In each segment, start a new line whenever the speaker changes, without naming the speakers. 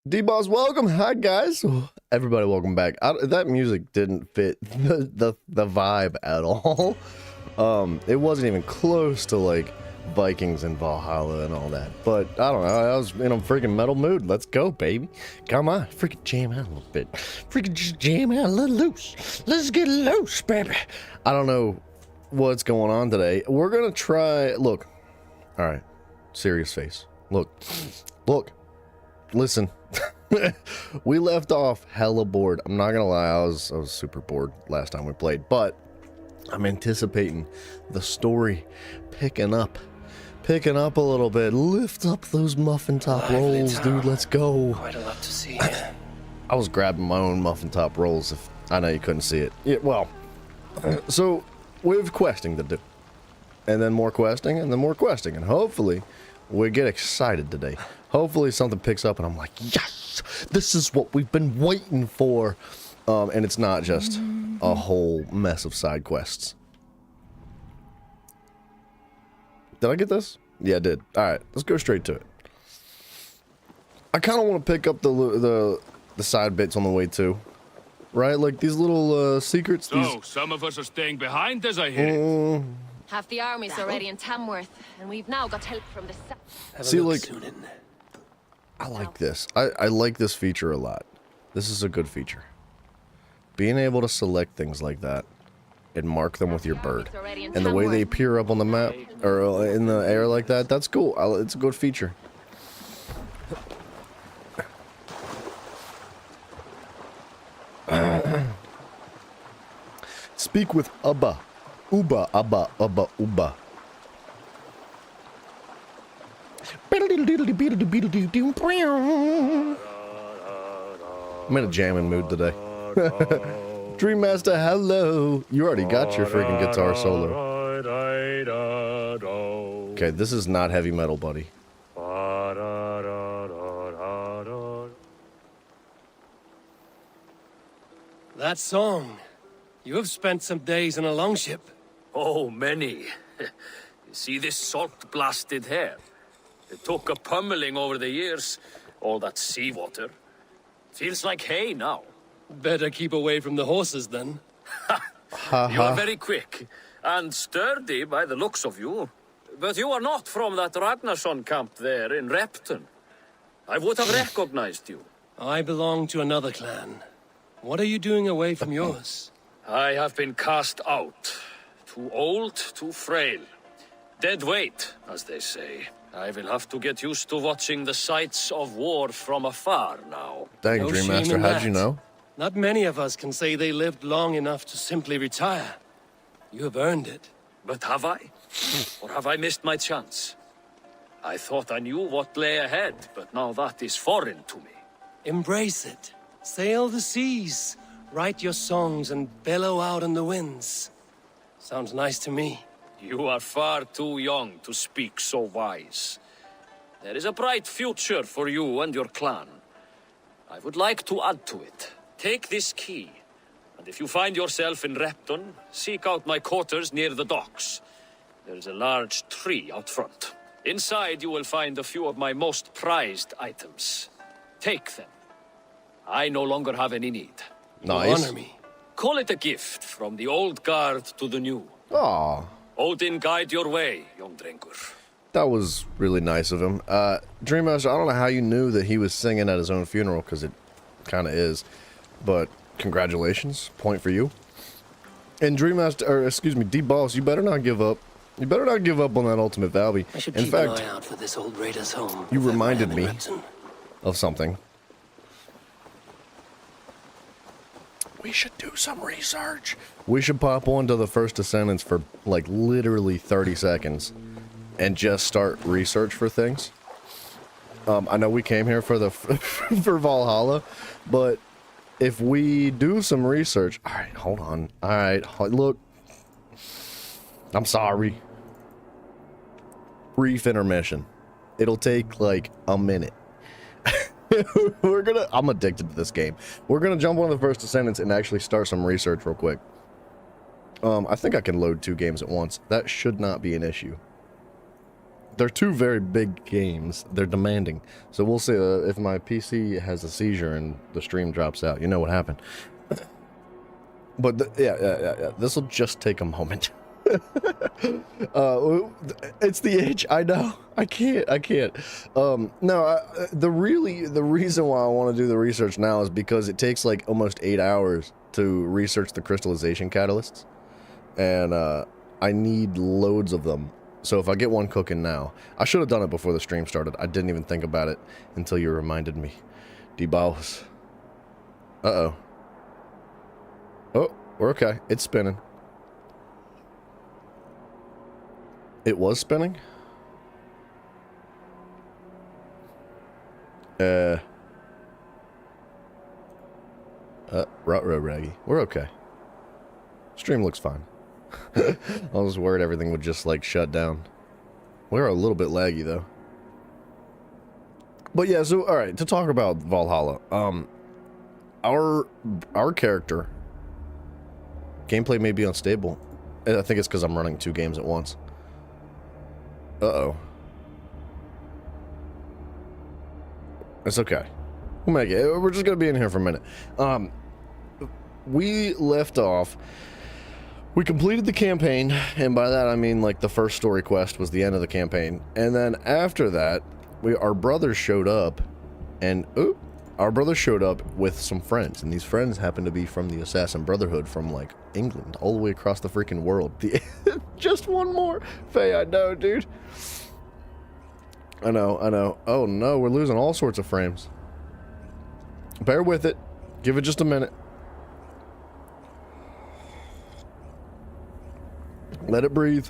D-Boss, welcome. Hi, guys. Everybody, welcome back. That music didn't fit the vibe at all. It wasn't even close to, like, Vikings and Valhalla and all that. But, I don't know. I was in a freaking metal mood. Let's go, baby. Come on. Freaking jam out a little bit. Freaking just jam out a little loose. Let's get loose, baby. I don't know what's going on today. We're going to try... Look. All right. Serious face. Look. Look. Listen. We left off hella bored. I'm not gonna lie, I was super bored last time we played, but I'm anticipating the story picking up a little bit. Lift up those muffin top rolls, dude. Let's go.
Quite a lot to see.
I was grabbing my own muffin top rolls. If I know you couldn't see it. Yeah, well, so we have questing to do, and then more questing, and then more questing, and hopefully we get excited today. Hopefully something picks up and I'm like, yes, this is what we've been waiting for. And it's not just a whole mess of side quests. Did I get this? Yeah, I did. All right, let's go straight to it. I kind of want to pick up the side bits on the way too. Right? Like these little secrets.
So, some of us are staying behind as I hear.
Half the army's already in Tamworth, and we've now got help from the south.
See, like, I like this. I like this feature a lot. This is a good feature. Being able to select things like that and mark them with your bird. And the way they appear up on the map, or in the air like that, that's cool. It's a good feature. Speak with Ubba. Uba, Abba, Ubba, Uba. I'm in a jamming mood today. Dreammaster, hello. You already got your freaking guitar solo. Okay, this is not heavy metal, buddy.
That song. You have spent some days in a longship.
Oh, many. You see this salt-blasted hair? It took a pummeling over the years. All that seawater. Feels like hay now.
Better keep away from the horses, then.
You are very quick. And sturdy by the looks of you. But you are not from that Ragnarsson camp there in Repton. I would have recognized you.
I belong to another clan. What are you doing away from yours?
I have been cast out. Too old, too frail. Dead weight, as they say. I will have to get used to watching the sights of war from afar now.
Dang,
No
Dream
shame
Master,
in
how'd you
that.
know?
Not many of us can say they lived long enough to simply retire. You have earned it.
But have I? Or have I missed my chance? I thought I knew what lay ahead, but now that is foreign to me.
Embrace it. Sail the seas. Write your songs and bellow out in the winds. Sounds nice to me.
You are far too young to speak so wise. There is a bright future for you and your clan. I would like to add to it. Take this key, and if you find yourself in Repton, seek out my quarters near the docks. There is a large tree out front. Inside you will find a few of my most prized items. Take them. I no longer have any need.
Nice.
Honor me.
Call it a gift from the old guard to the new.
Aw,
Odin guide your way, young drinker.
that was really nice of him. Dream Master, I don't know how you knew that he was singing at his own funeral, because it kind of is. But congratulations, point for you. And Dream Master, or excuse me, D-Boss, you better not give up. You better not give up on that ultimate Valby.
I should
In
keep
fact,
an eye out for this old raider's home.
you
if ever I
reminded
am in
me.
Repton.
of something. We should do some research. We should pop on to the First Descendants for like literally 30 seconds and just start research for things. I know we came here for the for Valhalla, but if we do some research, all right, hold on. All right, look, I'm sorry. Brief intermission. It'll take like a minute. I'm addicted to this game. We're gonna jump on the First Descendants and actually start some research real quick. I think I can load 2 games at once. That should not be an issue. They're 2 very big games. They're demanding. So we'll see if my PC has a seizure and the stream drops out. You know what happened. But yeah. This will just take a moment. It's the itch. I know. I can't. No. The reason why I want to do the research now is because it takes like almost 8 hours to research the crystallization catalysts, and I need loads of them. So if I get one cooking now, I should have done it before the stream started. I didn't even think about it until you reminded me. D-Bows. Uh-oh. Oh, we're okay. It's spinning. It was spinning? Ruh-roh, Raggy. We're okay. Stream looks fine. I was worried everything would just, like, shut down. We're a little bit laggy, though. But yeah, so, alright, to talk about Valhalla. Our character... Gameplay may be unstable. I think it's because I'm running 2 games at once. Uh-oh. It's okay. We'll make it. We're just gonna be in here for a minute. We left off... We completed the campaign, and by that I mean like the first story quest was the end of the campaign. And then after that, our brothers showed up, and our brothers showed up with some friends, and these friends happened to be from the Assassin Brotherhood from like England, all the way across the freaking world. Just one more, Faye. I know, dude. I know. Oh no, we're losing all sorts of frames. Bear with it. Give it just a minute. Let it breathe.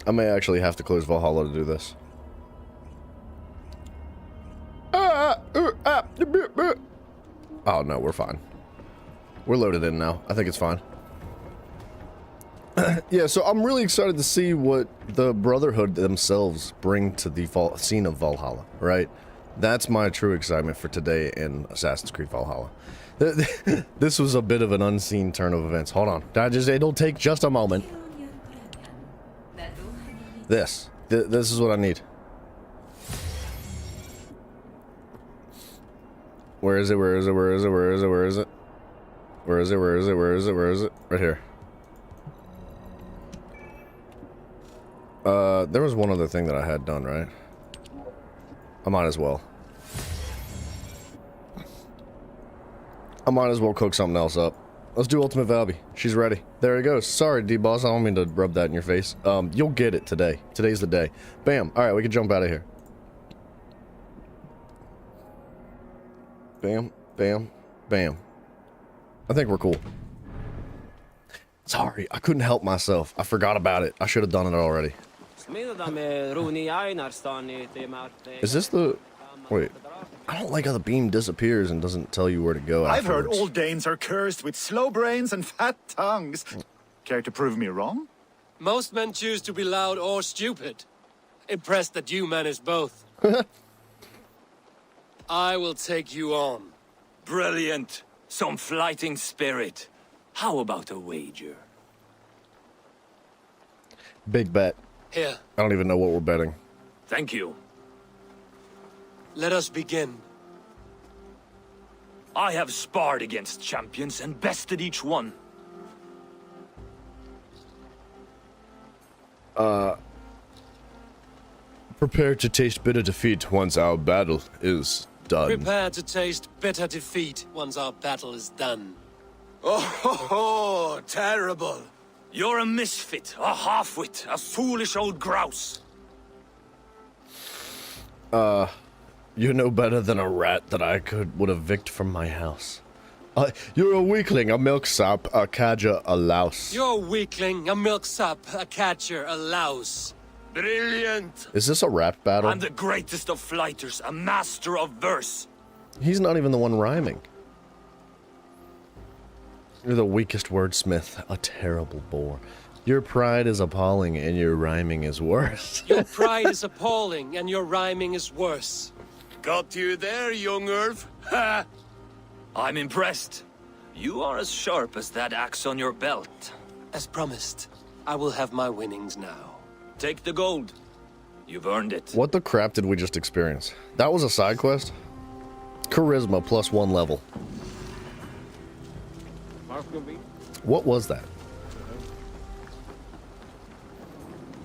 I may actually have to close Valhalla to do this. Oh no, we're fine. We're loaded in now. I think it's fine. Yeah, so I'm really excited to see what the Brotherhood themselves bring to the scene of Valhalla, right? That's my true excitement for today in Assassin's Creed Valhalla. This was a bit of an unseen turn of events. Hold on. It'll take just a moment. This is what I need. Where is it? Right here. There was one other thing that I had done, right? I might as well. I might as well cook something else up. Let's do Ultimate Valby. She's ready. There it goes. Sorry, D-Boss. I don't mean to rub that in your face. You'll get it today. Today's the day. Bam. Alright, we can jump out of here. Bam. Bam. Bam. I think we're cool. Sorry, I couldn't help myself. I forgot about it. I should have done it already. Is this the... Wait. I don't like how the beam disappears and doesn't tell you where to go
I've heard
afterwards.
all Danes are cursed with slow brains and fat tongues. Care to prove me wrong?
Most men choose to be loud or stupid. Impressed that you manage both. I will take you on.
Brilliant. Some fighting spirit. How about a wager?
Big bet.
Here,
I don't even know what we're betting.
Thank you.
let us begin.
I have sparred against champions and bested each one.
Prepare to taste bitter defeat once our battle is done.
Prepare to taste bitter defeat once our battle is done.
Oh, terrible. You're a misfit, a half-wit, a foolish old grouse.
You're no better than a rat that I would evict from my house. You're a weakling, a milksop, a cadger, a louse.
You're a weakling, a milksop, a catcher, a louse.
Brilliant.
Is this a rap battle?
I'm the greatest of flighters, a master of verse.
He's not even the one rhyming. You're the weakest wordsmith, a terrible bore. Your pride is appalling and your rhyming is worse.
Your pride is appalling and your rhyming is worse.
Got you there, young Irv. Ha! I'm impressed. You are as sharp as that axe on your belt.
As promised, I will have my winnings now.
Take the gold. You've earned it.
What the crap did we just experience? That was a side quest? Charisma +1 level. What was that?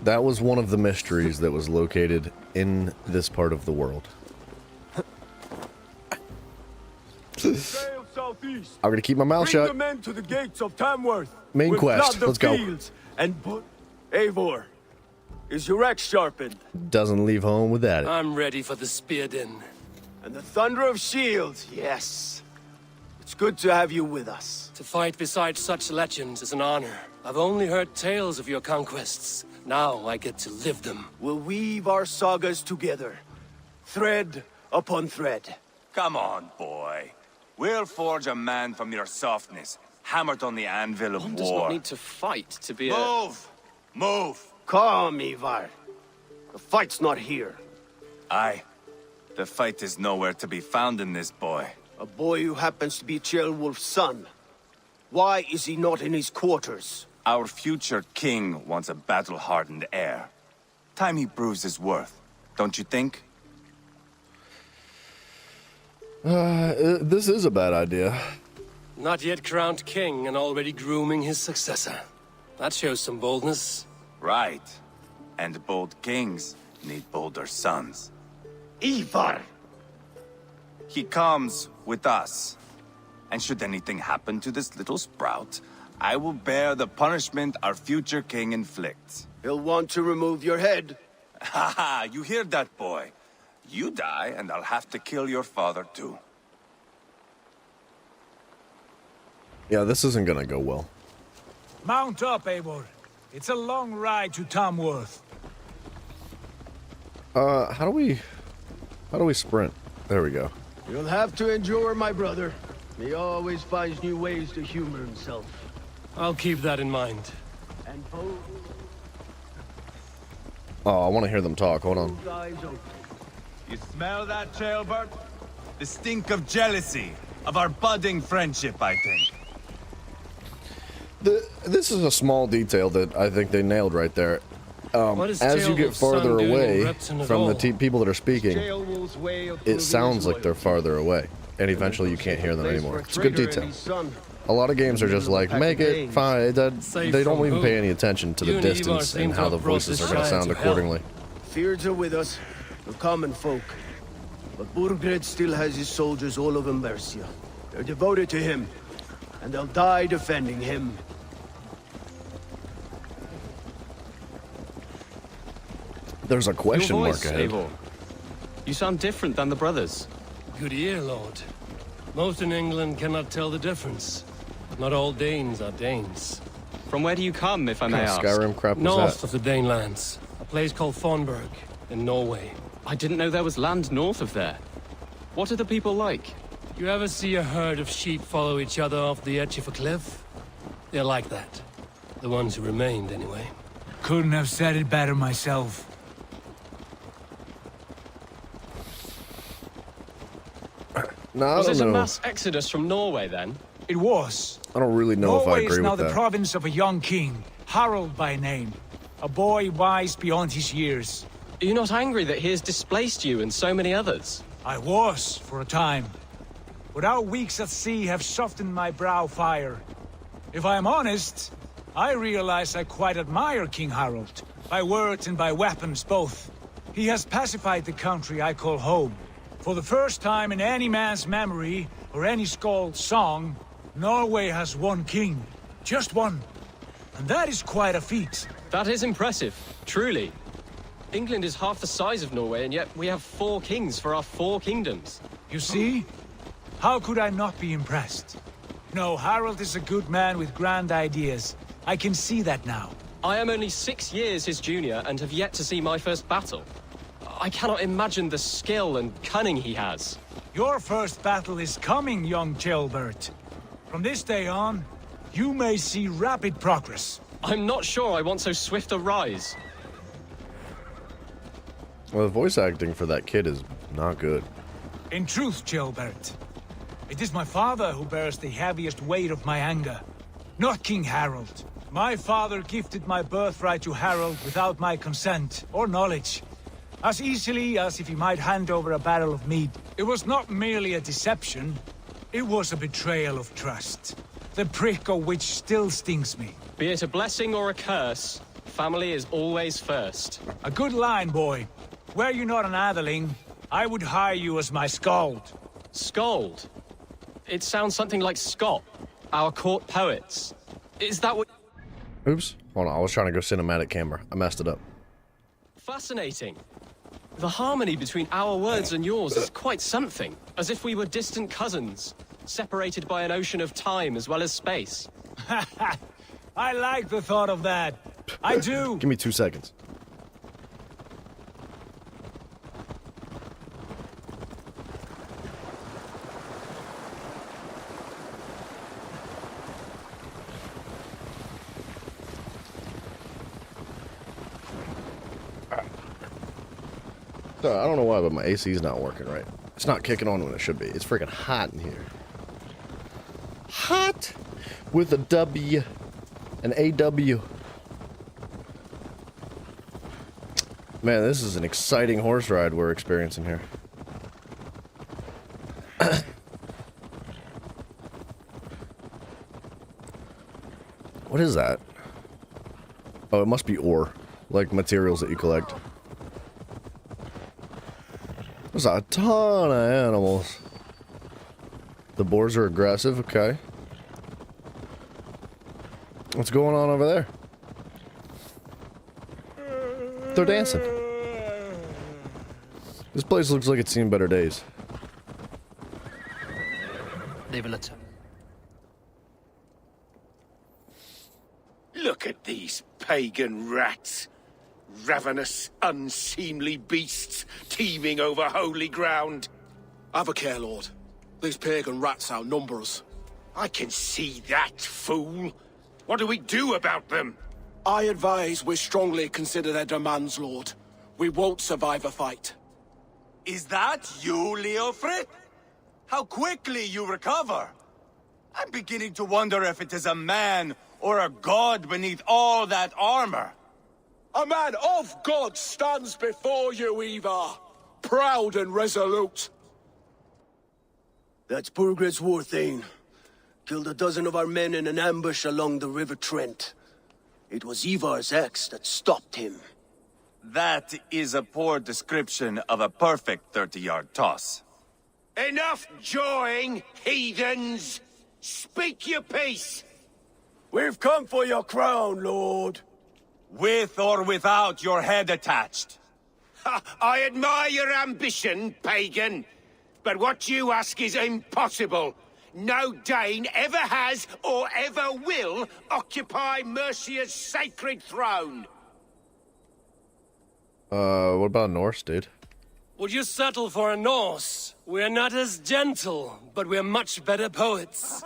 That was one of the mysteries that was located in this part of the world.
Sail southeast.
I'm gonna keep my mouth
Bring
shut.
the men to the gates of Tamworth.
Main
We'll
quest.
flood the
Let's go.
fields and put Eivor. Is your axe sharpened?
Doesn't leave home without it.
I'm ready for the spear din.
And the thunder of shields, yes. It's good to have you with us.
To fight beside such legends is an honor. I've only heard tales of your conquests. Now I get to live them.
We'll weave our sagas together, thread upon thread.
Come on, boy. We'll forge a man from your softness, hammered on the anvil of
One
war.
does not need to fight to be a...
Move! Move!
Calm, Ivar. The fight's not here.
Aye. The fight is nowhere to be found in this boy.
A boy who happens to be Ceolwulf's son. Why is he not in his quarters?
Our future king wants a battle-hardened heir. Time he proves his worth, don't you think?
This is a bad idea.
Not yet crowned king and already grooming his successor. That shows some boldness.
Right. And bold kings need bolder sons.
Ivar!
He comes with us. And should anything happen to this little sprout, I will bear the punishment our future king inflicts.
He'll want to remove your head.
Ha ha, you hear that, boy? You die, and I'll have to kill your father, too.
Yeah, this isn't gonna go well.
Mount up, Eivor. It's a long ride to Tamworth.
How do we sprint? There we go.
You'll have to endure, my brother. He always finds new ways to humor himself.
I'll keep that in mind.
And both
Oh, I want to hear them talk. Hold on.
eyes open.
You smell that, Jailbird? The stink of jealousy, of our budding friendship, I think.
This is a small detail that I think they nailed right there.
What is
As you get
Ceolwulf's
farther
son doing in
away
Repton at
from
all?
the people that are speaking,
Ceolwulf's way of
it
proving
sounds
his
like they're
loyalty.
farther away, and eventually you can't hear them
Place
anymore.
for
It's a good
Trigger and
detail.
his son.
A lot of games are just like, make it fine.
Safe
They don't
from
even
who?
pay any attention to
You
the
and Ivar
distance
seem
and
to
how the
have brought
voices
this
are going to
giant
sound
to hell.
accordingly.
Fears are with us, the common folk. But Burgred still has his soldiers all over Mercia. They're devoted to him, and they'll die defending him.
There's a question
Your
mark
voice,
ahead.
Eivor. You sound different than the brothers.
Good ear, Lord. Most in England cannot tell the difference. Not all Danes are Danes.
From where do you come, if I may ask?
Skyrim crap was
North
that?
of the Danelands, a place called Thornburg, in Norway.
I didn't know there was land north of there. What are the people like?
You ever see a herd of sheep follow each other off the edge of a cliff? They're like that. The ones who remained, anyway.
Couldn't have said it better myself.
No, I
Was
don't
it a
know.
mass exodus from Norway, then?
It was.
I don't really know if I
Norway
agree
is now
with
the
that.
province of a young king, Harald by name. A boy wise beyond his years.
Are you not angry that he has displaced you and so many others?
I was, for a time. But our weeks at sea have softened my brow fire. If I am honest, I realize I quite admire King Harald. By words and by weapons, both. He has pacified the country I call home. For the first time in any man's memory, or any skald's song, Norway has one king. Just one. And that is quite a feat.
That is impressive, truly. England is half the size of Norway, and yet we have 4 kings for our 4 kingdoms.
You see? How could I not be impressed? No, Harald is a good man with grand ideas. I can see that now.
I am only 6 years his junior and have yet to see my first battle. I cannot imagine the skill and cunning he has.
Your first battle is coming, young Ceolbert. From this day on, you may see rapid progress.
I'm not sure I want so swift a rise.
Well, the voice acting for that kid is not good.
In truth, Ceolbert, it is my father who bears the heaviest weight of my anger, not King Harald. My father gifted my birthright to Harald without my consent or knowledge, as easily as if he might hand over a barrel of mead. It was not merely a deception, it was a betrayal of trust, the prick of which still stings me.
Be it a blessing or a curse, family is always first.
A good line, boy. Were you not an atheling, I would hire you as my skald.
Skald? It sounds something like Scott, our court poets. Is that what...
Oops. Hold on, I was trying to go cinematic camera. I messed it up.
Fascinating. The harmony between our words and yours is quite something. As if we were distant cousins, separated by an ocean of time as well as space.
I like the thought of that. I do.
Give me 2 seconds. So, I don't know why, but my AC is not working right. It's not kicking on when it should be. It's freaking hot in here. Hot with a W, an AW. Man, this is an exciting horse ride we're experiencing here. What is that? Oh, it must be ore, like materials that you collect. There's a ton of animals. The boars are aggressive, okay. What's going on over there? They're dancing. This place looks like it's seen better days.
They will attack.
Look at these pagan rats. Ravenous, unseemly beasts teeming over holy ground.
Have a care, Lord. These pagan rats outnumber us.
I can see that, fool. What do we do about them?
I advise we strongly consider their demands, Lord. We won't survive a fight.
Is that you, Leofrid? How quickly you recover! I'm beginning to wonder if it is a man or a god beneath all that armor.
A man of God stands before you, Ivar. Proud and resolute.
That's Burgred's war thane. Killed a dozen of our men in an ambush along the River Trent. It was Ivar's axe that stopped him.
That is a poor description of a perfect 30-yard toss.
Enough jawing, heathens! Speak your peace! We've come for your crown, Lord.
With or without your head attached.
I admire your ambition, pagan. But what you ask is impossible. No Dane ever has or ever will occupy Mercia's sacred throne.
What about Norse, dude?
Would you settle for a Norse? We're not as gentle, but we're much better poets.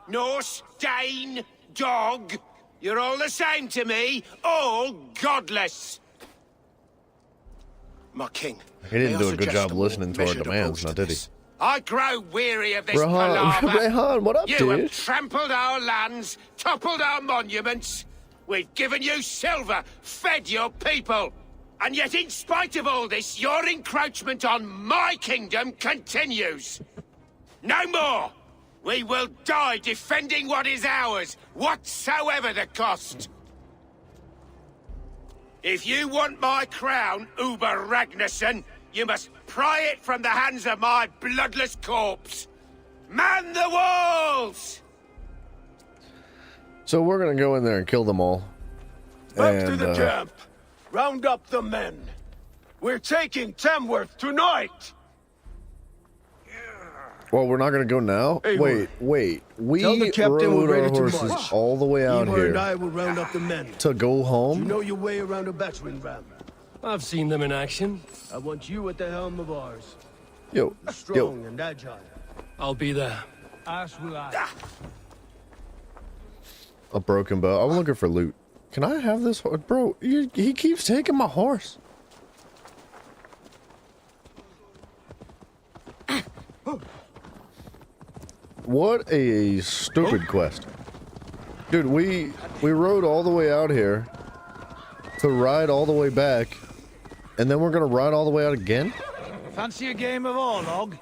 Norse, Dane, dog. You're all the same to me. All godless. My king.
He didn't do a good job listening to our demands, now did he?
I grow weary of this
Rehan,
palaver.
Rehan, what up,
you
dude?
have trampled our lands, toppled our monuments. We've given you silver, fed your people. And yet, in spite of all this, your encroachment on my kingdom continues. No more! We will die defending what is ours, whatsoever the cost. If you want my crown, Uber Ragnarsson, you must pry it from the hands of my bloodless corpse. Man the walls!
So we're gonna go in there and kill them all.
Back to the camp. Round up the men. We're taking Tamworth tonight.
Well, we're not gonna go now.
Hey,
wait. We
tell the captain
rode
we're
our
ready to
horses
march.
all the way out
Eivor
here
and I will round up the men.
to go home.
You know your way around a battering ram.
I've seen them in action.
I want you at the helm of ours.
Yo,
Strong and agile.
I'll be there.
As will I.
a broken bow. I'm looking for loot. Can I have this horse, bro? He keeps taking my horse. What a stupid quest. Dude, we rode all the way out here to ride all the way back, and then we're gonna ride all the way out again?
Fancy a game of Orlog?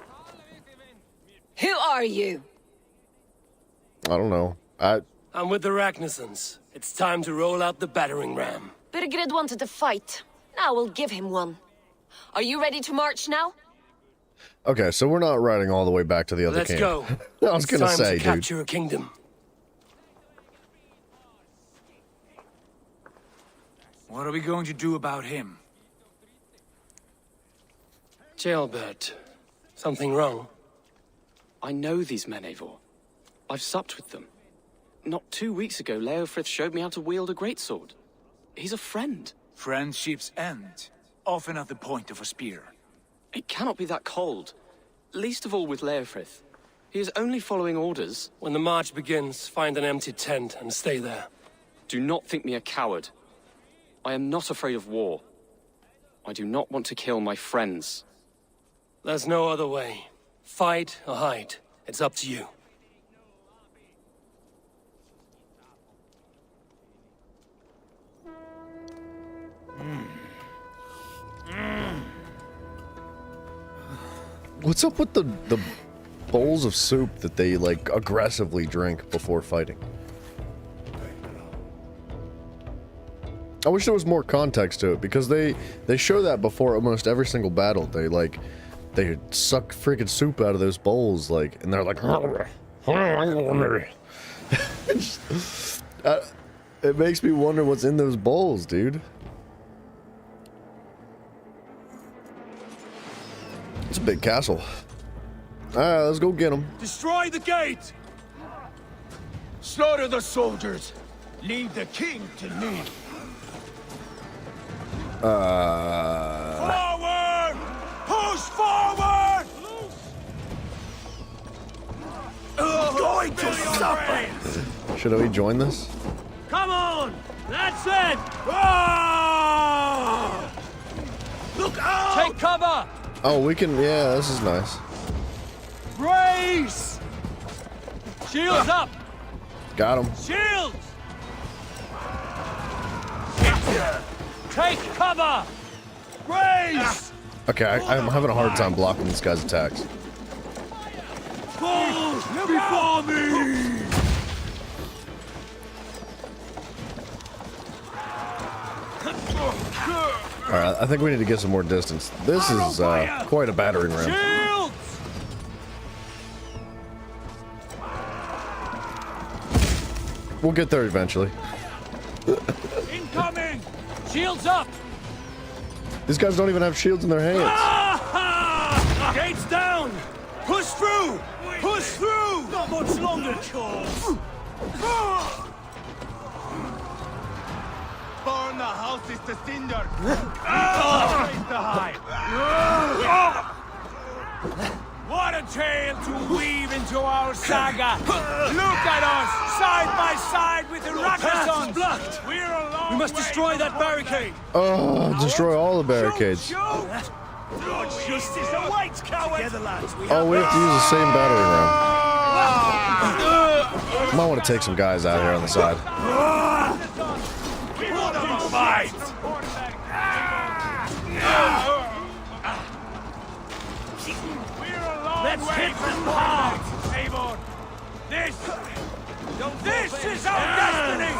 Who are you?
I don't know.
I'm with the Ragnarssons. It's time to roll out the battering ram.
Birgrid wanted to fight. Now we'll give him one. Are you ready to march now?
Okay, so we're not riding all the way back to the other
Let's
camp.
go.
I was gonna
It's time
say,
to
dude.
capture a kingdom.
What are we going to do about him?
Jailbird. Something wrong?
I know these men, Eivor. I've supped with them. Not 2 weeks ago, Leofrith showed me how to wield a greatsword. He's a friend.
Friendships end, often at the point of a spear.
It cannot be that cold. Least of all with Leofrith. He is only following orders.
When the march begins, find an empty tent and stay there.
Do not think me a coward. I am not afraid of war. I do not want to kill my friends.
There's no other way. Fight or hide. It's up to you.
What's up with the bowls of soup that they like aggressively drink before fighting? I wish there was more context to it, because they show that before almost every single battle. They suck freaking soup out of those bowls, like, and they're like, it makes me wonder what's in those bowls, dude. It's a big castle. Alright, let's go get them.
Destroy the gate! Slaughter the soldiers! Leave the king to me! Forward! Push forward! Going to suffer!
Should we join this?
Come on! That's it! Ah!
Look out!
Take cover!
Oh, we can, yeah, this is nice.
Brace! Shields up!
Got him.
Shields! Take cover! Brace!
Okay, I'm having a hard time blocking this guy's attacks.
Fall before me!
Alright, I think we need to get some more distance. This is quite a battering ram.
Shields!
We'll get there eventually.
Incoming! Shields up!
These guys don't even have shields in their hands.
Gates down! Push through! Push through! Not much longer, Charles!
Burn the houses to cinder! Raise the hide!
What a tale to weave into our saga! Look at us, side by side with the Rakasons! Blocked! We're a long We must destroy that barricade!
Oh, destroy all the barricades.
Justice awaits, cowards! Together, lads.
Oh, we have to use the same battering ram. Might want to take some guys out here on the side.
Fight! Let's hit them hard! Avon! This is our destiny!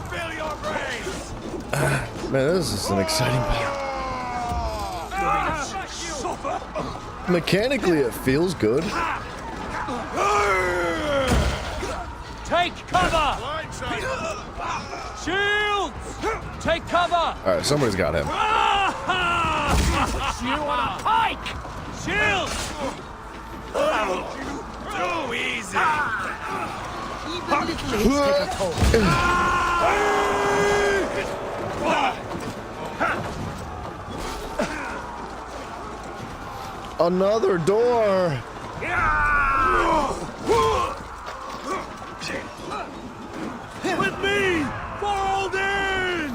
Spill your brains!
Man, this is an exciting battle. Mechanically, it feels good.
Take cover! Shields! Take cover!
Alright, somebody's got him.
You want a pike! Shields! Too easy!
Even little hits take a toll.
Another door!
With me! Fold in!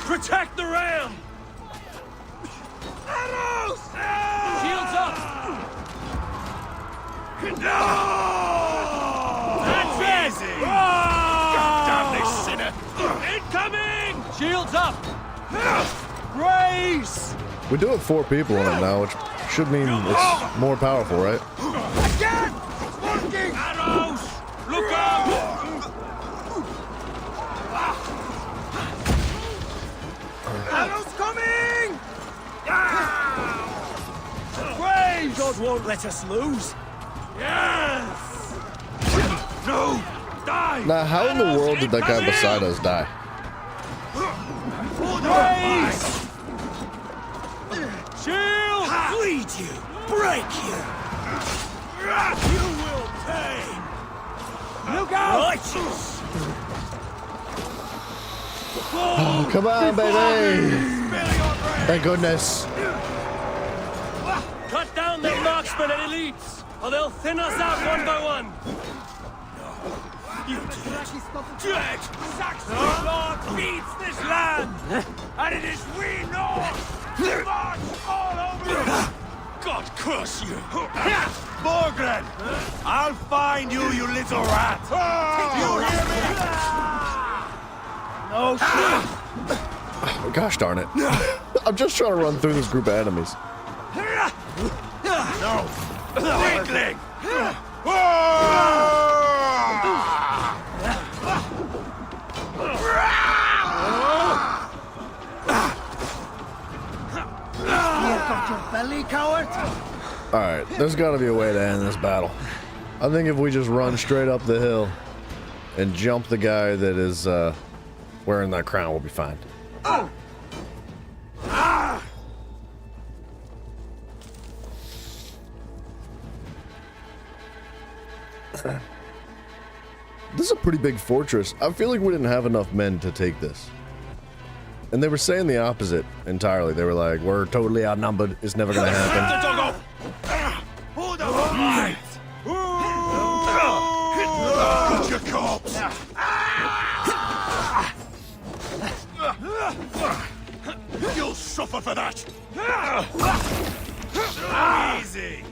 Protect the ram! Arrows! Shields up! No! That's it! Damn this sinner! Incoming! Shields up! Grace!
We do have 4 people in it now, which should mean it's more powerful, right?
Again! It's working! Arrows! Look out! Arrows coming! Graves! God won't let us lose. Yes! No! Die!
Now, how in the world did that guy beside us die?
Graves! Shield! Bleed you! Break you! You will pay! Look out! Righteous!
Oh, come on, baby! Thank goodness.
Cut down their marksmen and elites, or they'll thin us out one by one! You dead! Saxon Lord feeds this land! And it is we North! March all over it! God curse you!
Borgren! I'll find you, you little rat! You hear me?
No shit!
Oh, gosh darn it. I'm just trying to run through this group of enemies.
No! Weakling!
Got your belly, coward?
Alright, there's gotta be a way to end this battle. I think if we just run straight up the hill and jump the guy that is wearing that crown, we'll be fine. This is a pretty big fortress. I feel like we didn't have enough men to take this. And they were saying the opposite entirely. They were like, we're totally outnumbered. It's never gonna happen.
Hold on! Cut your corpse! You'll suffer for that!
Easy!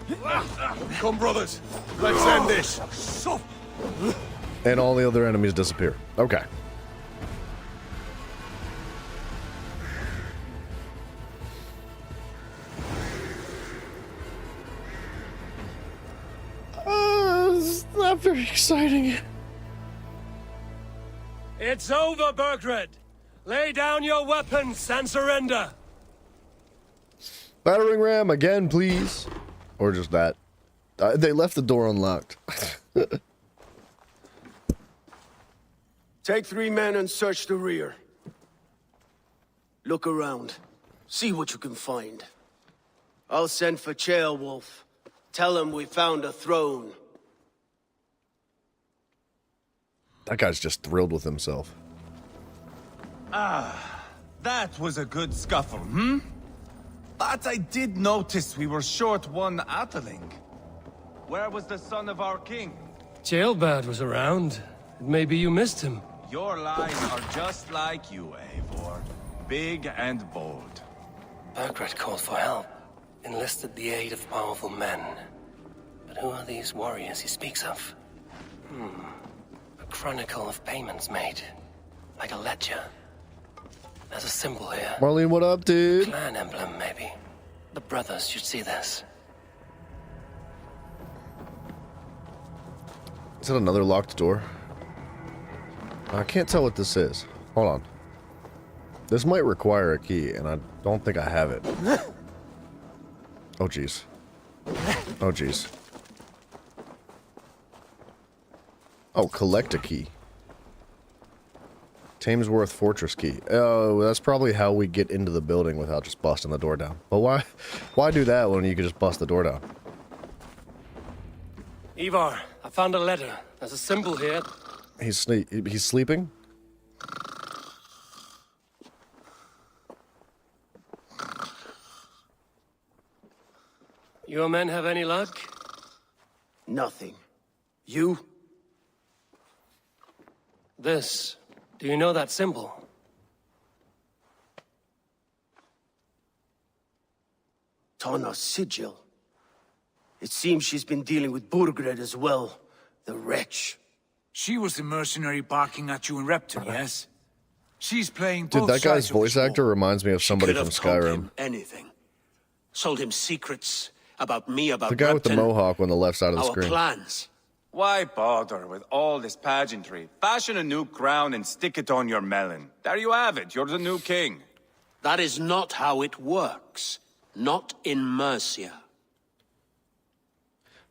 Come, brothers. Let's end this.
And all the other enemies disappear. Okay. It's not very exciting.
It's over, Bergred. Lay down your weapons and surrender.
Battering ram again, please. Or just that. They left the door unlocked.
Take 3 men and search the rear. Look around. See what you can find. I'll send for Ceolwulf. Tell him we found a throne.
That guy's just thrilled with himself.
That was a good scuffle, hmm? But I did notice we were short one Atheling. Where was the son of our king?
Ceolbert was around. Maybe you missed him.
Your lies are just like you, Eivor. Big and bold.
Burgred called for help. Enlisted the aid of powerful men. But who are these warriors he speaks of? A chronicle of payments made. Like a ledger. There's a symbol here.
Marlene, what up, dude?
Clan emblem, maybe. The brothers should see this.
Is that another locked door? I can't tell what this is. Hold on. This might require a key, and I don't think I have it. Oh, jeez. Oh, jeez. Oh, collect a key. Tamesworth Fortress key. Oh, that's probably how we get into the building without just busting the door down. But why do that when you could just bust the door down?
Ivar, I found a letter. There's a symbol here.
He's sleeping?
Your men have any luck? Nothing. You? This. Do you know that symbol? Tana's sigil. It seems she's been dealing with Burgred as well. The wretch.
She was the mercenary barking at you in Repton, yes? She's playing
Dude,
both
that guy's
sides of
voice
this war.
actor reminds me of somebody from Skyrim.
Anything. Sold him secrets about me, about
The guy with the
Repton,
mohawk on the left side of the
our
screen.
plans.
Why bother with all this pageantry? Fashion a new crown and stick it on your melon. There you have it. You're the new king.
That is not how it works. Not in Mercia.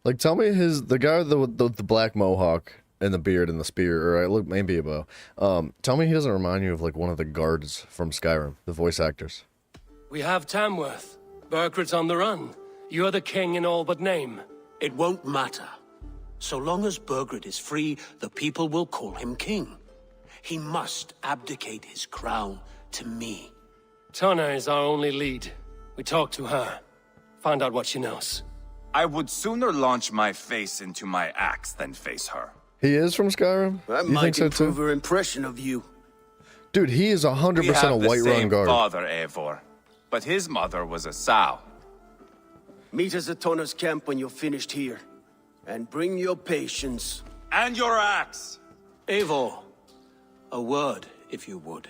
Like, tell me the guy with the black mohawk and the beard and the spear, or look, maybe a bow. Tell me he doesn't remind you of, like, one of the guards from Skyrim, the voice actors.
We have Tamworth. Burgred's on the run. You're the king in all but name.
It won't matter. So long as Burgred is free, the people will call him king. He must abdicate his crown to me.
Tana is our only lead. We talked to her. Find out what she knows.
I would sooner launch my face into my axe than face her.
He is from Skyrim?
That
You
might
think so
improve
too?
her impression of you.
Dude, he is 100%
We have
a
the
Whiterun
same
guard.
father, Eivor. But his mother was a sow.
Meet us at Tana's camp when you're finished here. And bring your patience.
And your axe!
Eivor, a word, if you would.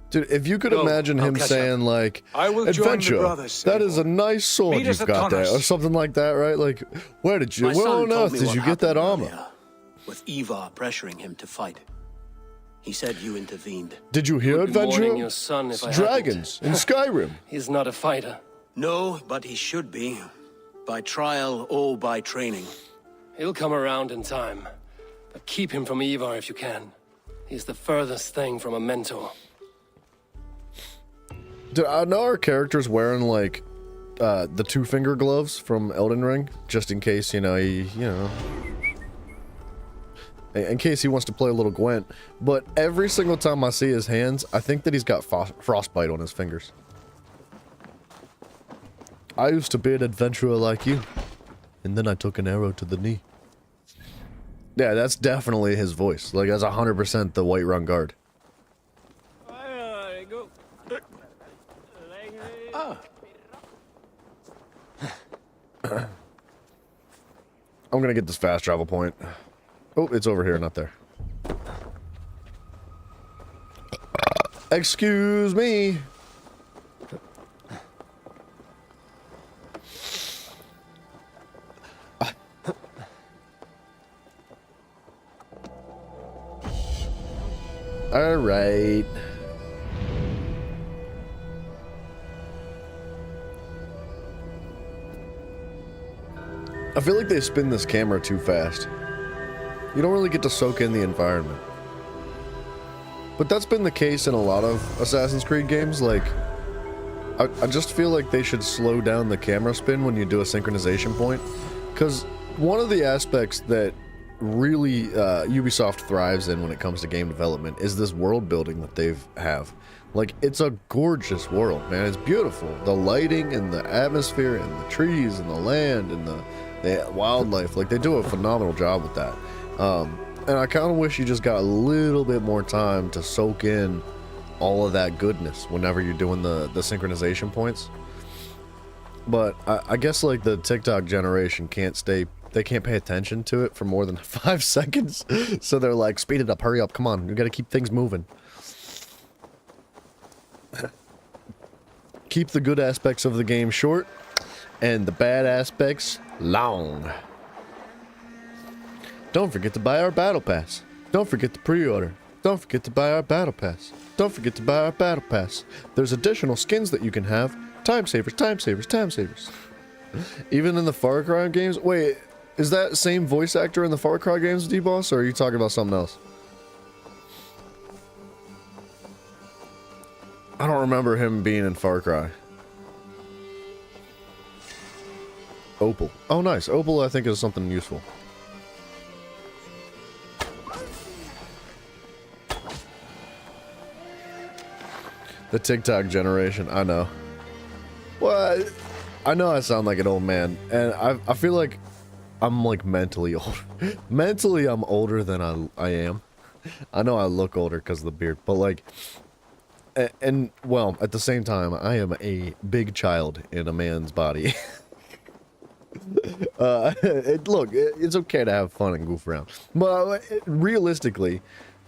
Dude, if you could
Go,
imagine him
I'll catch
saying, like,
I will join the
adventure,
brothers,
that is a nice sword
Meet us
you've
at
got there, or
Tana's.
something like that, right? Like, where on
told
earth
me
did
what
you get that
happened
armor?
earlier, with Ivar pressuring him to fight. He said you intervened.
Did you hear,
Would be mourning
adventurer?
your son if I
Dragons in Skyrim.
He's not a fighter.
No, but he should be. By trial or by training.
He'll come around in time. But keep him from Ivar if you can. He's the furthest thing from a mentor.
Dude, I know our character's wearing, like, the two-finger gloves from Elden Ring, just in case, in case he wants to play a little Gwent. But every single time I see his hands, I think that he's got frostbite on his fingers. I used to be an adventurer like you, and then I took an arrow to the knee. Yeah, that's definitely his voice. Like, that's 100% the Whiterun guard. I'm gonna get this fast travel point. Oh, it's over here, not there. Excuse me. All right. I feel like they spin this camera too fast. You don't really get to soak in the environment. But that's been the case in a lot of Assassin's Creed games. Like, I just feel like they should slow down the camera spin when you do a synchronization point. Because one of the aspects that really Ubisoft thrives in when it comes to game development is this world building that they have. Like, it's a gorgeous world, man. It's beautiful. The lighting and the atmosphere and the trees and the land and the wildlife. Like, they do a phenomenal job with that. And I kind of wish you just got a little bit more time to soak in all of that goodness whenever you're doing the synchronization points. But I guess, like, the TikTok generation they can't pay attention to it for more than 5 seconds. So they're like, speed it up, hurry up, come on, we gotta keep things moving. Keep the good aspects of the game short, and the bad aspects long. Don't forget to buy our battle pass. Don't forget to pre-order. Don't forget to buy our battle pass. Don't forget to buy our battle pass. There's additional skins that you can have. Time savers, time savers, time savers. Even in the Far Cry games. Wait, is that same voice actor in the Far Cry games, D-Boss, or are you talking about something else? I don't remember him being in Far Cry. Opal. Oh, nice. Opal, I think, is something useful. The TikTok generation, I know. Well, I know I sound like an old man, and I feel like I'm, like, mentally old. Mentally, I'm older than I am. I know I look older because of the beard, but, like... And, well, at the same time, I am a big child in a man's body. Look, it's okay to have fun and goof around. But realistically,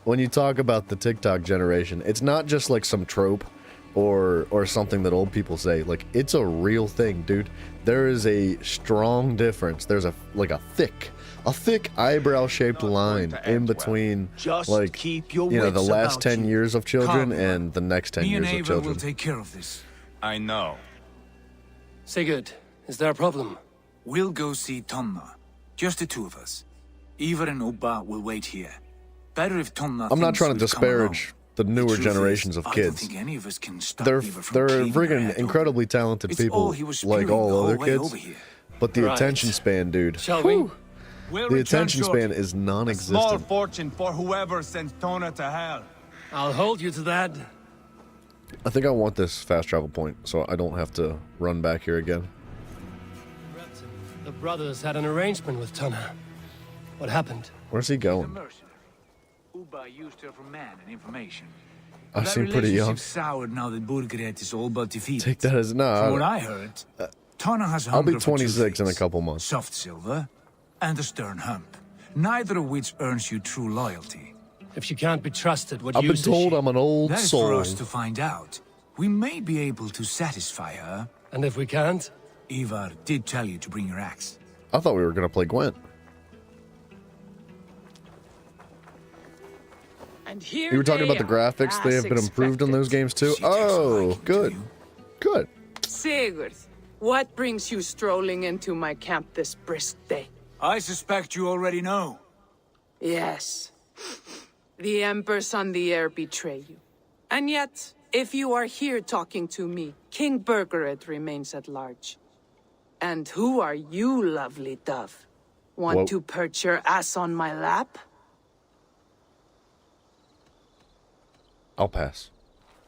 when you talk about the TikTok generation, it's not just like some trope or something that old people say. Like, it's a real thing, dude. There is a strong difference. There's a thick eyebrow-shaped line in between, like, you know, the last 10 years of children and the next 10 years of children. Me and Ava will
take care of this.
I know.
Sigurd, is there a problem?
We'll go see Tonna. Just the two of us. Eva and Oba will wait here. Better if Tonna.
I'm not trying to disparage the newer generations of kids.
I don't think any of us can stop
they're friggin' incredibly talented people, like all other kids. But the attention span, dude.
Shall we?
The attention span is non-existent.
Small fortune for whoever sends Tonna to hell.
I'll hold you to that.
I think I want this fast travel point, so I don't have to run back here again.
The brothers had an arrangement with Tonna. What happened?
Where's he going?
Uba used her for man and information.
I seem pretty young.
Soured now that Burgred is all but defeated.
Take that as
From what I heard, Tonna has
I'll be 26 in a couple months.
Soft silver and a stern hump, neither of which earns you true loyalty.
If she can't be trusted, what
I've been
use
told
is she?
I'm an old
That is
soul.
for us to find out. We may be able to satisfy her.
And if we can't?
Ivar did tell you to bring your axe.
I thought we were gonna play Gwent.
And here
You were talking
they
about the
are,
graphics. They
as
have been improved in those games too.
She takes a
Oh,
liking
good.
to you.
Good.
Sigurd, what brings you strolling into my camp this brisk day?
I suspect you already know.
Yes. The Embers on the air betray you. And yet, if you are here talking to me, King Burgred remains at large. And who are you, lovely dove? Want
Whoa.
to perch your ass on my lap?
I'll pass.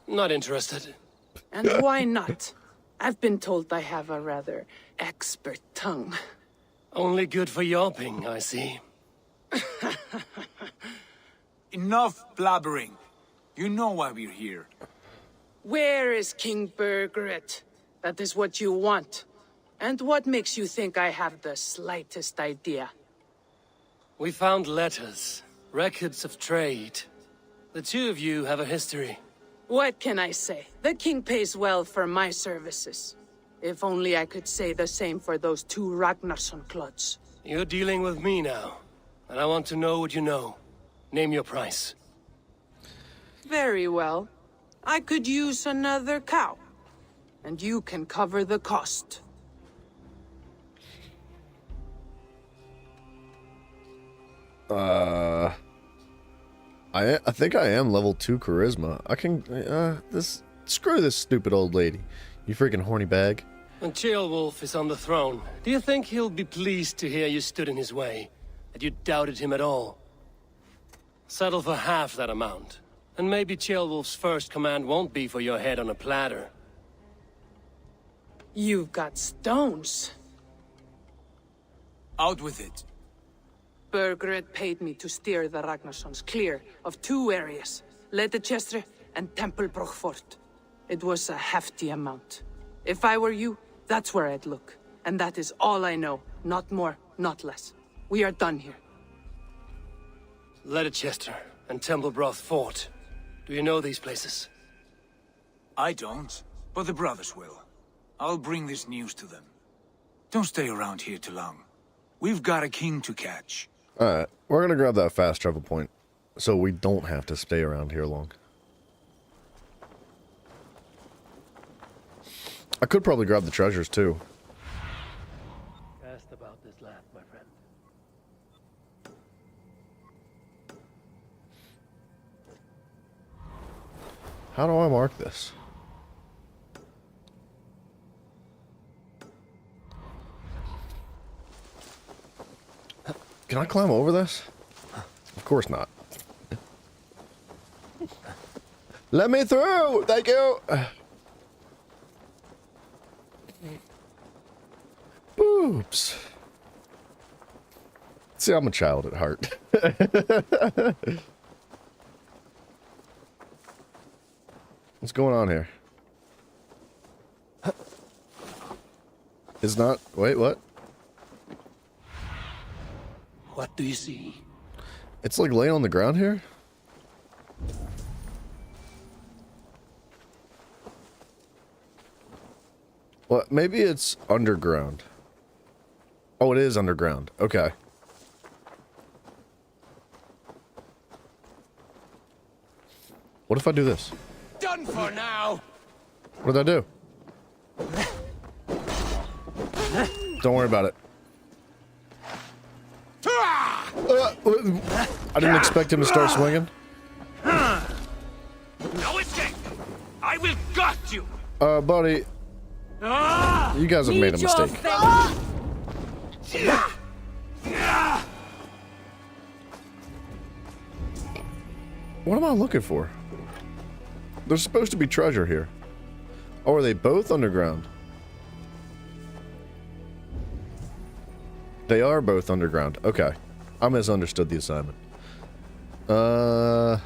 Not interested.
And why not? I've been told I have a rather expert tongue.
Only good for yelping, I see.
Enough blabbering. You know why we're here.
Where is King Burgred? That is what you want. And what makes you think I have the slightest idea?
We found letters, records of trade. The two of you have a history.
What can I say? The king pays well for my services. If only I could say the same for those two Ragnarsson clods.
You're dealing with me now, and I want to know what you know. Name your price.
Very well. I could use another cow. And you can cover the cost.
I think I am level 2 charisma. I can, screw this stupid old lady. You freaking horny bag.
When Ceolwulf is on the throne, do you think he'll be pleased to hear you stood in his way? That you doubted him at all? Settle for half that amount, and maybe Ceolwulf's first command won't be for your head on a platter.
You've got stones.
Out with it.
Bergred paid me to steer the Ragnarssons clear of 2 areas, Leitechestre and Temple Brochfort. It was a hefty amount. If I were you, that's where I'd look. And that is all I know. Not more, not less. We are done here.
Leitechestre and Templebroth Fort. Do you know these places?
I don't, but the brothers will. I'll bring this news to them. Don't stay around here too long. We've got a king to catch.
Alright, we're gonna grab that fast travel point, so we don't have to stay around here long. I could probably grab the treasures too.
Asked about this last, my friend.
How do I mark this? Can I climb over this? Of course not. Let me through! Thank you! Boobs. See, I'm a child at heart. What's going on here? It's not... Wait, what?
What do you see?
It's like laying on the ground here? Well, maybe it's underground. Oh, it is underground. Okay. What if I do this?
Done for now.
What did I do? Don't worry about it. I didn't expect him to start swinging.
No escape. I will gut you.
Buddy. You guys have made a mistake. What am I looking for? There's supposed to be treasure here. Oh, are they both underground? They are both underground. Okay. I misunderstood the assignment. Are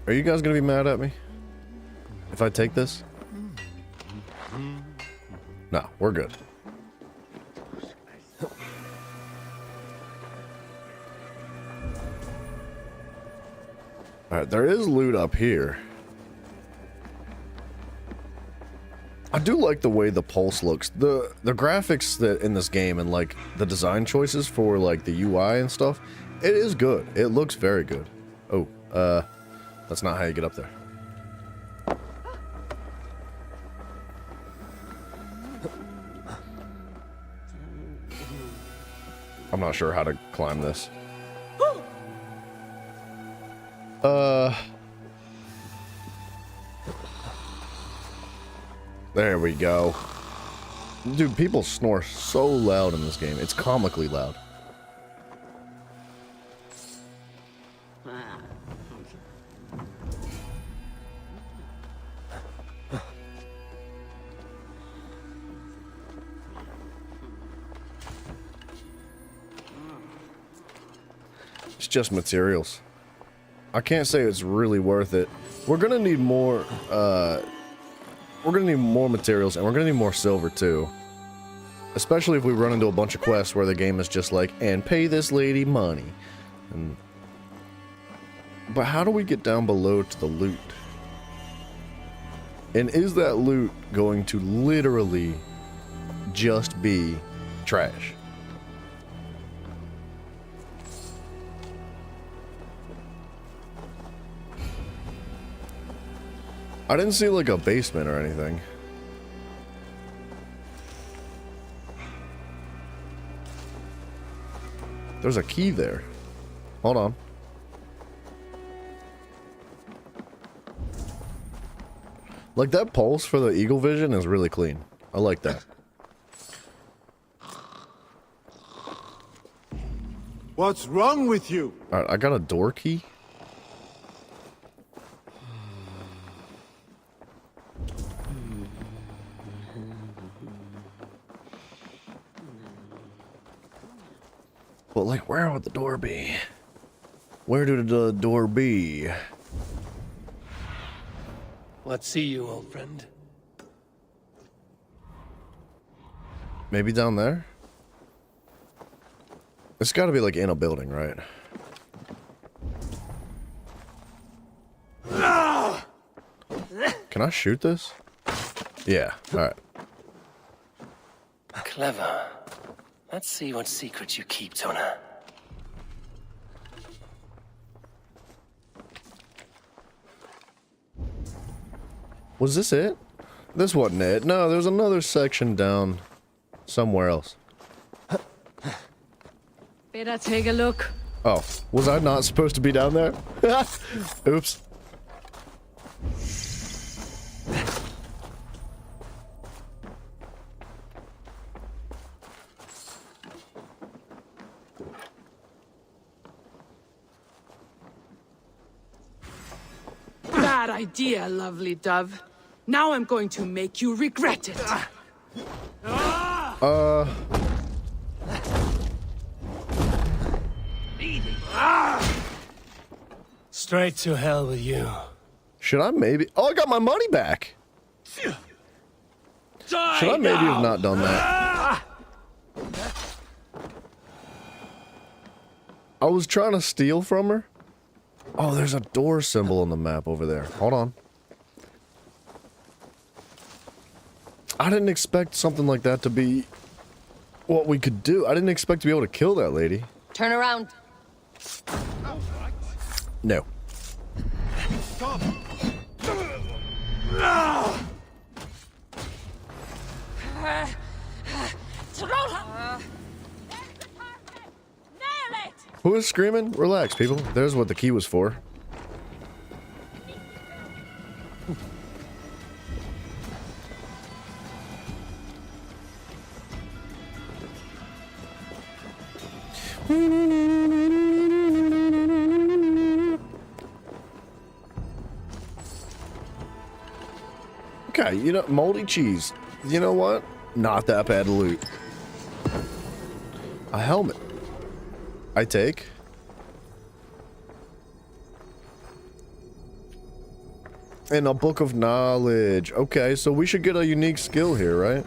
you guys gonna be mad at me if I take this? No, we're good. Alright, there is loot up here. I do like the way the pulse looks. The graphics that in this game and like the design choices for like the UI and stuff, it is good. It looks very good. Oh, that's not how you get up there. I'm not sure how to climb this. There we go. Dude, people snore so loud in this game. It's comically loud. It's just materials. I can't say it's really worth it. We're gonna need more, we're gonna need more materials, and we're gonna need more silver, too. Especially if we run into a bunch of quests where the game is just like, and pay this lady money. But how do we get down below to the loot? And is that loot going to literally just be trash? I didn't see like a basement or anything. There's a key there. Hold on. Like, that pulse for the eagle vision is really clean. I like that.
What's wrong with you?
Alright, I got a door key. But, like, where would the door be? Where did the door be?
What see you, old friend?
Maybe down there? It's gotta be, like, in a building, right? Can I shoot this? Yeah, alright.
Clever. Let's see what secrets you keep, Tona.
Was this it? This wasn't it. No, there's another section down somewhere else.
Better take a look.
Oh, was I not supposed to be down there? Oops.
Bad idea, lovely dove. Now I'm going to make you regret it.
Straight to hell with you.
Should I maybe... Oh, I got my money back! Should I maybe have not done that? I was trying to steal from her. Oh, there's a door symbol on the map over there. Hold on. I didn't expect something like that to be what we could do. I didn't expect to be able to kill that lady.
Turn around.
No.
Stop!
Who is screaming? Relax, people. There's what the key was for. Okay, you know, moldy cheese. You know what? Not that bad to loot. A helmet. I take. And a book of knowledge. Okay, so we should get a unique skill here, right?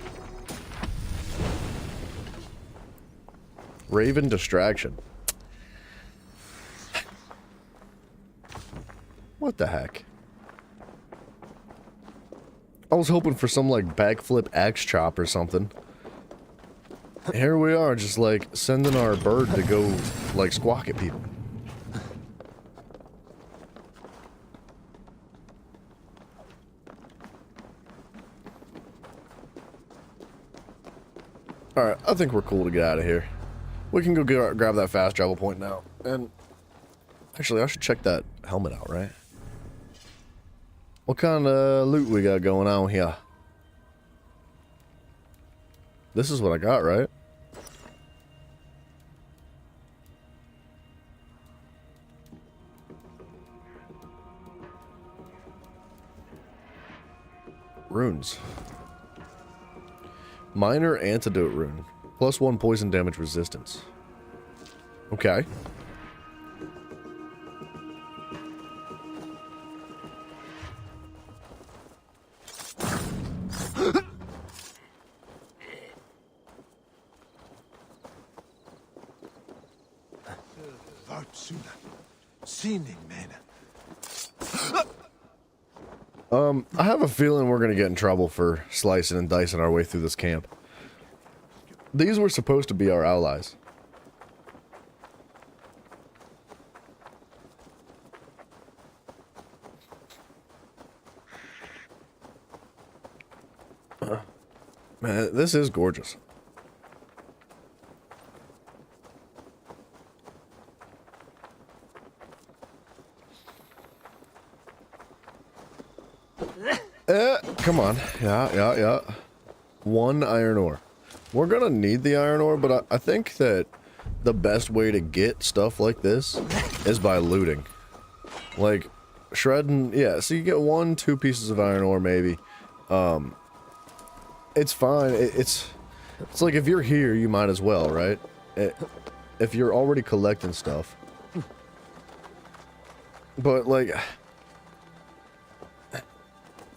Raven distraction. What the heck? I was hoping for some, like, backflip axe chop or something. Here we are, just, like, sending our bird to go, like, squawk at people. Alright, I think we're cool to get out of here. We can go grab that fast travel point now. And, actually, I should check that helmet out, right? What kind of loot we got going on here? This is what I got, right? Runes. Minor antidote rune. +1 poison damage resistance. Okay. I have a feeling we're gonna get in trouble for slicing and dicing our way through this camp. These were supposed to be our allies. Man, this is gorgeous. Come on. Yeah. 1 iron ore. We're gonna need the iron ore, but I think that the best way to get stuff like this is by looting. Like, shredding, yeah, so you get 1-2 pieces of iron ore, maybe. It's fine. It's like if you're here, you might as well, right? If you're already collecting stuff. But, like,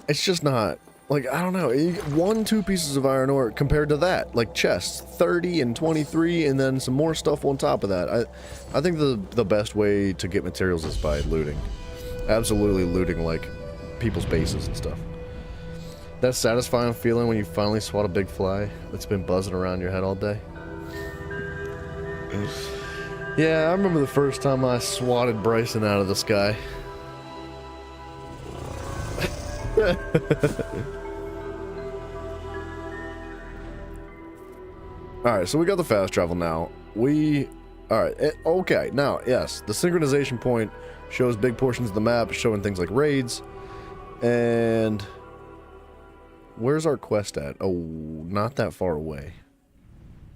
it's just not, like, I don't know. You get 1-2 pieces of iron ore compared to that. Like, chests, 30 and 23, and then some more stuff on top of that. I think the best way to get materials is by looting. Absolutely looting, like, people's bases and stuff. That satisfying feeling when you finally swat a big fly that's been buzzing around your head all day. Yeah, I remember the first time I swatted Bryson out of the sky. Alright, so we got the fast travel now. Alright, okay, now, yes, the synchronization point shows big portions of the map, showing things like raids. And where's our quest at? Oh, not that far away.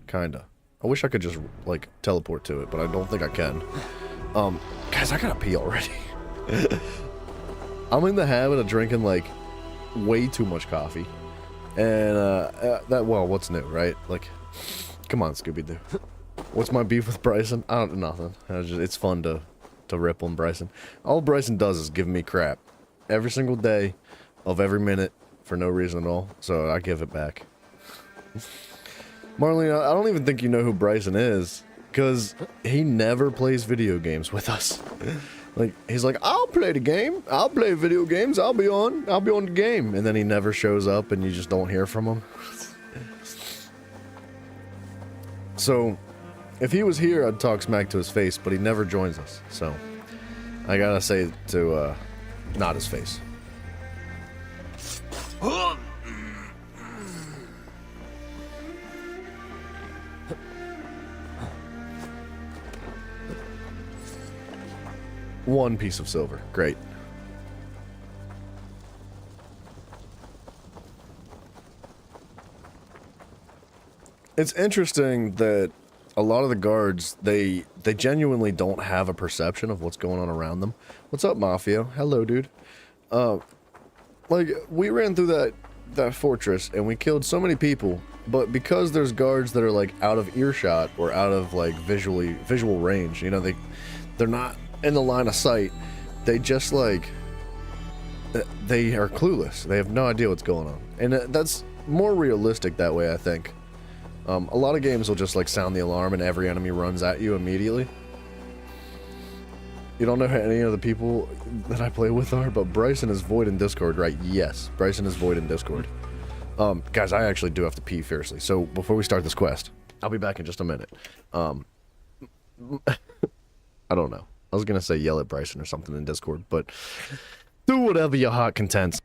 Kinda. I wish I could just, like, teleport to it, but I don't think I can. Guys, I gotta pee already. I'm in the habit of drinking, like, way too much coffee. And, well, what's new, right? Like, come on, Scooby-Doo. What's my beef with Bryson? I don't know, nothing. It's fun to rip on Bryson. All Bryson does is give me crap. Every single day of every minute for no reason at all. So I give it back. Marlene, I don't even think you know who Bryson is, because he never plays video games with us. Like, he's like, I'll play the game, I'll play video games, I'll be on the game, and then he never shows up and you just don't hear from him. So, if he was here, I'd talk smack to his face, but he never joins us, so I gotta say to, not his face. One piece of silver. Great. It's interesting that a lot of the guards, they genuinely don't have a perception of what's going on around them. What's up, Mafia? Hello, dude. Like, we ran through that fortress and we killed so many people, but because there's guards that are, like, out of earshot or out of, like, visual range, you know, they're not in the line of sight, they just, like, they are clueless. They have no idea what's going on. And that's more realistic that way, I think. A lot of games will just, like, sound the alarm and every enemy runs at you immediately. You don't know who any of the people that I play with are, but Bryson is void in Discord, right? Yes, Bryson is void in Discord. Guys, I actually do have to pee fiercely, so before we start this quest, I'll be back in just a minute. I don't know. I was gonna say yell at Bryson or something in Discord, but do whatever your heart contents.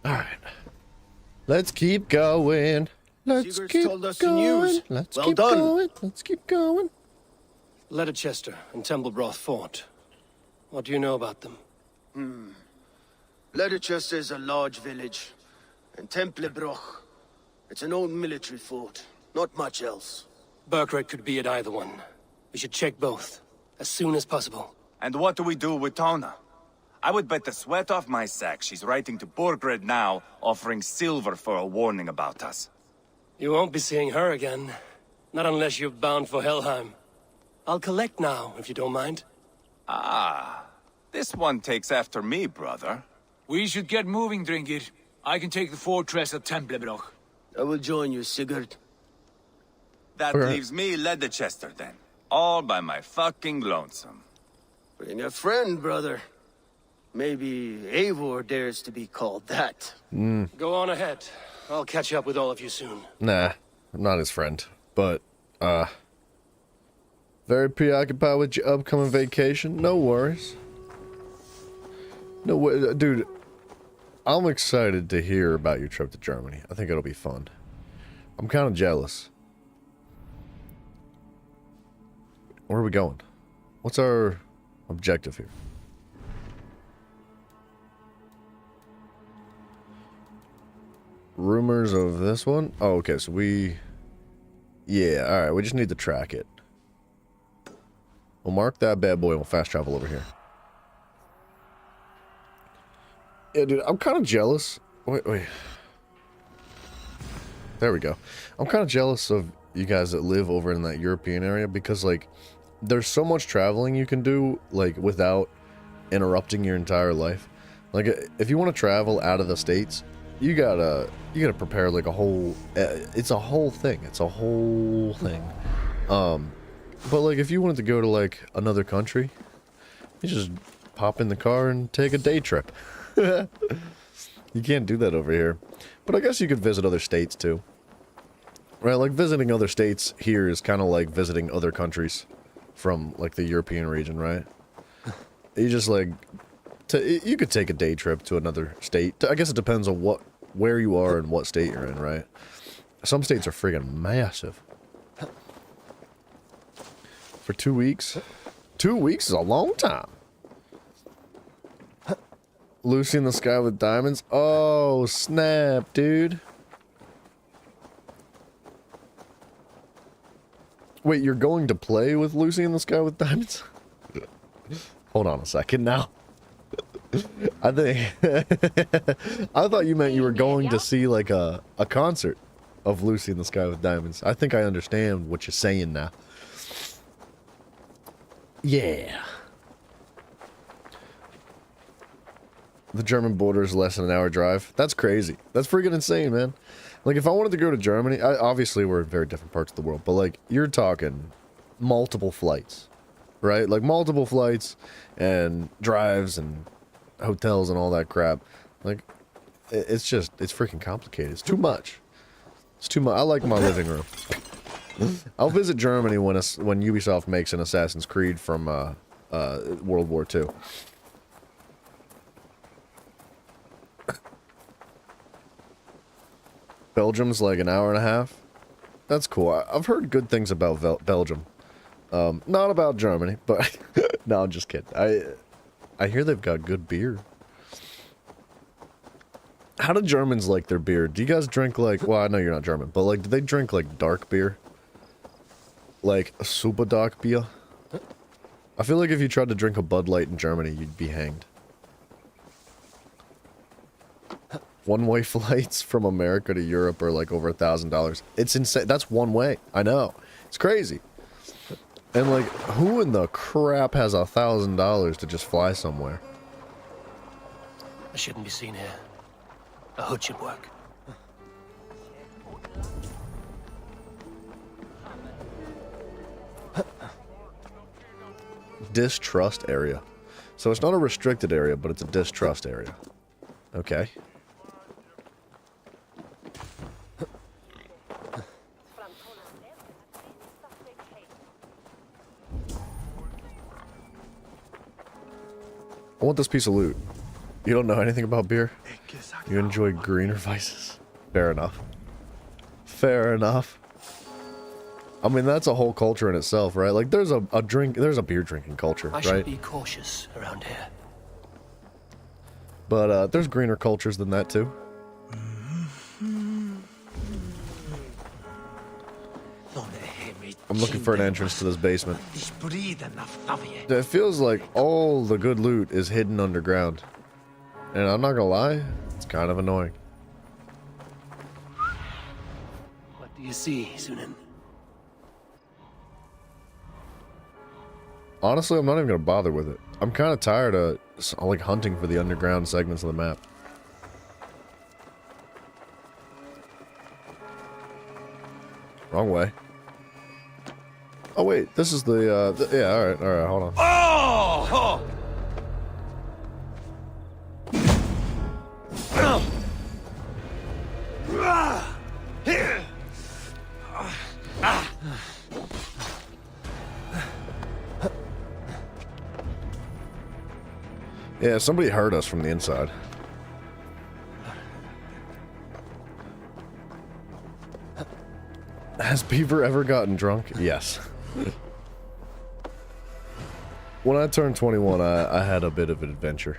Alright. Let's keep going. Let's
Sigurd's
keep
told us the
going.
news.
Let's
Well
keep
done.
going. Let's keep going.
Leicester and Templebroth fought. What do you know about them?
Leicester is a large village, and Templebroch, it's an old military fort. Not much else.
Burkred could be at either one. We should check both, as soon as possible.
And what do we do with Tona? I would bet the sweat off my sack she's writing to Borgred now, offering silver for a warning about us.
You won't be seeing her again. Not unless you're bound for Helheim. I'll collect now, if you don't mind.
Ah, this one takes after me, brother.
We should get moving, Drinkit. I can take the fortress of Templebroch.
I will join you, Sigurd.
That leaves me Leicester then. All by my fucking lonesome.
Bring a friend, brother. Maybe Eivor dares to be called that.
Go on ahead. I'll catch up with all of you soon.
Nah, I'm not his friend. But, very preoccupied with your upcoming vacation. No worries. No way, dude. I'm excited to hear about your trip to Germany. I think it'll be fun. I'm kind of jealous. Where are we going? What's our objective here? Rumors of this one? Oh, okay, so we... Yeah, alright, we just need to track it. We'll mark that bad boy and we'll fast travel over here. Yeah, dude, I'm kind of jealous. Wait. There we go. I'm kind of jealous of you guys that live over in that European area because, like, there's so much traveling you can do, like, without interrupting your entire life. Like, if you want to travel out of the States, you gotta prepare, like, a whole... it's a whole thing. It's a whole thing. But, like, if you wanted to go to, like, another country, you just pop in the car and take a day trip. You can't do that over here. But I guess you could visit other states, too. Right, like, visiting other states here is kind of like visiting other countries from, like, the European region, right? You just, like... you could take a day trip to another state. I guess it depends on where you are and what state you're in, right? Some states are friggin' massive. For 2 weeks? 2 weeks is a long time. Lucy in the Sky with Diamonds? Oh, snap, dude. Wait, you're going to play with Lucy in the Sky with Diamonds? Hold on a second now. I think... I thought you meant you were going to see, like, a concert of Lucy in the Sky with Diamonds. I think I understand what you're saying now. Yeah. The German border is less than an hour drive. That's crazy. That's freaking insane, man. Like, if I wanted to go to Germany, obviously we're in very different parts of the world, but, like, you're talking multiple flights, right? Like, multiple flights and drives and hotels and all that crap. Like, it's freaking complicated. It's too much. It's too much. I like my living room. I'll visit Germany when Ubisoft makes an Assassin's Creed from World War II. Belgium's like an hour and a half. That's cool. I've heard good things about Belgium. Not about Germany, but no, I'm just kidding. I hear they've got good beer. How do Germans like their beer? Do you guys drink, like, well, I know you're not German, but, like, do they drink, like, dark beer? Like, a super dark beer? I feel like if you tried to drink a Bud Light in Germany, you'd be hanged. One-way flights from America to Europe are, like, over $1,000. It's insane. That's one way. I know. It's crazy. And, like, who in the crap has $1,000 to just fly somewhere?
I shouldn't be seen here. A hood should work.
Distrust area. So it's not a restricted area, but it's a distrust area. Okay. I want this piece of loot. You don't know anything about beer? You enjoy greener vices? Fair enough. Fair enough. I mean, that's a whole culture in itself, right? Like, there's a beer drinking culture,
I
right?
should be cautious around here.
But there's greener cultures than that too. I'm looking for an entrance to this basement. It feels like all the good loot is hidden underground. And I'm not gonna lie, it's kind of annoying.
What do you see, Sunan?
Honestly, I'm not even gonna bother with it. I'm kind of tired of like hunting for the underground segments of the map. Wrong way. Oh wait, this is the yeah, all right, hold on.
Oh!
Yeah, somebody heard us from the inside. Has Beaver ever gotten drunk? Yes. When I turned 21, I had a bit of an adventure.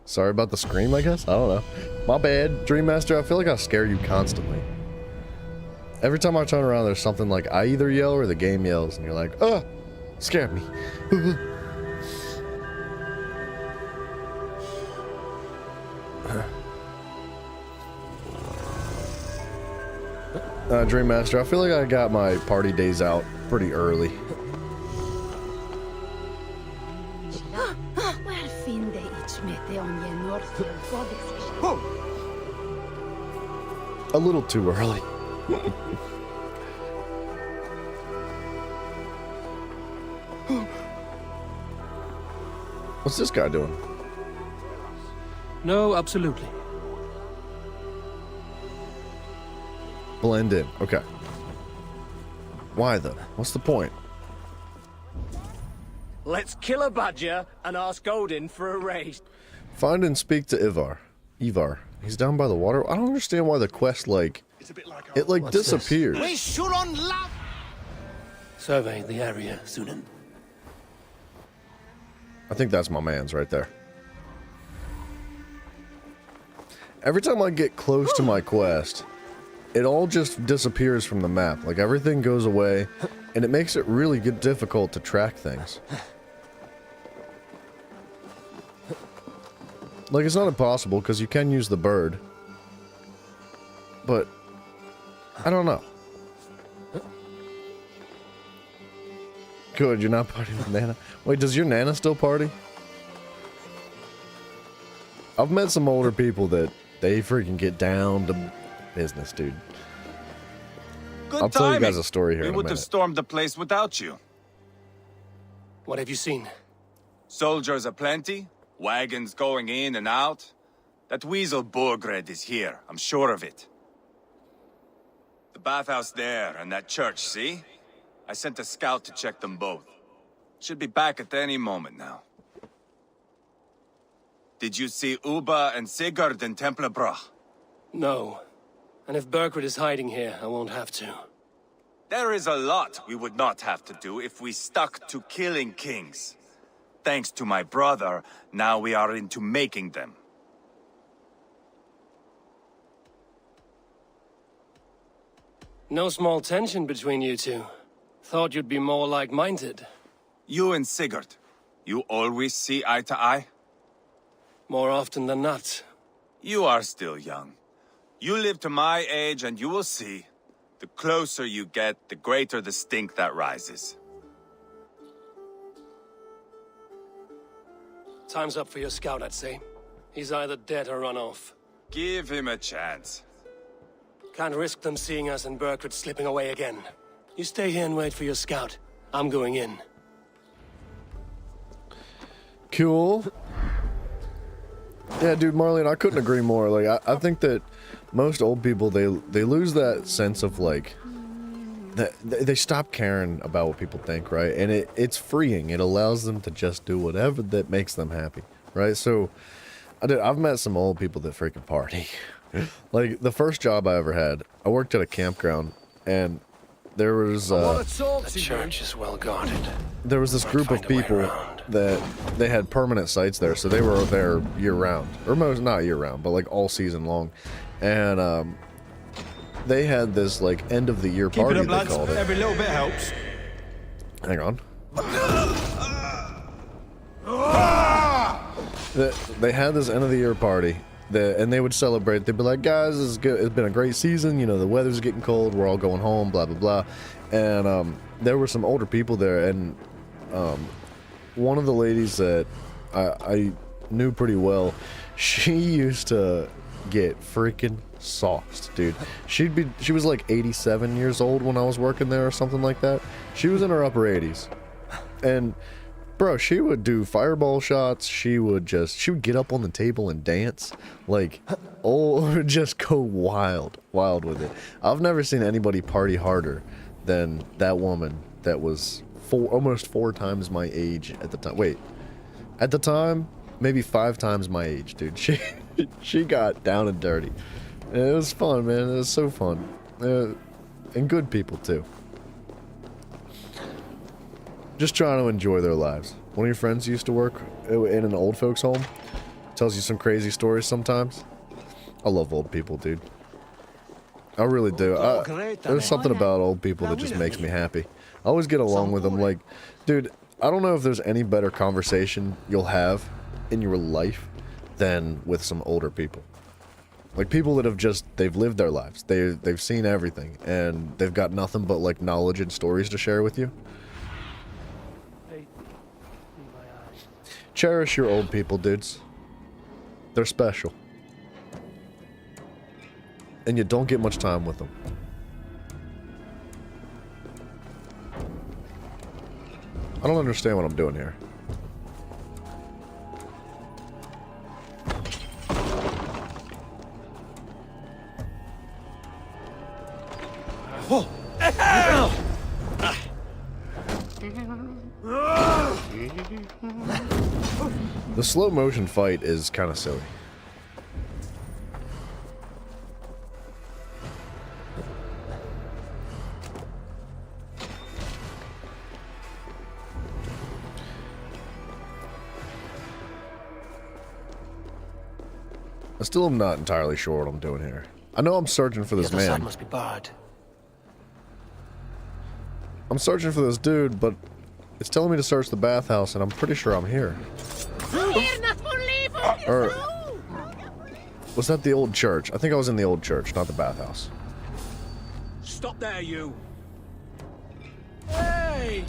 Sorry about the scream, I guess? I don't know. My bad, Dream Master. I feel like I scare you constantly. Every time I turn around, there's something like I either yell or the game yells, and you're like, "Oh, scared me." Dream Master, I feel like I got my party days out pretty early. A little too early. What's this guy doing?
No, absolutely.
Blend in. Okay. Why though? What's the point?
Let's kill a badger and ask Odin for a raise.
Find and speak to Ivar. Ivar. He's down by the water. I don't understand why the quest it disappears.
We should on love.
Survey the area, Sunan.
I think that's my man's right there. Every time I get close to my quest, it all just disappears from the map. Like everything goes away, and it makes it really difficult to track things. Like, it's not impossible, because you can use the bird. But, I don't know. Good, you're not partying with Nana. Wait, does your Nana still party? I've met some older people that they freaking get down to business, dude.
Good
I'll tell you
timing.
guys a story here
We
in a
would have
minute.
stormed the place without you.
What have you seen?
Soldiers aplenty, wagons going in and out. That weasel Borgred is here, I'm sure of it. The bathhouse there and that church, see? I sent a scout to check them both. Should be back at any moment now. Did you see Uba and Sigurd in Templebroch?
No. And if Berkred is hiding here, I won't have to.
There is a lot we would not have to do if we stuck to killing kings. Thanks to my brother, now we are into making them.
No small tension between you two. Thought you'd be more like-minded.
You and Sigurd, you always see eye to eye?
More often than not.
You are still young. You live to my age and you will see. The closer you get, the greater the stink that rises.
Time's up for your scout, I'd say. He's either dead or run off.
Give him a chance.
Can't risk them seeing us and Berkred slipping away again. You stay here and wait for your scout. I'm going in.
Cool. Yeah, dude, Marlene, I couldn't agree more. Like, I think that most old people, they lose that sense of, like, they stop caring about what people think, right? And it's freeing. It allows them to just do whatever that makes them happy, right? So, I've met some old people that freaking party. Like, the first job I ever had, I worked at a campground, and there was,
The church is well guarded.
there was this group of people that they had permanent sites there, so they were there year-round. Or most, not year-round, but, like, all season long. And, they had this, like, end-of-the-year party, they called it.
Every little bit helps.
Hang on. They had this end-of-the-year party, and they would celebrate. They'd be like, guys, this is good. It's been a great season. You know, the weather's getting cold. We're all going home, blah, blah, blah. And there were some older people there, and one of the ladies that I knew pretty well, she used to get freaking sauced, dude. She was like 87 years old when I was working there or something like that. She was in her upper 80s. And bro, she would do fireball shots. She would get up on the table and dance. Like, just go wild with it. I've never seen anybody party harder than that woman that was almost 4 times my age at the time. Wait, at the time, maybe 5 times my age, dude. She got down and dirty. And it was fun, man. It was so fun. And good people, too. Just trying to enjoy their lives. One of your friends used to work in an old folks home. Tells you some crazy stories sometimes. I love old people, dude. I really do. There's something about old people that just makes me happy. I always get along with them. Like, dude, I don't know if there's any better conversation you'll have in your life than with some older people. Like, people that they've lived their lives. They've seen everything, and they've got nothing but, like, knowledge and stories to share with you. Cherish your old people, dudes. They're special. And you don't get much time with them. I don't understand what I'm doing here. The slow motion fight is kind of silly. I still am not entirely sure what I'm doing here. I know I'm searching for this
The other side
man.
must be barred.
I'm searching for this dude, but it's telling me to search the bathhouse, and I'm pretty sure I'm here. Or was that the old church? I think I was in the old church, not the bathhouse.
Stop there, you. Hey!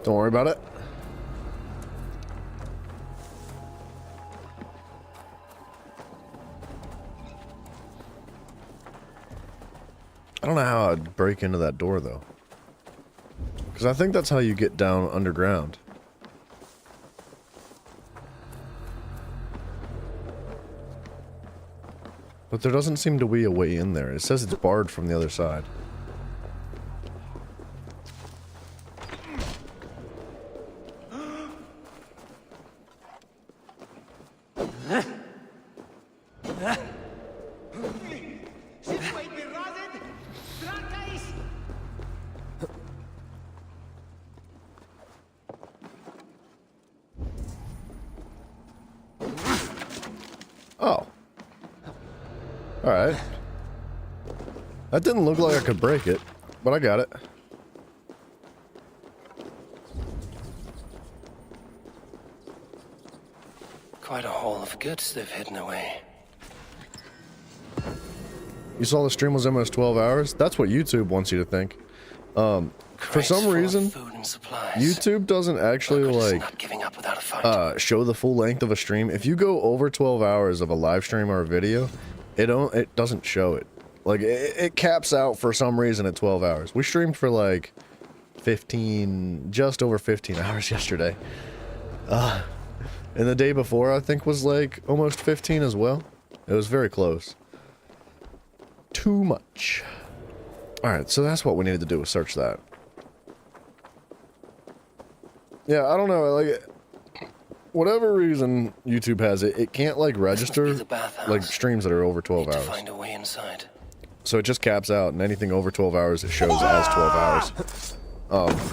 Don't worry about it. I don't know how I'd break into that door, though. Because I think that's how you get down underground. But there doesn't seem to be a way in there. It says it's barred from the other side. Oh. Alright. That didn't look like I could break it, but I got it.
Quite a haul of goods they've hidden away.
You saw the stream was almost 12 hours? That's what YouTube wants you to think. For some reason, YouTube doesn't actually, like, show the full length of a stream. If you go over 12 hours of a live stream or a video, it doesn't show it. Like, it caps out for some reason at 12 hours. We streamed for, like, just over 15 hours yesterday. And the day before, I think, was, like, almost 15 as well. It was very close. too much. Alright, so that's what we needed to do, was search that. Yeah, I don't know, like, whatever reason YouTube has it, it can't, like, register, like, streams that are over 12 hours.
Find a way inside.
So it just caps out, and anything over 12 hours, it shows as 12 hours.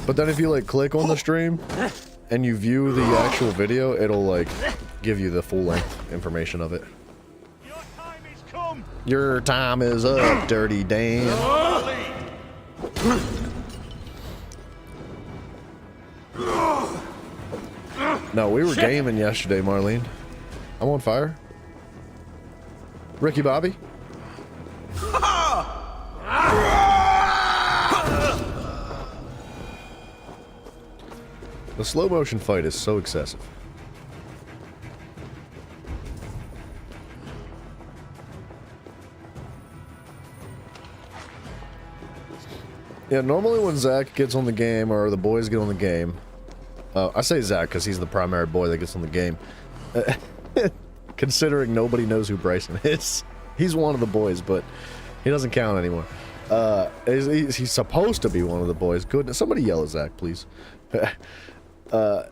But then if you, like, click on the stream, and you view the actual video, it'll, like, give you the full-length information of it. Your time is up, Dirty Dan. No, we were gaming yesterday, Marlene. I'm on fire. Ricky Bobby? The slow motion fight is so excessive. Yeah, normally when Zach gets on the game, or the boys get on the game, I say Zach because he's the primary boy that gets on the game. Considering nobody knows who Bryson is. He's one of the boys, but he doesn't count anymore. He's supposed to be one of the boys. Goodness, somebody yell at Zach, please.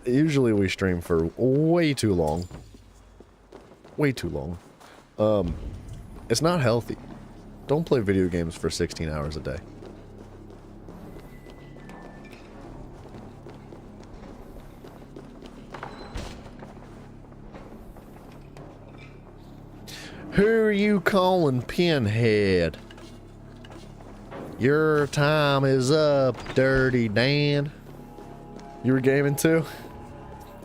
Usually we stream for way too long. Way too long. It's not healthy. Don't play video games for 16 hours a day. Who are you calling Pinhead? Your time is up, Dirty Dan. You were gaming too?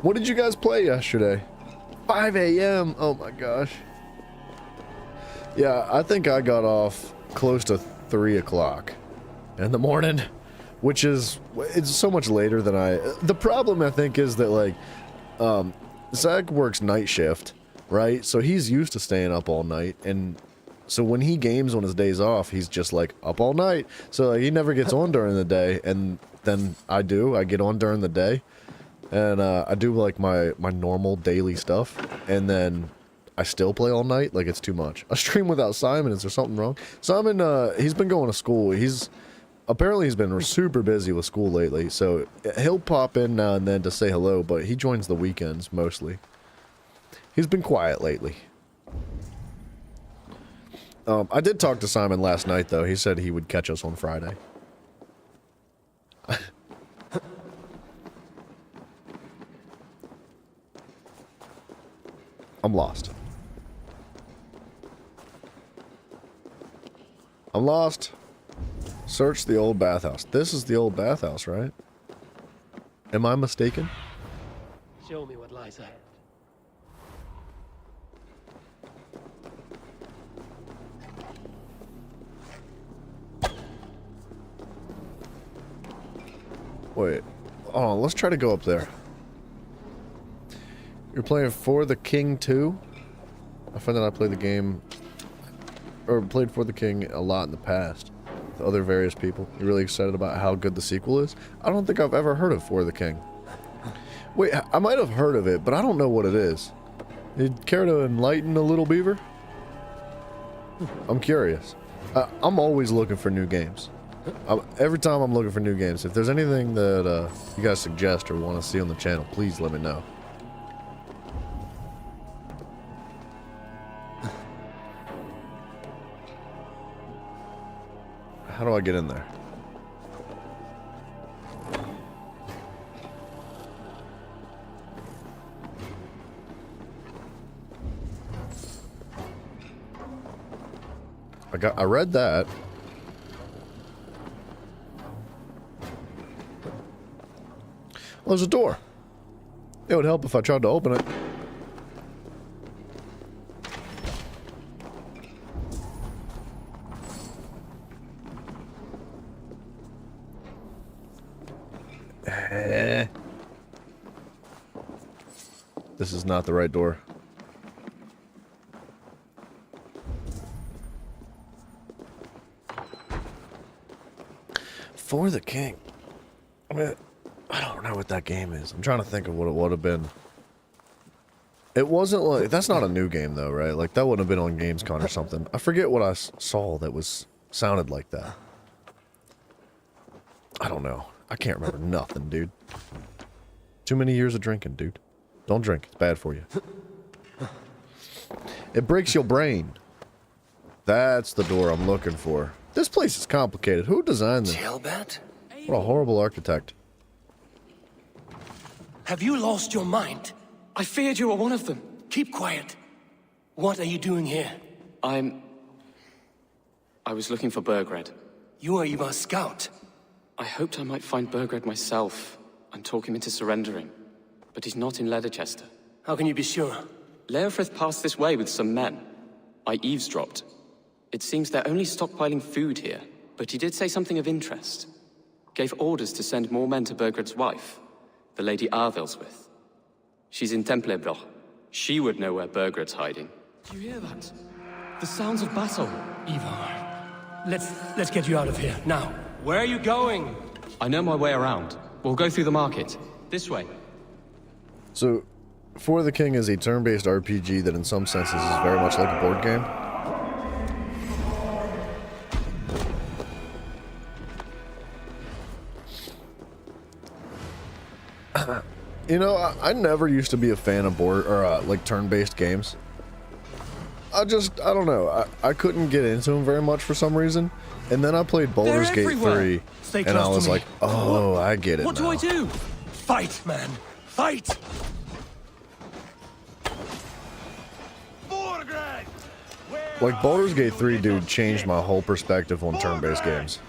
What did you guys play yesterday? 5 a.m. Oh my gosh. Yeah, I think I got off close to 3 o'clock in the morning, which is, it's so much later than the problem I think is that, like, Zach works night shift, right? So he's used to staying up all night, and so when he games on his days off, he's just like up all night. So like, he never gets on during the day, and then I get on during the day, and I do like my normal daily stuff, and then I still play all night. Like, it's too much. I stream without Simon. Is there something wrong? Simon, he's been going to school. He's been super busy with school lately, so he'll pop in now and then to say hello, but he joins the weekends mostly. He's been quiet lately. I did talk to Simon last night, though. He said he would catch us on Friday. I'm lost. I'm lost. Search the old bathhouse. This is the old bathhouse, right? Am I mistaken?
Show me what lies ahead.
Wait. Oh, let's try to go up there. You're playing For the King 2? I find that I played the game, or played For the King a lot in the past. With other various people. You're really excited about how good the sequel is? I don't think I've ever heard of For the King. Wait, I might have heard of it, but I don't know what it is. You care to enlighten a little beaver? I'm curious. I'm always looking for new games. Every time I'm looking for new games, if there's anything that you guys suggest or want to see on the channel, please let me know. How do I get in there? I read that. Well, there's a door. It would help if I tried to open it. This is not the right door. For the King. I mean, I don't know what that game is. I'm trying to think of what it would have been. It wasn't like... That's not a new game, though, right? Like, that wouldn't have been on Gamescom or something. I forget what I saw that sounded like that. I don't know. I can't remember nothing, dude. Too many years of drinking, dude. Don't drink. It's bad for you. It breaks your brain. That's the door I'm looking for. This place is complicated. Who designed this?
Jailbird?
What a horrible architect.
Have you lost your mind?
I feared you were one of them.
Keep quiet. What are you doing here?
I was looking for Burgred.
You are Ivar's scout.
I hoped I might find Burgred myself and talk him into surrendering. But he's not in Leatherchester.
How can you be sure?
Leofrith passed this way with some men. I eavesdropped. It seems they're only stockpiling food here, but he did say something of interest. Gave orders to send more men to Burgred's wife, the Lady Arvelswith. She's in Templebroch. She would know where Burgred's hiding.
Do you hear that?
The sounds of battle.
Ivar, let's get you out of here, now.
Where are you going? I know my way around. We'll go through the market. This way.
So, For the King is a turn-based RPG that in some senses is very much like a board game. You know, I never used to be a fan of board or like turn-based games. I don't know. I couldn't get into them very much for some reason. And then I played Baldur's Gate 3, and I was like, oh, I get it
What
now.
do I do? Fight, man. Fight!
Like, Baldur's Gate 3, dude, changed my whole perspective on turn-based games.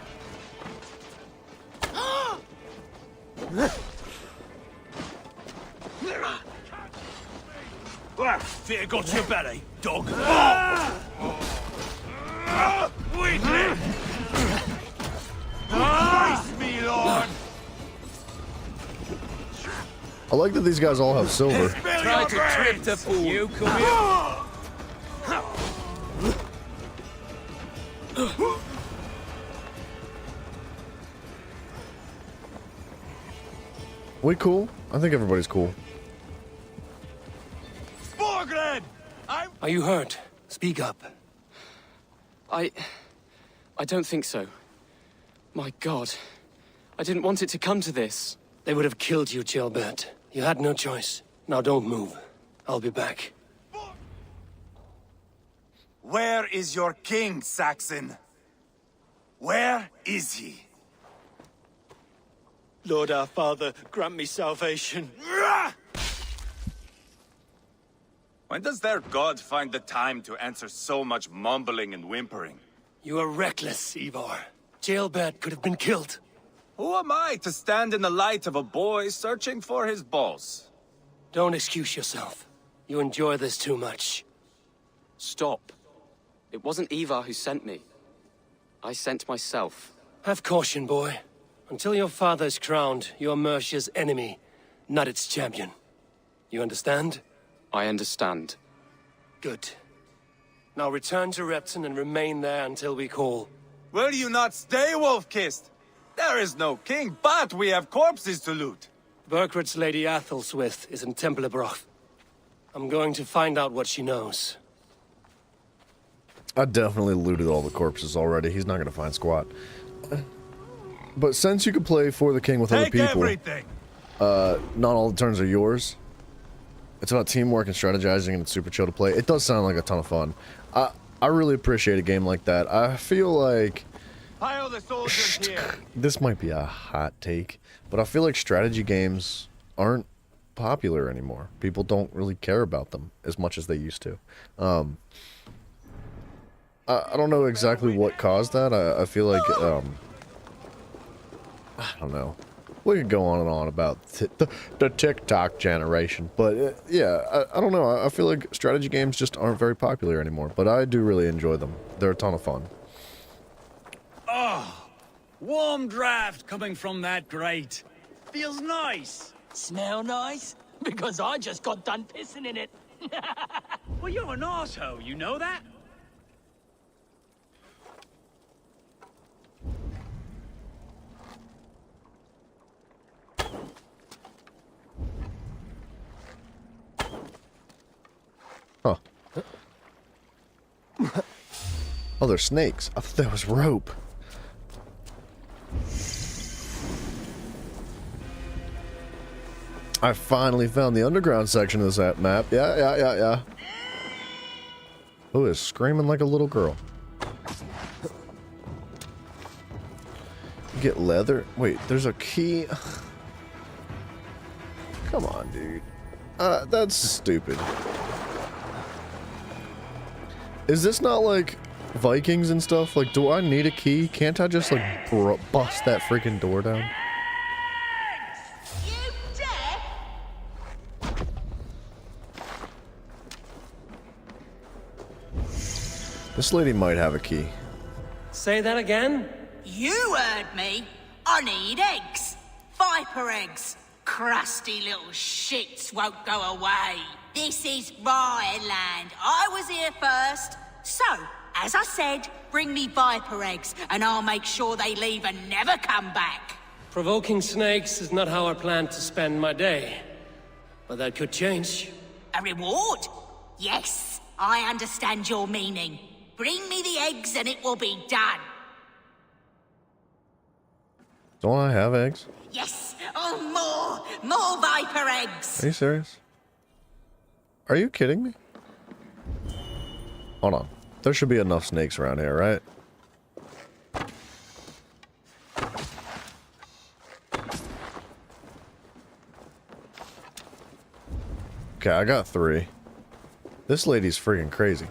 Fear got your belly, dog. Weakling! Face me, Lord!
I like that these guys all have silver.
Try to trick the fool. You come here.
We cool? I think everybody's cool.
Are you hurt? Speak up.
I don't think so. My God. I didn't want it to come to this.
They would have killed you, Jailbird. You had no choice. Now don't move. I'll be back.
Where is your king, Saxon? Where is he?
Lord our Father, grant me salvation.
When does their god find the time to answer so much mumbling and whimpering?
You are reckless, Ivar. Jailbird could have been killed.
Who am I to stand in the light of a boy searching for his balls?
Don't excuse yourself. You enjoy this too much.
Stop. It wasn't Ivar who sent me. I sent myself.
Have caution, boy. Until your father's crowned, you're Mercia's enemy, not its champion. You understand?
I understand.
Good. Now return to Repton and remain there until we call.
Will you not stay, Wolf-Kissed? There is no king, but we have corpses to loot.
Burgred's Lady Athelstwith is in Templebroch. I'm going to find out what she knows.
I definitely looted all the corpses already. He's not going to find squat. But since you can play For the King with other people, not all the turns are yours. It's about teamwork and strategizing, and it's super chill to play. It does sound like a ton of fun. I really appreciate a game like that. I feel like this might be a hot take, but I feel like strategy games aren't popular anymore. People don't really care about them as much as they used to. I don't know exactly what caused that. I feel like I don't know. We could go on and on about the TikTok generation, but yeah, I don't know. I feel like strategy games just aren't very popular anymore, but I do really enjoy them. They're a ton of fun.
Oh, warm draft coming from that grate. Feels nice.
Smell nice? Because I just got done pissing in it.
Well, you're an arsehole, you know that?
Oh, they're snakes. I thought that was rope. I finally found the underground section of this map. Yeah. Who is screaming like a little girl? Get leather. Wait, there's a key. Come on, dude. That's stupid. Is this not like Vikings and stuff? Like, do I need a key? Can't I just like bust that freaking door down? This lady might have a key.
Say that again?
You heard me. I need eggs. Viper eggs. Crusty little shits won't go away. This is my land. I was here first. So, as I said, bring me viper eggs, and I'll make sure they leave and never come back.
Provoking snakes is not how I plan to spend my day. But that could change.
A reward? Yes, I understand your meaning. Bring me the eggs and it will be done.
Don't I have eggs?
Yes. Oh, more viper eggs.
Are you serious? Are you kidding me? Hold on. There should be enough snakes around here, right? Okay, I got 3. This lady's freaking crazy.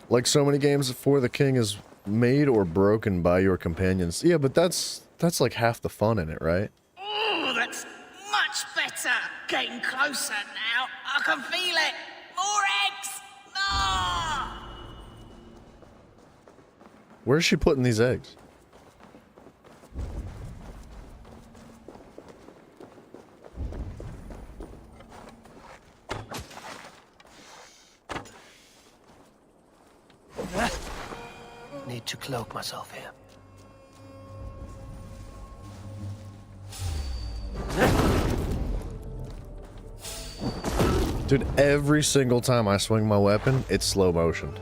Like so many games, For the King is made or broken by your companions. Yeah, but that's like half the fun in it, right?
Oh, that's much better. Getting closer now. I can feel it. More eggs. No!
Where's she putting these eggs?
Need to cloak myself here.
Dude, every single time I swing my weapon, it's slow motion.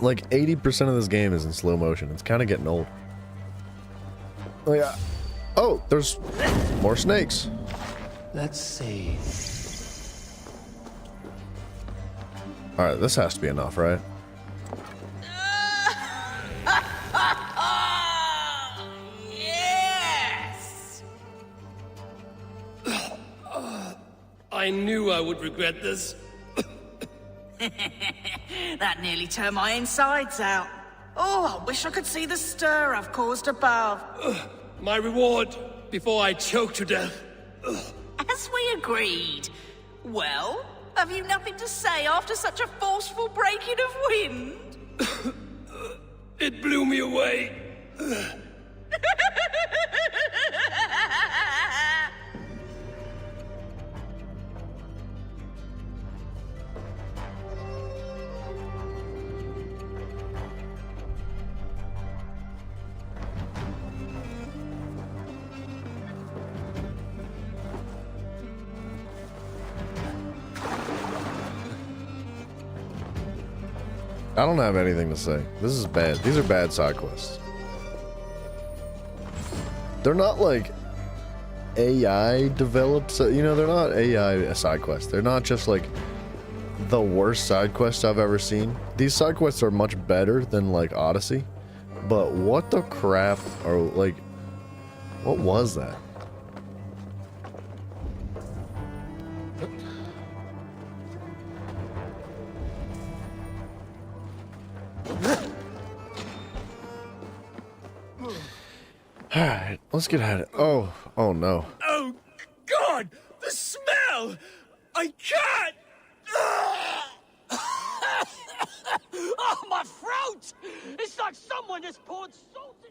Like 80% of this game is in slow motion. It's kind of getting old. Oh yeah. Oh, there's more snakes.
Let's see.
All right, this has to be enough, right?
Yes!
I knew I would regret this.
That nearly turned my insides out. Oh, I wish I could see the stir I've caused above.
My reward before I choke to death.
As we agreed. Well, have you nothing to say after such a forceful breaking of wind?
It blew me away.
I don't have anything to say. This is bad. These are bad side quests. They're not like AI developed, so, you know, they're not AI side quests. They're not just like the worst side quests I've ever seen. These side quests are much better than like Odyssey, but what the crap are like, what was that? Alright, let's get at it. Oh no.
Oh, God! The smell! I can't!
Oh, my throat! It's like someone has poured salt in...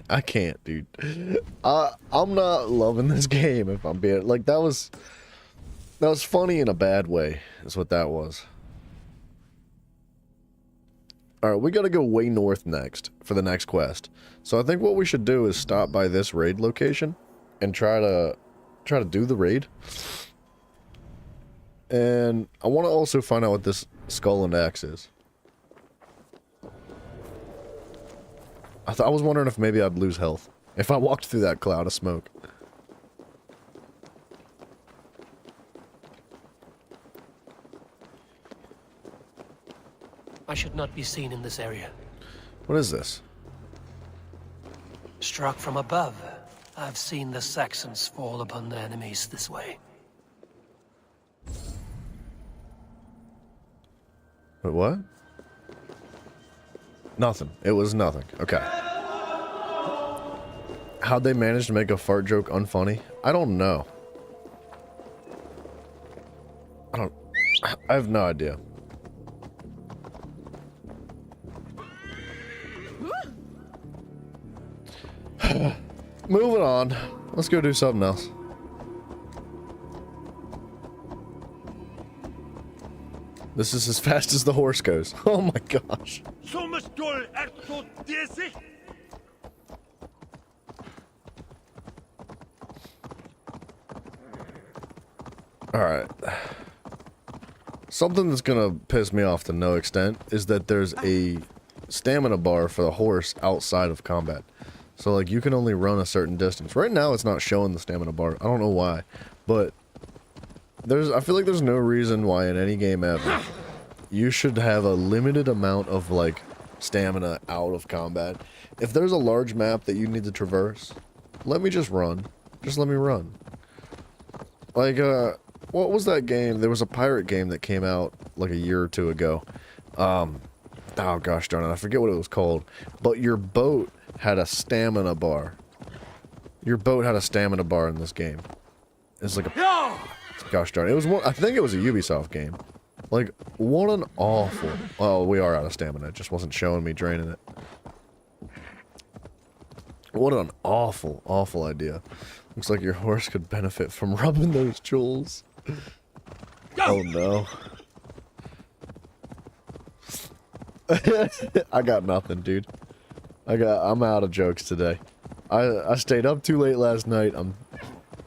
I can't, dude. I'm not loving this game, if I'm being like, that was funny in a bad way, is what that was. Alright, we gotta go way north next for the next quest. So I think what we should do is stop by this raid location and try to do the raid. And I want to also find out what this skull and axe is. I was wondering if maybe I'd lose health if I walked through that cloud of smoke.
I should not be seen in this area.
What is this?
Struck from above, I've seen the Saxons fall upon their enemies this way.
Wait, what? Nothing. It was nothing. Okay. How'd they manage to make a fart joke unfunny? I don't know. I have no idea. Moving on. Let's go do something else. This is as fast as the horse goes. Oh my gosh. Alright. Something that's gonna piss me off to no extent is that there's a stamina bar for the horse outside of combat. So, like, you can only run a certain distance. Right now, it's not showing the stamina bar. I don't know why. But I feel like there's no reason why in any game ever you should have a limited amount of, like, stamina out of combat. If there's a large map that you need to traverse, let me just run. Just let me run. Like, what was that game? There was a pirate game that came out, like, a year or two ago. Oh, gosh darn it. I forget what it was called. But your boat had a stamina bar. Your boat had a stamina bar in this game. It's like a... Gosh darn it. It was one, I think it was a Ubisoft game. Like, what an awful... Oh, we are out of stamina. It just wasn't showing me draining it. What an awful, awful idea. Looks like your horse could benefit from rubbing those jewels. Oh no. I got nothing, dude. I'm out of jokes today. I stayed up too late last night.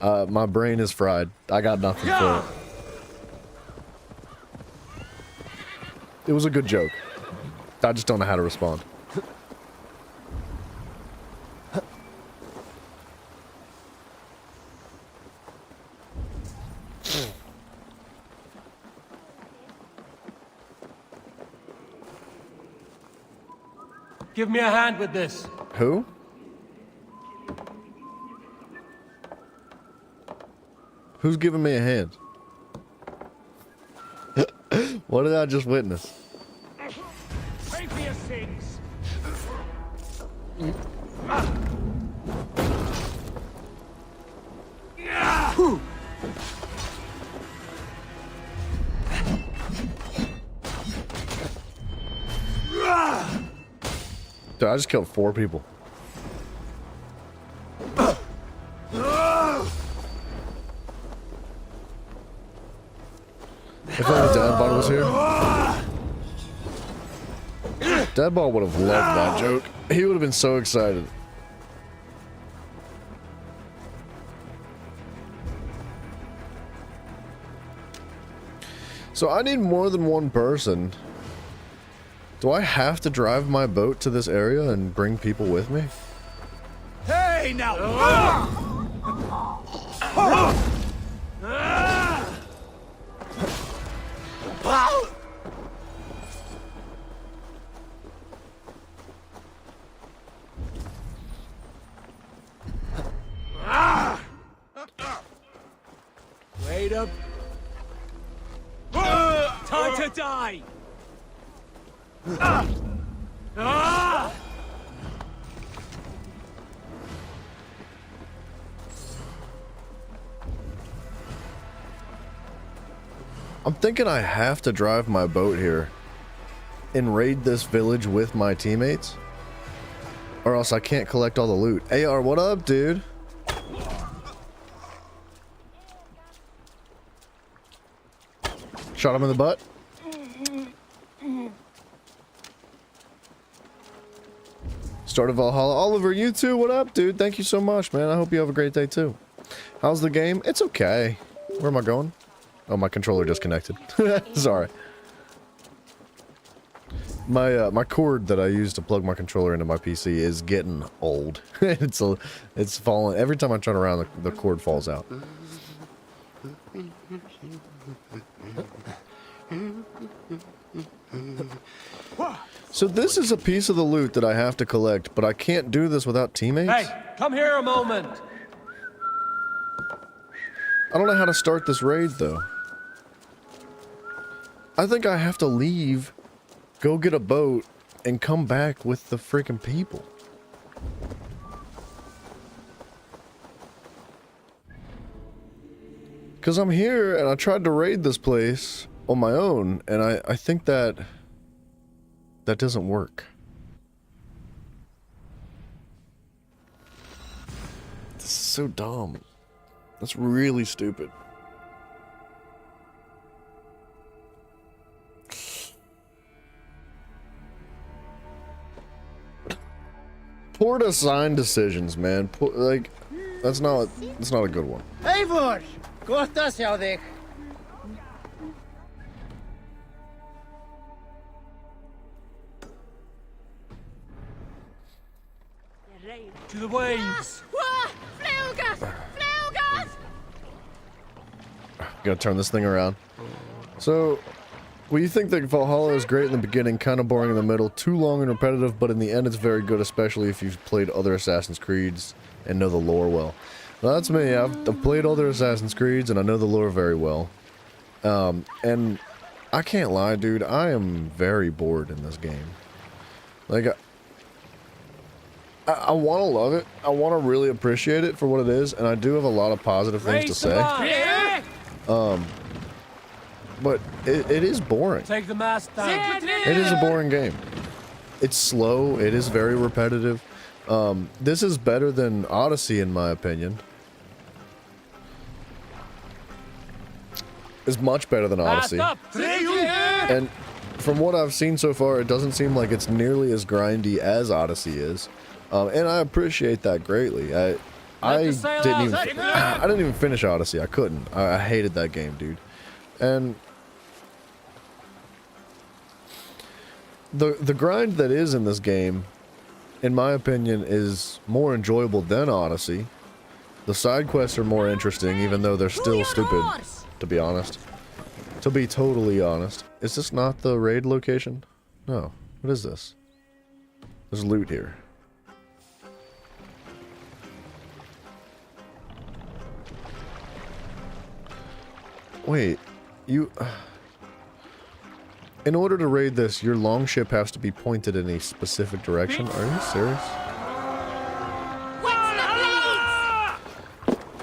My brain is fried. I got nothing for it. It was a good joke. I just don't know how to respond.
Give me a hand with this.
Who? Who's giving me a hand? What did I just witness?
Pray for your sins.
Dude, I just killed 4 people. If only Dadbot was here. Dadbot would have loved that joke. He would have been so excited. So I need more than one person. Do I have to drive my boat to this area and bring people with me?
Hey, now!
Wait up. Time to die!
I'm thinking I have to drive my boat here and raid this village with my teammates, or else I can't collect all the loot. AR, what up, dude? Shot him in the butt. started Valhalla. Oliver, you too. What up, dude? Thank you so much, man. I hope you have a great day too. How's the game? It's okay. Where am I going? Oh, my controller disconnected. Sorry. My cord that I use to plug my controller into my PC is getting old. It's falling every time I turn around. The cord falls out. So this is a piece of the loot that I have to collect, but I can't do this without teammates.
Hey, come here a moment.
I don't know how to start this raid though. I think I have to leave, go get a boat, and come back with the freaking people. Because I'm here and I tried to raid this place on my own, and I think that doesn't work. This is so dumb. That's really stupid. Poor design decisions, man. Like, that's not a good one.
Eivor, gott að sjá þig. To the waves.
Gotta turn this thing around. So, well, you think that Valhalla is great in the beginning, kind of boring in the middle, too long and repetitive, but in the end it's very good, especially if you've played other Assassin's Creeds and know the lore well. Well, that's me. I've played other Assassin's Creeds and I know the lore very well. And I can't lie, dude, I am very bored in this game. Like, I want to love it. I want to really appreciate it for what it is, and I do have a lot of positive things to say. But it is boring.
Take the mask down.
It is a boring game. It's slow. It is very repetitive. This is better than Odyssey, in my opinion. It's much better than Odyssey. And from what I've seen so far, it doesn't seem like it's nearly as grindy as Odyssey is. And I appreciate that greatly. I didn't even finish Odyssey. I couldn't. I hated that game, dude. And the grind that is in this game, in my opinion, is more enjoyable than Odyssey. The side quests are more interesting, even though they're still stupid, to be honest. To be totally honest. Is this not the raid location? No. What is this? There's loot here. Wait, you... In order to raid this, your longship has to be pointed in a specific direction. Are you serious?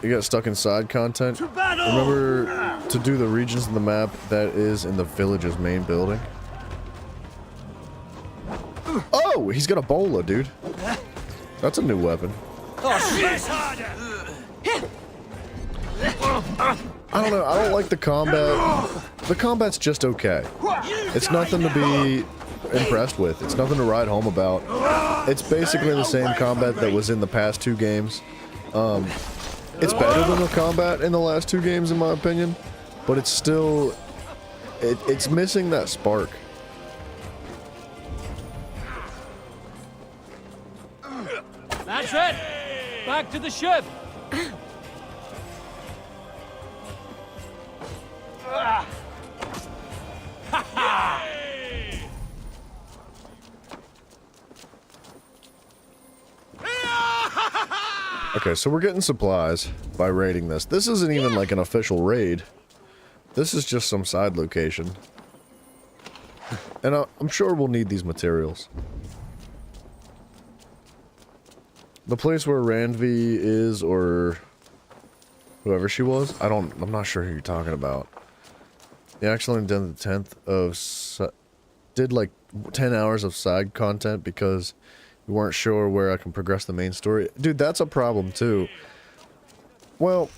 You got stuck in side content? Remember to do the regions of the map that is in the village's main building? Oh, he's got a bola, dude. That's a new weapon. I don't know, I don't like the combat. The combat's just okay. It's nothing to be impressed with. It's nothing to write home about. It's basically the same combat that was in the past two games. It's better than the combat in the last two games, in my opinion. But it's still... It's missing that spark.
That's it! Back to the ship!
Okay, so we're getting supplies by raiding this. This isn't even like an official raid. This is just some side location. And I'm sure we'll need these materials. The place where Randvi is, or whoever she was, I'm not sure who you're talking about. You actually did the 10th of, did like 10 hours of side content because you weren't sure where I can progress the main story. Dude, that's a problem too. Well,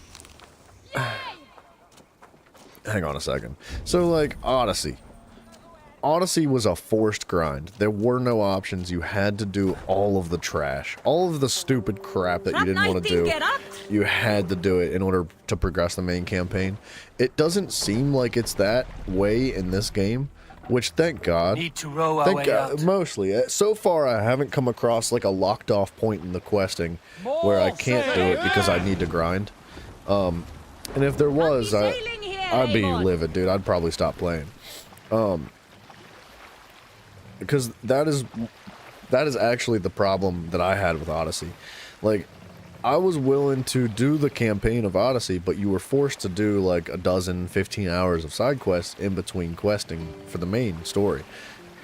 hang on a second. So like Odyssey. Odyssey was a forced grind. There were no options. You had to do all of the trash. All of the stupid crap that you didn't want to do. You had to do it in order to progress the main campaign. It doesn't seem like it's that way in this game, which thank God.
Need to row our way out.
Mostly. So far, I haven't come across like a locked off point in the questing where I can't do it because I need to grind. And if there was, I'd be livid, dude. I'd probably stop playing. Because that is actually the problem that I had with Odyssey. Like, I was willing to do the campaign of Odyssey, but you were forced to do like 15 hours of side quests in between questing for the main story.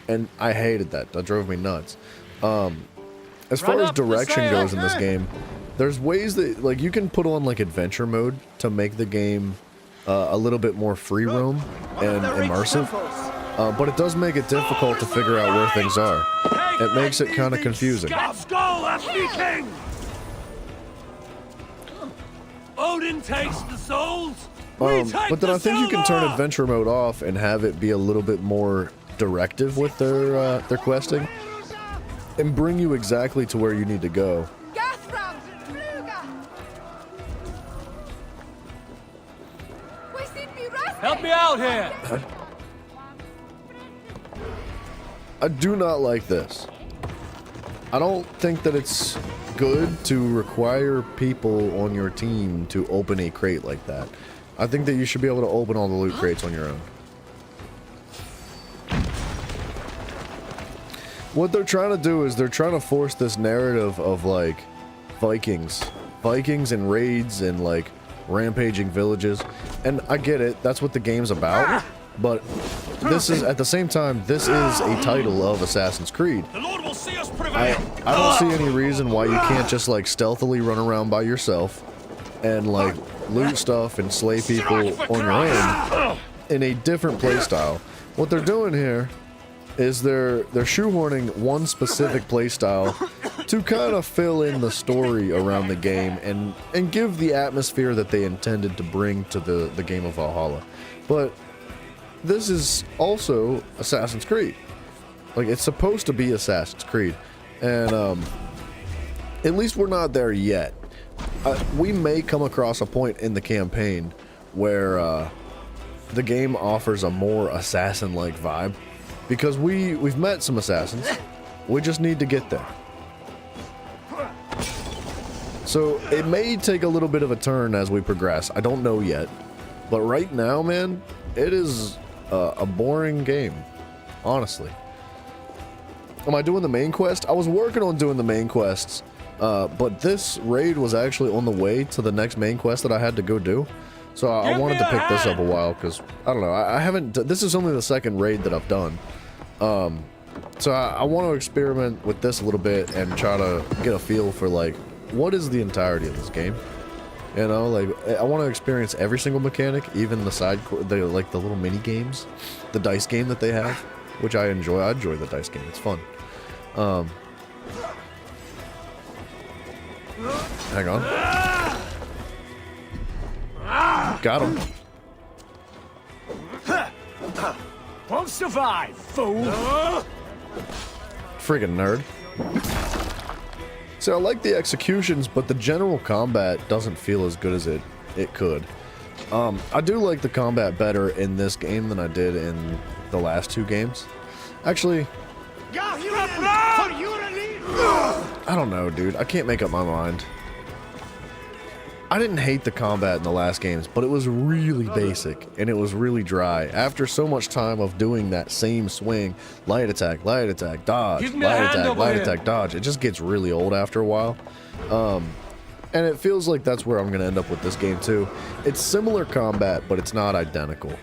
And I hated that. That drove me nuts. As far as direction goes in this game, there's ways that, like, you can put on like adventure mode to make the game a little bit more free roam and immersive. But it does make it difficult to figure out where things are. It makes it kind of confusing.
Let's go, Lefty King! Odin takes the souls.
But then I think you can turn adventure mode off and have it be a little bit more directive with their questing and bring you exactly to where you need to go.
Help me out here.
I do not like this. I don't think that it's good to require people on your team to open a crate like that. I think that you should be able to open all the loot crates on your own. What they're trying to do is they're trying to force this narrative of like Vikings and raids and like rampaging villages. And I get it, that's what the game's about. But this is, at the same time, this is a title of Assassin's Creed.
The Lord will see us prevail.
I don't see any reason why you can't just like stealthily run around by yourself and like loot stuff and slay people on your own in a different playstyle. What they're doing here is they're shoehorning one specific playstyle to kind of fill in the story around the game and give the atmosphere that they intended to bring to the game of Valhalla. But this is also Assassin's Creed. Like, it's supposed to be Assassin's Creed. And, at least we're not there yet. We may come across a point in the campaign where, the game offers a more assassin-like vibe. Because we've met some assassins. We just need to get there. So, it may take a little bit of a turn as we progress. I don't know yet. But right now, man, it is a boring game, honestly. Am I doing the main quest? I was working on doing the main quests, but this raid was actually on the way to the next main quest that I had to go do. So I wanted to pick this up a while because, I don't know, I haven't, this is only the second raid that I've done. So I want to experiment with this a little bit and try to get a feel for, like, what is the entirety of this game? You know, like, I want to experience every single mechanic, even the the little mini games, the dice game that they have, which I enjoy. I enjoy the dice game. It's fun. Hang on. Got him.
Won't survive, fool.
Friggin' nerd. So I like the executions, but the general combat doesn't feel as good as it could. I do like the combat better in this game than I did in the last two games. Actually, I don't know, dude. I can't make up my mind. I didn't hate the combat in the last games, but it was really basic, and it was really dry. After so much time of doing that same swing, light attack, dodge, light attack, dodge, it just gets really old after a while. And it feels like that's where I'm going to end up with this game, too. It's similar combat, but it's not identical.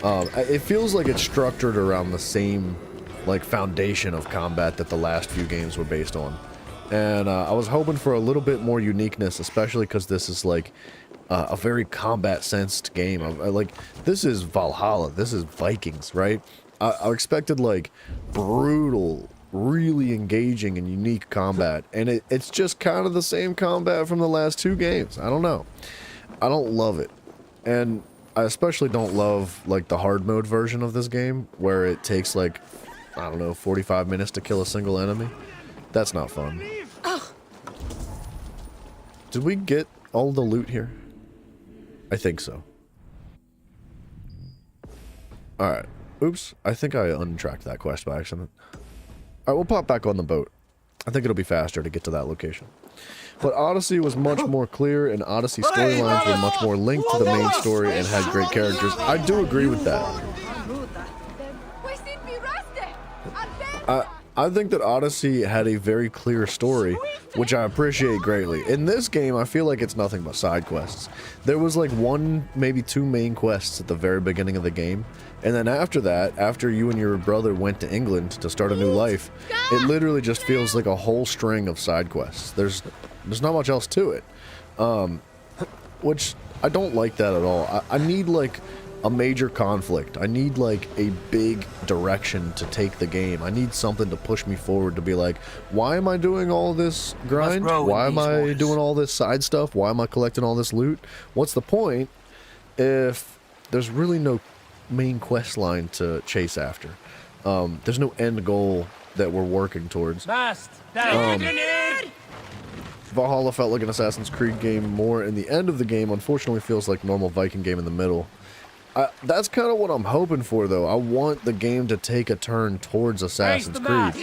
It feels like it's structured around the same, like, foundation of combat that the last few games were based on. And I was hoping for a little bit more uniqueness, especially because this is like a very combat-sensed game. Like, this is Valhalla. This is Vikings, right? I expected like brutal, really engaging and unique combat, and it's just kind of the same combat from the last two games. I don't know. I don't love it. And I especially don't love like the hard mode version of this game where it takes like, I don't know, 45 minutes to kill a single enemy. That's not fun. Did we get all the loot here? I think so. Alright. Oops. I think I untracked that quest by accident. Alright, we'll pop back on the boat. I think it'll be faster to get to that location. But Odyssey was much more clear, and Odyssey storylines were much more linked to the main story and had great characters. I do agree with that. I think that Odyssey had a very clear story, which I appreciate greatly. In this game, I feel like it's nothing but side quests. There was like one, maybe two main quests at the very beginning of the game, and then after that, after you and your brother went to England to start a new life, it literally just feels like a whole string of side quests. There's not much else to it, which I don't like that at all. I need like a major conflict. I need like a big direction to take the game. I need something to push me forward to be like, why am I doing all this grind? Why am I doing all this side stuff? Why am I collecting all this loot? What's the point if there's really no main quest line to chase after? There's no end goal that we're working towards. Valhalla felt like an Assassin's Creed game more in the end of the game. Unfortunately feels like normal Viking game in the middle. That's kind of what I'm hoping for, though. I want the game to take a turn towards Assassin's Creed.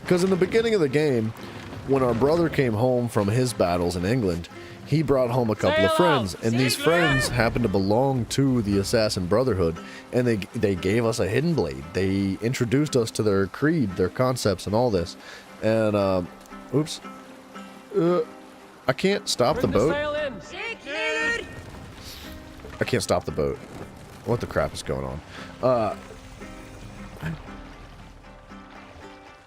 Because in the beginning of the game, when our brother came home from his battles in England, he brought home a couple of friends, and these friends happened to belong to the Assassin Brotherhood, and they gave us a hidden blade. They introduced us to their creed, their concepts, and all this. And, oops. I can't stop the boat. I can't stop the boat. What the crap is going on?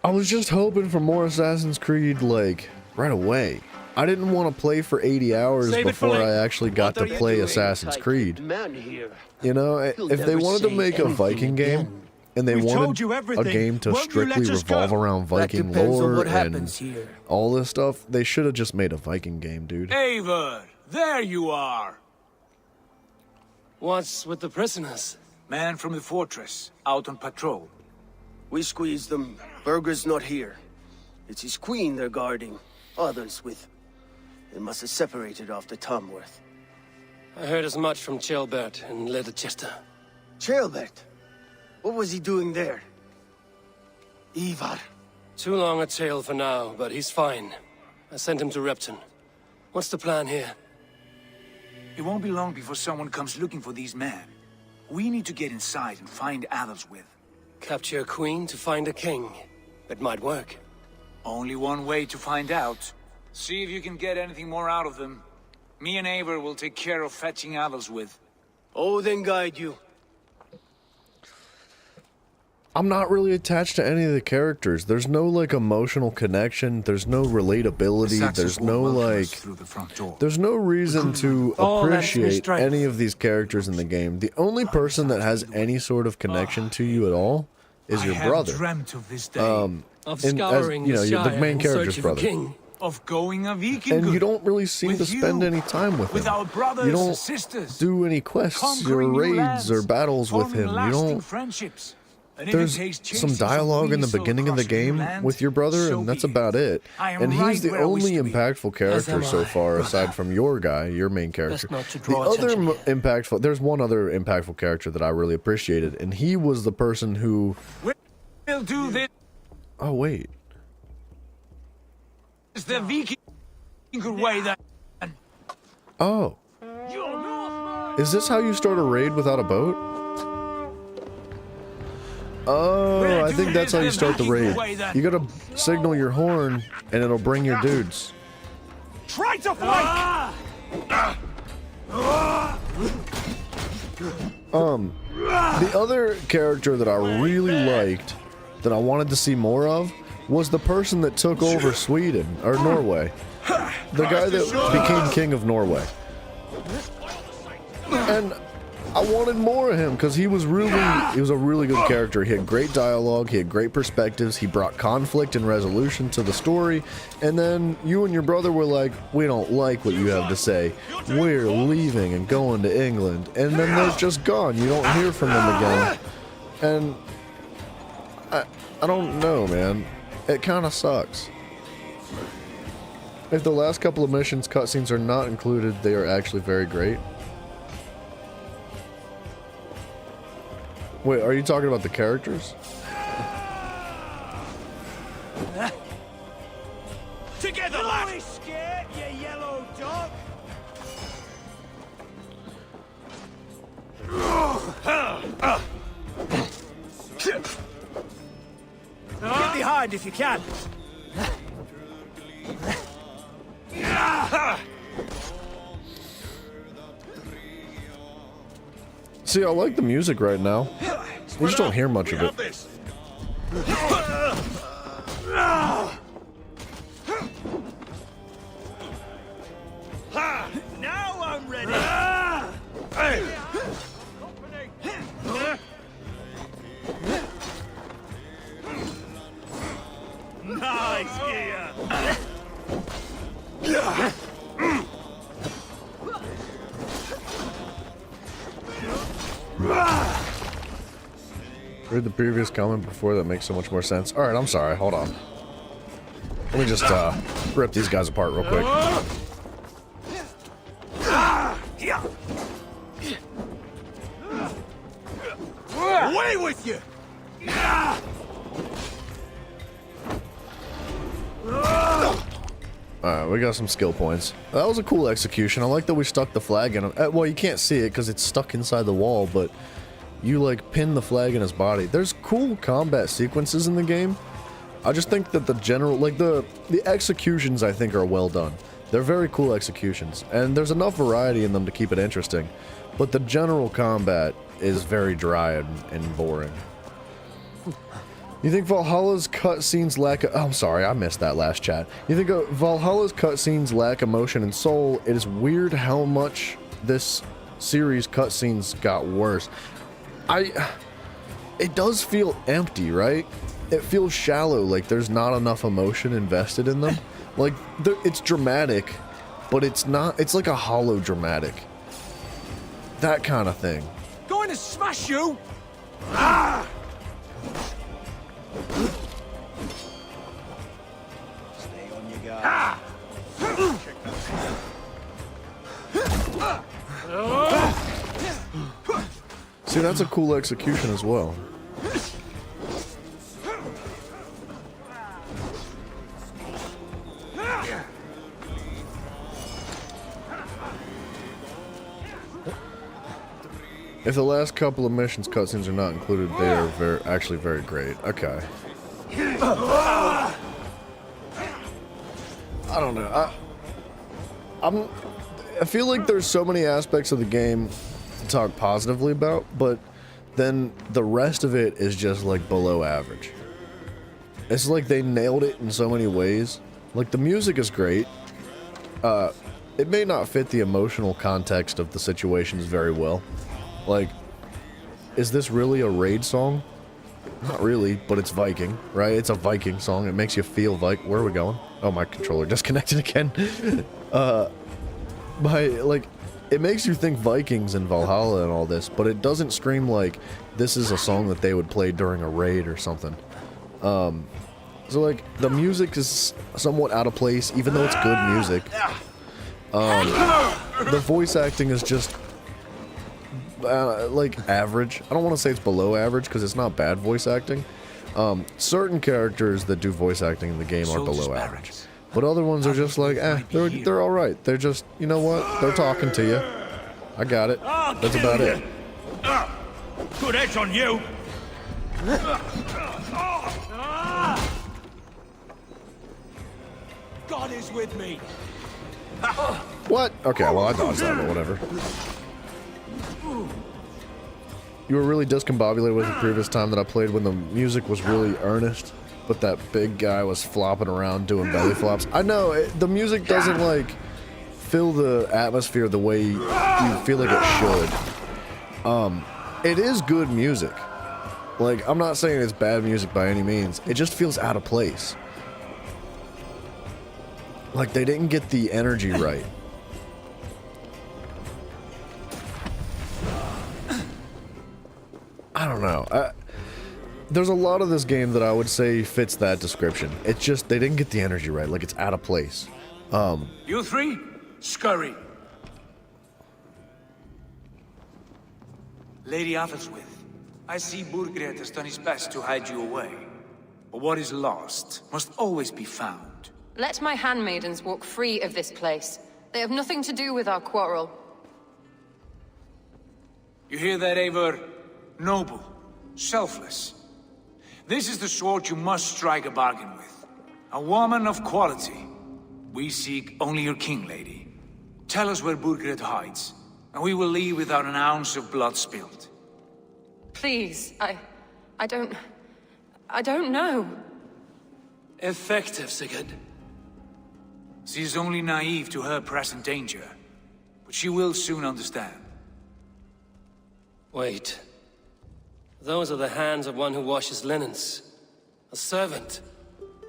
I was just hoping for more Assassin's Creed, like, right away. I didn't want to play for 80 hours before I actually got to play Assassin's Creed. You know, if they wanted to make a Viking game, and they wanted a game to strictly revolve around Viking lore and all this stuff, they should have just made a Viking game, dude.
Eivor, there you are.
What's with the prisoners?
Man from the fortress, out on patrol.
We squeezed them. Berger's not here. It's his queen they're guarding. Others with... They must have separated after Tamworth.
I heard as much from Ceolbert in Leicester.
Ceolbert? What was he doing there? Ivar.
Too long a tale for now, but he's fine. I sent him to Repton. What's the plan here?
It won't be long before someone comes looking for these men. We need to get inside and find Adelswith.
Capture a queen to find a king. It might work.
Only one way to find out. See if you can get anything more out of them. Me and Eivor will take care of fetching Adelswith.
Odin guide you.
I'm not really attached to any of the characters. There's no, like, emotional connection. There's no relatability. There's no, like... There's no reason to appreciate any of these characters in the game. The only person that has any sort of connection to you at all is your brother.
Of scouring
the main character's brother.
Of going a Viking.
And you don't really seem to spend any time with him.
With our brothers
you don't
and sisters.
do any quests or raids or battles with him. You don't...
Friendships.
There's some dialogue in the beginning of the game with your brother, and that's about it. And he's the only impactful character so far, aside from your guy, your main character. The other impactful... There's one other impactful character that I really appreciated, and he was the person who...
We'll do this.
Oh, wait.
It's the Viking way that...
Oh. Is this how you start a raid without a boat? Oh, I think that's how you start the raid. You gotta signal your horn, and it'll bring your dudes.
Try to flank!
The other character that I really liked, that I wanted to see more of, was the person that took over Sweden, or Norway. The guy that became king of Norway. And I wanted more of him because he was a really good character. He had great dialogue, he had great perspectives, he brought conflict and resolution to the story, and then you and your brother were like, we don't like what you have to say, we're leaving and going to England, and then they're just gone. You don't hear from them again, and I don't know, man. It kind of sucks. If the last couple of missions cutscenes are not included, they are actually very great. Wait, are you talking about the characters?
Together, lad! Don't scared, you yellow dog! Get behind if you can.
See, I like the music right now. We just don't hear much of it.
Now I'm ready. Nice gear.
Read the previous comment before, that makes so much more sense. Alright, I'm sorry, hold on. Let me just rip these guys apart real quick.
Away with you!
Alright, we got some skill points. That was a cool execution. I like that we stuck the flag in him. Well, you can't see it because it's stuck inside the wall, but you like pin the flag in his body. There's cool combat sequences in the game. I just think that the general, like the executions, I think are well done. They're very cool executions, and there's enough variety in them to keep it interesting. But the general combat is very dry and boring. You think Valhalla's cutscenes lack... Oh, I'm sorry, I missed that last chat. You think Valhalla's cutscenes lack emotion and soul? It is weird how much this series cutscenes got worse. It does feel empty, right? It feels shallow, like there's not enough emotion invested in them. Like, it's dramatic, but it's not... It's like a hollow dramatic. That kind of thing.
Going to smash you! Ah! Stay on your guard. Ah!
See, that's a cool execution as well. If the last couple of missions cutscenes are not included, they are actually very great. Okay. I don't know. I feel like there's so many aspects of the game to talk positively about, but then the rest of it is just like below average. It's like they nailed it in so many ways. Like the music is great. It may not fit the emotional context of the situations very well. Like, is this really a raid song? Not really, but it's Viking, right? It's a Viking song. It makes you feel Viking. Where are we going? Oh, my controller disconnected again. It makes you think Vikings and Valhalla and all this, but it doesn't scream like this is a song that they would play during a raid or something. So, like, the music is somewhat out of place, even though it's good music. The voice acting is just... like average. I don't want to say it's below average because it's not bad voice acting. Certain characters that do voice acting in the game are below average, but other ones are just like, they're all right. They're just, you know what? They're talking to you. I got it. That's about it.
Good edge on you. God is with me.
What? Okay, well I dodged that, but whatever. You were really discombobulated with the previous time that I played when the music was really earnest, but that big guy was flopping around doing belly flops. I know, the music doesn't, like, fill the atmosphere the way you feel like it should. It is good music. Like, I'm not saying it's bad music by any means. It just feels out of place. Like, they didn't get the energy right. I don't know. There's a lot of this game that I would say fits that description. It's just, they didn't get the energy right. Like, it's out of place.
You three, scurry. Lady Athelstwith, I see Burgred has done his best to hide you away. But what is lost must always be found.
Let my handmaidens walk free of this place. They have nothing to do with our quarrel.
You hear that, Eivor? Noble, selfless. This is the sword you must strike a bargain with. A woman of quality. We seek only your king, lady. Tell us where Burgred hides, and we will leave without an ounce of blood spilled.
Please, I don't know.
Effective, Sigurd.
She is only naive to her present danger, but she will soon understand.
Wait. Those are the hands of one who washes linens. A servant.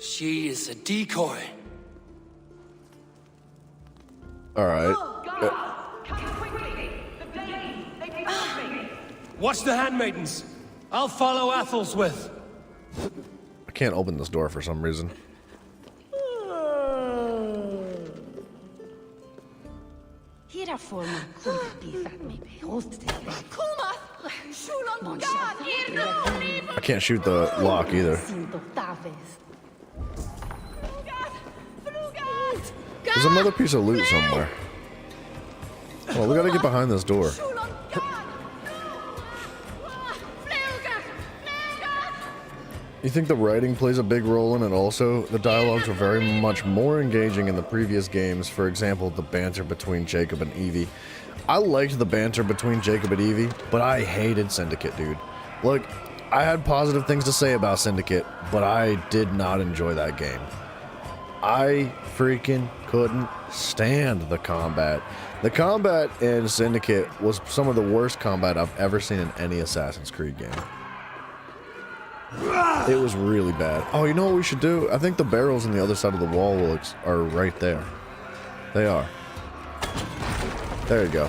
She is a decoy.
Alright.
Watch the handmaidens. I'll follow Athelstwith.
I can't open this door for some reason. I can't shoot the lock either. There's another piece of loot somewhere. Oh, we gotta get behind this door. You think the writing plays a big role in it also? The dialogues were very much more engaging in the previous games. For example, the banter between Jacob and Evie. I liked the banter between Jacob and Evie, but I hated Syndicate, dude. Look, I had positive things to say about Syndicate, but I did not enjoy that game. I freaking couldn't stand the combat. The combat in Syndicate was some of the worst combat I've ever seen in any Assassin's Creed game. It was really bad. Oh, you know what we should do? I think the barrels on the other side of the wall are right there. They are. There you go.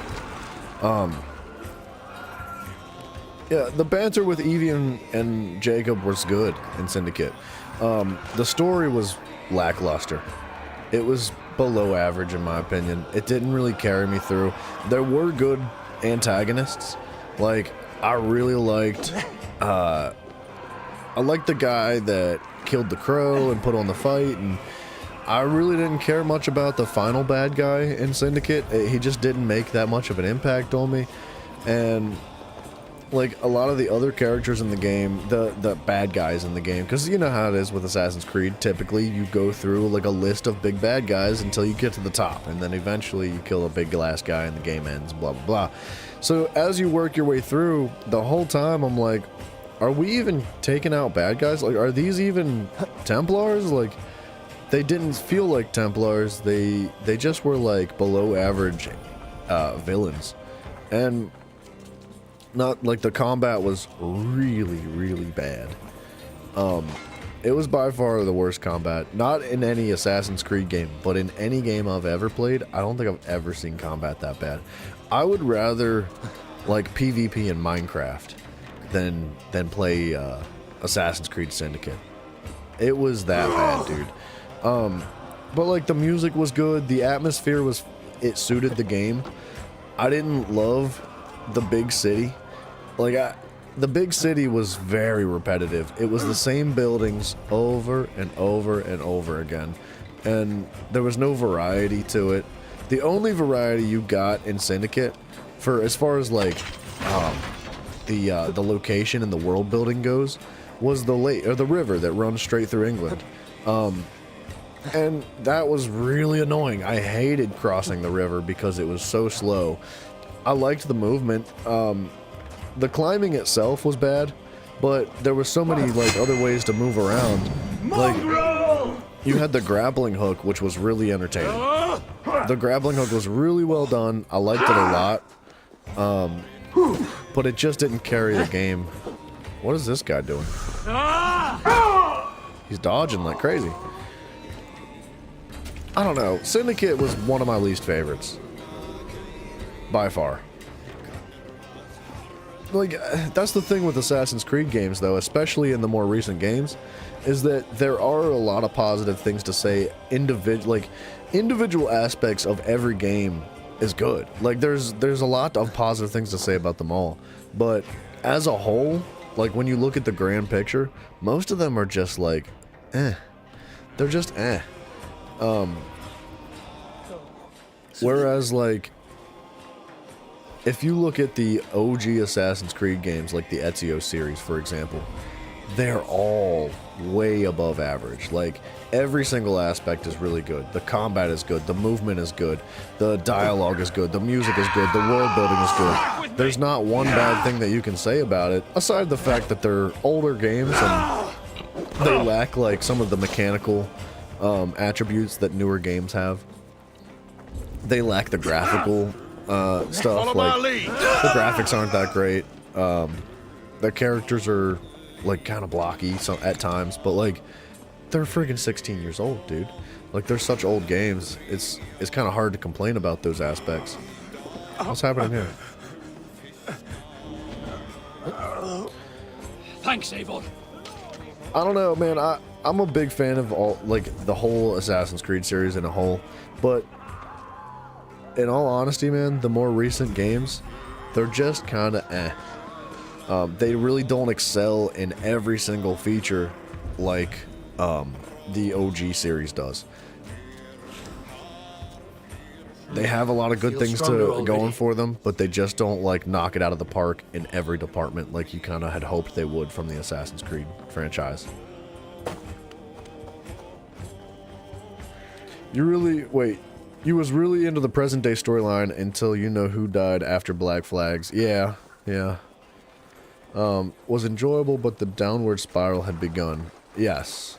Yeah, the banter with Evie and Jacob was good in Syndicate. The story was lackluster. It was below average in my opinion. It didn't really carry me through. There were good antagonists. Like, I really liked... I liked the guy that killed the crow and put on the fight, and I really didn't care much about the final bad guy in Syndicate. He just didn't make that much of an impact on me. And like a lot of the other characters in the game, the bad guys in the game, because you know how it is with Assassin's Creed, typically you go through like a list of big bad guys until you get to the top, and then eventually you kill a big glass guy and the game ends, blah blah blah. So as you work your way through, the whole time I'm like, are we even taking out bad guys? Like, are these even Templars? Like, they didn't feel like Templars. They just were like below average villains. And not like the combat was really, really bad. It was by far the worst combat. Not in any Assassin's Creed game, but in any game I've ever played, I don't think I've ever seen combat that bad. I would rather like PvP in Minecraft than play Assassin's Creed Syndicate. It was that bad, dude. But like the music was good, the atmosphere was, it suited the game. I didn't love the big city. Like the big city was very repetitive. It was the same buildings over and over and over again, and there was no variety to it. The only variety you got in Syndicate, for as far as like the location and the world building goes, was the lake or the river that runs straight through England. And that was really annoying. I hated crossing the river because it was so slow. I liked the movement. The climbing itself was bad, but there were so many like other ways to move around. Like you had the grappling hook, which was really entertaining. The grappling hook was really well done. I liked it a lot. but it just didn't carry the game. What is this guy doing? He's dodging like crazy. I don't know. Syndicate was one of my least favorites. By far. Like, that's the thing with Assassin's Creed games, though, especially in the more recent games, is that there are a lot of positive things to say. Individual aspects of every game is good. Like, there's a lot of positive things to say about them all. But as a whole, like, when you look at the grand picture, most of them are just like, eh. They're just eh. Whereas, like, if you look at the OG Assassin's Creed games, like the Ezio series, for example, they're all way above average. Like, every single aspect is really good. The combat is good. The movement is good. The dialogue is good. The music is good. The world building is good. There's not one bad thing that you can say about it, aside the fact that they're older games and they lack, like, some of the mechanical attributes that newer games have. They lack the graphical stuff. Like, the graphics aren't that great. The characters are, like, kind of blocky at times, but, like, they're freaking 16 years old, dude. Like, they're such old games. It's kind of hard to complain about those aspects. What's happening here?
Thanks, Eivor.
I don't know, man. I'm a big fan of all, like, the whole Assassin's Creed series in a whole, but in all honesty, man, the more recent games, they're just kind of eh. They really don't excel in every single feature like the OG series does. They have a lot of good things to going for them, but they just don't, like, knock it out of the park in every department like you kind of had hoped they would from the Assassin's Creed franchise. You was really into the present day storyline until you know who died after Black Flags. Yeah. Was enjoyable, but the downward spiral had begun. Yes.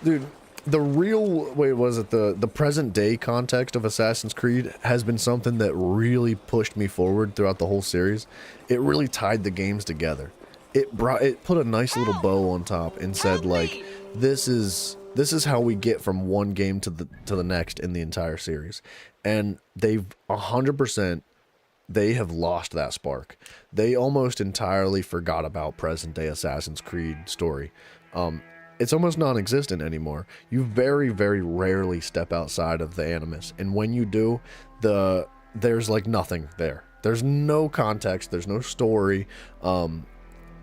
Dude, the present day context of Assassin's Creed has been something that really pushed me forward throughout the whole series. It really tied the games together. It put a nice little bow on top and said, like, this is how we get from one game to the next in the entire series. And they've 100%, they have lost that spark. They almost entirely forgot about present day Assassin's Creed story. It's almost non-existent anymore. You very, very rarely step outside of the Animus. And when you do, there's like nothing there. There's no context. There's no story.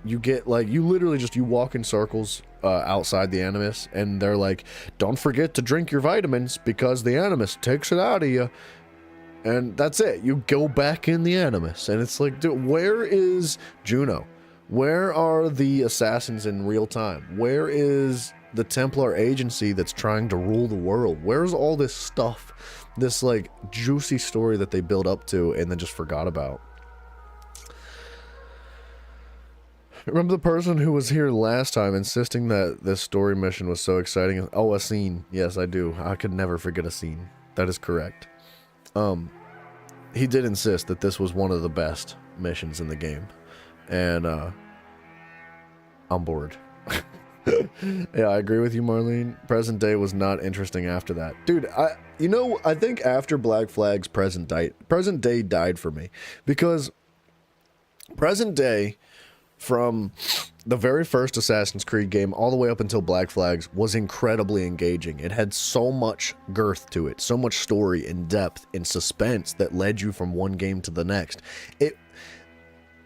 You get, like, you literally just, you walk in circles outside the Animus, and they're like, don't forget to drink your vitamins because the Animus takes it out of you. And that's it. You go back in the Animus, and it's like, dude, where is Juno? Where are the assassins in real time? Where is the Templar agency that's trying to rule the world? Where's all this stuff, this, like, juicy story that they built up to and then just forgot about? Remember the person who was here last time insisting that this story mission was so exciting? Oh, a scene. Yes, I do. I could never forget a scene. That is correct. He did insist that this was one of the best missions in the game. And, I'm bored. Yeah, I agree with you, Marlene. Present day was not interesting after that. Dude, I think after Black Flag's present day died for me. Because present day, from the very first Assassin's Creed game all the way up until Black Flags, was incredibly engaging. It had so much girth to it, so much story and depth and suspense that led you from one game to the next.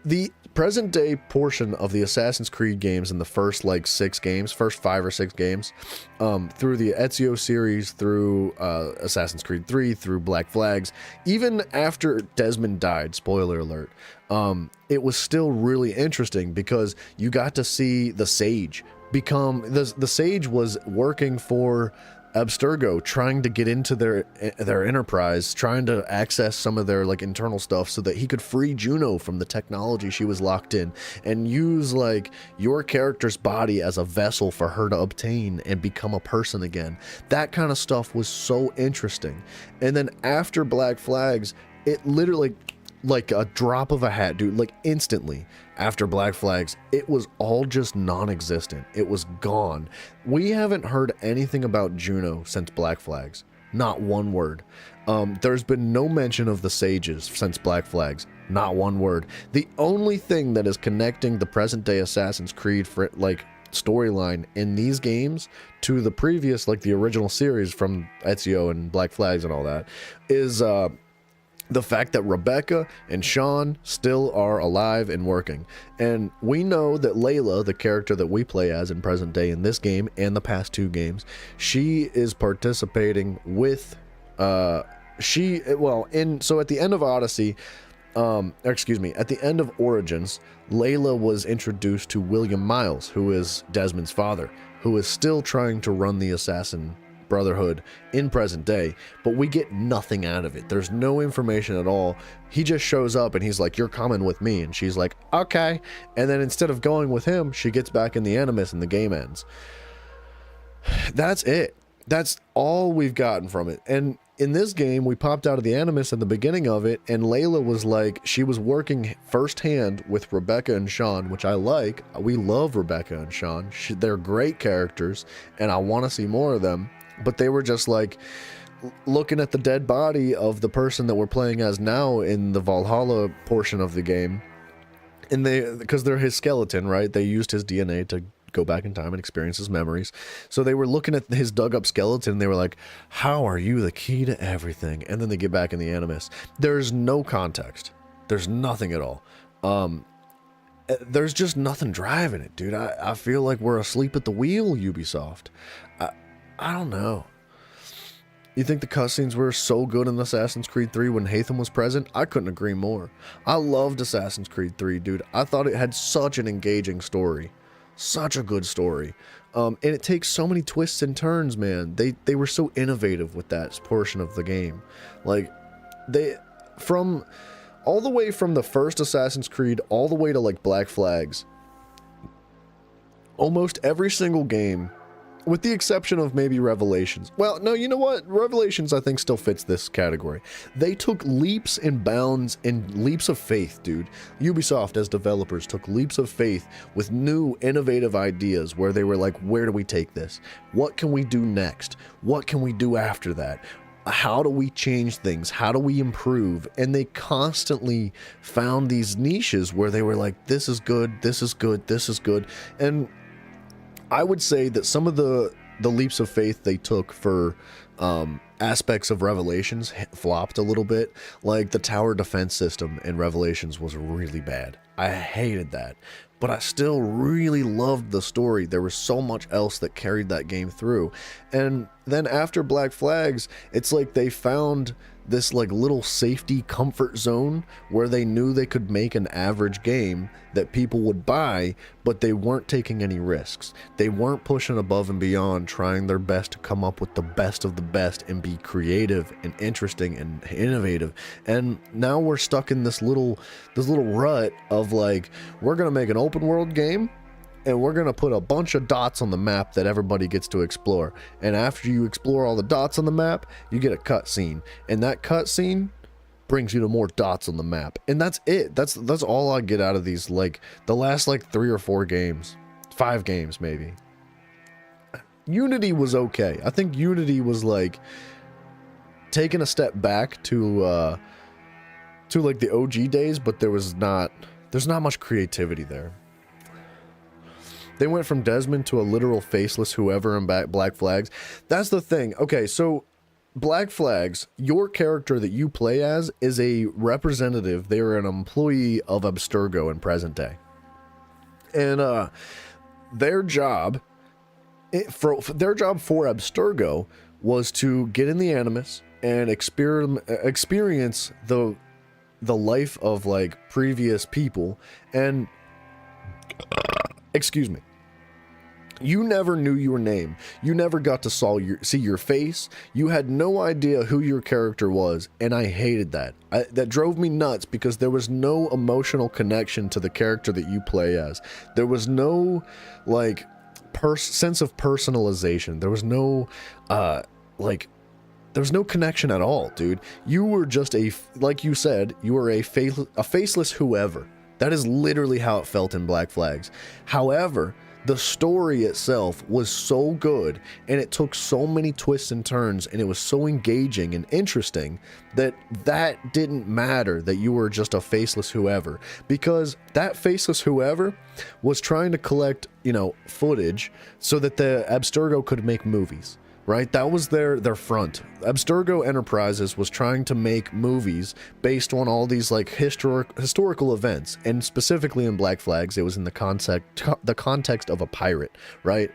The present day portion of the Assassin's Creed games in the first, like, 5 or 6 games, through the Ezio series, through Assassin's Creed 3, through Black Flags, even after Desmond died, spoiler alert, it was still really interesting because you got to see the Sage become, the Sage was working for Abstergo, trying to get into their enterprise, trying to access some of their, like, internal stuff so that he could free Juno from the technology she was locked in and use, like, your character's body as a vessel for her to obtain and become a person again. That kind of stuff was so interesting. And then after Black Flags, it literally, like a drop of a hat, dude. Like instantly after Black Flags, it was all just non-existent. It was gone. We haven't heard anything about Juno since Black Flags. Not one word. There's been no mention of the sages since Black Flags. Not one word. The only thing that is connecting the present day Assassin's Creed storyline in these games to the previous, like the original series from Ezio and Black Flags and all that, is the fact that Rebecca and Sean still are alive and working. And we know that Layla, the character that we play as in present day in this game and the past 2 games, she is participating with so at the end of Odyssey, at the end of Origins, Layla was introduced to William Miles, who is Desmond's father, who is still trying to run the Assassin Brotherhood in present day, but we get nothing out of it. There's no information at all. He just shows up and he's like, "You're coming with me," and she's like, "Okay," and then instead of going with him, she gets back in the Animus and the game ends. That's it. That's all we've gotten from it. And in this game, we popped out of the Animus at the beginning of it, and Layla was like, she was working firsthand with Rebecca and Sean, which I like. We love Rebecca and Sean. They're great characters, and I want to see more of them. But they were just like looking at the dead body of the person that we're playing as now in the Valhalla portion of the game. And because they're his skeleton, right? They used his DNA to go back in time and experience his memories. So they were looking at his dug up skeleton and they were like, "How are you the key to everything?" And then they get back in the Animus. There's no context. There's nothing at all. There's just nothing driving it, dude. I feel like we're asleep at the wheel, Ubisoft. I don't know. You think the cutscenes were so good in Assassin's Creed 3 when Haytham was present? I couldn't agree more. I loved Assassin's Creed 3, dude. I thought it had such an engaging story. Such a good story. And it takes so many twists and turns, man. They were so innovative with that portion of the game. Like, all the way from the first Assassin's Creed all the way to like Black Flags, almost every single game, with the exception of maybe Revelations. Well, no, you know what? Revelations, I think, still fits this category. They took leaps and bounds and leaps of faith, dude. Ubisoft, as developers, took leaps of faith with new, innovative ideas where they were like, where do we take this? What can we do next? What can we do after that? How do we change things? How do we improve? And they constantly found these niches where they were like, this is good, this is good, this is good. And I would say that some of the leaps of faith they took for aspects of Revelations flopped a little bit. Like the tower defense system in Revelations was really bad. I hated that. But I still really loved the story. There was so much else that carried that game through. And then after Black Flags, it's like they found this like little safety comfort zone where they knew they could make an average game that people would buy, but they weren't taking any risks. They weren't pushing above and beyond, trying their best to come up with the best of the best and be creative and interesting and innovative. And now we're stuck in this little rut of like, we're gonna make an open world game and we're gonna put a bunch of dots on the map that everybody gets to explore. And after you explore all the dots on the map, you get a cutscene, and that cutscene brings you to more dots on the map. And that's it. That's all I get out of these, like the last like 3 or 4 games, 5 games maybe. Unity was okay. I think Unity was like taking a step back to like the OG days, but there's not much creativity there. They went from Desmond to a literal faceless whoever in Black Flags. That's the thing. Okay, so Black Flags, your character that you play as is a representative. They are an employee of Abstergo in present day. And their job for Abstergo was to get in the Animus and experience the life of like previous people. And excuse me. You never knew your name. You never got to see your face. You had no idea who your character was, and I hated that. That drove me nuts because there was no emotional connection to the character that you play as. There was no like sense of personalization. There was no like There's no connection at all, dude. You were just like you said, you were a faceless whoever. That is literally how it felt in Black Flags. However, the story itself was so good, and it took so many twists and turns, and it was so engaging and interesting that didn't matter that you were just a faceless whoever, because that faceless whoever was trying to collect, footage so that the Abstergo could make movies. Right? That was their front. Abstergo Enterprises was trying to make movies based on all these like historical events, and specifically in Black Flags, it was in the context of a pirate, right?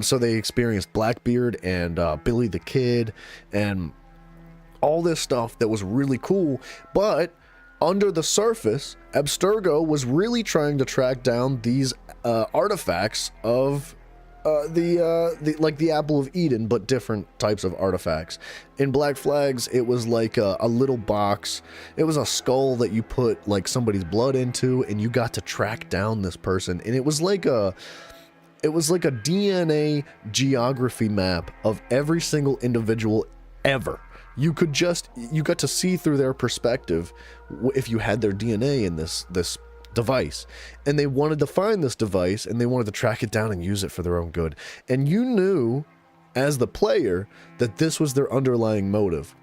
So they experienced Blackbeard and Billy the Kid and all this stuff that was really cool, but under the surface, Abstergo was really trying to track down these artifacts of the Apple of Eden, but different types of artifacts. In Black Flags, it was like a little box. It was a skull that you put like somebody's blood into, and you got to track down this person. And it was like a DNA geography map of every single individual ever. You got to see through their perspective if you had their DNA in this device, and they wanted to find this device, and they wanted to track it down and use it for their own good. And you knew as the player that this was their underlying motive,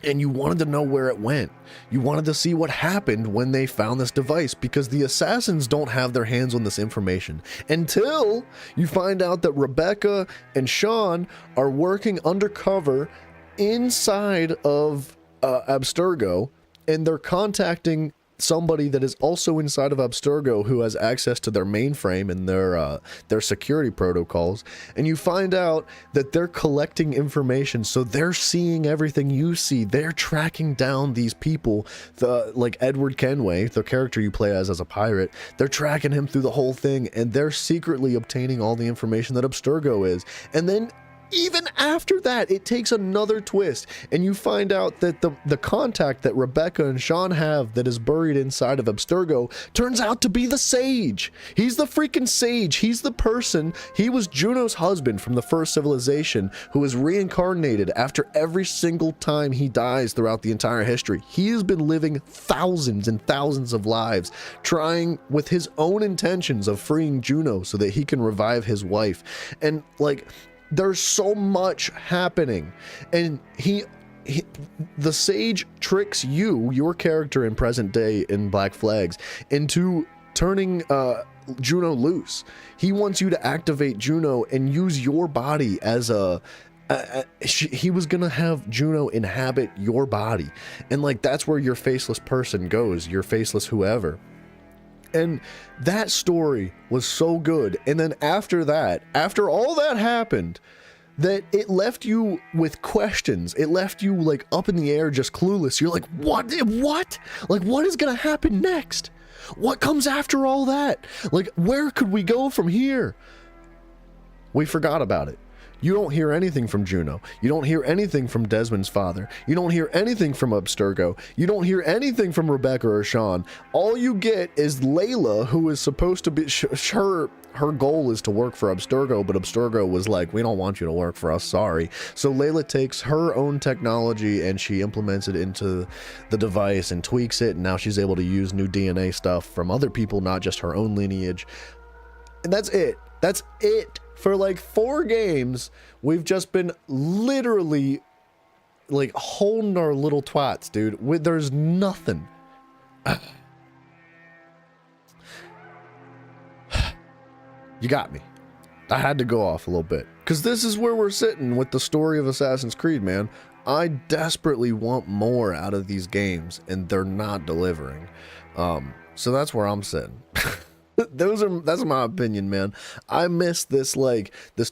and you wanted to know where it went. You wanted to see what happened when they found this device, because the assassins don't have their hands on this information until you find out that Rebecca and Sean are working undercover inside of Abstergo, and they're contacting somebody that is also inside of Abstergo who has access to their mainframe and their security protocols, and you find out that they're collecting information, so they're seeing everything you see. They're tracking down these people, like Edward Kenway, the character you play as a pirate. They're tracking him through the whole thing, and they're secretly obtaining all the information that Abstergo is. And then even after that, it takes another twist, and you find out that the contact that Rebecca and Sean have that is buried inside of Abstergo turns out to be the Sage. He's the freaking Sage. He's the person. He was Juno's husband from the first civilization, who is reincarnated after every single time he dies throughout the entire history. He has been living thousands and thousands of lives, trying with his own intentions of freeing Juno so that he can revive his wife. And like, there's so much happening, and the Sage tricks your character in present day in Black Flags, into turning Juno loose. He wants you to activate Juno and use your body as he was gonna have Juno inhabit your body, and like that's where your faceless person goes, your faceless whoever. And that story was so good. And then after all that happened, that it left you with questions. It left you like up in the air, just clueless. You're like, what? Like, what is going to happen next? What comes after all that? Like, where could we go from here? We forgot about it. You don't hear anything from Juno. You don't hear anything from Desmond's father. You don't hear anything from Abstergo. You don't hear anything from Rebecca or Sean. All you get is Layla, who is supposed to be her goal is to work for Abstergo, but Abstergo was like, we don't want you to work for us, sorry. So Layla takes her own technology and she implements it into the device and tweaks it, and now she's able to use new DNA stuff from other people, not just her own lineage. And that's it. That's it. For like 4 games, we've just been literally like holding our little twats, dude. There's nothing. You got me. I had to go off a little bit, because this is where we're sitting with the story of Assassin's Creed, man. I desperately want more out of these games, and they're not delivering. So that's where I'm sitting. That's my opinion, man. I miss this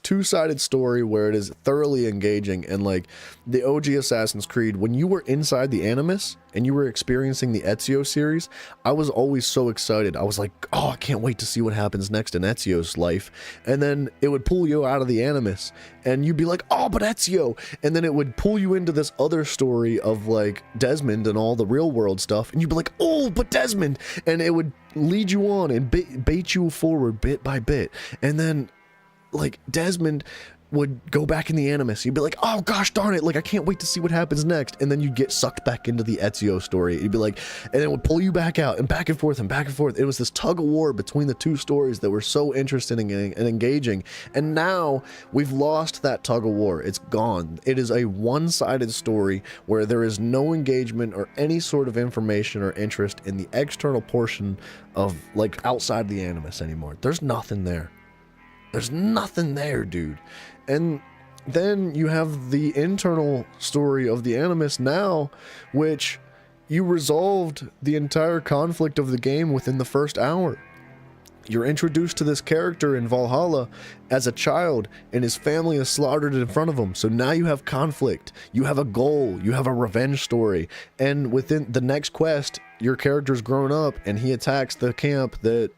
two-sided story where it is thoroughly engaging, and like the OG Assassin's Creed, when you were inside the Animus and you were experiencing the Ezio series, I was always so excited. I was like, oh, I can't wait to see what happens next in Ezio's life. And then it would pull you out of the Animus and you'd be like, oh, but Ezio. And then it would pull you into this other story of like Desmond and all the real world stuff. And you'd be like, oh, but Desmond. And it would lead you on and bait you forward bit by bit. And then like Desmond would go back in the Animus. You'd be like, oh gosh darn it, like I can't wait to see what happens next. And then you'd get sucked back into the Ezio story. You'd be like, and it would pull you back out and back and forth and back and forth. It was this tug of war between the two stories that were so interesting and engaging. And now we've lost that tug of war. It's gone. It is a one-sided story where there is no engagement or any sort of information or interest in the external portion of, like, outside the Animus anymore. There's nothing there. There's nothing there, dude. And then you have the internal story of the Animus now, which you resolved the entire conflict of the game within the first hour. You're introduced to this character in Valhalla as a child, and his family is slaughtered in front of him. So now you have conflict, you have a goal, you have a revenge story, and within the next quest, your character's grown up, and he attacks the camp that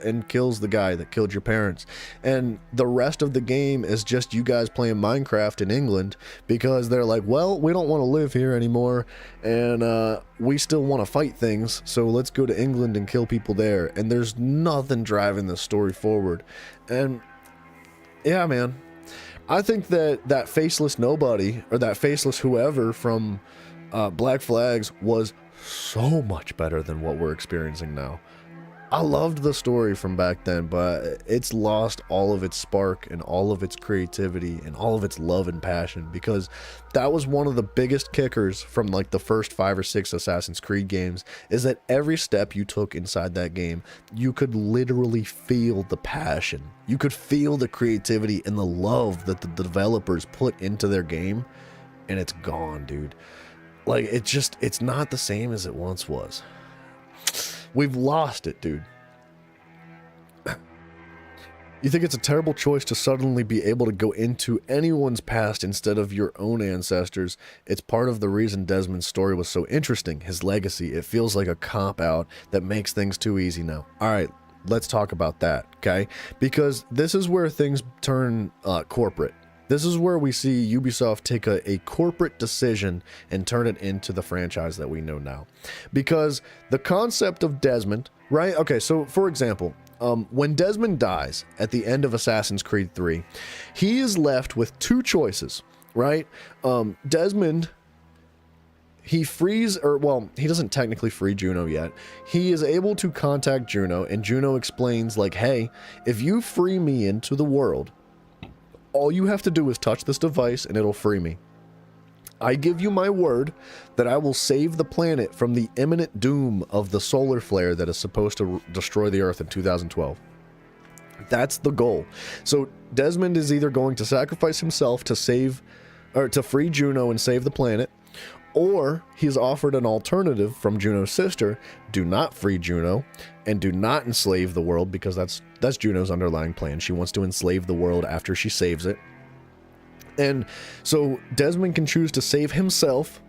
and kills the guy that killed your parents. And the rest of the game is just you guys playing Minecraft in England, because they're like, well, we don't want to live here anymore, and we still want to fight things, so let's go to England and kill people there. And there's nothing driving the story forward. And yeah, man, I think that faceless nobody, or that faceless whoever from Black Flags, was so much better than what we're experiencing now. I loved the story from back then, but it's lost all of its spark and all of its creativity and all of its love and passion, because that was one of the biggest kickers from like the first 5 or 6 Assassin's Creed games, is that every step you took inside that game, you could literally feel the passion. You could feel the creativity and the love that the developers put into their game, and it's gone, dude. Like, it's not the same as it once was. We've lost it, dude. You think it's a terrible choice to suddenly be able to go into anyone's past instead of your own ancestors. It's part of the reason Desmond's story was so interesting, his legacy. It feels like a cop-out that makes things too easy now. Alright, let's talk about that, okay? Because this is where things turn corporate. This is where we see Ubisoft take a corporate decision and turn it into the franchise that we know now. Because the concept of Desmond, right? Okay, so for example, when Desmond dies at the end of Assassin's Creed 3, he is left with 2 choices, right? Desmond, he frees, or well, he doesn't technically free Juno yet. He is able to contact Juno, and Juno explains like, hey, if you free me into the world, all you have to do is touch this device and it'll free me. I give you my word that I will save the planet from the imminent doom of the solar flare that is supposed to destroy the Earth in 2012. That's the goal. So Desmond is either going to sacrifice himself to save, or to free Juno and save the planet, or he's offered an alternative from Juno's sister: do not free Juno and do not enslave the world, because that's Juno's underlying plan. She wants to enslave the world after she saves it. And so Desmond can choose to save himself,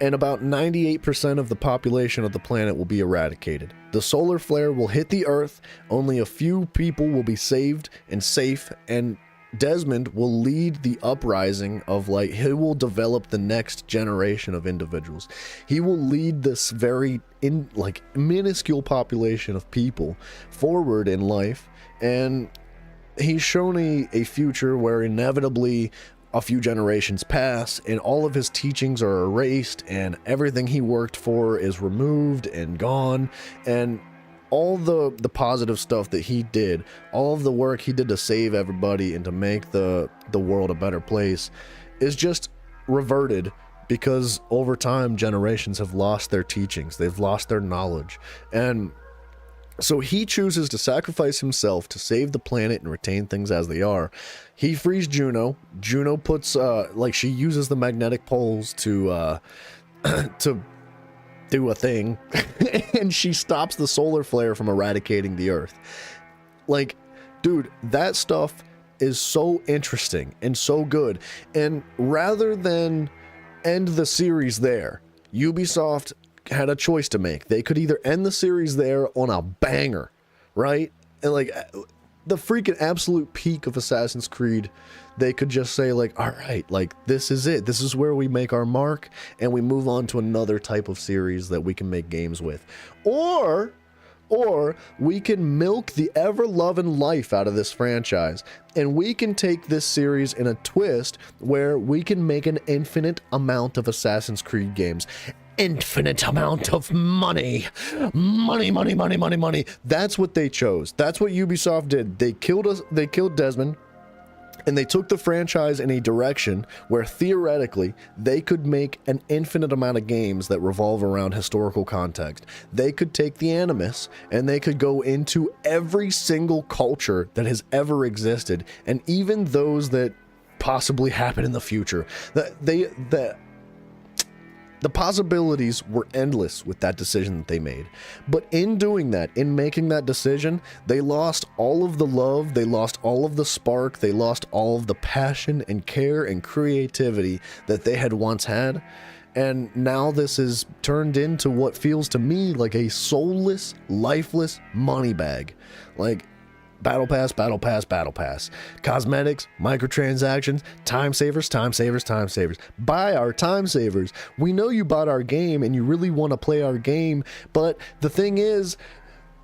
and about 98% of the population of the planet will be eradicated. The solar flare will hit the Earth, only a few people will be saved and safe, and Desmond will lead the uprising of, like, he will develop the next generation of individuals. He will lead this very minuscule population of people forward in life, and he's shown a future where inevitably a few generations pass and all of his teachings are erased and everything he worked for is removed and gone, and all the positive stuff that he did, all of the work he did to save everybody and to make the world a better place, is just reverted, because over time generations have lost their teachings, they've lost their knowledge. And so he chooses to sacrifice himself to save the planet and retain things as they are. He frees Juno. Juno puts she uses the magnetic poles to do a thing and she stops the solar flare from eradicating the Earth. Like, dude, that stuff is so interesting and so good. And rather than end the series there, Ubisoft had a choice to make. They could either end the series there on a banger, right? And like the freaking absolute peak of Assassin's Creed, they could just say like, all right, like this is it. This is where we make our mark and we move on to another type of series that we can make games with. Or Or we can milk the ever-loving life out of this franchise, and we can take this series in a twist where we can make an infinite amount of Assassin's Creed games. Infinite amount of money. Money, money, money, money, money. That's what they chose. That's what Ubisoft did. They killed us. They killed Desmond. And they took the franchise in a direction where theoretically they could make an infinite amount of games that revolve around historical context. They could take the Animus and they could go into every single culture that has ever existed, and even those that possibly happen in the future. The possibilities were endless with that decision that they made. But in doing that, in making that decision, they lost all of the love, they lost all of the spark, they lost all of the passion and care and creativity that they had once had. And now this is turned into what feels to me like a soulless, lifeless money bag. Like, Battle Pass, Battle Pass, Battle Pass. Cosmetics, microtransactions, time savers, time savers, time savers. Buy our time savers. We know you bought our game and you really want to play our game, but the thing is,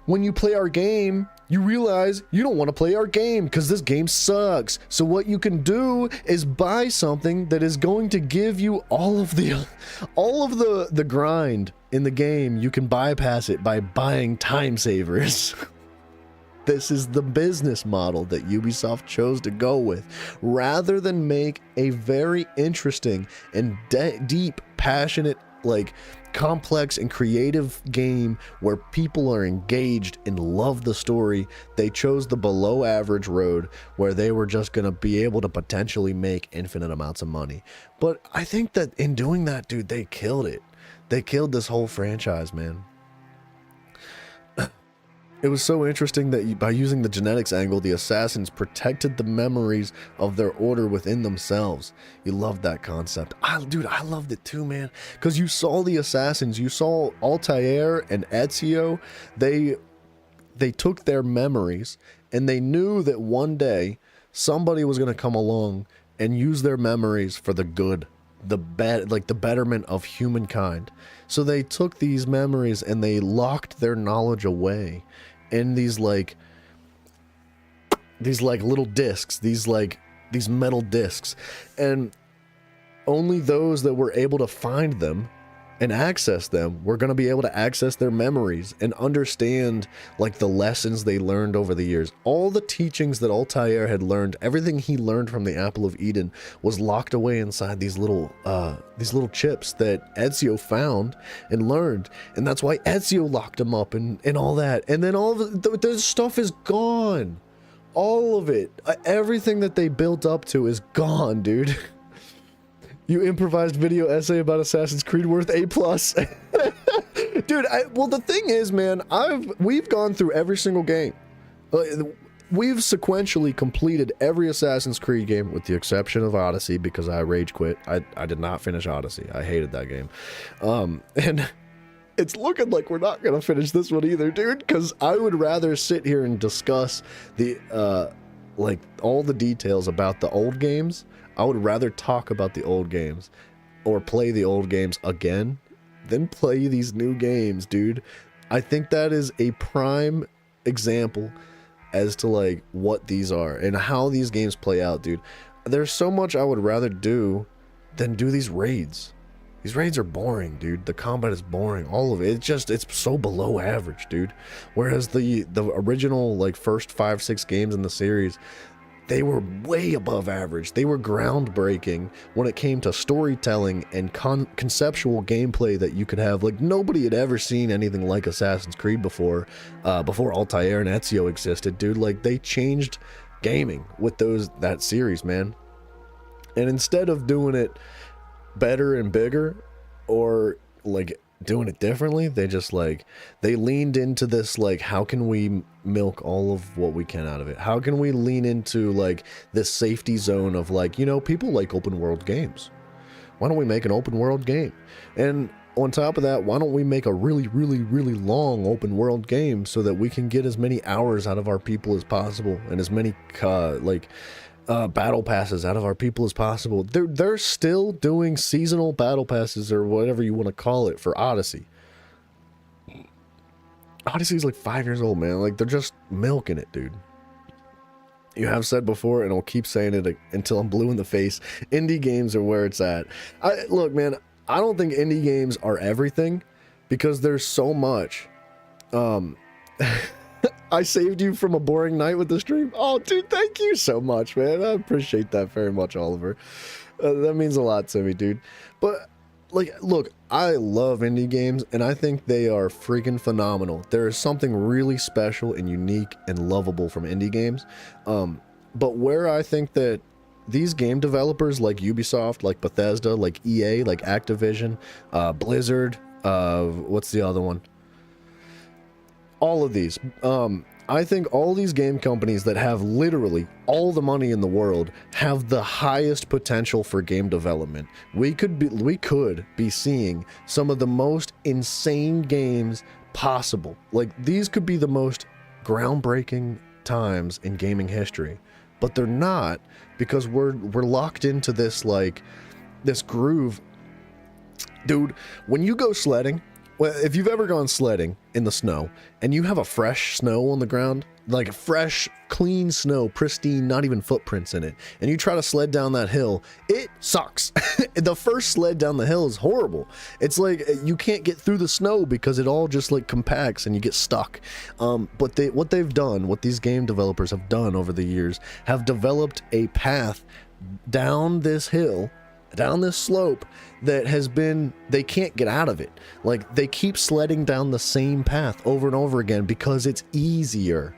when you play our game, you realize you don't want to play our game because this game sucks. So what you can do is buy something that is going to give you all of the grind in the game. You can bypass it by buying time savers. This is the business model that Ubisoft chose to go with. Rather than make a very interesting and deep, passionate, like complex and creative game where people are engaged and love the story, they chose the below average road where they were just going to be able to potentially make infinite amounts of money. But I think that in doing that, dude, they killed it. They killed this whole franchise, man. It was so interesting that by using the genetics angle, the assassins protected the memories of their order within themselves. You loved that concept. Dude, I loved it too, man. Because you saw the assassins. You saw Altair and Ezio. They took their memories, and they knew that one day somebody was going to come along and use their memories for the good, the betterment of humankind. So they took these memories and they locked their knowledge away in these little discs, these metal discs, and only those that were able to find them and access them were going to be able to access their memories and understand like the lessons they learned over the years. All the teachings that Altair had learned, everything he learned from the Apple of Eden was locked away inside these little chips that Ezio found and learned, and that's why Ezio locked him up and all that. And then all of the stuff is gone. All of it, everything that they built up to is gone, dude. You improvised video essay about Assassin's Creed worth A+. Dude, well, the thing is, man, we've gone through every single game. We've sequentially completed every Assassin's Creed game with the exception of Odyssey because I rage quit. I did not finish Odyssey. I hated that game. And it's looking like we're not going to finish this one either, dude, because I would rather sit here and discuss the, all the details about the old games. I would rather talk about the old games or play the old games again than play these new games, dude. I think that is a prime example as to like what these are and how these games play out, dude. There's so much I would rather do than do these raids. These raids are boring, dude. The combat is boring. All of it. It's so below average, dude. Whereas the original like first 5-6 games in the series, they were way above average. They were groundbreaking when it came to storytelling and conceptual gameplay that you could have. Like, nobody had ever seen anything like Assassin's Creed before Altair and Ezio existed, dude. Like, they changed gaming with that series, man. And instead of doing it better and bigger, or like doing it differently, they leaned into this, like, how can we milk all of what we can out of it? How can we lean into like this safety zone of like, you know, people like open world games. Why don't we make an open world game? And on top of that, why don't we make a really, really, really long open world game so that we can get as many hours out of our people as possible and as many battle passes out of our people as possible. They're still doing seasonal battle passes or whatever you want to call it for Odyssey. Odyssey's like 5 years old, man. Like, they're just milking it, dude. You have said before, and I'll keep saying it until I'm blue in the face, indie games are where it's at. Look, man, I don't think indie games are everything, because there's so much. I saved you from a boring night with the stream. Oh, dude, thank you so much, man. I appreciate that very much, Oliver. That means a lot to me, dude. But, like, look, I love indie games, and I think they are freaking phenomenal. There is something really special and unique and lovable from indie games. But where I think that these game developers like Ubisoft, like Bethesda, like EA, like Activision, Blizzard, what's the other one? All of these. I think all these game companies that have literally all the money in the world have the highest potential for game development. We could be seeing some of the most insane games possible. Like, these could be the most groundbreaking times in gaming history, but they're not, because we're locked into this, like, this groove. Dude, when you go sledding, well, if you've ever gone sledding in the snow and you have a fresh snow on the ground, like fresh, clean snow, pristine, not even footprints in it, and you try to sled down that hill, it sucks. The first sled down the hill is horrible. It's like you can't get through the snow because it all just like compacts and you get stuck. But what they've done, what these game developers have done over the years, have developed a path down this hill, down this slope, that has been, they can't get out of it. Like, they keep sledding down the same path over and over again because it's easier.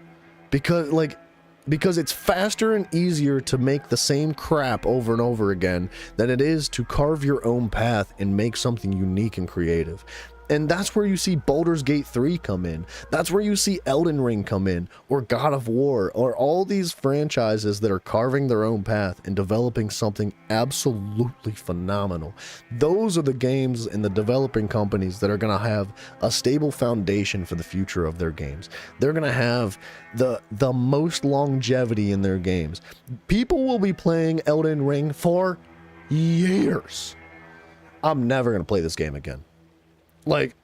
Because it's faster and easier to make the same crap over and over again than it is to carve your own path and make something unique and creative. And that's where you see Baldur's Gate 3 come in. That's where you see Elden Ring come in, or God of War, or all these franchises that are carving their own path and developing something absolutely phenomenal. Those are the games and the developing companies that are going to have a stable foundation for the future of their games. They're going to have the most longevity in their games. People will be playing Elden Ring for years. I'm never going to play this game again. Like,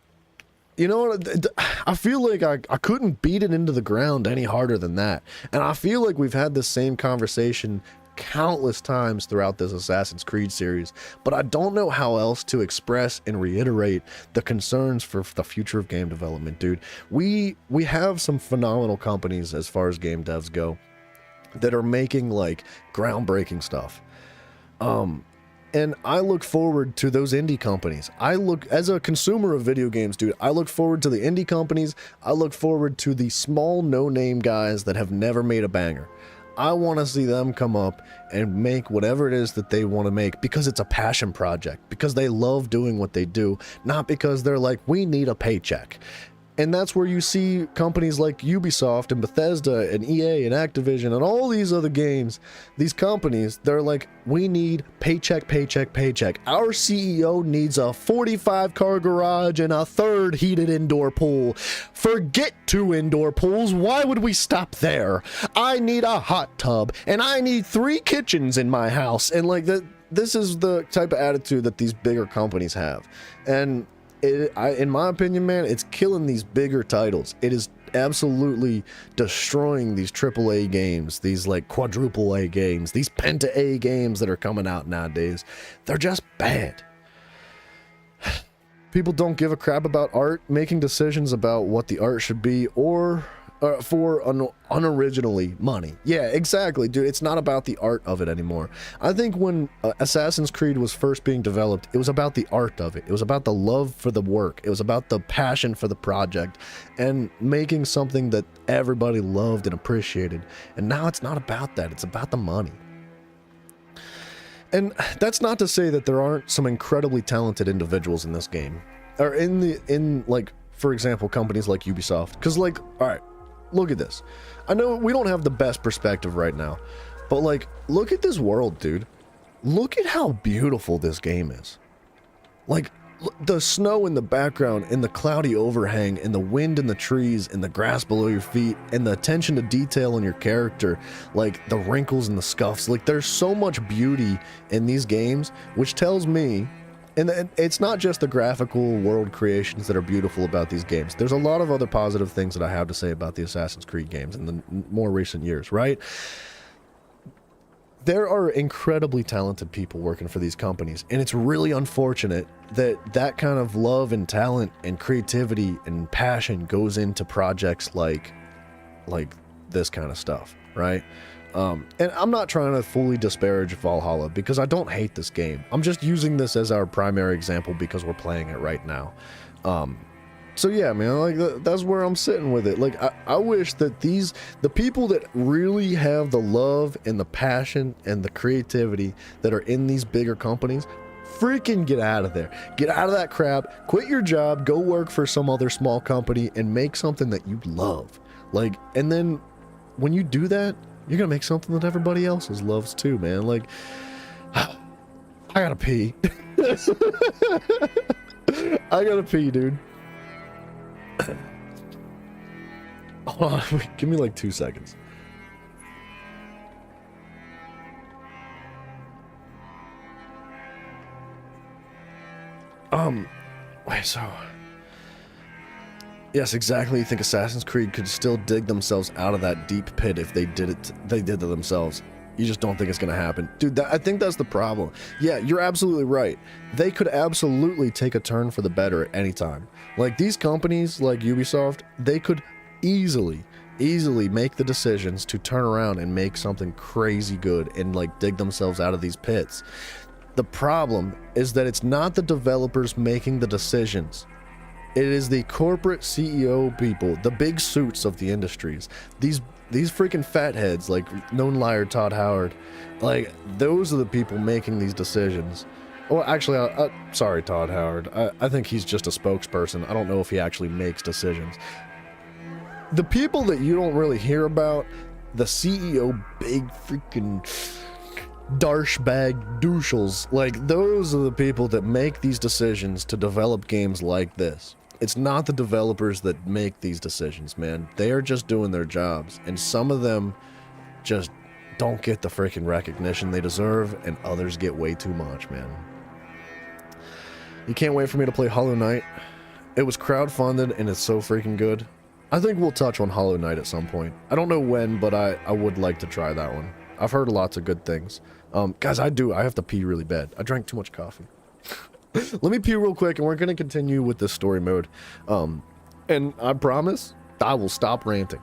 you know what? I feel like I couldn't beat it into the ground any harder than that. And I feel like we've had this same conversation countless times throughout this Assassin's Creed series, but I don't know how else to express and reiterate the concerns for the future of game development, dude. We have some phenomenal companies as far as game devs go that are making like groundbreaking stuff. And I look forward to those indie companies. As a consumer of video games, dude, I look forward to the indie companies. I look forward to the small no-name guys that have never made a banger. I want to see them come up and make whatever it is that they want to make because it's a passion project, because they love doing what they do, not because they're like, we need a paycheck. And that's where you see companies like Ubisoft and Bethesda and EA and Activision and all these other games, these companies, they're like, we need paycheck, paycheck, paycheck. Our CEO needs a 45-car garage and a third heated indoor pool. Forget 2 indoor pools. Why would we stop there? I need a hot tub and I need 3 kitchens in my house. And like this is the type of attitude that these bigger companies have. And in my opinion, man, it's killing these bigger titles. It is absolutely destroying these AAA games, these like quadruple A games, these Penta A games that are coming out nowadays. They're just bad. People don't give a crap about art, making decisions about what the art should be, or for unoriginally money. Yeah, exactly, dude. It's not about the art of it anymore. I think when Assassin's Creed was first being developed, it was about the art of it. It was about the love for the work. It was about the passion for the project and making something that everybody loved and appreciated. And now it's not about that. It's about the money. And that's not to say that there aren't some incredibly talented individuals in this game, or in like, for example, companies like Ubisoft. Because like, all right, look at this. I know we don't have the best perspective right now, but like, look at this world, dude. Look at how beautiful this game is. Like, the snow in the background and the cloudy overhang and the wind in the trees and the grass below your feet and the attention to detail in your character, like the wrinkles and the scuffs. Like, there's so much beauty in these games, which tells me And it's not just the graphical world creations that are beautiful about these games. There's a lot of other positive things that I have to say about the Assassin's Creed games in the more recent years, right? There are incredibly talented people working for these companies, and it's really unfortunate that that kind of love and talent and creativity and passion goes into projects like this kind of stuff, right? And I'm not trying to fully disparage Valhalla because I don't hate this game. I'm just using this as our primary example because we're playing it right now. So yeah, man, like that's where I'm sitting with it. Like I wish that the people that really have the love and the passion and the creativity that are in these bigger companies, freaking get out of there. Get out of that crap. Quit your job. Go work for some other small company and make something that you love. Like, and then when you do that, you're gonna make something that everybody else loves too, man. Like, I gotta pee. I gotta pee, dude. Hold on, give me like 2 seconds. Wait, so... Yes, exactly. You think Assassin's Creed could still dig themselves out of that deep pit if they did to themselves. You just don't think it's gonna happen. Dude, I think that's the problem. Yeah, you're absolutely right. They could absolutely take a turn for the better at any time. Like, these companies, like Ubisoft, they could easily make the decisions to turn around and make something crazy good and, like, dig themselves out of these pits. The problem is that it's not the developers making the decisions. It is the corporate CEO people, the big suits of the industries. These freaking fatheads like known liar Todd Howard, like those are the people making these decisions. Well, actually, sorry, Todd Howard. I think he's just a spokesperson. I don't know if he actually makes decisions. The people that you don't really hear about, the CEO, big freaking darshbag douchels, like those are the people that make these decisions to develop games like this. It's not the developers that make these decisions, man. They are just doing their jobs, and some of them just don't get the freaking recognition they deserve, and others get way too much, man. You can't wait for me to play Hollow Knight. It was crowdfunded, and it's so freaking good. I think we'll touch on Hollow Knight at some point. I don't know when, but I would like to try that one. I've heard lots of good things. Guys, I have to pee really bad. I drank too much coffee. Let me pee real quick, and we're going to continue with this story mode. And I promise, I will stop ranting.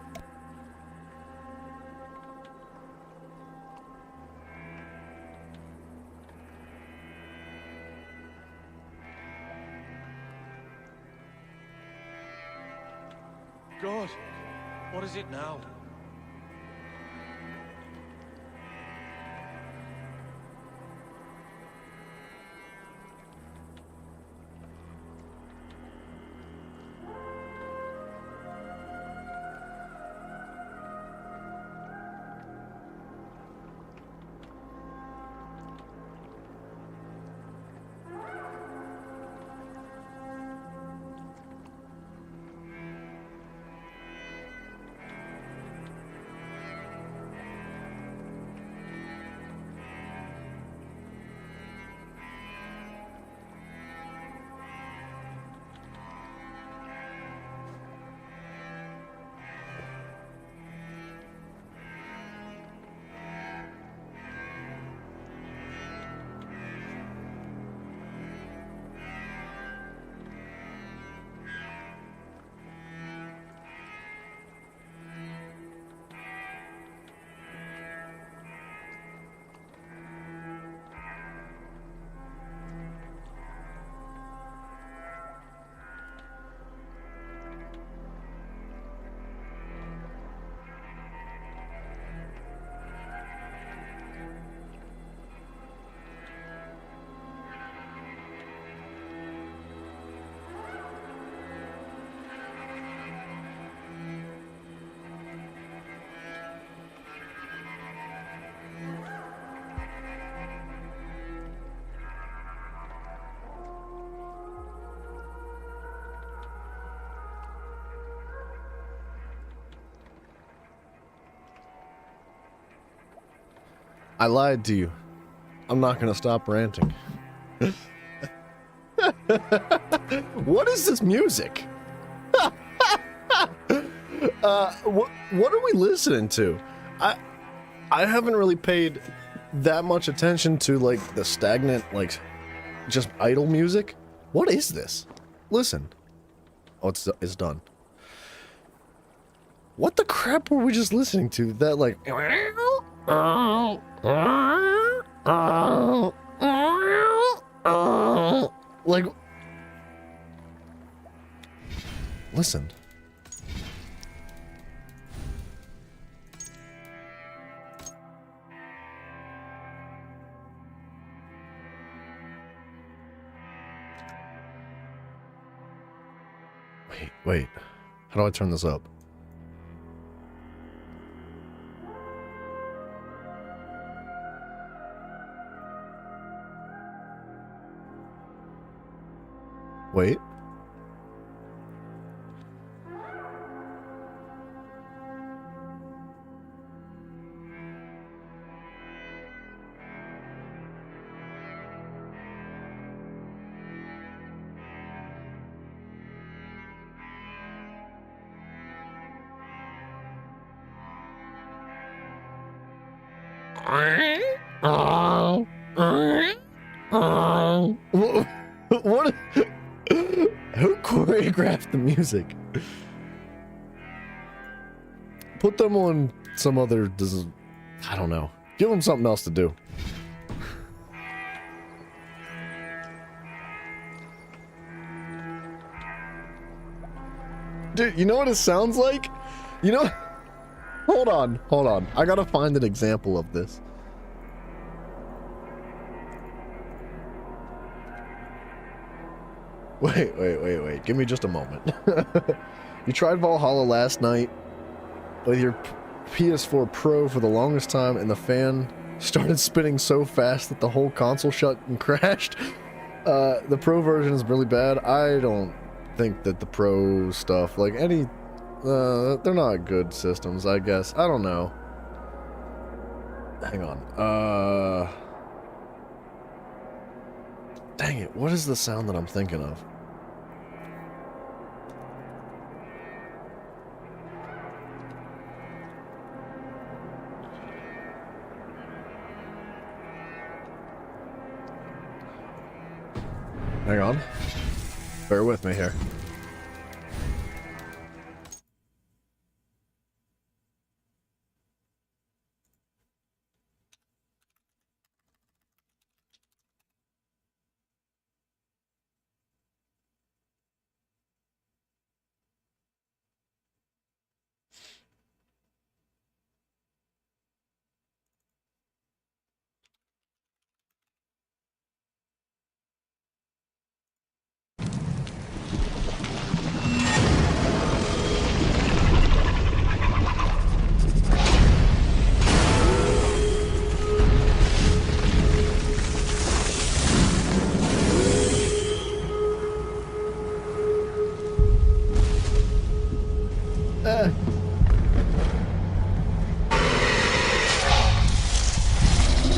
God, what is it now?
I lied to you. I'm not gonna stop ranting. What is this music? What are we listening to? I haven't really paid that much attention to like the stagnant, like just idle music. What is this? Listen. Oh, it's done. What the crap were we just listening to? That like like listen. Wait. How do I turn this up? Wait. What? Who choreographed the music? Put them on some other. I don't know. Give them something else to do. Dude, you know what it sounds like? You know. Hold on. I gotta find an example of this. Wait. Give me just a moment. You tried Valhalla last night with your PS4 Pro for the longest time, and the fan started spinning so fast that the whole console shut and crashed. The Pro version is really bad. I don't think that the Pro stuff, like any... they're not good systems, I guess. I don't know. Hang on. Dang it, what is the sound that I'm thinking of? Hang on. Bear with me here.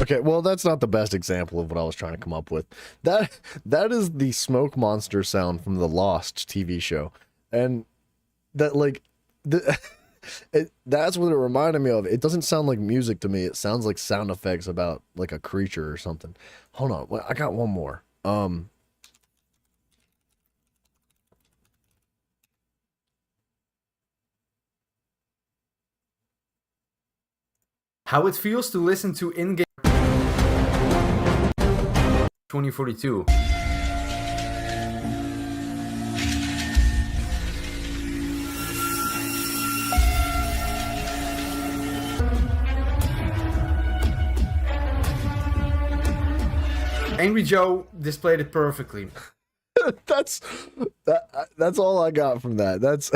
Okay, well, that's not the best example of what I was trying to come up with. That is the smoke monster sound from the Lost TV show, and that like, that's what it reminded me of. It doesn't sound like music to me. It sounds like sound effects about like a creature or something. Hold on, I got one more.
How it feels to listen to in-game 2042. Angry Joe displayed it perfectly.
That's all I got from that. That's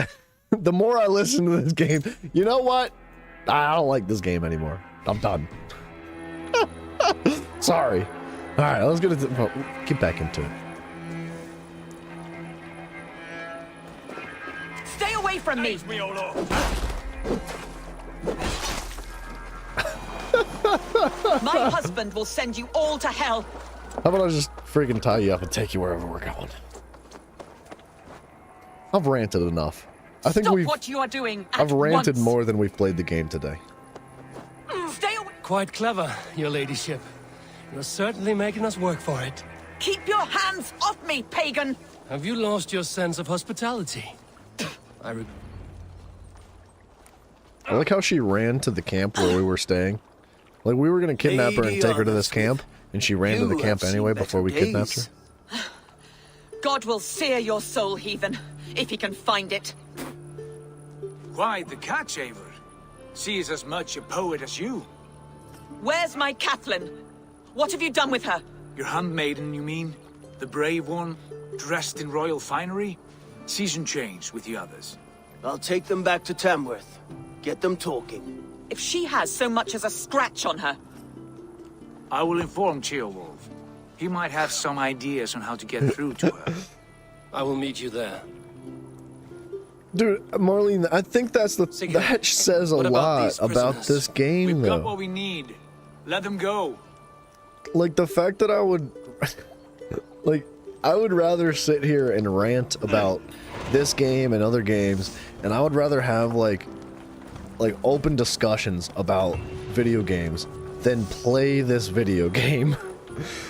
the more I listen to this game, you know what? I don't like this game anymore. I'm done. Sorry. All right, let's get back into it.
Stay away from me! My husband will send you all to hell.
How about I just freaking tie you up and take you wherever we're going. I've ranted enough. I think
Stop what you are doing.
I've ranted
once.
more than we've played the game today.
Stay away.
Quite clever, your ladyship. You're certainly making us work for it.
Keep your hands off me, pagan.
Have you lost your sense of hospitality? I
like how she ran to the camp where we were staying. Like, we were gonna kidnap her and take her to this camp, and she ran to the camp anyway before we kidnapped her.
God will sear your soul, heathen, if he can find it.
Quite the catch, Eivor. She is as much a poet as you.
Where's my Catherine? What have you done with her?
Your handmaiden, you mean? The brave one, dressed in royal finery? Season change with the others.
I'll take them back to Tamworth. Get them talking.
If she has so much as a scratch on her.
I will inform Ceolwulf. He might have some ideas on how to get through to her.
I will meet you there.
Dude, Marlene, I think that's the that says a lot about this game,
We've
though.
got what we need. Let them go.
Like, the fact that I would... like, I would rather sit here and rant about this game and other games, and I would rather have, like open discussions about video games than play this video game.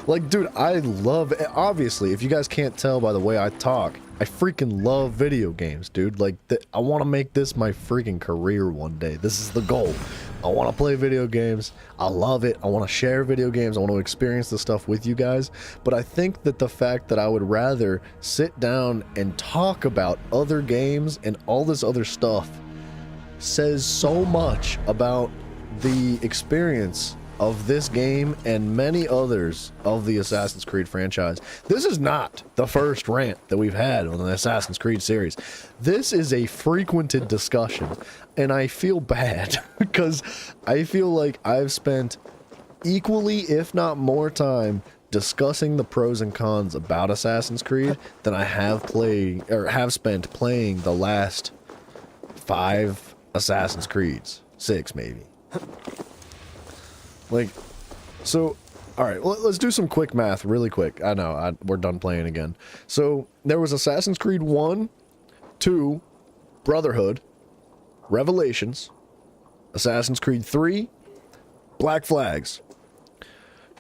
Like, dude, I love... Obviously, if you guys can't tell by the way I talk, I freaking love video games, dude. Like, I want to make this my freaking career one day. This is the goal. I want to play video games. I love it. I want to share video games. I want to experience this stuff with you guys. But I think that the fact that I would rather sit down and talk about other games and all this other stuff says so much about the experience of this game and many others of the Assassin's Creed franchise. This is not the first rant that we've had on the Assassin's Creed series. This is a frequented discussion, and I feel bad because I feel like I've spent equally, if not more time discussing the pros and cons about Assassin's Creed than I have spent playing the last 5 Assassin's Creeds. 6 maybe. Like, so, alright, let's do some quick math really quick. I know, we're done playing again. So, there was Assassin's Creed 1, 2, Brotherhood, Revelations, Assassin's Creed 3, Black Flags.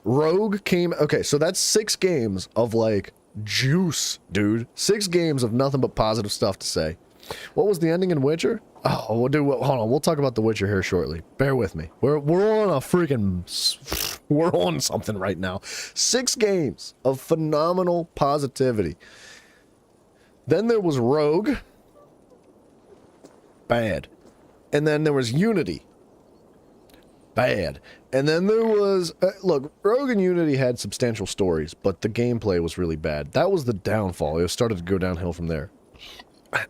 Rogue came... Okay, so that's 6 games of, like, juice, dude. 6 games of nothing but positive stuff to say. What was the ending in Witcher? Oh, we'll do... Hold on, we'll talk about The Witcher here shortly. Bear with me. We're on a freaking... We're on something right now. 6 games of phenomenal positivity. Then there was Rogue. Bad. And then there was Unity. Bad. And then there was... look, Rogue and Unity had substantial stories, but the gameplay was really bad. That was the downfall. It started to go downhill from there.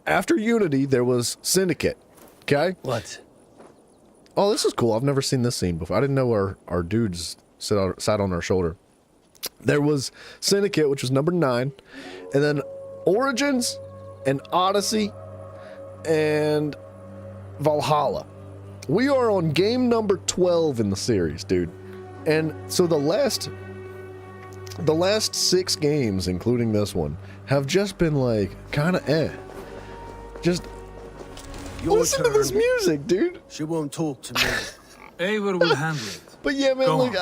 After Unity, there was Syndicate. Okay?
What?
Oh, this is cool. I've never seen this scene before. I didn't know our dudes sat on our shoulder. There was Syndicate, which was number 9. And then Origins and Odyssey and Valhalla. We are on game number 12 in the series, dude. And so the last 6 games, including this one, have just been like, kind of Just listen to this music, dude.
She won't talk to me.
Eivor will handle it.
But yeah, man,
Go
like,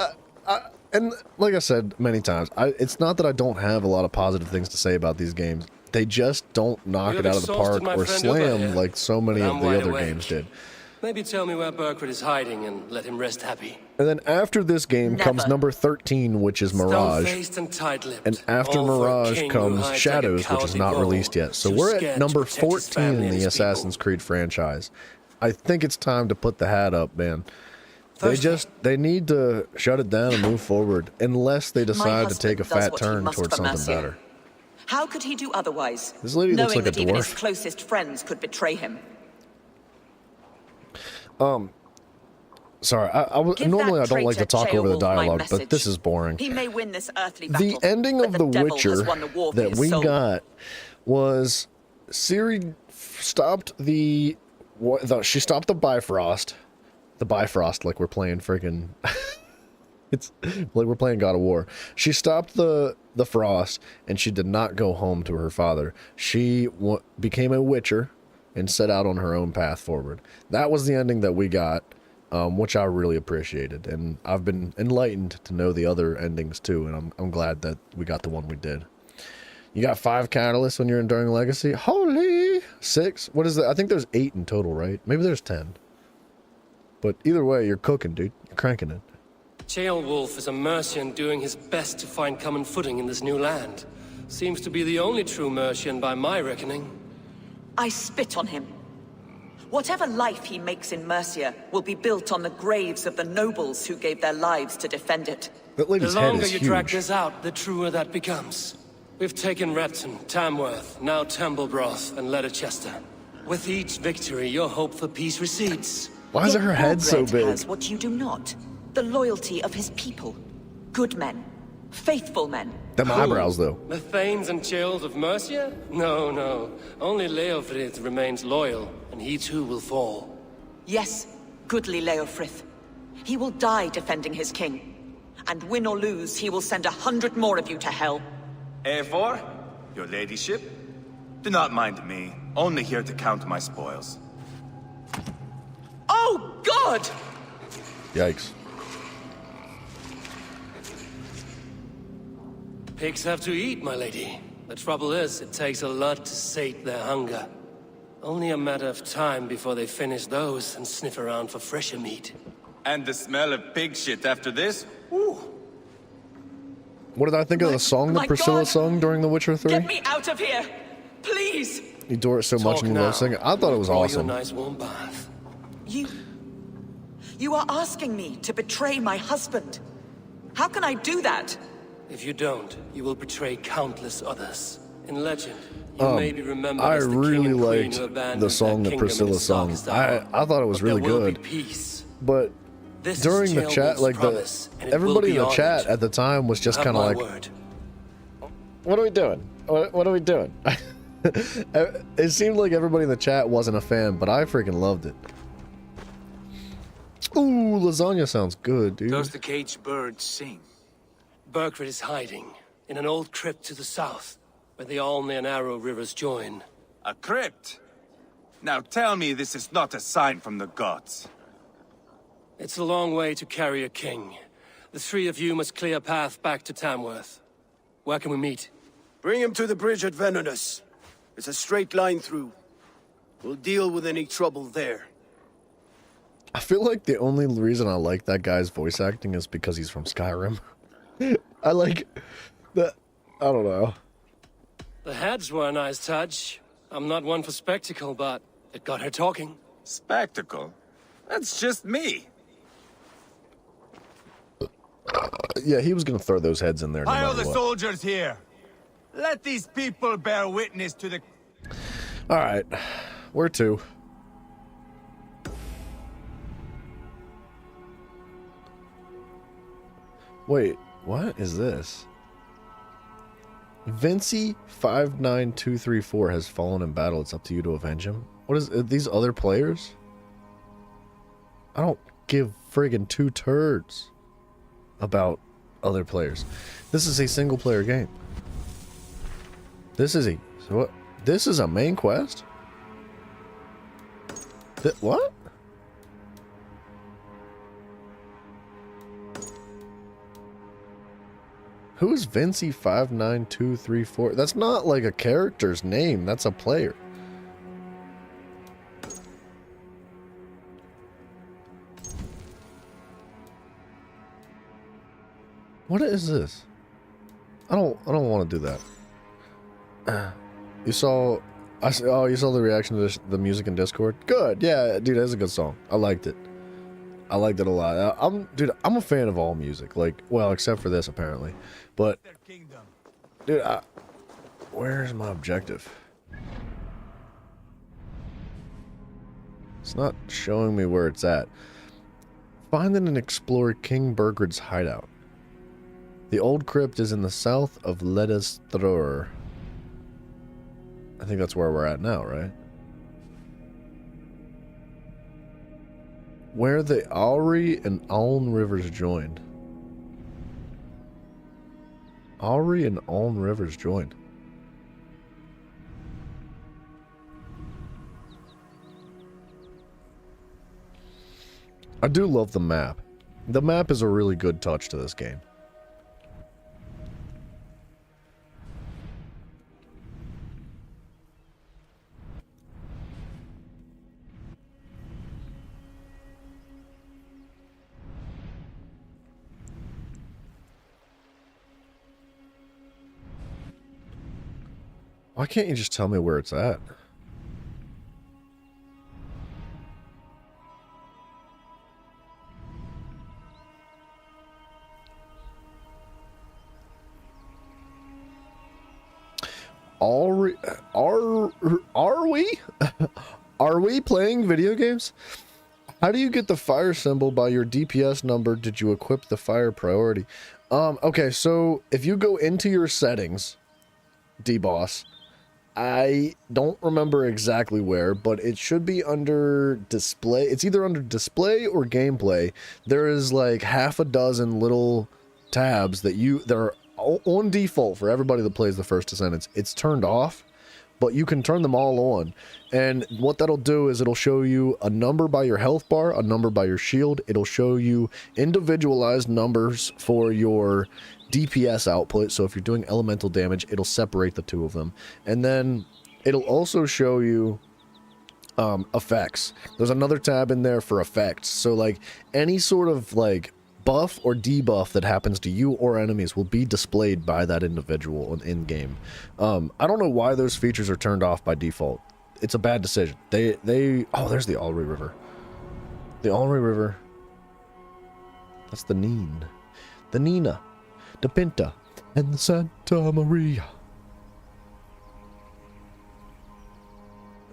and like I said many times, it's not that I don't have a lot of positive things to say about these games. They just don't knock it out of the park or slam like so many of the other games did.
Maybe tell me where Burkred is hiding and let him rest happy.
And then after this game comes number 13, which is Mirage. And after Mirage comes Shadows, which is not released yet. So we're at number 14 in the Assassin's Creed franchise. I think it's time to put the hat up, man. They need to shut it down and move forward, unless they decide to take a fat turn towards something better.
How could he do otherwise?
This lady looks like a
knowing that even his
dwarf.
closest friends could betray him.
Sorry, normally I don't like to talk over the dialogue, but this is boring.
He may win this earthly battle,
The ending of The Witcher that we got was Ciri stopped she stopped the Bifrost. The Bifrost, like we're playing friggin' It's like we're playing God of War. She stopped the frost, and she did not go home to her father. She became a witcher and set out on her own path forward. That was the ending that we got, which I really appreciated, and I've been enlightened to know the other endings too, and I'm glad that we got the one we did. You got 5 catalysts when you're Enduring Legacy. Holy 6. What is that? I think there's 8 in total, right? Maybe there's 10. But either way, you're cooking, dude. You're cranking it.
Ceolwulf is a Mercian doing his best to find common footing in this new land. Seems to be the only true Mercian by my reckoning.
I spit on him. Whatever life he makes in Mercia will be built on the graves of the nobles who gave their lives to defend it.
That lady's
the
head
longer
is
you
huge.
drag this out, the truer that becomes. We've taken Repton, Tamworth, now Temblebroth, and Leicester. With each victory, your hope for peace recedes.
Why is
Yet
her head so
Borgred
big?
has what you do not. The loyalty of his people. Good men. Faithful men.
Them eyebrows, though.
The Thanes and Chills of Mercia? No, no. Only Leofrith remains loyal, and he too will fall.
Yes, goodly Leofrith. He will die defending his king. And win or lose, he will send 100 more of you to hell.
Eivor, your ladyship, do not mind me. Only here to count my spoils.
Oh, God!
Yikes.
Pigs have to eat, my lady. The trouble is, it takes a lot to sate their hunger. Only a matter of time before they finish those and sniff around for fresher meat.
And the smell of pig shit after this? Ooh.
What did I think of the song that Priscilla
God.
sung during The Witcher 3?
Get me out of here! Please!
You adore it so much and you love singing. I thought it was
Pour you
awesome.
a nice warm bath.
You are asking me to betray my husband. How can I do that?
If you don't, you will betray countless others. In legend, you may be remembered
I
as the
really
king and queen
liked
who abandoned
the song
their
that
kingdom in
Priscilla
its
sung.
darkest hour.
I thought it was
But
really
there will
good.
be peace.
But
This is
during the chat,
Ceolwulf's
like
promise, and it
everybody in
will
the
be
chat
honored.
at the time was just
Have
kind of
my
like,
word.
"What are we doing? What are we doing?" It seemed like everybody in the chat wasn't a fan, but I freaking loved it. Ooh, lasagna sounds good, dude.
Does the caged bird sing?
Burgred is hiding in an old crypt to the south, where the Alne and Arrow rivers join.
A crypt? Now tell me this is not a sign from the gods.
It's a long way to carry a king. The 3 of you must clear a path back to Tamworth. Where can we meet?
Bring him to the bridge at Venonus. It's a straight line through. We'll deal with any trouble there.
I feel like the only reason I like that guy's voice acting is because he's from Skyrim. I like that. I don't know.
The heads were a nice touch. I'm not one for spectacle, but it got her talking.
Spectacle? That's just me.
Yeah, he was gonna throw those heads in there no
Pile
matter
the
what.
soldiers here. Let these people bear witness to the...
All right, where to? Wait, what is this? Vinci 59234 has fallen in battle. It's up to you to avenge him. What is these other players? I don't give friggin' 2 turds about other players. This is a single player game. This is a so what? This is a main quest? What? Who is Vinci 59234? That's not like a character's name, that's a player. What is this? I don't want to do that. You saw you saw the reaction to the music in Discord? Good. Yeah, dude, that's a good song. I liked it. I liked it a lot. I'm a fan of all music. Like, well, except for this apparently. But dude, where's my objective? It's not showing me where it's at. Find and explore King Burgred's hideout. The old crypt is in the south of Leicester. I think that's where we're at now, right? Where the Auri and Alne rivers joined. Ari and Aln Rivers joined. I do love the map. The map is a really good touch to this game. Why can't you just tell me where it's at? Are we? Are we playing video games? How do you get the fire symbol by your DPS number? Did you equip the fire priority? Okay, so if you go into your settings, D-Boss, I don't remember exactly where, but it should be under display. It's either under display or gameplay. There is like half a dozen little tabs that are on default for everybody that plays the First Descendants. It's turned off, but you can turn them all on. And what that'll do is it'll show you a number by your health bar, a number by your shield. It'll show you individualized numbers for your DPS output. So if you're doing elemental damage, it'll separate the two of them. And then it'll also show you effects. There's another tab in there for effects. So like any sort of like buff or debuff that happens to you or enemies will be displayed by that individual in game. I don't know why those features are turned off by default. It's a bad decision. Oh, there's the Alri River. The Alri River. That's the Neen. The Nina. The Pinta. And the Santa Maria.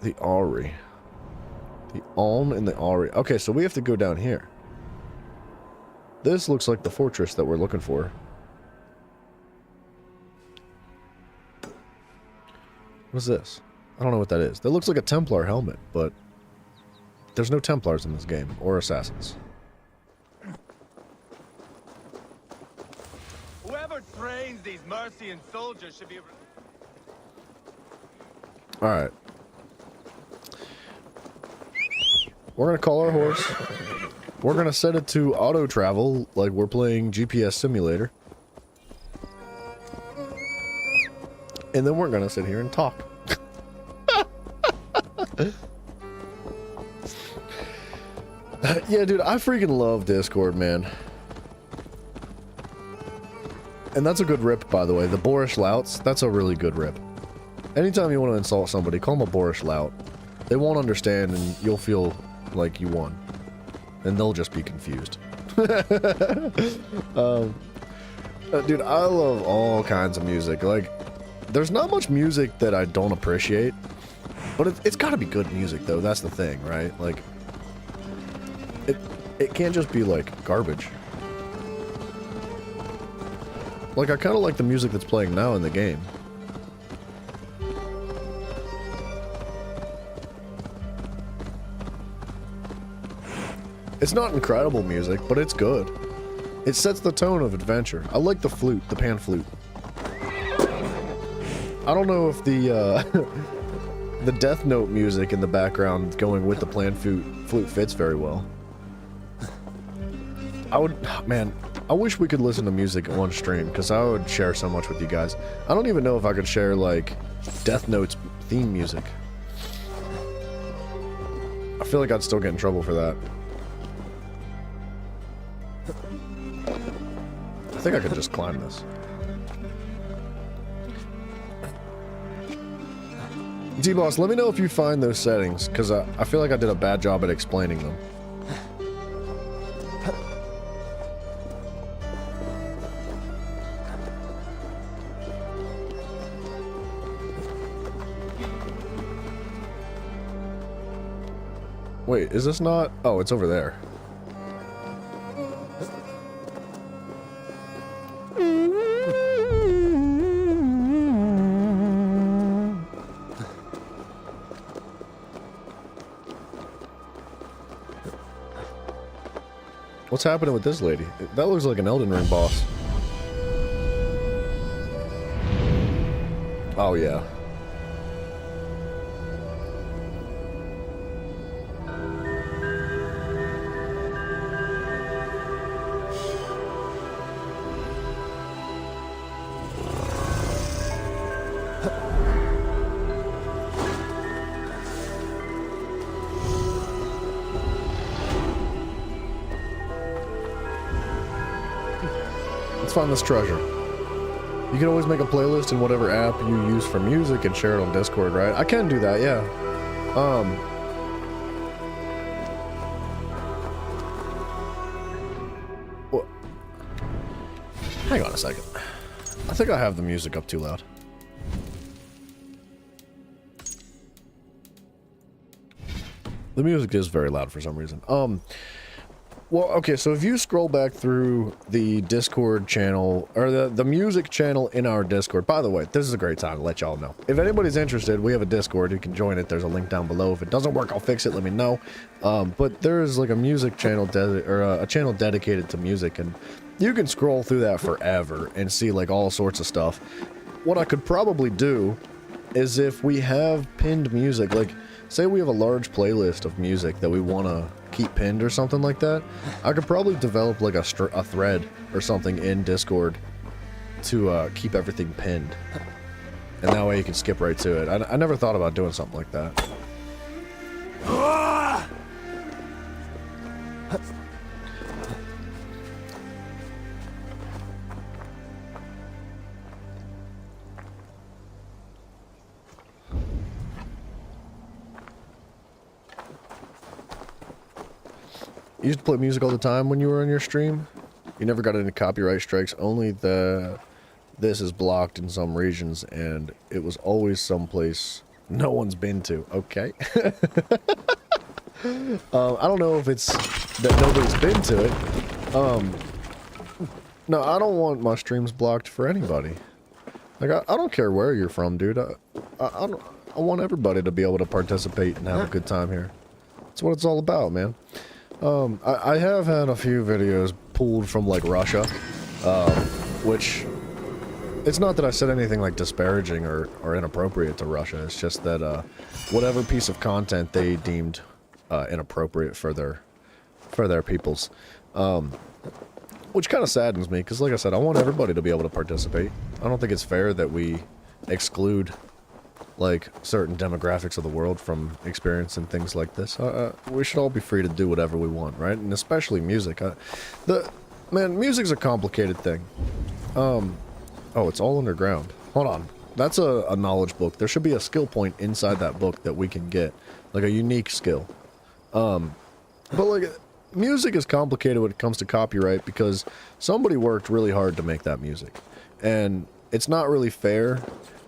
The Alri. The Aln and the Alri. Okay, so we have to go down here. This looks like the fortress that we're looking for. What's this? I don't know what that is. That looks like a Templar helmet, but there's no Templars in this game, or assassins.
Whoever trains these Mercian soldiers should be...
Alright. We're gonna call our horse. We're gonna set it to auto travel like we're playing GPS Simulator. And then we're gonna sit here and talk. Yeah, dude, I freaking love Discord, man. And that's a good rip, by the way. The boorish louts, that's a really good rip. Anytime you want to insult somebody, call them a boorish lout. They won't understand and you'll feel like you won. And they'll just be confused. Dude, I love all kinds of music. Like, there's not much music that I don't appreciate. But it's gotta be good music, though. That's the thing, right? Like, it can't just be, like, garbage. Like, I kind of like the music that's playing now in the game. It's not incredible music, but it's good. It sets the tone of adventure. I like the flute, the pan flute. I don't know if the, the Death Note music in the background going with the pan flute fits very well. Man, I wish we could listen to music on stream, because I would share so much with you guys. I don't even know if I could share, like, Death Note's theme music. I feel like I'd still get in trouble for that. I think I could just climb this. D-Boss, let me know if you find those settings, because I feel like I did a bad job at explaining them. Wait, is this not? Oh, it's over there. What's happening with this lady? That looks like an Elden Ring boss. Oh, yeah. Let's find this treasure. You can always make a playlist in whatever app you use for music and share it on Discord, right? I can do that, yeah. Well, hang on a second. I think I have the music up too loud. The music is very loud for some reason. Well, okay, so if you scroll back through the Discord channel, or the music channel in our Discord, by the way, this is a great time to let y'all know. If anybody's interested, we have a Discord, you can join it, there's a link down below. If it doesn't work, I'll fix it, let me know. But there is like a music channel, a channel dedicated to music, and you can scroll through that forever and see like all sorts of stuff. What I could probably do is if we have pinned music, like, say we have a large playlist of music that we want to keep pinned or something like that, I could probably develop like a thread or something in Discord to keep everything pinned. And that way you can skip right to it. I never thought about doing something like that. You used to play music all the time when you were on your stream? You never got any copyright strikes, only this is blocked in some regions, and it was always someplace no one's been to. Okay. I don't know if it's that nobody's been to it. No, I don't want my streams blocked for anybody. Like, I don't care where you're from, dude. I want everybody to be able to participate and have a good time here. That's what it's all about, man. I have had a few videos pulled from, like, Russia, which, it's not that I said anything, like, disparaging or inappropriate to Russia, it's just that, whatever piece of content they deemed, inappropriate for their peoples, which kind of saddens me, because, like I said, I want everybody to be able to participate. I don't think it's fair that we exclude, like, certain demographics of the world from experiencing things like this. We should all be free to do whatever we want, right? And especially music. Man, music's a complicated thing. Oh, it's all underground. Hold on. That's a knowledge book. There should be a skill point inside that book that we can get. Like, a unique skill. But, like, music is complicated when it comes to copyright because somebody worked really hard to make that music. And it's not really fair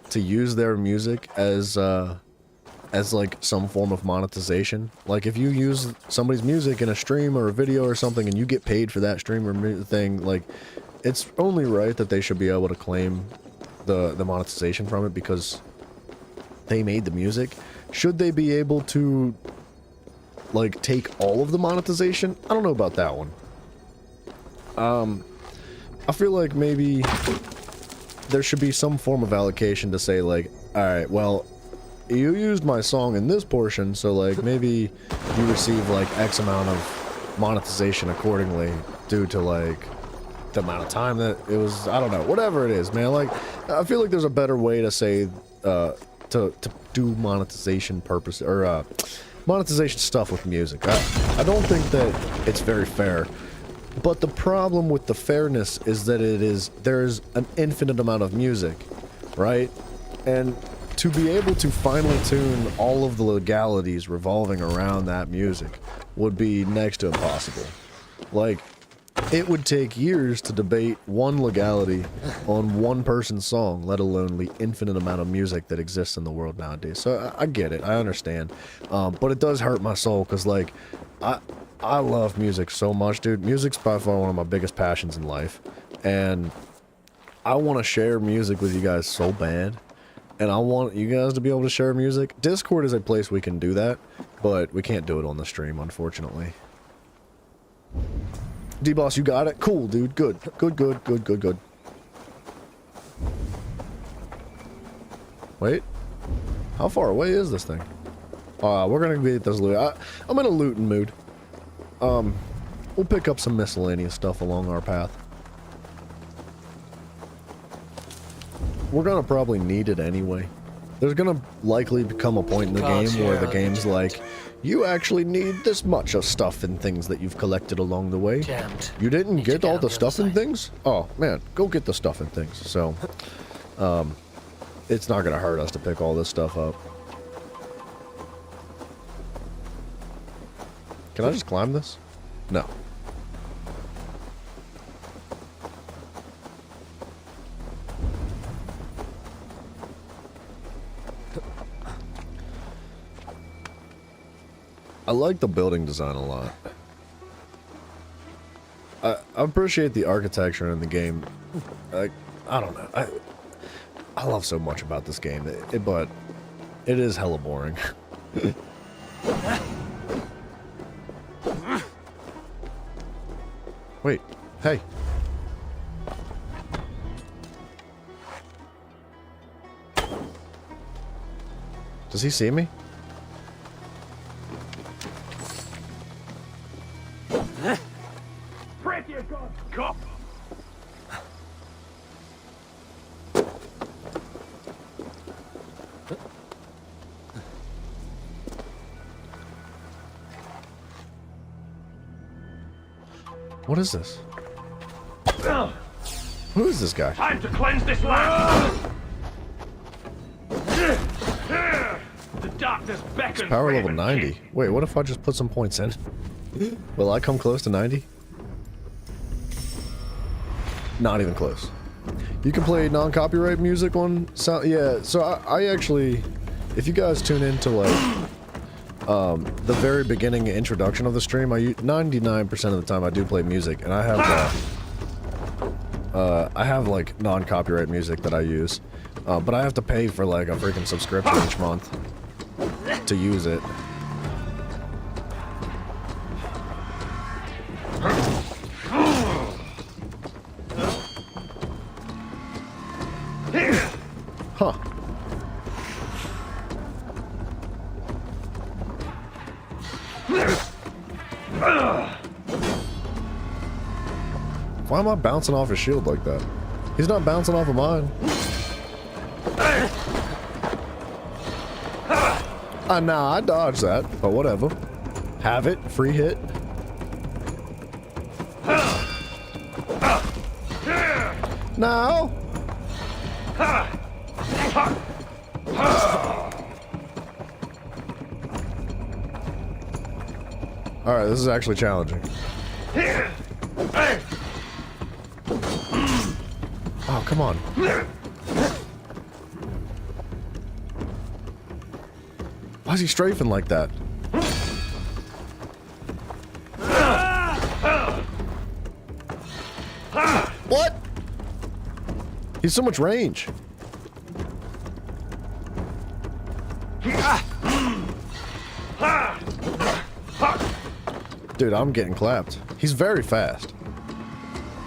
to use their music as like some form of monetization. Like, if you use somebody's music in a stream or a video or something and you get paid for that stream or thing, like, it's only right that they should be able to claim the monetization from it because they made the music. Should they be able to, like, take all of the monetization? I don't know about that one. I feel like maybe there should be some form of allocation to say, like, alright, well, you used my song in this portion, so, like, maybe you receive, like, X amount of monetization accordingly due to, like, the amount of time that it was, I don't know, whatever it is, man. Like, I feel like there's a better way to say, to do monetization purpose, or, monetization stuff with music. I don't think that it's very fair. But the problem with the fairness is that there's an infinite amount of music, right? And to be able to finely tune all of the legalities revolving around that music would be next to impossible. Like, it would take years to debate one legality on one person's song, let alone the infinite amount of music that exists in the world nowadays. So I get it, I understand. But it does hurt my soul, because, like, I love music so much, dude. Music's by far one of my biggest passions in life. And I want to share music with you guys so bad. And I want you guys to be able to share music. Discord is a place we can do that, but we can't do it on the stream, unfortunately. D-Boss, you got it? Cool, dude. Good. Good, good, good, good, good. Wait. How far away is this thing? We're gonna get this loot. I'm in a looting mood. We'll pick up some miscellaneous stuff along our path. We're gonna probably need it anyway. There's gonna likely become a point in the game where the game's like, you actually need this much of stuff and things that you've collected along the way. You didn't get all the stuff and things? Oh, man, go get the stuff and things. So, it's not gonna hurt us to pick all this stuff up. Can I just climb this? No. I like the building design a lot. I appreciate the architecture in the game. I don't know. I love so much about this game, but it is hella boring. Wait, hey. Does he see me?
Cop!
What is this? Who is this guy?
Time to cleanse this land! The darkness beckons.
Power level 90. Wait, what if I just put some points in? Will I come close to 90? Not even close. You can play non-copyright music on sound. Yeah, so I actually, if you guys tune into like the very beginning introduction of the stream, 99% of the time I do play music, and I have like non-copyright music that I use, but I have to pay for like a freaking subscription each month to use it. Huh. Why am I bouncing off his shield like that? He's not bouncing off of mine. Nah, I dodged that, but whatever. Have it, free hit. No. Alright, this is actually challenging. Oh, come on. Why is he strafing like that? What? He's so much range. Dude, I'm getting clapped. He's very fast.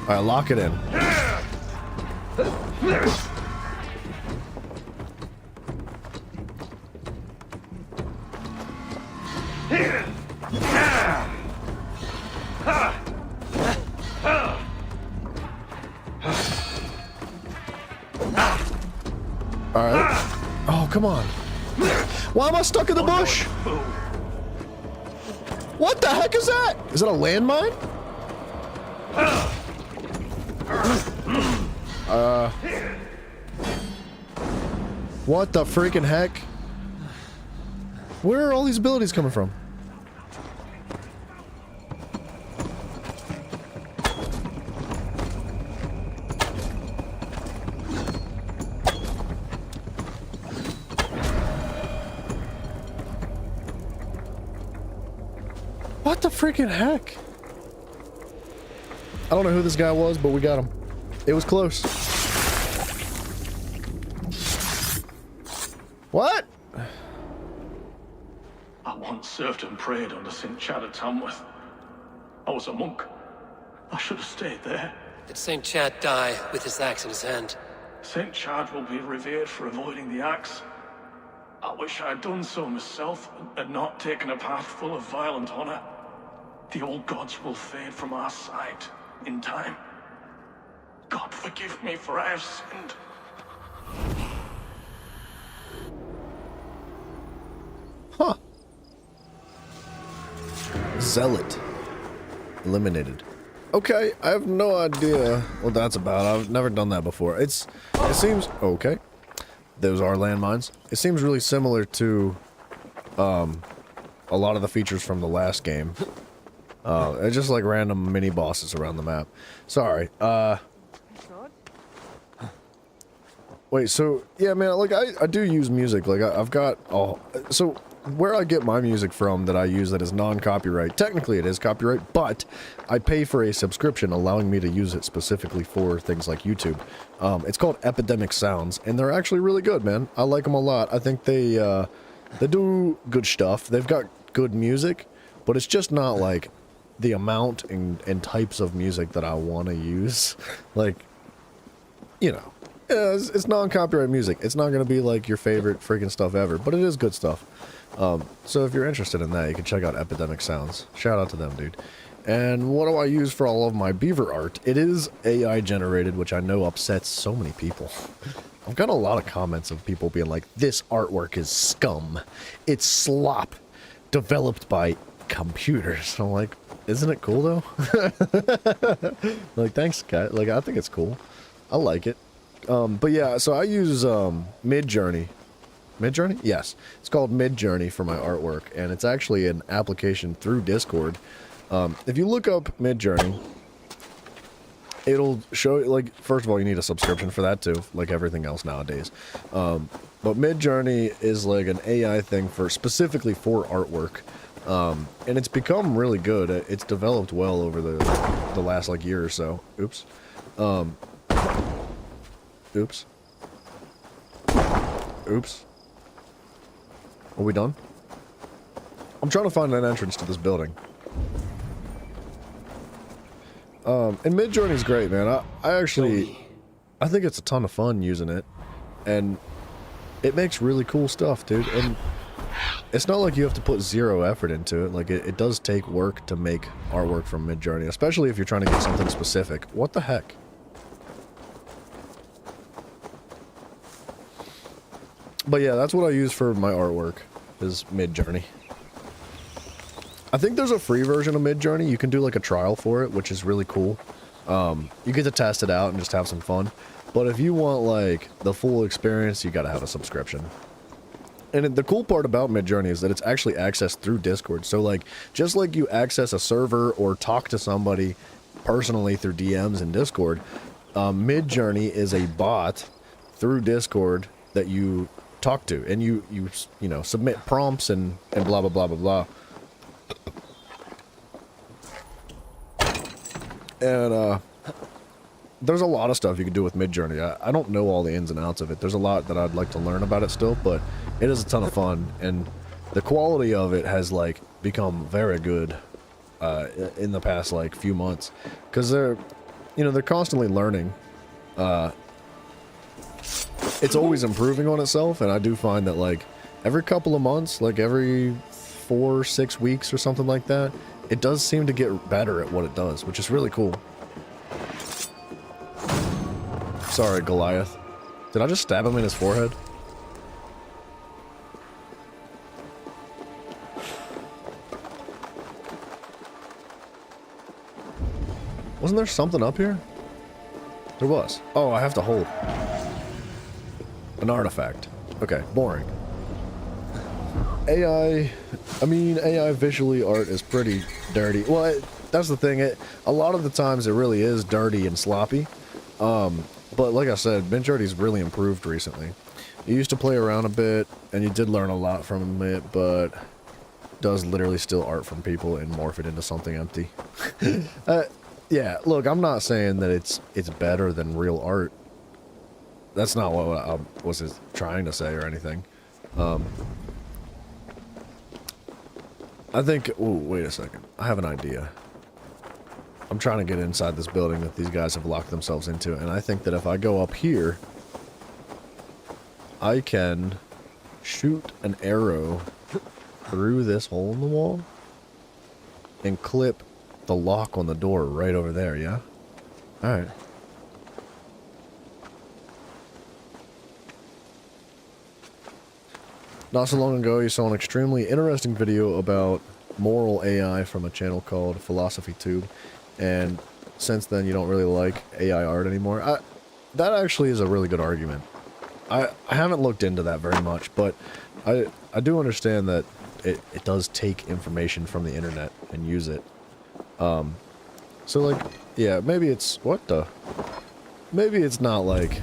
Alright, lock it in. Alright. Oh, come on. Why am I stuck in the bush? What the heck is that? Is that a landmine? What the freaking heck? Where are all these abilities coming from? What the freaking heck? I don't know who this guy was, but we got him. It was close. What?
I once served and prayed under St. Chad of Tamworth. I was a monk. I should have stayed there.
Did St. Chad die with his axe in his hand?
St. Chad will be revered for avoiding the axe. I wish I had done so myself, and not taken a path full of violent honor. The old gods will fade from our sight in time. God forgive me, for I have sinned.
Huh. Zealot. Eliminated. Okay, I have no idea what that's about. I've never done that before. It seems... Okay. Those are landmines. It seems really similar to, a lot of the features from the last game. It's just like random mini-bosses around the map. Sorry, Wait, so, yeah, man, like, I do use music. Like, I've got... so, where I get my music from that I use that is non-copyright, technically it is copyright, but I pay for a subscription allowing me to use it specifically for things like YouTube. It's called Epidemic Sounds, and they're actually really good, man. I like them a lot. I think they do good stuff. They've got good music, but it's just not, like, the amount and types of music that I want to use. Like, you know. Yeah, it's non-copyright music. It's not going to be like your favorite freaking stuff ever, but it is good stuff. So if you're interested in that, you can check out Epidemic Sounds. Shout out to them, dude. And what do I use for all of my beaver art? It is AI generated, which I know upsets so many people. I've got a lot of comments of people being like, this artwork is scum. It's slop. Developed by computers. I'm like, isn't it cool though? Like, thanks, guy. Like, I think it's cool. I like it. But yeah, so I use Midjourney. Midjourney? Yes. It's called Midjourney for my artwork, and it's actually an application through Discord. If you look up Midjourney, it'll show, like, first of all, you need a subscription for that too, like everything else nowadays. But Midjourney is like an AI thing for specifically for artwork. And it's become really good. It's developed well over the last like year or so. Oops. Oops. Oops. Are we done? I'm trying to find an entrance to this building. And Midjourney's great, man. I think it's a ton of fun using it. And it makes really cool stuff, dude. And it's not like you have to put zero effort into it. Like, it does take work to make artwork from Midjourney, especially if you're trying to get something specific. What the heck? But yeah, that's what I use for my artwork, is Midjourney. I think there's a free version of Midjourney. You can do like a trial for it, which is really cool. You get to test it out and just have some fun. But if you want like the full experience, you gotta have a subscription. And the cool part about Midjourney is that it's actually accessed through Discord. So like, just like you access a server or talk to somebody personally through DMs in Discord, Midjourney is a bot through Discord that you talk to, and you know, submit prompts and blah blah blah blah blah. And there's a lot of stuff you can do with Midjourney. I don't know all the ins and outs of it. There's a lot that I'd like to learn about it still, but it is a ton of fun, and the quality of it has like become very good in the past like few months, because they're constantly learning. It's always improving on itself, and I do find that like every couple of months, like every 4 or 6 weeks or something like that, it does seem to get better at what it does, which is really cool. Sorry, Goliath. Did I just stab him in his forehead? Wasn't there something up here? There was. Oh, I have to hold an artifact. Okay, boring. AI visually art is pretty dirty. Well, that's the thing. A lot of the times it really is dirty and sloppy. But like I said, Midjourney's really improved recently. You used to play around a bit, and you did learn a lot from it, but does literally steal art from people and morph it into something empty. Yeah, look, I'm not saying that it's better than real art. That's not what I was trying to say or anything. I think... Ooh, wait a second. I have an idea. I'm trying to get inside this building that these guys have locked themselves into, and I think that if I go up here I can shoot an arrow through this hole in the wall and clip the lock on the door right over there, yeah? Alright. Not so long ago, you saw an extremely interesting video about moral AI from a channel called PhilosophyTube, and since then you don't really like AI art anymore. That actually is a really good argument. I haven't looked into that very much, but I do understand that it does take information from the internet and use it. So like, yeah, maybe it's, maybe it's not like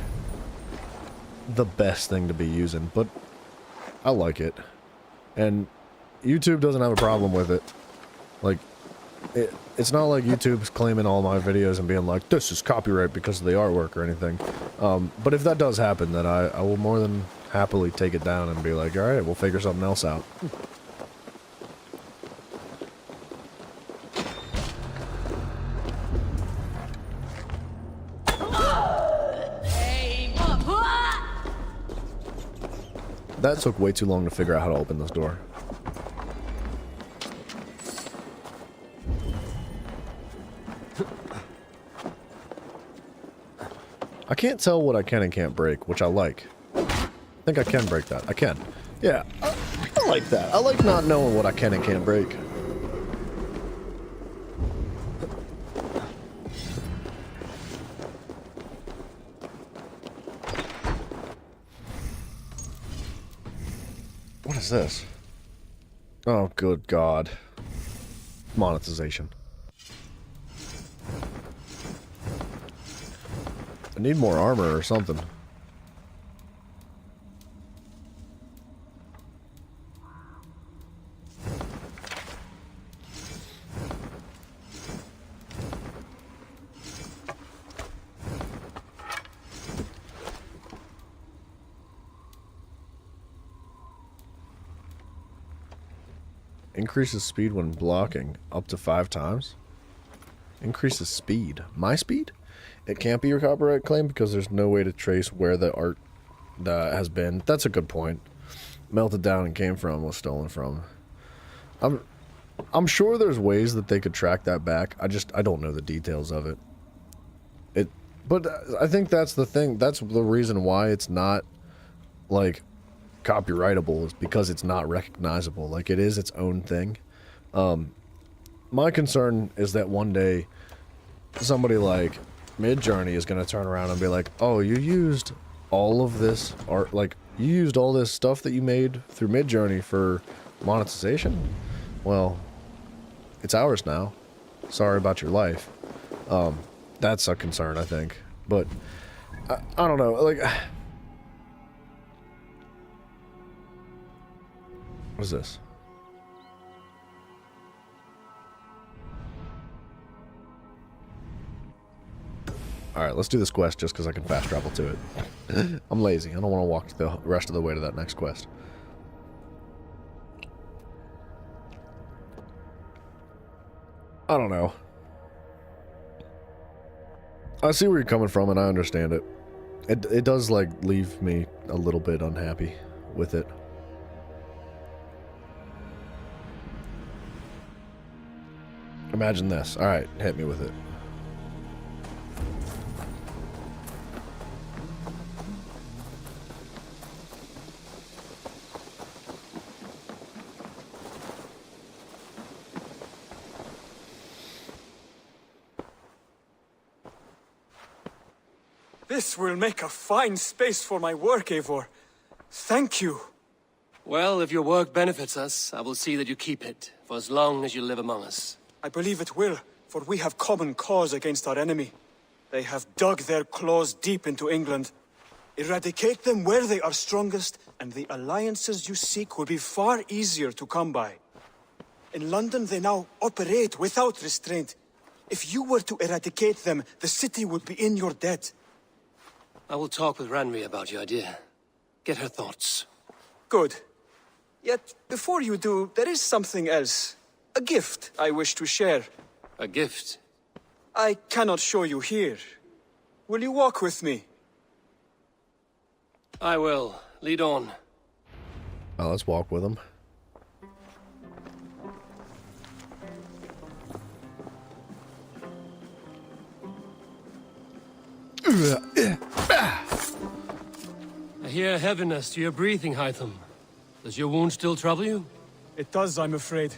the best thing to be using, but I like it. And YouTube doesn't have a problem with it. Like, it's not like YouTube's claiming all my videos and being like, this is copyright because of the artwork or anything. But if that does happen, then I will more than happily take it down and be like, alright, we'll figure something else out. That took way too long to figure out how to open this door. I can't tell what I can and can't break, which I like. I think I can break that. I can. Yeah, I like that. I like not knowing what I can and can't break. What is this? Oh, good God. Monetization. I need more armor or something. Increases speed when blocking up to 5 times. Increases speed. My speed? It can't be your copyright claim because there's no way to trace where the art has been. That's a good point. Melted down and came from, was stolen from. I'm sure there's ways that they could track that back. I don't know the details of it. But I think that's the thing. That's the reason why it's not like copyrightable, is because it's not recognizable. Like, it is its own thing. My concern is that one day somebody like Midjourney is going to turn around and be like, oh, you used all of this art, like, you used all this stuff that you made through Midjourney for monetization? Well, it's ours now. Sorry about your life. That's a concern, I think. But, I don't know, like... What is this? Alright, let's do this quest just because I can fast travel to it. I'm lazy. I don't want to walk the rest of the way to that next quest. I don't know. I see where you're coming from and I understand it. It does, like, leave me a little bit unhappy with it. Imagine this. Alright, hit me with it.
This will make a fine space for my work, Eivor. Thank you.
Well, if your work benefits us, I will see that you keep it, for as long as you live among us.
I believe it will, for we have common cause against our enemy. They have dug their claws deep into England. Eradicate them where they are strongest, and the alliances you seek will be far easier to come by. In London, they now operate without restraint. If you were to eradicate them, the city would be in your debt.
I will talk with Ranri about your idea. Get her thoughts.
Good. Yet, before you do, there is something else. A gift I wish to share.
A gift?
I cannot show you here. Will you walk with me?
I will. Lead on.
Oh, let's walk with him.
I hear heaviness to your breathing, Hytham. Does your wound still trouble you?
It does, I'm afraid.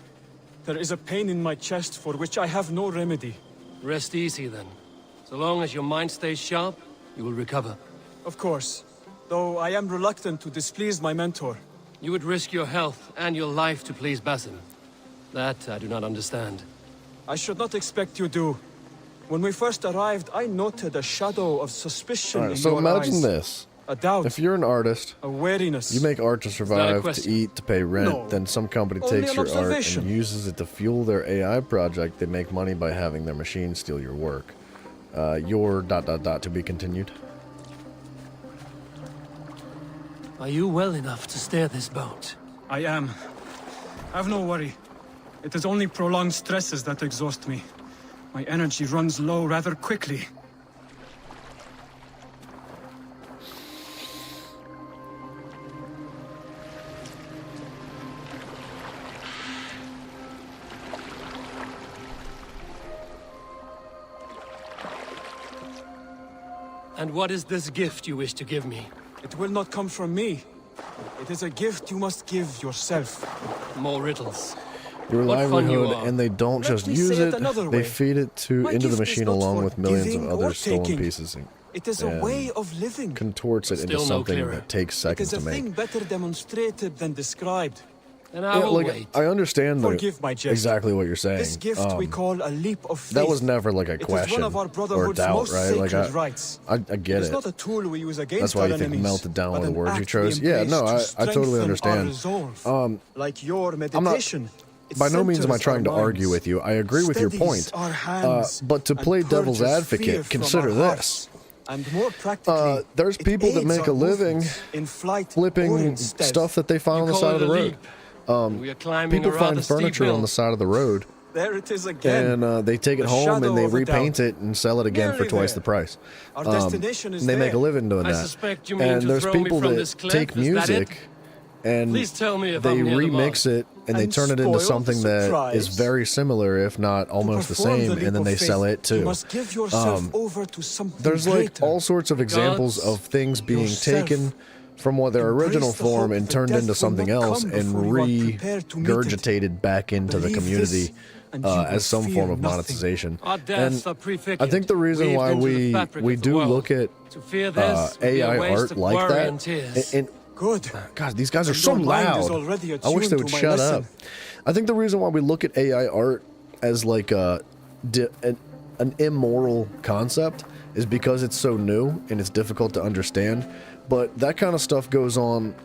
There is a pain in my chest for which I have no remedy.
Rest easy, then. So long as your mind stays sharp, you will recover.
Of course. Though I am reluctant to displease my mentor.
You would risk your health and your life to please Basim. That I do not understand.
I should not expect you do. When we first arrived, I noted a shadow of suspicion in
so
your
imagine
eyes.
this.
A doubt.
If you're an artist,
a wariness.
You make art to survive, to
question?
eat, to pay rent,
No.
then some company
Only
takes
an
your art
observation.
and uses it to fuel their AI project. They make money by having their machines steal your work. Your ... to be continued.
Are you well enough to steer this boat?
I am. Have no worry. It is only prolonged stresses that exhaust me. My energy runs low rather quickly.
And what is this gift you wish to give me?
It will not come from me. It is a gift you must give yourself.
More riddles.
Your
What fun you
livelihood,
are.
and they don't
Let
just
me
use
say it
it,
another
they
way.
feed it
My
into the
gift is
machine
not
along
for
with millions of
giving
other
or
stolen
taking.
pieces.
It is a
and
way of living.
Contorts it into
Still no
something
clearer.
that takes
It
seconds
is a
to make.
thing better demonstrated than described.
Then I will wait.
I understand
Forgive my jest.
exactly what you're saying.
This gift we call a leap of faith.
That was never like a
It is
question
one of our
or a
Brotherhood's
doubt,
most
right? Like
sacred rights.
I get
It is
it.
not a tool we use against
That's why
our
you think
enemies,
melted down
but
with the
an
words you
act we
chose. Yeah,
embrace
no,
to
I totally
strengthen our
understand.
resolve. Like your
I'm not.
meditation. It
By no means am I
centers
trying to
our
argue
minds,
with you. I agree with your
steadies
point.
our hands,
But to
and
play devil's
purges fear
advocate,
from
consider
our
this.
hearts. And more practically,
There's
it
people that
aids
make a
our
living
movements in flight or
flipping
in stealth.
stuff that they find on the
call
side of
it
the
a
road.
leap. We are climbing
People
a rather
find
steep
furniture
hill.
on the side of the road,
There it is again.
and they take it
The
home and they
shadow of a
repaint
doubt.
it and sell it again for
Nearly
twice
there.
the price.
Our destination is
and they make a
there.
living doing
I
that.
suspect you mean
And
to
there's
throw me
people
from
that
this cliff,
take
is that it?
music and
Please tell me if
they
I'm near the mark.
remix it and they
And
turn it into
spoil the
something that is
surprise.
very similar, if not almost the
Perform
same,
leap
and then
of
they
faith,
sell it
You
too.
must give yourself over to something
There's like
greater.
all sorts of examples
Gods,
of things being
yourself.
taken from what their
Embrace
original
the
form
hope
and
that
turned
death
into
will
something
not
else
come
and
before you are prepared to meet it.
regurgitated back into the
Believe
community
this, and you will
as some
fear
form of
nothing.
monetization.
Our
And
deaths are prefigured,
I think the reason
weaved
why
into the
we
fabric
we
of the
do
world.
look at
To fear this would be a
AI
waste
art
of
like
worry
that,
and tears.
and
Good.
God, these guys are
And
so
your mind is
loud.
already
I wish they
attuned
would
to my
shut
lesson.
up. I think the reason why we look at AI art as like an immoral concept is because it's so new and it's difficult to understand. But that kind of stuff goes on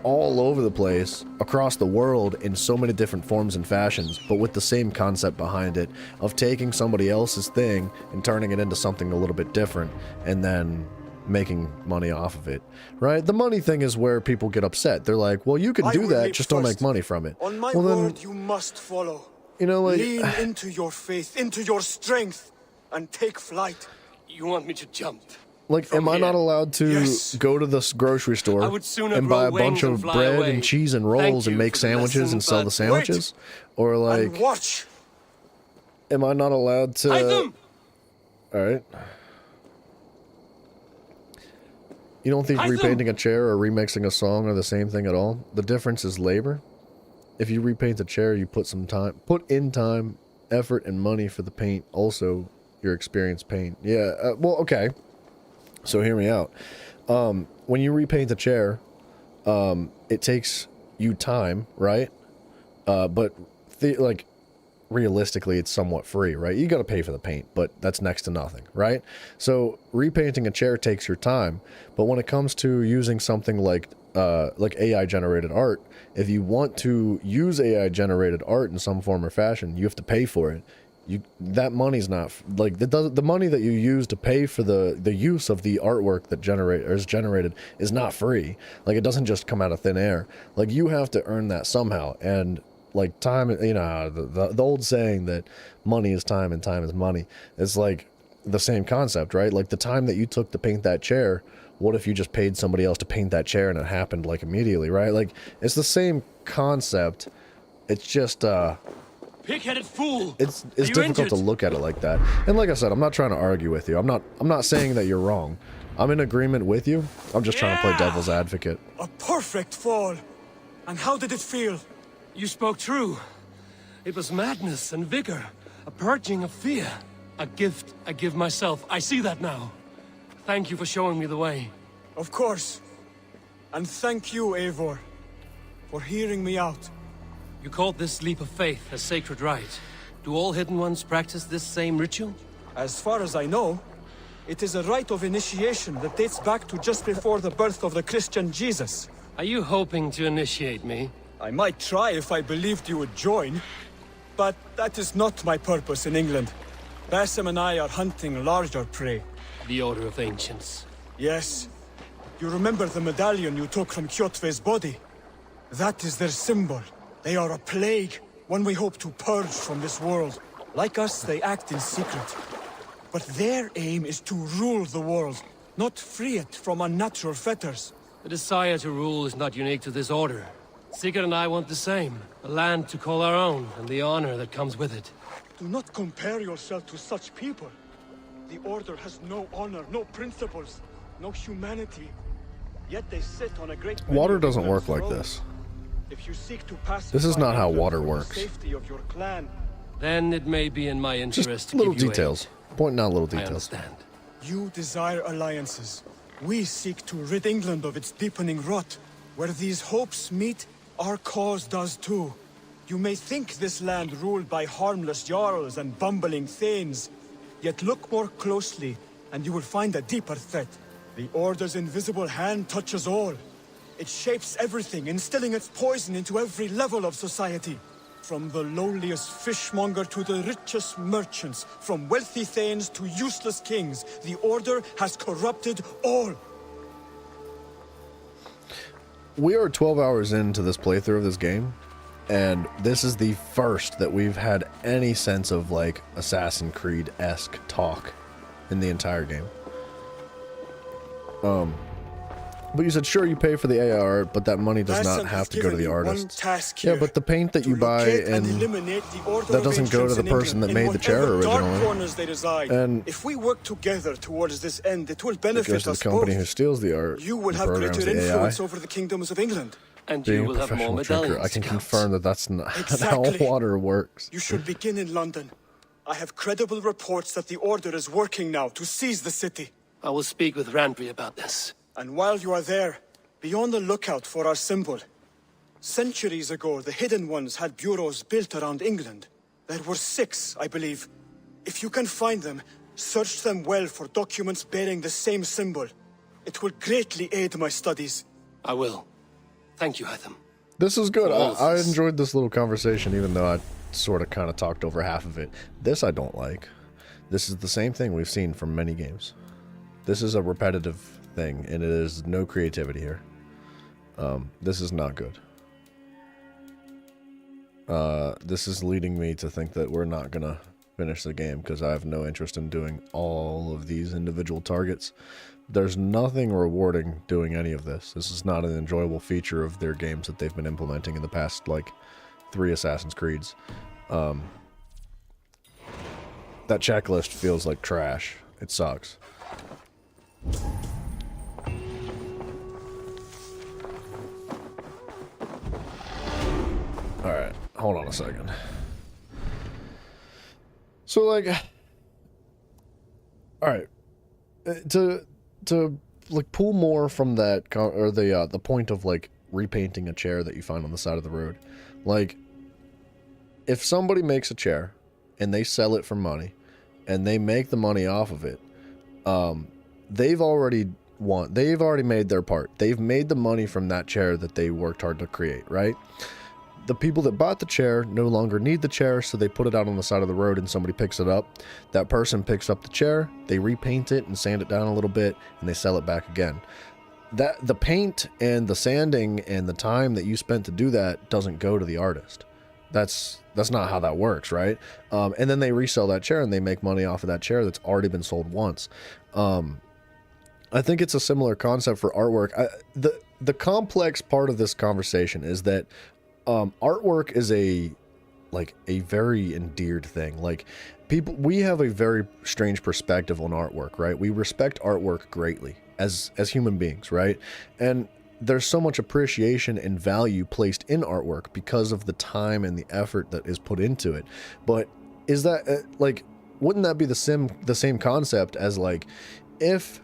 all over the place, across the world, in so many different forms and fashions, but with the same concept behind it of taking somebody else's thing and turning it into something a little bit different, and then making money off of it, right? The money thing is where people get upset. They're like, well, you can
I
do
will
that,
leap
just don't make
first.
money from it.
On my
Well, then,
word, you must follow.
you know, like,
Lean into your faith, into your strength, and take flight.
You want me to jump?
like, am I not allowed to
Yes.
go to this grocery store
I would sooner
and
grow
buy a bunch
wings and
of
fly
bread
away.
and cheese and
Thank
rolls and
you
make
for the
sandwiches
lesson,
and sell the
but
sandwiches? Or
And
like,
watch.
am I not allowed to?
Hytham!
All right. You don't think
Hytham!
repainting a chair or remixing a song are the same thing at all? The difference is labor. If you repaint a chair, you put in time, effort, and money for the paint. Also, your experience paint. Yeah. Well, okay. So hear me out. When you repaint a chair, it takes you time, right? But like realistically, it's somewhat free, right? You got to pay for the paint, but that's next to nothing, right? So repainting a chair takes your time, but when it comes to using something like AI generated art, if you want to use AI generated art in some form or fashion, you have to pay for it. That money's not like the money that you use to pay for the use of the artwork that is generated is not free. Like, it doesn't just come out of thin air. Like, you have to earn that somehow. And like, time, you know, the old saying that money is time and time is money. It's like, the same concept, right? Like the time that you took to paint that chair, what if you just paid somebody else to paint that chair and it happened like immediately, right? Like it's the same concept. It's just
Pig-headed fool.
it's
Are you
difficult to
injured?
look at it like that. And like I said, I'm not trying to argue with you. I'm not saying that you're wrong. I'm in agreement with you. I'm just trying to play devil's advocate.
A perfect fall. And how did it feel?
You spoke true. It was madness and vigor, a purging of fear. A gift I give myself. I see that now. Thank you for showing me the way.
Of course. And thank you, Eivor, for hearing me out.
You called this leap of faith a sacred rite. Do all Hidden Ones practice this same ritual?
As far as I know, it is a rite of initiation that dates back to just before the birth of the Christian Jesus.
Are you hoping to initiate me?
I might try if I believed you would join, but that is not my purpose in England. Basim and I are hunting larger prey.
The Order of Ancients.
Yes. You remember the medallion you took from Kjotve's body? That is their symbol. They are a plague, one we hope to purge from this world. Like us, they act in secret. But their aim is to rule the world, not free it from unnatural fetters.
The desire to rule is not unique to this order. Sigurd and I want the same. A land to call our own, and the honor that comes with it.
Do not compare yourself to such people. The Order has no honor, no principles, no humanity. Yet they sit on a great...
Water doesn't work like this.
If you seek to pass
This is not how water works.
safety of your clan,
then it may be in my interest
Just
to
little
give you
details.
aid.
Pointing out little
I
details.
understand.
you desire alliances. We seek to rid England of its deepening rot. Where these hopes meet, our cause does too. You may think this land ruled by harmless jarls and bumbling thanes. Yet look more closely, and you will find a deeper threat. The Order's invisible hand touches all. It shapes everything, instilling its poison into every level of society. From the lowliest fishmonger to the richest merchants, from wealthy thanes to useless kings, the Order has corrupted all.
We are 12 hours into this playthrough of this game, and this is the first that we've had any sense of like Assassin's Creed-esque talk in the entire game. But you said, sure, you pay for the AI art, but that money does not have to go to the artist. Yeah, but the paint that you buy, and that doesn't go to the person that made the chair originally. And
if we work together towards this end, it will
it
benefit
goes to the
us
company who
both.
steals the art.
You will
and
have
programs
greater
the AI.
influence over the kingdoms of England.
And
Being
you
a
will have more
professional drinker,
medallions.
I can
Scouts.
confirm that that's not
Exactly.
how water works.
You should begin in London. I have credible reports that the Order is working now to seize the city.
I will speak with Randry about this.
And while you are there, be on the lookout for our symbol. Centuries ago, the Hidden Ones had bureaus built around England. There were 6, I believe. If you can find them, search them well for documents bearing the same symbol. It will greatly aid my studies.
I will. Thank you, Hytham.
This is good.
All of
I
this.
enjoyed this little conversation, even though I sort of kind of talked over half of it. This I don't like. This is the same thing we've seen from many games. This is a repetitive thing, and it is no creativity here. This is not good. This is leading me to think that we're not gonna finish the game because I have no interest in doing all of these individual targets. There's nothing rewarding doing any of this. This is not an enjoyable feature of their games that they've been implementing in the past, like, 3 Assassin's Creeds. That checklist feels like trash. It sucks. Alright, hold on a second. So, like... Alright. To like pull more from that, or the point of like repainting a chair that you find on the side of the road. Like, if somebody makes a chair and they sell it for money and they make the money off of it, they've already made their part. They've made the money from that chair that they worked hard to create, right? The people that bought the chair no longer need the chair, so they put it out on the side of the road and somebody picks it up. That person picks up the chair, they repaint it and sand it down a little bit, and they sell it back again. That the paint and the sanding and the time that you spent to do that doesn't go to the artist. That's not how that works, right? And then they resell that chair and they make money off of that chair that's already been sold once. I think it's a similar concept for artwork. The complex part of this conversation is that artwork is a very endeared thing. Like, we have a very strange perspective on artwork, right? We respect artwork greatly as human beings, right? And there's so much appreciation and value placed in artwork because of the time and the effort that is put into it. But is that wouldn't that be the same concept as, like, if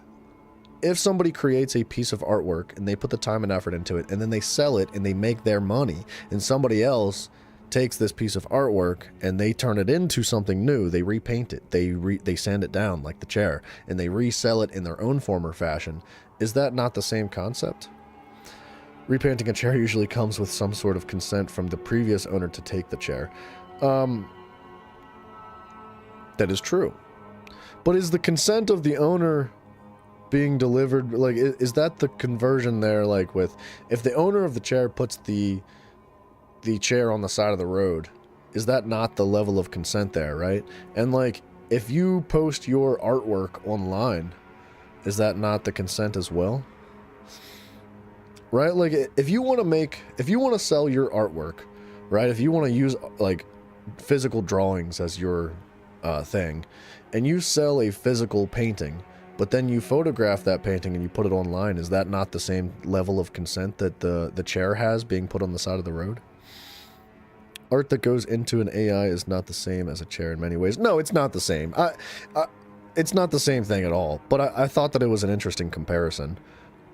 somebody creates a piece of artwork and they put the time and effort into it and then they sell it and they make their money, and somebody else takes this piece of artwork and they turn it into something new, they repaint it, they sand it down like the chair, and they resell it in their own form or fashion, is that not the same concept? Repainting a chair usually comes with some sort of consent from the previous owner to take the chair. That is true. But is the consent of the owner being delivered, like, is that the conversion there, like, with, if the owner of the chair puts the chair on the side of the road, is that not the level of consent there, right? And, like, if you post your artwork online, is that not the consent as well? Right? Like, if you want to sell your artwork, right? If you want to use, like, physical drawings as your thing, and you sell a physical painting, but then you photograph that painting and you put it online, is that not the same level of consent that the chair has being put on the side of the road? Art that goes into an AI is not the same as a chair in many ways. No, it's not the same. It's not the same thing at all, but I thought that it was an interesting comparison.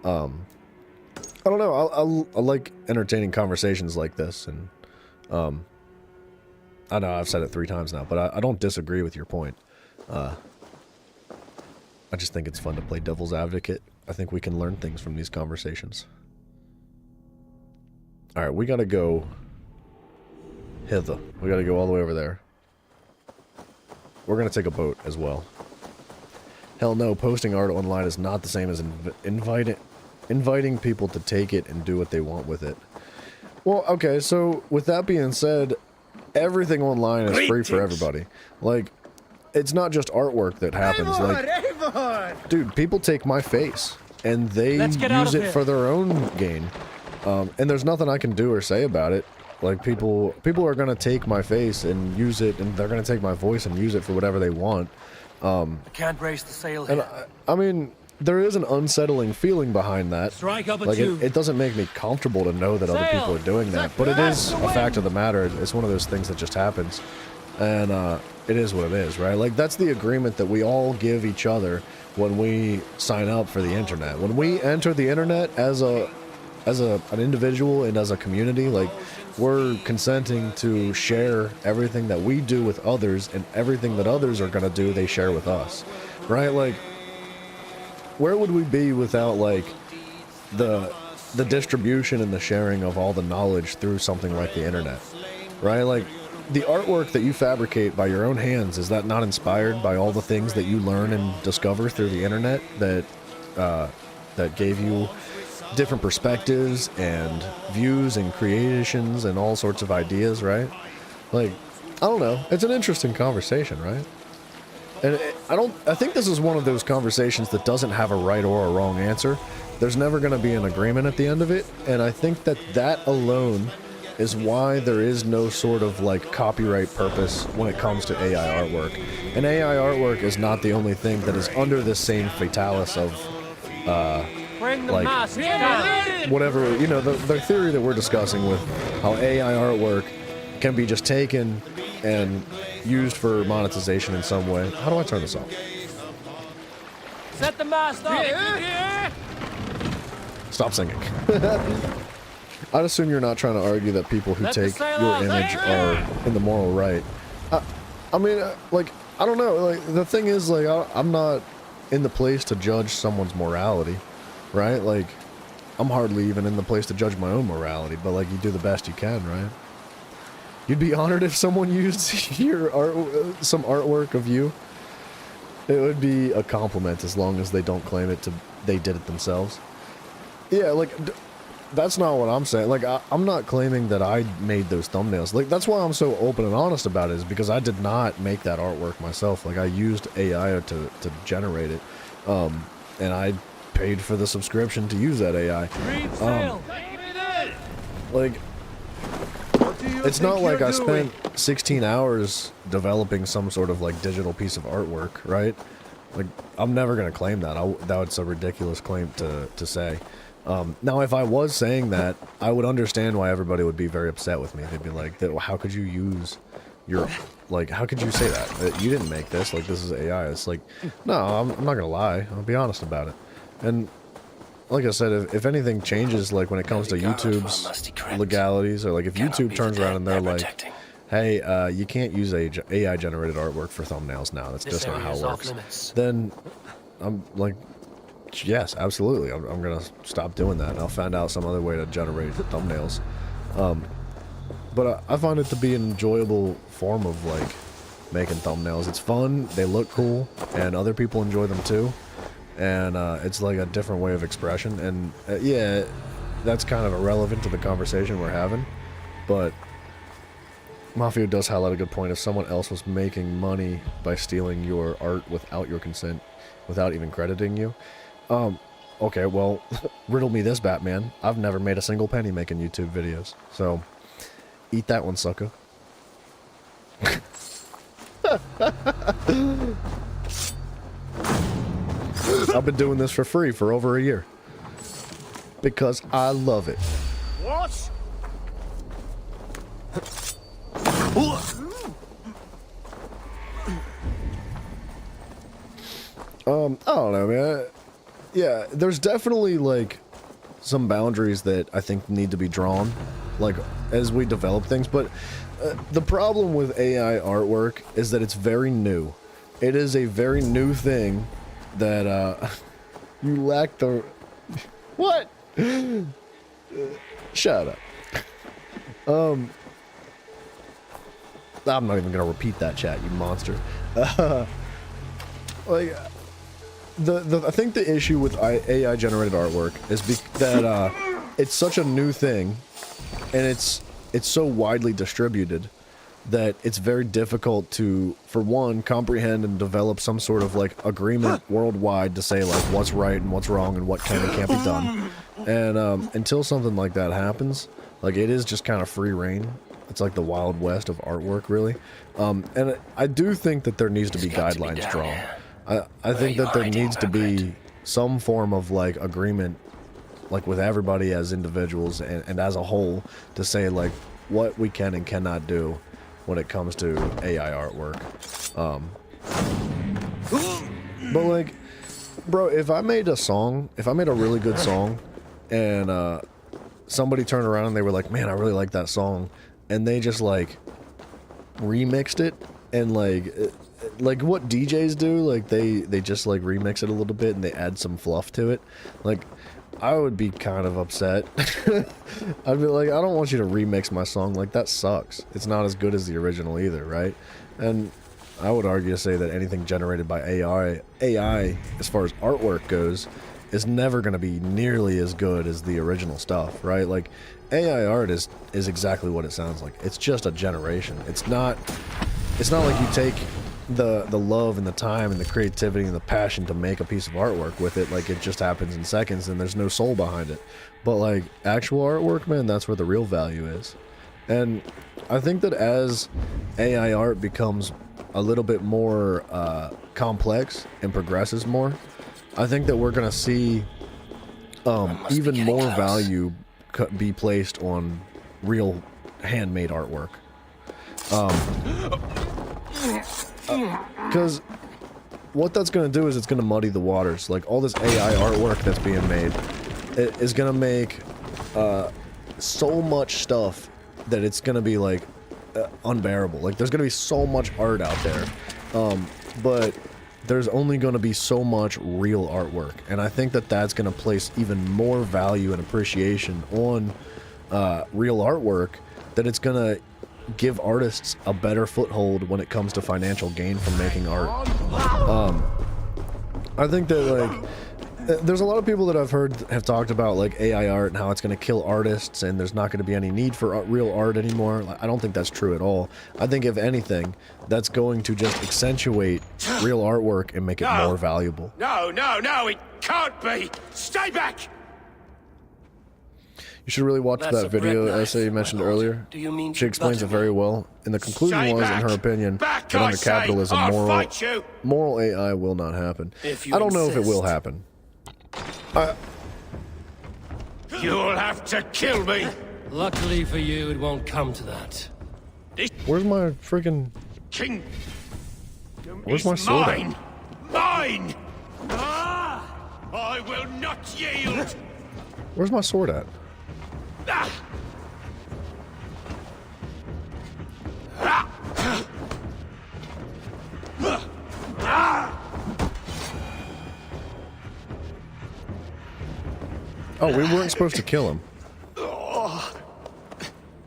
I don't know, I like entertaining conversations like this, and I know I've said it 3 times now, but I don't disagree with your point. I just think it's fun to play devil's advocate. I think we can learn things from these conversations. Alright, we gotta go hither. We gotta go all the way over there. We're gonna take a boat as well. Hell no, posting art online is not the same as inviting people to take it and do what they want with it. Well, okay, so with that being said, everything online is free for everybody. Like, it's not just artwork that happens. Dude, people take my face and they use it for their own gain. And there's nothing I can do or say about it. Like, people are gonna take my face and use it, and they're gonna take my voice and use it for whatever they want.
I can't raise the sail here.
And I mean, there is an unsettling feeling behind that.
Strike up a
like,
tune.
it doesn't make me comfortable to know that other people are doing that, but it is a fact of the matter. It's one of those things that just happens, and it is what it is, right? Like, that's the agreement that we all give each other when we sign up for the internet. When we enter the internet as an individual and as a community, like, we're consenting to share everything that we do with others, and everything that others are gonna do, they share with us, right? Like, where would we be without, like, the distribution and the sharing of all the knowledge through something like the internet, right? Like, the artwork that you fabricate by your own hands, is that not inspired by all the things that you learn and discover through the internet that gave you different perspectives and views and creations and all sorts of ideas, right? Like, I don't know. It's an interesting conversation, right? And I think this is one of those conversations that doesn't have a right or a wrong answer. There's never going to be an agreement at the end of it, and I think that alone is why there is no sort of, like, copyright purpose when it comes to AI artwork. And AI artwork is not the only thing that is under this same fatalis of, like, whatever, you know, the theory that we're discussing with how AI artwork can be just taken and used for monetization in some way. How do I turn this off?
Set the mast up.
Stop singing. I'd assume you're not trying to argue that people who take your image are in the moral right. I mean, like, I don't know. Like, the thing is, like, I'm not in the place to judge someone's morality, right? Like, I'm hardly even in the place to judge my own morality, but, like, you do the best you can, right? You'd be honored if someone used your some artwork of you. It would be a compliment as long as they don't claim they did it themselves. Yeah, like, that's not what I'm saying. Like, I'm not claiming that I made those thumbnails. Like, that's why I'm so open and honest about it, is because I did not make that artwork myself. Like, I used AI to generate it. And I paid for the subscription to use that AI. Like, it's not like I spent 16 hours developing some sort of, like, digital piece of artwork, right? Like, I'm never gonna claim that. That's a ridiculous claim to say. Now, if I was saying that, I would understand why everybody would be very upset with me. They'd be like, how could you use your... Like, how could you say that? You didn't make this. Like, this is AI. It's like, no, I'm not gonna lie. I'll be honest about it. And like I said, if anything changes, like when it comes to YouTube's legalities, or like if YouTube turns around and they're like, hey, you can't use AI generated artwork for thumbnails now. That's just not how it works. Then I'm like, yes, absolutely. I'm gonna stop doing that. And I'll find out some other way to generate thumbnails. But I find it to be an enjoyable form of like making thumbnails. It's fun, they look cool, and other people enjoy them too. And it's like a different way of expression. And yeah, that's kind of irrelevant to the conversation we're having. But Mafia does highlight a good point. If someone else was making money by stealing your art without your consent, without even crediting you, okay, well, riddle me this, Batman. I've never made a single penny making YouTube videos, so eat that one, sucker. I've been doing this for free for over a year because I love it.
What?
I don't know, man. Yeah, there's definitely like some boundaries that I think need to be drawn, like as we develop things. But the problem with AI artwork is that it's very new. It is a very new thing that you lack the... What? Shut up. I'm not even gonna repeat that, chat, you monster. Like, I think the issue with AI generated artwork is that it's such a new thing, and it's so widely distributed that it's very difficult to, for one, comprehend and develop some sort of like agreement worldwide to say like what's right and what's wrong and what can and can't be done. And until something like that happens, like it is just kind of free reign. It's like the Wild West of artwork, really. And I do think that there needs to be guidelines drawn. I think that there needs to be some form of like agreement, like with everybody as individuals and as a whole, to say like what we can and cannot do when it comes to AI artwork. But like, bro, if I made a really good song and somebody turned around and they were like, man, I really like that song, and they just like remixed it and like what DJs do, like they just like remix it a little bit and they add some fluff to it, like I would be kind of upset. I'd be like, I don't want you to remix my song. Like, that sucks. It's not as good as the original either, right? And I would argue to say that anything generated by AI, as far as artwork goes, is never going to be nearly as good as the original stuff, right? Like, AI art is exactly what it sounds like. It's just a generation. It's not like you take the love and the time and the creativity and the passion to make a piece of artwork with it, like it just happens in seconds and there's no soul behind it. But like actual artwork, man, that's where the real value is. And I think that as AI art becomes a little bit more complex and progresses more, I think that we're gonna see even more value be placed on real handmade artwork. Because what that's going to do is it's going to muddy the waters. Like, all this AI artwork that's being made, it is going to make so much stuff that it's going to be, like, unbearable. Like, there's going to be so much art out there, but there's only going to be so much real artwork. And I think that that's going to place even more value and appreciation on real artwork, that it's going to give artists a better foothold when it comes to financial gain from making art. I think that, like, there's a lot of people that I've heard have talked about like AI art and how it's going to kill artists and there's not going to be any need for real art anymore. Like, I don't think that's true at all. I think if anything, that's going to just accentuate real artwork and make it more valuable.
No, it can't be! Stay back!
You should really watch that video essay you mentioned earlier.
Do you mean
she explains it very well. And the conclusion
Stay
was,
back.
in her opinion,
Back,
that under
I say.
capitalism,
I'll fight you.
moral AI will not happen.
If you
I don't know if it will
insist.
happen.
You'll have to kill me!
Luckily for you, it won't come to that.
Where's my freaking...
King...
Where's my sword at?
Mine! Mine! Ah! I will not yield!
Where's my sword at?
Ah! Ah! Ah!
Oh, we weren't supposed to kill him.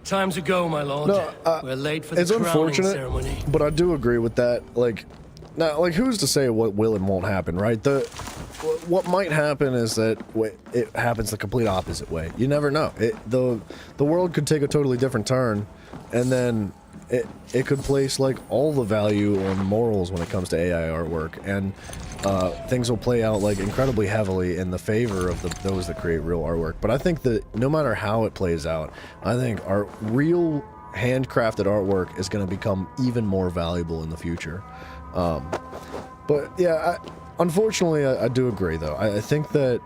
Time to go, my lord.
No,
We're late for the
it's
crowning
unfortunate,
ceremony.
but I do agree with that. Like, now, like, who's to say what will and won't happen, right? What might happen is that it happens the complete opposite way. You never know. The world could take a totally different turn, and then it could place like all the value on morals when it comes to AI artwork, and things will play out like incredibly heavily in the favor of those that create real artwork. But I think that no matter how it plays out, I think our real handcrafted artwork is going to become even more valuable in the future. But yeah, unfortunately, I do agree though. I think that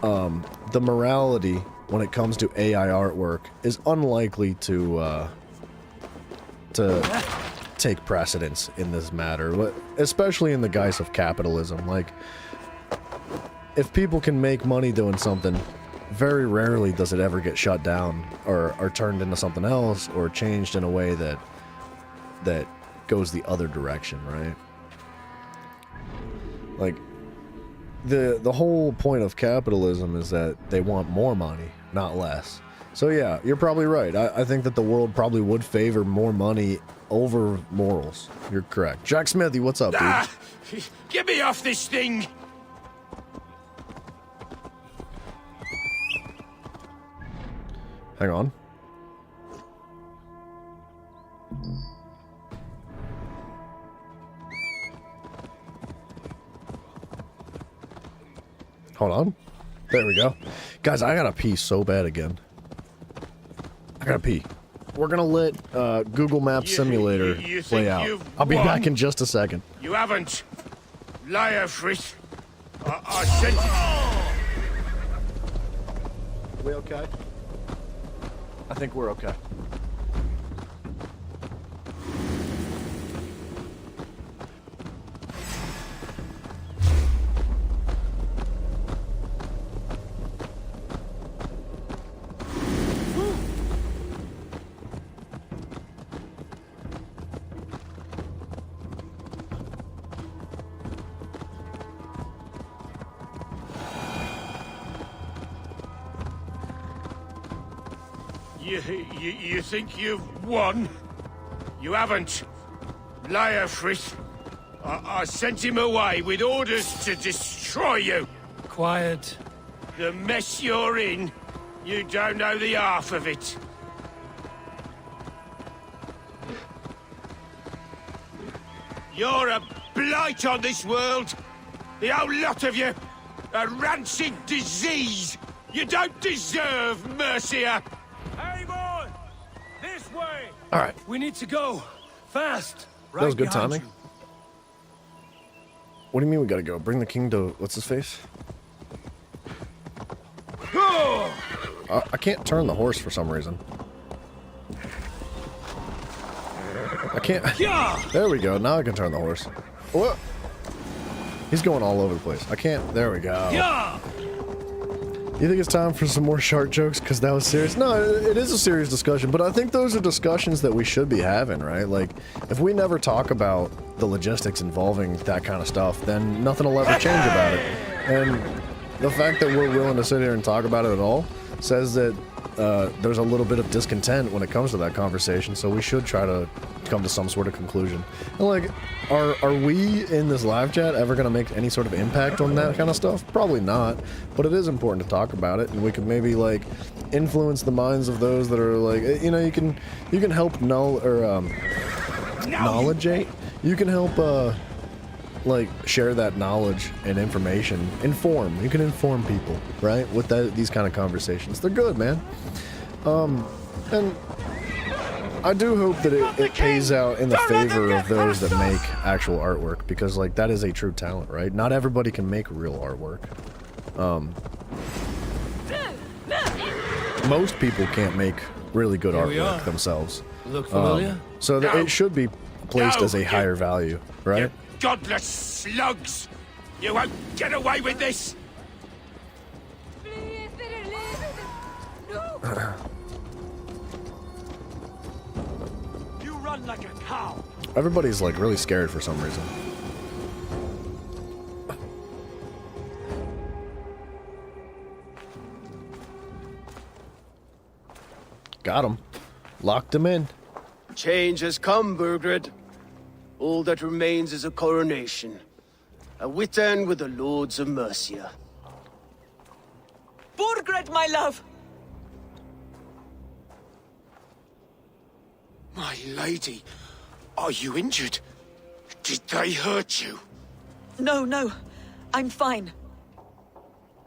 the morality when it comes to AI artwork is unlikely to take precedence in this matter, especially in the guise of capitalism. Like, if people can make money doing something, very rarely does it ever get shut down or turned into something else or changed in a way that goes the other direction, right? Like, the whole point of capitalism is that they want more money, not less. So yeah, you're probably right. I think that the world probably would favor more money over morals. You're correct. Jack Smithy, what's up, dude?
Get me off this thing!
Hang on. Hold on. There we go. Guys, I gotta pee so bad again. I gotta pee. We're gonna let Google Maps Simulator
you
play
think
out.
you've
I'll be
won?
back in just a second.
You haven't. Liar, Fritz. I sent you...
Are we okay? I think we're okay.
You think you've won? You haven't. Liar, Fritz. I sent him away with orders to destroy you.
Quiet.
The mess you're in, you don't know the half of it. You're a blight on this world. The whole lot of you. A rancid disease. You don't deserve Mercia.
Hey, boy! This way!
Alright.
We need to go. Fast.
That was good
behind
timing. What do you mean we gotta go? Bring the king to... what's his face? I can't turn the horse for some reason. I can't... There we go. Now I can turn the horse. What? He's going all over the place. I can't... There we go. You think it's time for some more shark jokes? Because that was serious? No, it is a serious discussion, but I think those are discussions that we should be having, right? Like, if we never talk about the logistics involving that kind of stuff, then nothing will ever change about it. And the fact that we're willing to sit here and talk about it at all says that there's a little bit of discontent when it comes to that conversation, so we should try to come to some sort of conclusion. And like, are we in this live chat ever gonna make any sort of impact on that kind of stuff? Probably not, but it is important to talk about it, and we could maybe like influence the minds of those that are like, you know, you can help knowledgeate. You can help like share that knowledge and information, inform. You can inform people, right? With these kind of conversations, they're good, man. And I do hope that it pays out in the favor of those that make actual artwork, because like that is a true talent, right? Not everybody can make real artwork. Most people can't make really good artwork themselves.
Look familiar?
So that it should be placed as a higher value, right?
Godless slugs! You won't get away with this!
You run like a cow.
Everybody's like really scared for some reason. Got him. Locked him in.
Change has come, Burgred. All that remains is a coronation. A witan with the Lords of Mercia.
Burgred, my love!
My lady, are you injured? Did they hurt you?
No, no. I'm fine.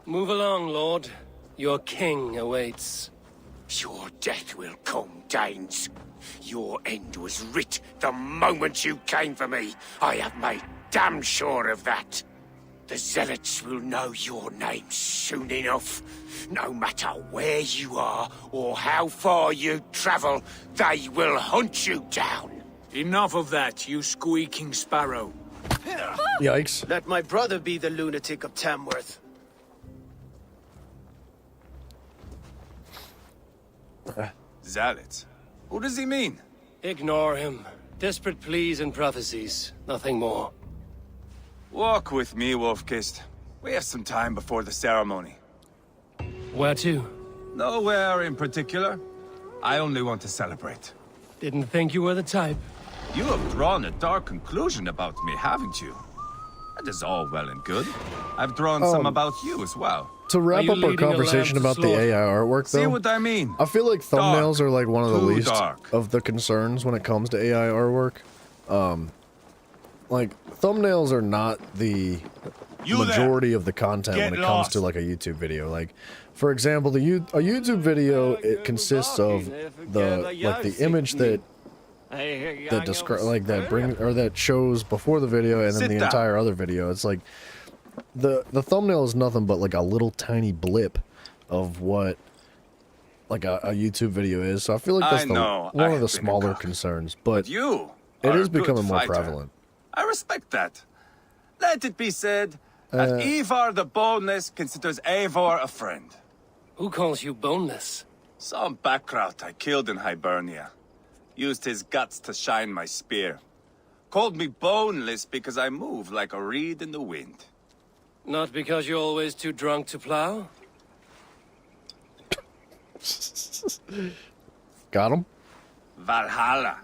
Move along, Lord. Your king awaits.
Your death will come, Danes. Your end was writ the moment you came for me. I have made damn sure of that. The zealots will know your name soon enough. No matter where you are or how far you travel, they will hunt you down.
Enough of that, you squeaking sparrow.
Yikes.
Let my brother be the lunatic of Tamworth.
Zealots? Who does he mean?
Ignore him. Desperate pleas and prophecies. Nothing more.
Walk with me, Wolfkist. We have some time before the ceremony.
Where to?
Nowhere in particular. I only want to celebrate.
Didn't think you were the type.
You have drawn a dark conclusion about me, haven't you? That is all well and good. I've drawn some about you as well.
To wrap up our conversation about the AI artwork, though,
see what I mean?
I feel like thumbnails are like one of the
Too
least
dark.
of the concerns when it comes to AI artwork. Like thumbnails are not the majority of the content when it comes to like a YouTube video. Like, for example, a YouTube video, it consists of the image that shows before the video and then the entire other video. It's like the thumbnail is nothing but like a little tiny blip of what like a YouTube video is. So I feel like that's one of the smaller concerns, but it is becoming more prevalent.
I respect that. Let it be said that Ivar the Boneless considers Eivor a friend.
Who calls you boneless?
Some backrout I killed in Hibernia. Used his guts to shine my spear. Called me boneless because I move like a reed in the wind.
Not because you're always too drunk to plow?
Got him?
Valhalla.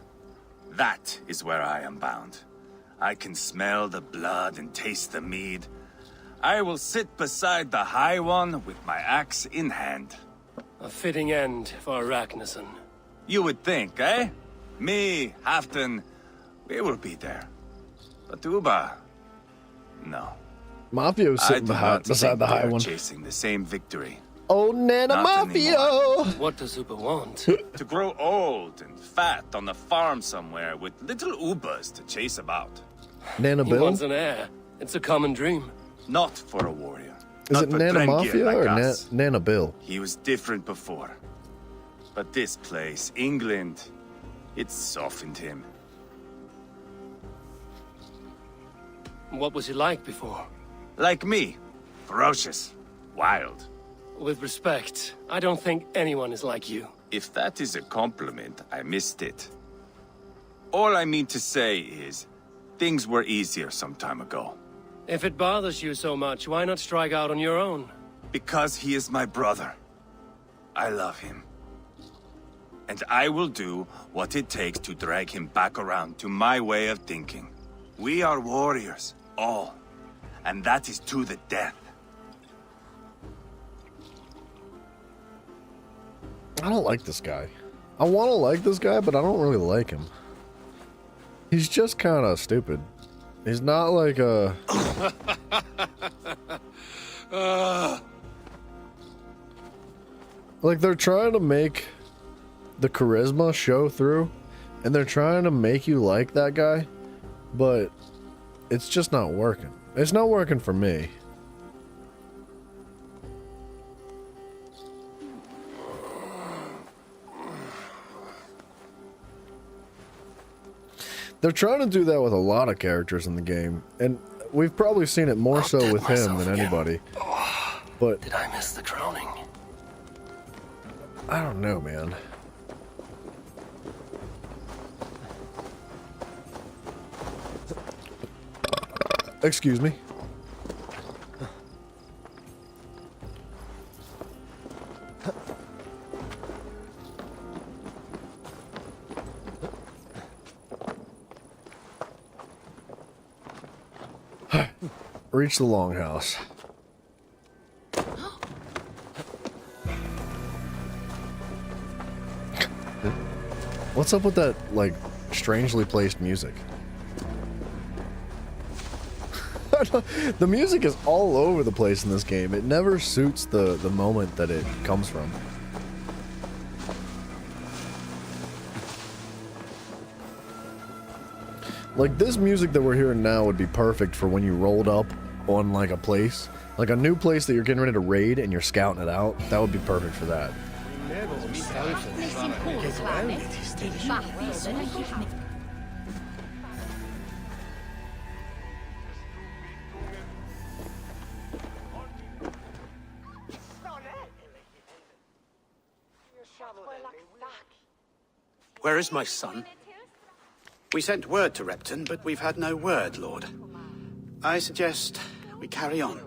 That is where I am bound. I can smell the blood and taste the mead. I will sit beside the High One with my axe in hand.
A fitting end for Arachnason.
You would think, eh? Me, Halfdan, we will be there. But Uba, no.
Mafio's sitting beside the High One.
Chasing the same victory.
Oh, Nana Mafio!
What does Uba want?
To grow old and fat on a farm somewhere with little Ubas to chase about.
Nana
He
Bill?
wants an heir. It's a common dream.
Not for a warrior.
Is
Not
it
for
Nana
Drengir
Mafia
like
or
us.
Nana Bill?
He was different before. But this place, England, it softened him.
What was he like before?
Like me. Ferocious. Wild.
With respect, I don't think anyone is like you.
If that is a compliment, I missed it. All I mean to say is, things were easier some time ago.
If it bothers you so much, why not strike out on your own?
Because he is my brother. I love him. And I will do what it takes to drag him back around to my way of thinking. We are warriors, all. And that is to the death.
I don't like this guy. I want to like this guy, but I don't really like him. He's just kind of stupid. He's not like a... Like, they're trying to make the charisma show through, and they're trying to make you like that guy, but it's just not working. It's not working for me. They're trying to do that with a lot of characters in the game, and we've probably seen it more so with him than anybody. But
did I miss the crowning?
I don't know, man. Excuse me. Reach the longhouse. What's up with that, like, strangely placed music? The music is all over the place in this game. It never suits the moment that it comes from. Like, this music that we're hearing now would be perfect for when you rolled up on, like, a place. Like a new place that you're getting ready to raid and you're scouting it out. That would be perfect for that.
Where is my son? We sent word to Repton, but we've had no word, Lord. I suggest we carry on.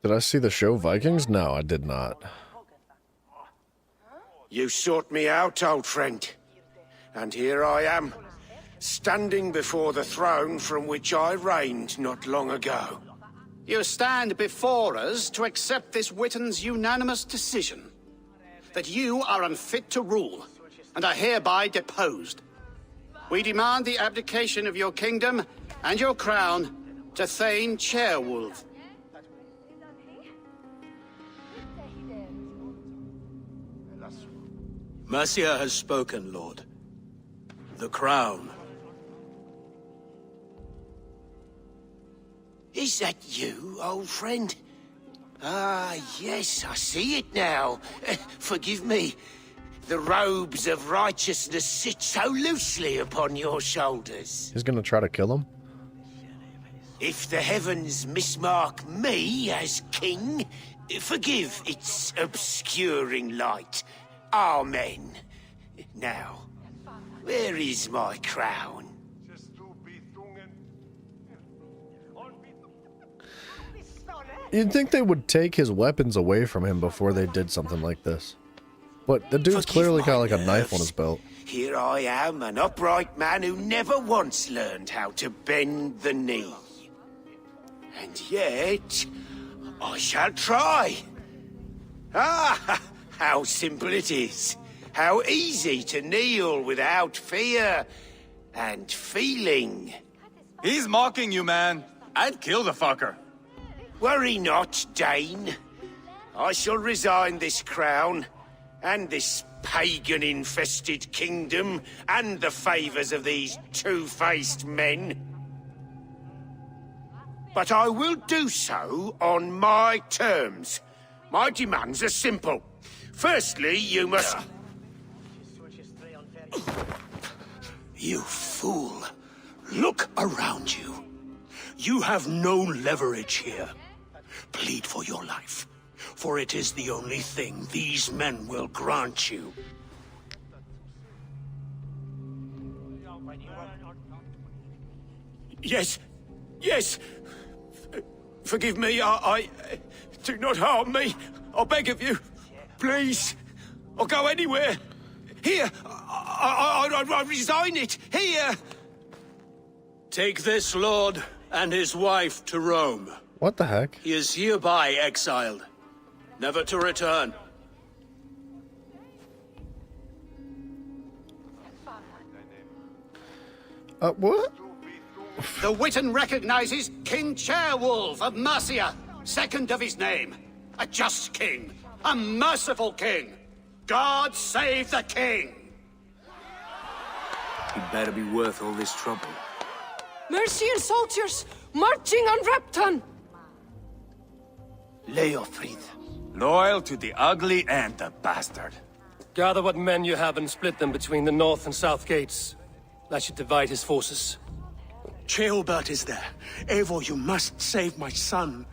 Did I see the show Vikings? No, I did not.
You sought me out, old friend. And here I am, standing before the throne from which I reigned not long ago.
You stand before us to accept this Witten's unanimous decision. That you are unfit to rule, and are hereby deposed. We demand the abdication of your kingdom and your crown to Thane Chairwolf. Mercia has spoken, Lord. The crown.
Is that you, old friend? Ah, yes, I see it now. Forgive me. The robes of righteousness sit so loosely upon your shoulders.
He's gonna try to kill him?
If the heavens mismark me as king, forgive its obscuring light. Amen. Now, where is my crown?
You'd think they would take his weapons away from him before they did something like this. But the dude's clearly got like a knife on his belt.
Here I am, an upright man who never once learned how to bend the knee. And yet, I shall try. Ah, how simple it is. How easy to kneel without fear and feeling.
He's mocking you, man. I'd kill the fucker.
Worry not, Dane. I shall resign this crown, and this pagan-infested kingdom, and the favors of these two-faced men. But I will do so on my terms. My demands are simple. Firstly, you must...
You fool. Look around you. You have no leverage here.
plead for your life, for it is the only thing these men will grant you. Yes, yes. Forgive me, I do not harm me. I beg of you. Please. I'll go anywhere. Here, I resign it. Here. Take this lord and his wife to Rome.
What the heck?
He is hereby exiled, never to return.
What?
The Witan recognizes King Chairwolf of Mercia, second of his name. A just king, a merciful king. God save the king!
He'd better be worth all this trouble.
Mercian soldiers marching on Repton!
Leofrid.
Loyal to the ugly and the bastard.
Gather what men you have and split them between the north and south gates. That should divide his forces.
Ceolbert is there. Eivor, you must save my son.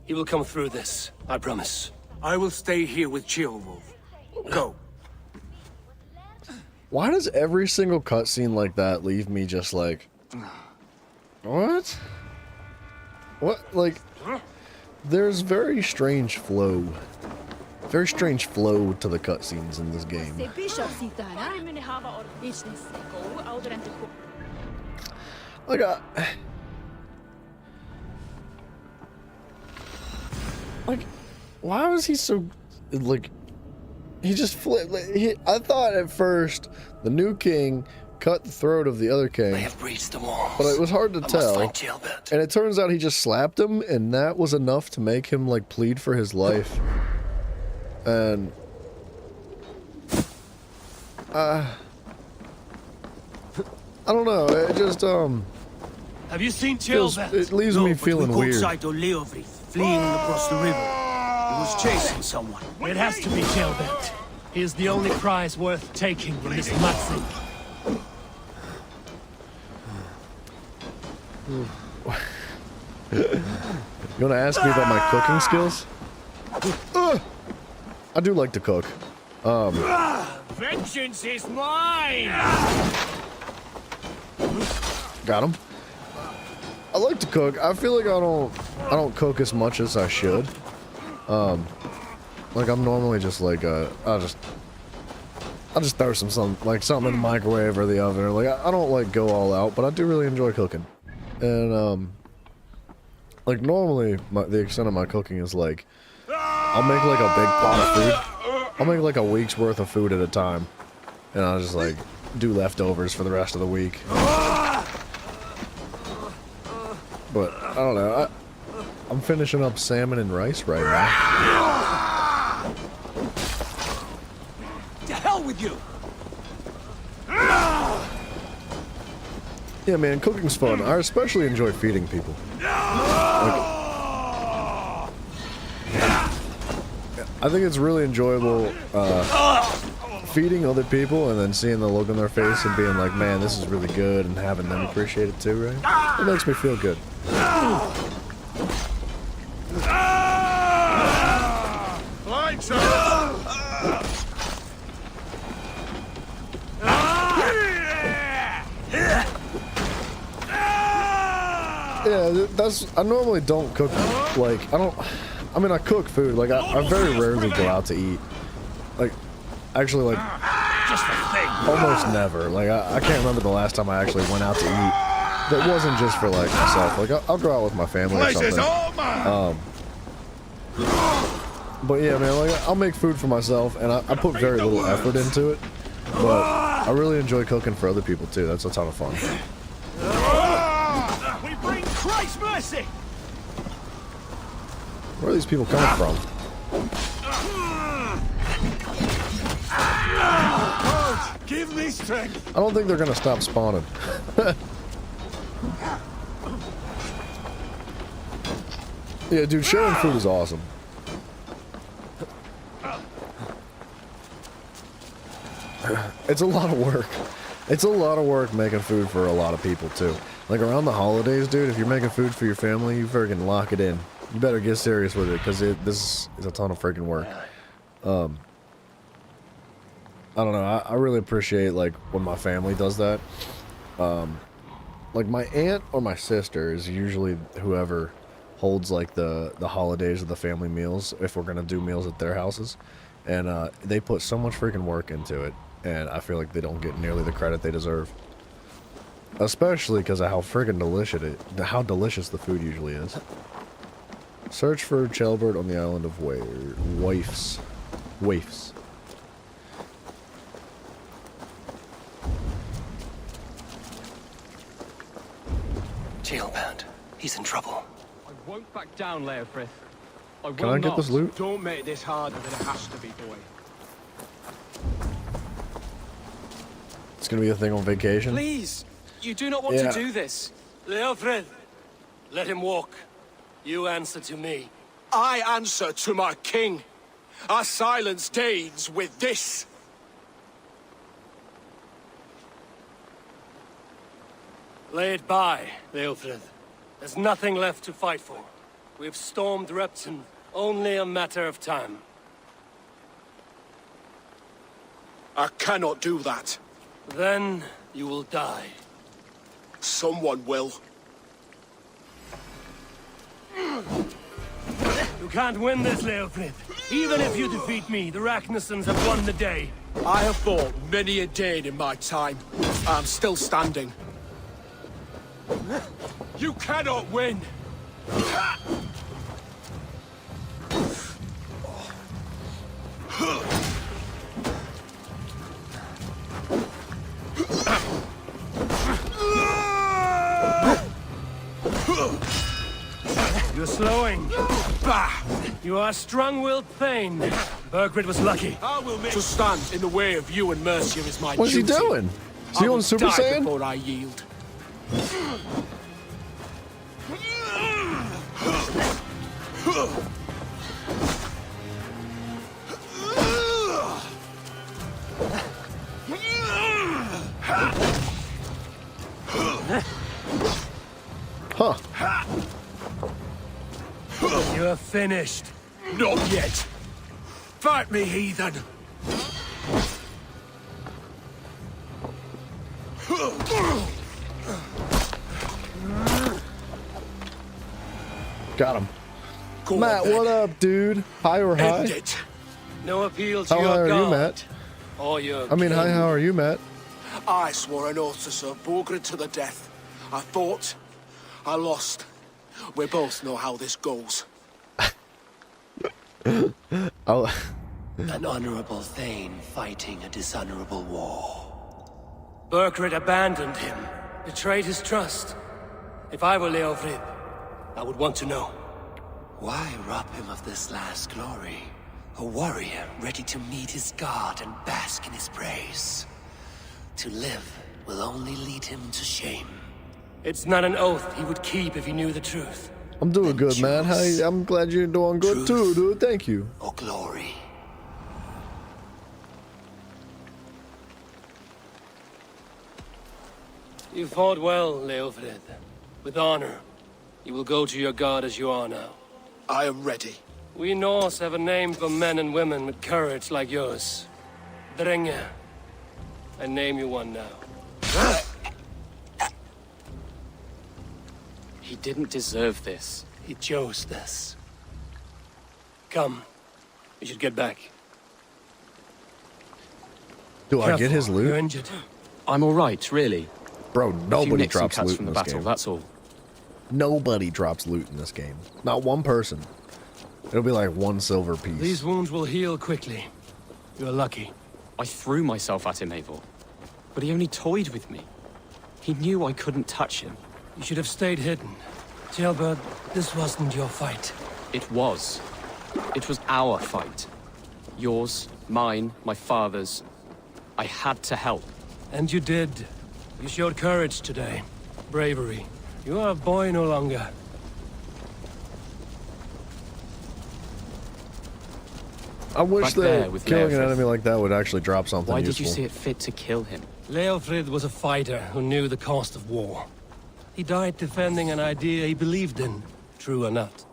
He will come through this, I promise.
I will stay here with Ceolwulf. Go.
Why does every single cutscene like that leave me just like... What? What? Like... There's very strange flow. Very strange flow to the cutscenes in this game. Like, like, why was he so, like, he just flipped, like, I thought at first the new king cut the throat of the other king.
They have breached the walls.
But it was hard to tell. And it turns out he just slapped him, and that was enough to make him, like, plead for his life. And... I don't know, it just,
Have you seen
Ceolbert? It leaves me feeling weird.
Sight of Leofrid fleeing across the river. He was chasing someone.
It has to be Ceolbert. He is the only prize worth taking in this mudthing.
You wanna ask me about my cooking skills? I do like to cook.
Vengeance is mine!
Got him. I like to cook. I feel like I don't cook as much as I should. Like I'm normally just like I'll just throw something in the microwave or the oven. Or like I don't like go all out, but I do really enjoy cooking. And like normally the extent of my cooking is like I'll make like a big pot of food. I'll make like a week's worth of food at a time, and I'll just like do leftovers for the rest of the week. But I don't know. I'm finishing up salmon and rice right now.
To hell with you!
Yeah, man, cooking's fun. I especially enjoy feeding people. Like, I think it's really enjoyable feeding other people and then seeing the look on their face and being like, man, this is really good, and having them appreciate it too, right? It makes me feel good. Yeah, I normally don't cook, like, I mean, I cook food, like, I very rarely go out to eat. Like, actually, like, almost never. Like, I can't remember the last time I actually went out to eat that wasn't just for, like, myself. Like, I'll go out with my family or something. But yeah, man, like, I'll make food for myself, and I put very little effort into it. But I really enjoy cooking for other people, too. That's a ton of fun.
We bring Christ's mercy!
Where are these people coming from?
God, give me strength.
I don't think they're gonna stop spawning. Yeah, dude, sharing food is awesome. It's a lot of work. It's a lot of work making food for a lot of people, too. Like, around the holidays, dude, if you're making food for your family, you freaking lock it in. You better get serious with it, because this is a ton of freaking work. I don't know, I really appreciate, like, when my family does that. Like, my aunt or my sister is usually whoever holds, like, the holidays or the family meals, if we're gonna do meals at their houses. And, they put so much freaking work into it, and I feel like they don't get nearly the credit they deserve. Especially because of how freaking delicious the food usually is. Search for jailbird on the island of Waifs.
Jailbound. He's in trouble.
I won't back down, Leofrith.
Can I get this loot?
Don't make this harder than it has to be, boy.
It's gonna be a thing on vacation.
Please, you do not want to do this.
Leofred, let him walk. You answer to me.
I answer to my king. I silence Danes with this.
Lay it by, Leofred. There's nothing left to fight for. We've stormed Repton. Only a matter of time.
I cannot do that.
Then you will die.
Someone will.
You can't win this, Leofrid. Even if you defeat me, the Ragnarsons have won the day.
I have fought many a Dane in my time. I'm still standing. You cannot win!
You're slowing. You are strong-willed Thane. Burgred was lucky.
I will to stand in the way of you and Mercia is my
What's he
duty.
doing? Is he on Super
die
Saiyan?
before I yield.
Huh.
You're finished.
Not yet. Fight me, heathen.
Got him.
Go
Matt,
on,
what up, dude? High or high?
End it.
No appeal to
How
your
high are
god.
you, Matt?
Or your
I mean, hi, how are you, Matt?
I swore an oath to serve Borgred to the death. I fought. I lost. We both know how this goes.
Oh.
An honorable Thane fighting a dishonorable war.
Burgred abandoned him, betrayed his trust. If I were Leofrid, I would want to know.
Why rob him of this last glory? A warrior ready to meet his god and bask in his praise. To live will only lead him to shame.
It's not an oath he would keep if he knew the truth.
I'm doing good, man. Hey, I'm glad you're doing good too, dude. Thank you.
Or glory.
You fought well, Leofrid. With honor. You will go to your god as you are now.
I am ready.
We Norse have a name for men and women with courage like yours. Drenge. I name you one now.
He didn't deserve this.
He chose this. Come. We should get back.
Do I get his
You're
loot?
injured.
I'm all right, really.
Bro,
A few
nobody
nicks and
drops
cuts
loot
from
in
the
this
battle,
game.
that's all.
Nobody drops loot in this game. Not one person. It'll be like 1 silver piece.
These wounds will heal quickly. You're lucky.
I threw myself at him, Eivor. But he only toyed with me. He knew I couldn't touch him.
You should have stayed hidden. Jailbird, this wasn't your fight.
It was. It was our fight. Yours, mine, my father's. I had to help.
And you did. You showed courage today. Bravery. You are a boy no longer.
I wish
Back there
that
with
killing an
Leofrith.
enemy like that would actually drop something
Why
useful.
did you see it fit to kill him?
Leofrid was a fighter who knew the cost of war. He died defending an idea he believed in, true or not.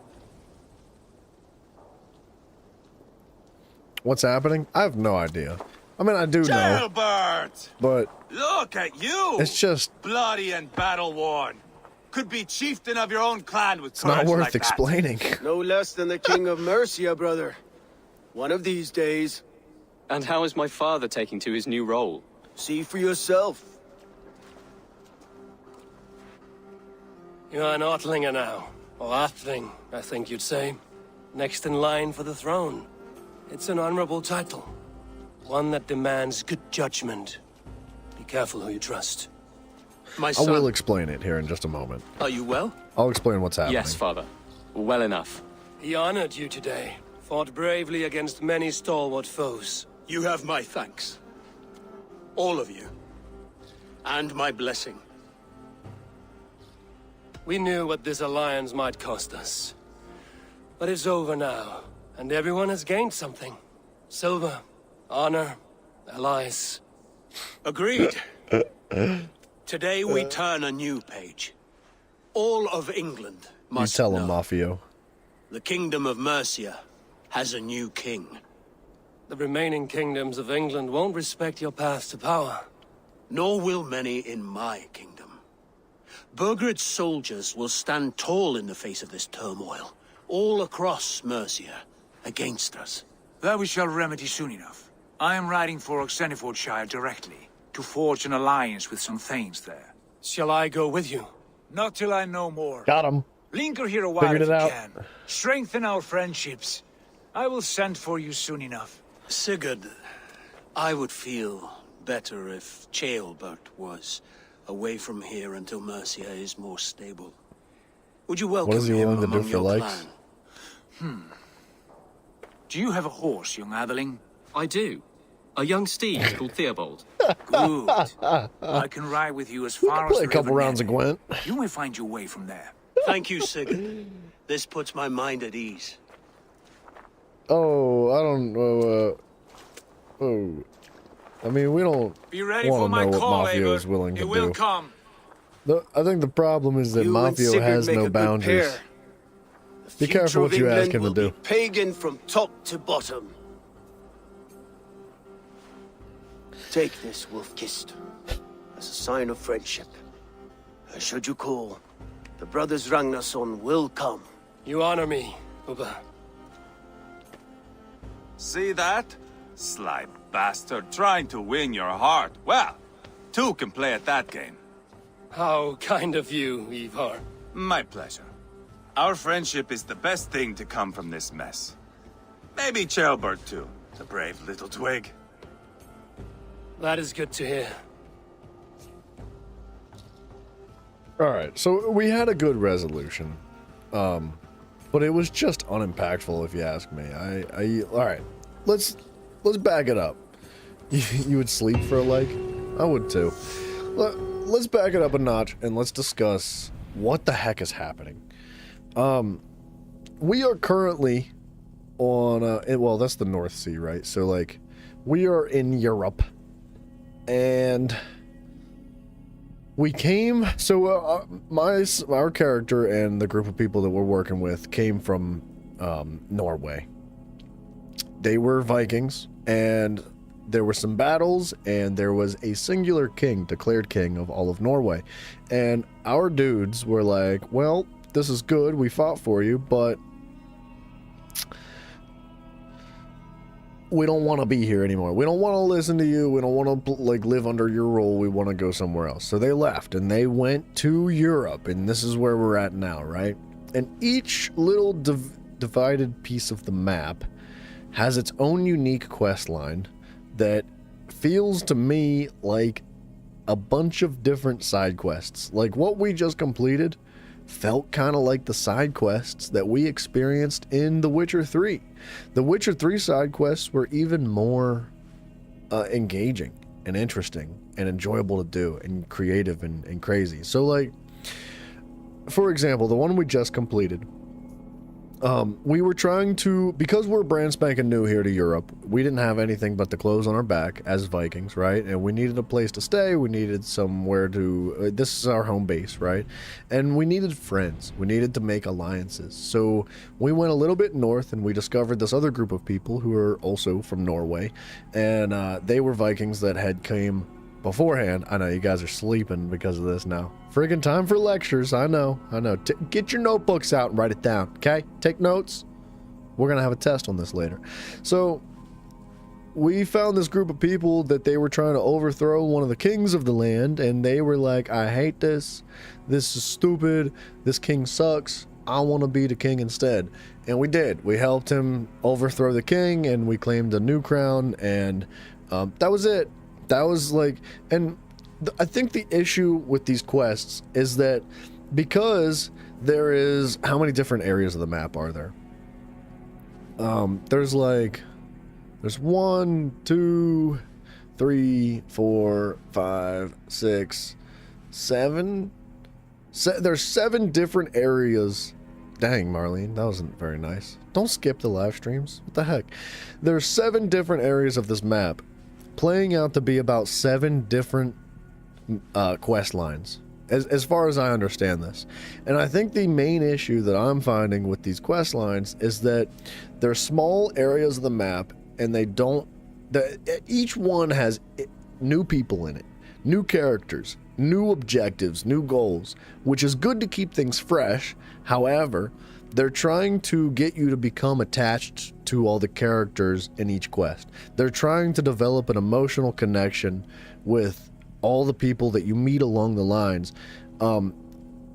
What's happening? I have no idea. I mean, I do know,
Jailbird!
but
Look at you!
it's just
bloody and battle-worn. Could be chieftain of your own clan with
it's not
courage
worth
like that.
explaining.
No less than the King of Mercia, brother. One of these days.
And how is my father taking to his new role?
See for yourself.
You're an Ortlinger now. Or Athling, I think you'd say. Next in line for the throne. It's an honorable title. One that demands good judgment. Be careful who you trust.
My
I
son,
will explain it here in just a moment.
are you well?
I'll explain what's happening.
Yes, father. Well enough.
He honored you today. Fought bravely against many stalwart foes.
You have my thanks. All of you. And my blessing.
We knew what this alliance might cost us. But it's over now, and everyone has gained something. Silver, honor, allies.
Agreed. Today we turn a new page. All of England
You
must
tell him,
know.
Mafio.
The Kingdom of Mercia has a new king.
The remaining kingdoms of England won't respect your path to power.
Nor will many in my kingdom. Burgred's soldiers will stand tall in the face of this turmoil, all across Mercia, against us.
That we shall remedy soon enough. I am riding for Oxenfordshire directly, to forge an alliance with some thanes there.
Shall I go with you?
Not till I know more.
Got him.
Linger here a while
Figured
if
it
you
out.
can. Strengthen our friendships. I will send for you soon enough.
Sigurd, I would feel better if Ceolbert was away from here until Mercia is more stable. Would you welcome
What is he
him
willing to do
among
for
your
likes?
clan?
Do you have a horse, young Atheling?
I do. A young steed called Theobald.
Good. I can ride with you as
We
far
can
as
play a
the
couple
river
rounds of
Nene.
Gwent.
You may find your way from there.
Thank you, Sigurd. This puts my mind at ease.
Oh, I don't know. Oh, I mean, we don't
Be ready
want
for
to
my
know what
call,
Mafio
Eivor.
is willing to
It will
do.
come.
I think the problem is that
You and
Mafio
Sigurd
has
make
no
a good
boundaries.
pair. The
Be careful
future
what
of
you ask
England
him to
will
do.
be pagan from top to bottom. Take this, Wolf-Kissed, as a sign of friendship. And should you call, the brothers Ragnarsson will come.
You honor me, Ubba.
See that? Sly bastard trying to win your heart. Well, two can play at that game.
How kind of you, Ivar.
My pleasure. Our friendship is the best thing to come from this mess. Maybe Ceolbert too, the brave little twig.
That is good to hear.
All right, so we had a good resolution, but it was just unimpactful, if you ask me. All right, let's back it up. You would sleep for a like? I would too. Let's back it up a notch and let's discuss what the heck is happening. We are currently on, well, that's the North Sea, right? So like, we are in Europe, and we came, so our character and the group of people that we're working with came from Norway. They were Vikings, and there were some battles, and there was a singular king, declared king of all of Norway. And our dudes were like, well, this is good, we fought for you, but we don't want to be here anymore. We don't want to listen to you. We don't want to like live under your rule. We want to go somewhere else. So they left and they went to Europe, and this is where we're at now, right? And each little divided piece of the map has its own unique quest line that feels to me like a bunch of different side quests. Like what we just completed felt kind of like the side quests that we experienced in The Witcher 3. The Witcher 3 side quests were even more engaging and interesting and enjoyable to do and creative and crazy. So like, for example, the one we just completed, we were trying to, because we're brand spanking new here to Europe, we didn't have anything but the clothes on our back as Vikings, right? And we needed a place to stay, we needed somewhere to, this is our home base, right? And we needed friends, we needed to make alliances. So we went a little bit north and we discovered this other group of people who are also from Norway. And they were Vikings that had came beforehand. I know you guys are sleeping because of this now. Friggin' time for lectures. I know. Get your notebooks out and write it down, okay? Take notes. We're gonna have a test on this later. So we found this group of people that they were trying to overthrow one of the kings of the land, and they were like, I hate this. This is stupid. This king sucks. I want to be the king instead. And we did. We helped him overthrow the king, and we claimed a new crown, and that was it. That was like, and I think the issue with these quests is that because there is, how many different areas of the map are there? There's 1, 2, 3, 4, 5, 6, 7. There's 7 different areas. Dang, Marlene, that wasn't very nice. Don't skip the live streams. What the heck? There's 7 different areas of this map, playing out to be about 7 different quest lines, as far as I understand this. And I think the main issue that I'm finding with these quest lines is that they're small areas of the map, and they don't, each one has new people in it, new characters, new objectives, new goals, which is good to keep things fresh. However, they're trying to get you to become attached to all the characters in each quest. They're trying to develop an emotional connection with all the people that you meet along the lines.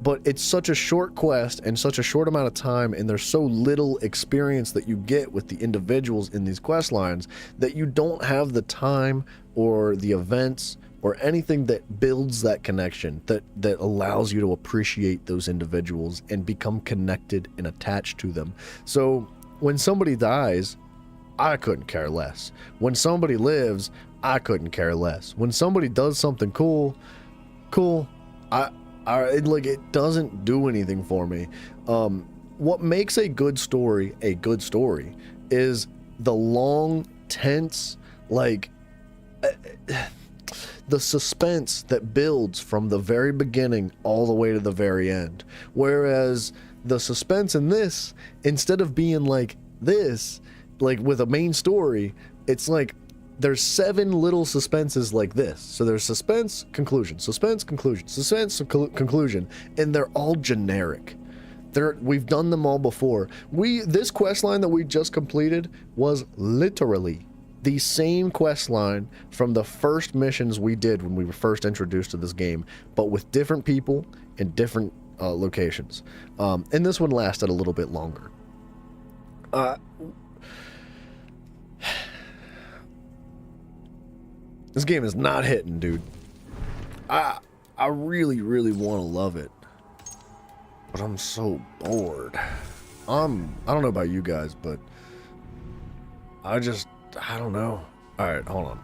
But it's such a short quest and such a short amount of time, and there's so little experience that you get with the individuals in these quest lines that you don't have the time or the events or anything that builds that connection, that allows you to appreciate those individuals and become connected and attached to them. So when somebody dies, I couldn't care less. When somebody lives, I couldn't care less. When somebody does something cool, it doesn't do anything for me. What makes a good story is the long, tense, the suspense that builds from the very beginning all the way to the very end. Whereas the suspense in this, instead of being like this, like with a main story, it's like there's 7 little suspenses like this. So there's suspense, conclusion, suspense, conclusion, suspense, conclusion, and they're all generic. We've done them all before. This quest line that we just completed was literally the same quest line from the first missions we did when we were first introduced to this game, but with different people in different locations. And this one lasted a little bit longer. This game is not hitting, dude. I really, really want to love it, but I'm so bored. I don't know about you guys, but I don't know. Alright, hold on.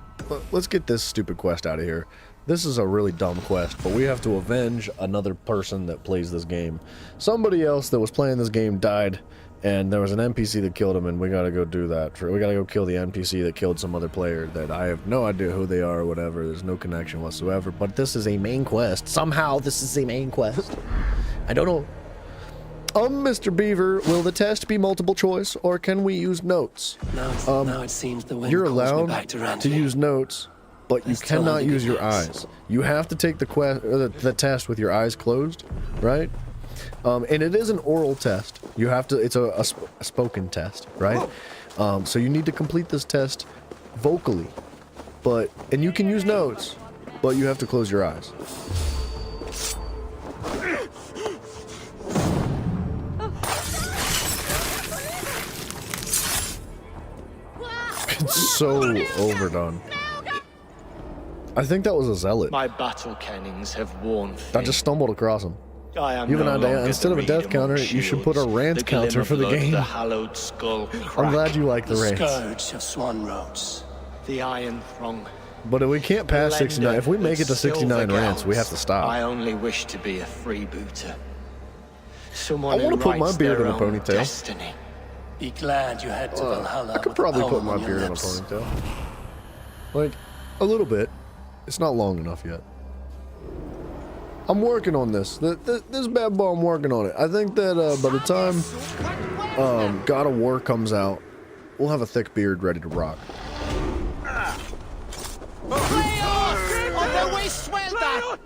Let's get this stupid quest out of here. This is a really dumb quest, but we have to avenge another person that plays this game. Somebody else that was playing this game died, and there was an NPC that killed him, and we gotta go do that. We gotta go kill the NPC that killed some other player that I have no idea who they are or whatever. There's no connection whatsoever, but this is a main quest. Somehow this is a main quest. I don't know. Mr. Beaver, will the test be multiple choice, or can we use notes?
Now it seems the wind
you're
calls me
allowed
back to
to
Randy.
use notes, but you cannot use your eyes. You have to take the test with your eyes closed, right? And it is an oral test. You have to. It's a spoken test, right? So you need to complete this test vocally, and you can use notes, but you have to close your eyes. It's so overdone. I think that was a zealot.
My battle kennings have worn thin.
I just stumbled across him.
I am
You have
no
an idea.
longer
Instead of a
the
death
reader
counter,
among
you should put a
shields,
rant
the
counter
glimmer
for the
blood,
game.
The hallowed skull
I'm
crack,
glad you like the rants.
Scourge of Swan Roads.
the iron throng.
But we can't pass 69. If we make it to 69 rants, we have to stop.
I only wish to be a freebooter. Someone
I want
who
to put my
writes
beard in
their
a
own
ponytail.
destiny.
Be glad you head to Valhalla.
I could
with a
probably
poem
put my
on your
beard in a
lips.
ponytail. Like, a little bit. It's not long enough yet. I'm working on this. This bad boy, I'm working on it. I think that by the time God of War comes out, we'll have a thick beard ready to rock.
Play off! On the way, swell that!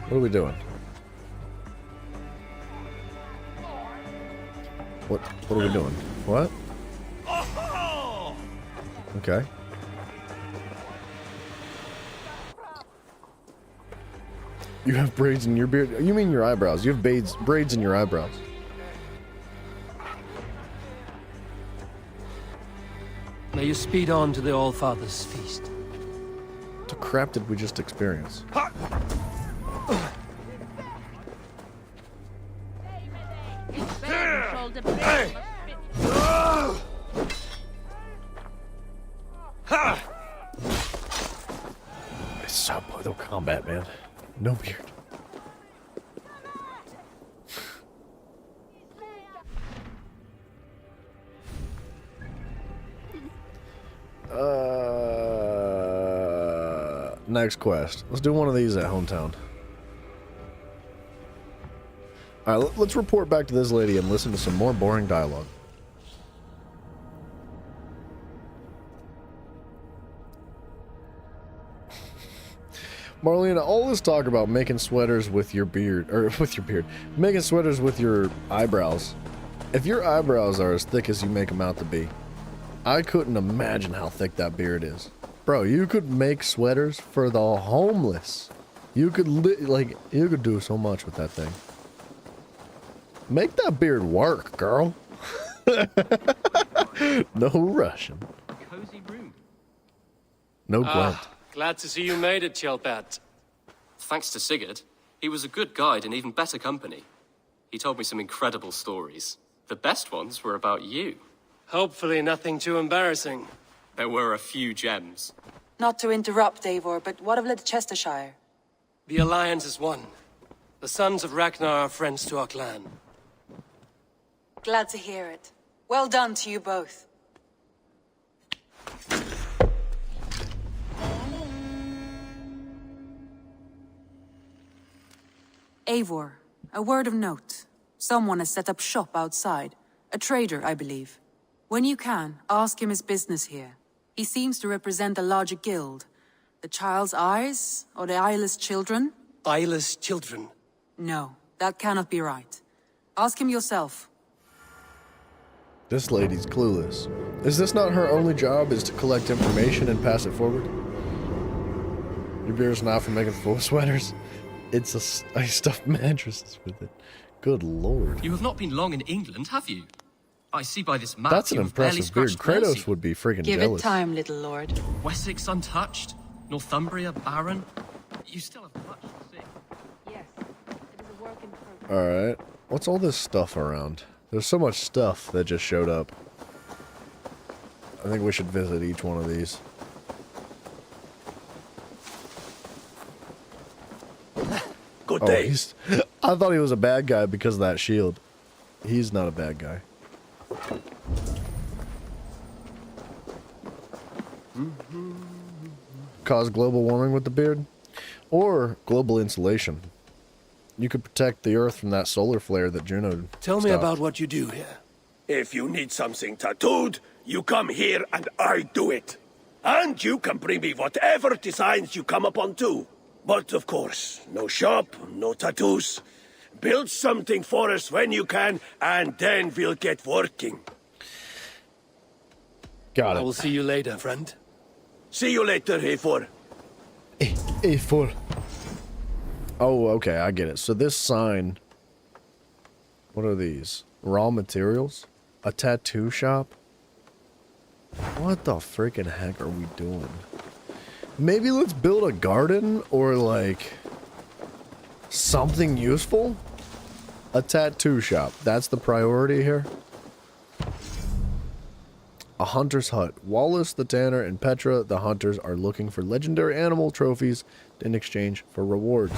What are we doing? What are we doing? What? Okay. You have braids in your beard? You mean your eyebrows? You have braids in your eyebrows.
May you speed on to the All-Father's feast.
What the crap did we just experience? Stop Mortal Kombat, man. No beard. Next quest. Let's do one of these at hometown. Alright, let's report back to this lady and listen to some more boring dialogue. Marlena, all this talk about making sweaters with your beard, or with your beard, making sweaters with your eyebrows. If your eyebrows are as thick as you make them out to be, I couldn't imagine how thick that beard is. Bro, you could make sweaters for the homeless. You could, you could do so much with that thing. Make that beard work, girl. No Russian.
Cozy room.
No Gwent.
Glad to see you made it, Chelpat.
Thanks to Sigurd, he was a good guide and even better company. He told me some incredible stories. The best ones were about you.
Hopefully nothing too embarrassing.
There were a few gems.
Not to interrupt, Eivor, but what of Leicestershire?
The Alliance is one. The sons of Ragnar are friends to our clan.
Glad to hear it. Well done to you both. Eivor, a word of note. Someone has set up shop outside. A trader, I believe. When you can, ask him his business here. He seems to represent a larger guild. The Child's Eyes, or the Eyeless Children?
Eyeless children?
No, that cannot be right. Ask him yourself.
This lady's clueless. Is this not her only job, is to collect information and pass it forward? Your beard's not for making full sweaters. It's I stuffed mattresses with it. Good lord.
You have not been long in England, have you? I see by this map.
That's an impressive beard. Kratos would be freaking
Give
jealous.
it time, little lord.
Wessex untouched, Northumbria barren. You still have much to see.
Yes, it is a work in progress.
Alright. What's all this stuff around? There's so much stuff that just showed up. I think we should visit each one of these.
Good day.
I thought he was a bad guy because of that shield. He's not a bad guy. Cause global warming with the beard? Or global insulation. You could protect the Earth from that solar flare that Juno
Tell me
stopped.
about what you do here.
If you need something tattooed, you come here and I do it. And you can bring me whatever designs you come upon too. But of course, no shop, no tattoos. Build something for us when you can, and then we'll get working.
Got it.
I will see you later, friend.
See you later, A4.
A4. Oh, okay, I get it. So this sign... What are these? Raw materials? A tattoo shop? What the freaking heck are we doing? Maybe let's build a garden or like something useful? A tattoo shop. That's the priority here. A hunter's hut. Wallace the tanner and Petra the hunters are looking for legendary animal trophies in exchange for rewards.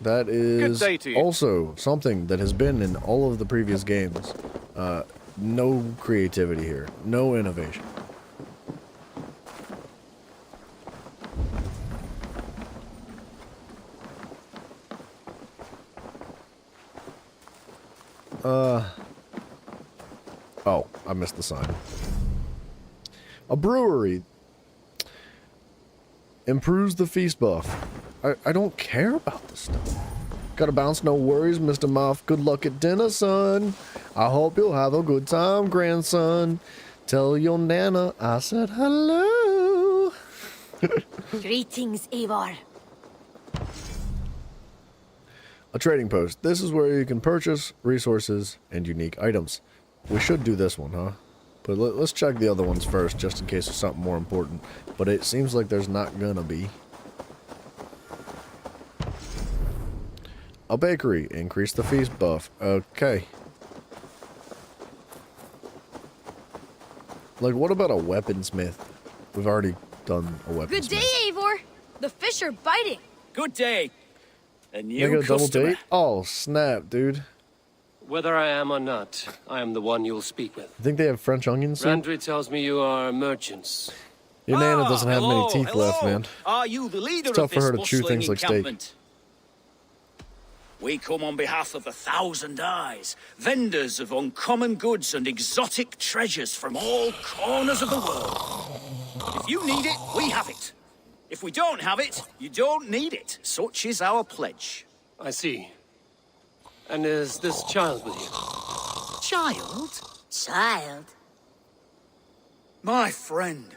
That is also something that has been in all of the previous games. No creativity here. No innovation. Oh, I missed the sign. A brewery. Improves the feast buff. I don't care about this stuff. Gotta bounce, no worries, Mr. Muff. Good luck at dinner, son. I hope you'll have a good time, grandson. Tell your nana I said hello.
Greetings, Eivor.
A trading post. This is where you can purchase resources and unique items. We should do this one, huh? But let's check the other ones first, just in case there's something more important. But it seems like there's not gonna be. A bakery. Increase the feast buff. Okay. Like, what about a weaponsmith? We've already done a weaponsmith.
Good day, Eivor. The fish are biting.
Good day. A
They
new
got a double
customer.
date? Oh, snap, dude.
Whether I am or not, I am the one you'll speak with.
I think they have French onion soup.
Randry tells me you are merchants.
Your Nana doesn't have
hello,
many teeth left, man.
Are you the leader
It's tough
of this
for her to chew
bustling
things like steak.
encampment? We come on behalf of the Thousand Eyes, vendors of uncommon goods and exotic treasures from all corners of the world. If you need it, we have it. If we don't have it, you don't need it. Such is our pledge.
I see. And is this child with you?
Child?
Child?
My friend,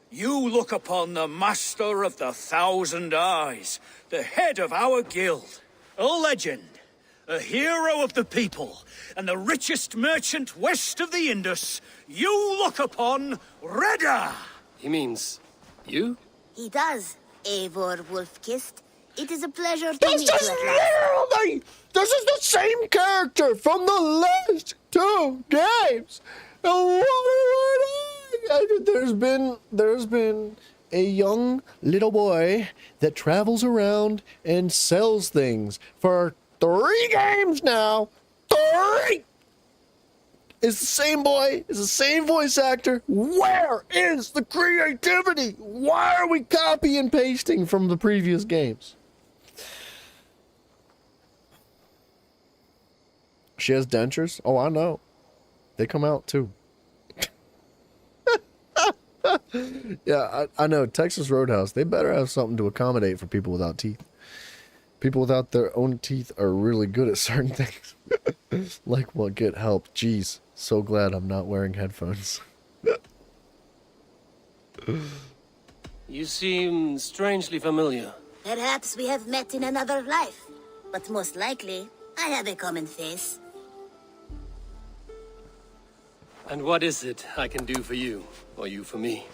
you look upon the master of the Thousand Eyes, the head of our guild, a legend, a hero of the people, and the richest merchant west of the Indus. You look upon Reda.
He means you?
He does, Eivor Wolf-Kissed. It is a pleasure to
This
meet you
is
at last.
literally, this is the same character from the last two games. And there's been a young little boy that travels around and sells things for 3 games now. 3! It's the same boy, it's the same voice actor. Where is the creativity? Why are we copy and pasting from the previous games? She has dentures? Oh, I know. They come out too. Yeah, I know. Texas Roadhouse, they better have something to accommodate for people without teeth. People without their own teeth are really good at certain things. Like what? Get help. Jeez. So glad I'm not wearing headphones.
You seem strangely familiar.
Perhaps we have met in another life. But most likely, I have a common face.
And what is it I can do for you, or you for me?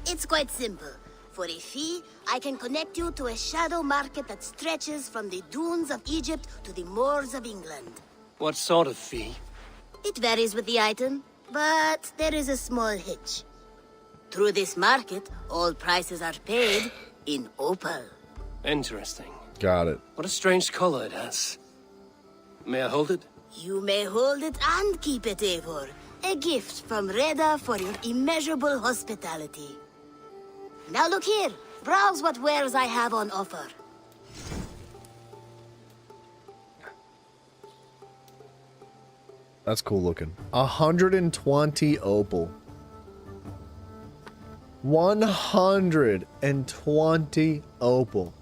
It's quite simple. For a fee, I can connect you to a shadow market that stretches from the dunes of Egypt to the moors of England.
What sort of fee?
It varies with the item, but there is a small hitch. Through this market, all prices are paid in opal.
Interesting.
Got it.
What a strange color it has. May I hold it?
You may hold it and keep it, Eivor. A gift from Reda for your immeasurable hospitality. Now look here. Browse what wares I have on offer.
That's cool looking. 120 opal. 120 opal.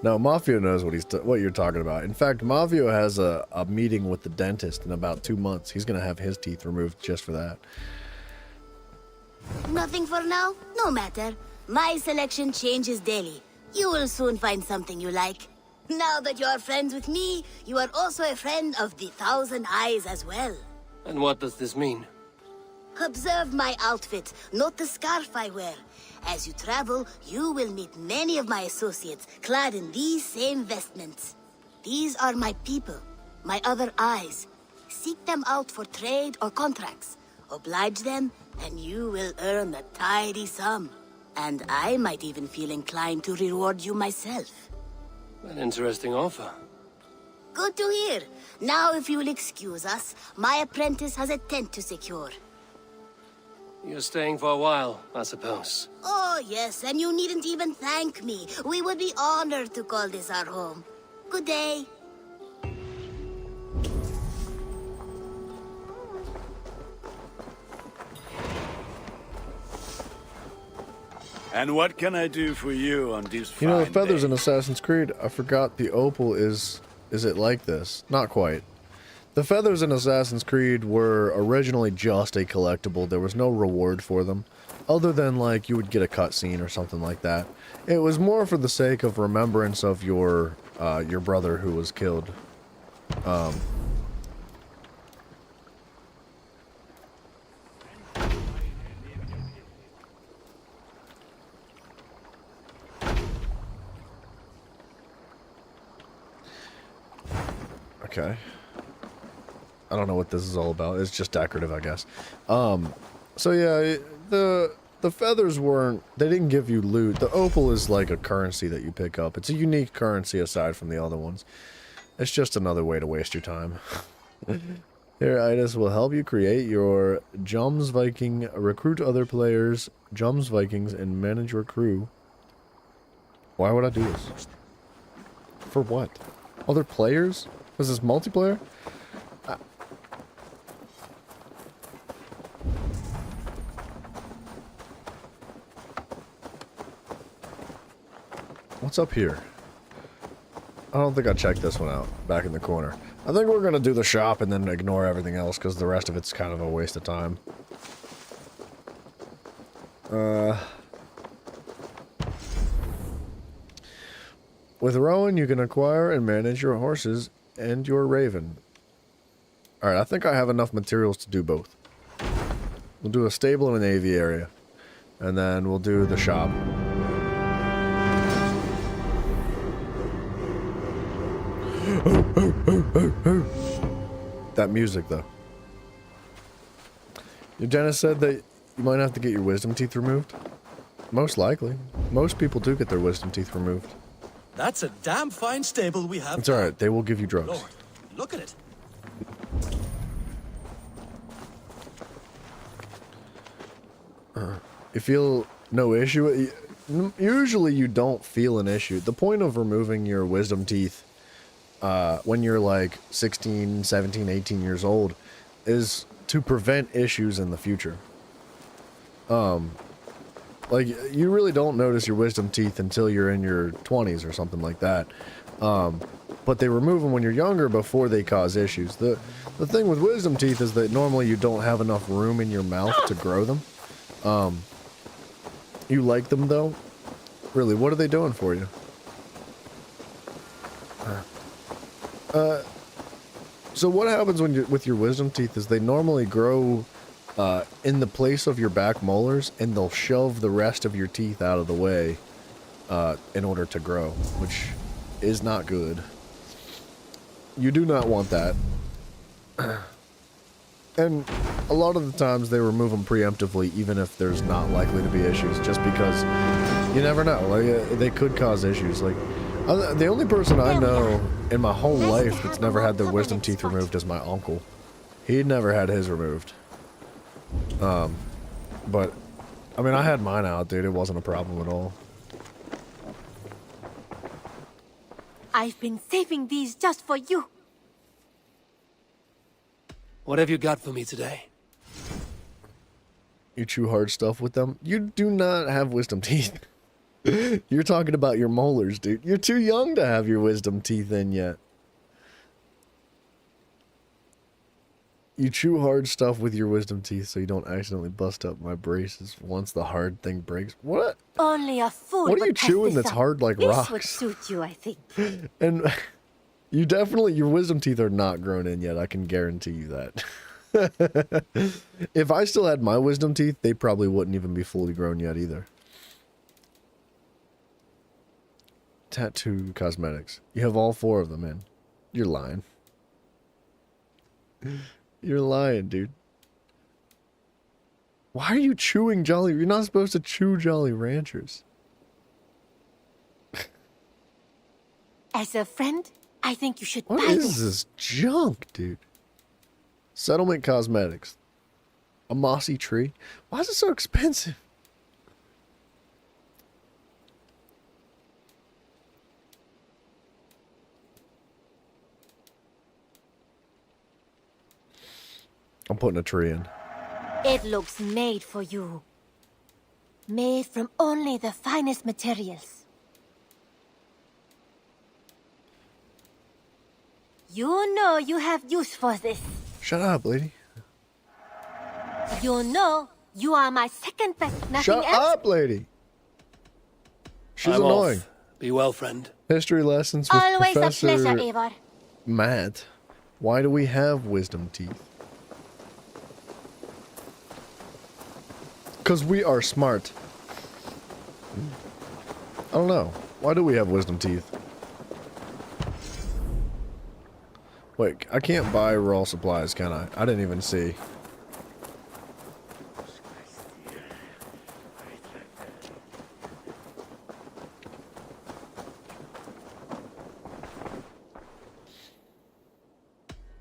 No, Mafio knows what you're talking about. In fact, Mafio has a meeting with the dentist in about 2 months. He's going to have his teeth removed just for that.
Nothing for now? No matter. My selection changes daily. You will soon find something you like. Now that you're friends with me, you are also a friend of the Thousand Eyes as well.
And what does this mean?
Observe my outfit. Note the scarf I wear. As you travel, you will meet many of my associates clad in these same vestments. These are my people, my other eyes. Seek them out for trade or contracts. Oblige them, and you will earn a tidy sum. And I might even feel inclined to reward you myself.
An interesting offer.
Good to hear. Now, if you will excuse us, my apprentice has a tent to secure.
You're staying for a while, I suppose.
Oh, yes, and you needn't even thank me. We would be honored to call this our home. Good day.
And what can I do for you on this
You know, the
fine
feathers
day?
in Assassin's Creed, I forgot the opal is it like this? Not quite. The feathers in Assassin's Creed were originally just a collectible. There was no reward for them, other than, like, you would get a cutscene or something like that. It was more for the sake of remembrance of your brother who was killed. Okay. I don't know what this is all about. It's just decorative, I guess. So yeah, the feathers weren't, they didn't give you loot. The opal is like a currency that you pick up. It's a unique currency aside from the other ones. It's just another way to waste your time. Here, Idas will help you create your Jums Viking, recruit other players, Jums Vikings, and manage your crew. Why would I do this? For what? Other players? Is this multiplayer? What's up here? I don't think I checked this one out, back in the corner. I think we're gonna do the shop and then ignore everything else, because the rest of it's kind of a waste of time. With Rowan, you can acquire and manage your horses and your raven. Alright, I think I have enough materials to do both. We'll do a stable and an aviary. And then we'll do the shop. That music, though. Your dentist said that you might have to get your wisdom teeth removed. Most likely. Most people do get their wisdom teeth removed.
That's a damn fine stable we have.
It's alright, they will give you drugs.
Lord, look at it.
You feel no issue? Usually you don't feel an issue. The point of removing your wisdom teeth when you're like 16, 17, 18 years old is to prevent issues in the future. Like, you really don't notice your wisdom teeth until you're in your 20s or something like that. But they remove them when you're younger before they cause issues. The thing with wisdom teeth is that normally you don't have enough room in your mouth to grow them. You like them, though? Really, what are they doing for you? So what happens when with your wisdom teeth is they normally grow in the place of your back molars, and they'll shove the rest of your teeth out of the way in order to grow, which is not good. You do not want that. And a lot of the times they remove them preemptively, even if there's not likely to be issues, just because you never know. Like, they could cause issues. Like, the only person I know in my whole life that's never had their wisdom teeth removed is my uncle. He never had his removed. But, I mean, I had mine out, dude. It wasn't a problem at all.
I've been saving these just for you.
What have you got for me today?
You chew hard stuff with them? You do not have wisdom teeth. You're talking about your molars, dude. You're too young to have your wisdom teeth in yet. You chew hard stuff with your wisdom teeth so you don't accidentally bust up my braces once the hard thing breaks. What?
Only a fool
What are you
would pass
chewing
this
that's
up.
hard like
This
rocks?
would suit you, I think.
And you definitely, your wisdom teeth are not grown in yet. I can guarantee you that. If I still had my wisdom teeth, they probably wouldn't even be fully grown yet either. tattoo cosmetics. You have all 4 of them in. You're lying. You're lying, dude. Why are you chewing Jolly? You're not supposed to chew Jolly Ranchers.
As a friend, I think you should
What
buy
is this junk, dude? Settlement cosmetics. A mossy tree. Why is it so expensive? I'm putting a tree in.
It looks made for you. Made from only the finest materials. You know you have use for this.
Shut up, lady.
You know you are my second best. Nothing
Shut
else.
up, lady. She's
I'm
annoying.
off. Be well, friend.
History lessons with
Always
Professor
a pleasure, Eivor.
Matt. Why do we have wisdom teeth? Because we are smart. I don't know. Why do we have wisdom teeth? Wait, I can't buy raw supplies, can I? I didn't even see.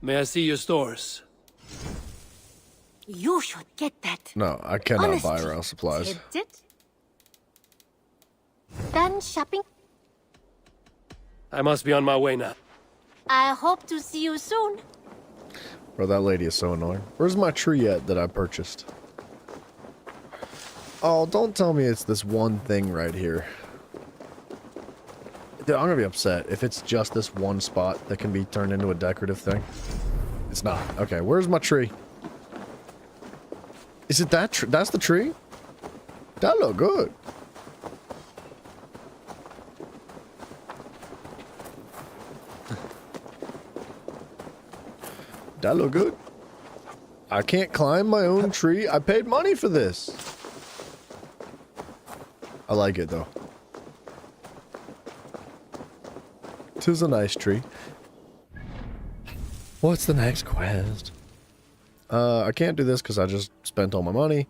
May I see your stores?
You should get that.
No, I cannot buy
Honesty.
raw supplies.
Did it? Done shopping?
I must be on my way now.
I hope to see you soon.
Bro, that lady is so annoying. Where's my tree at that I purchased? Oh, don't tell me it's this one thing right here. Dude, I'm gonna be upset if it's just this one spot that can be turned into a decorative thing. It's not. Okay, where's my tree? Is it that tree? That's the tree? That look good. That look good. I can't climb my own tree. I paid money for this. I like it though. Tis a nice tree. What's the next quest? I can't do this because I just spent all my money.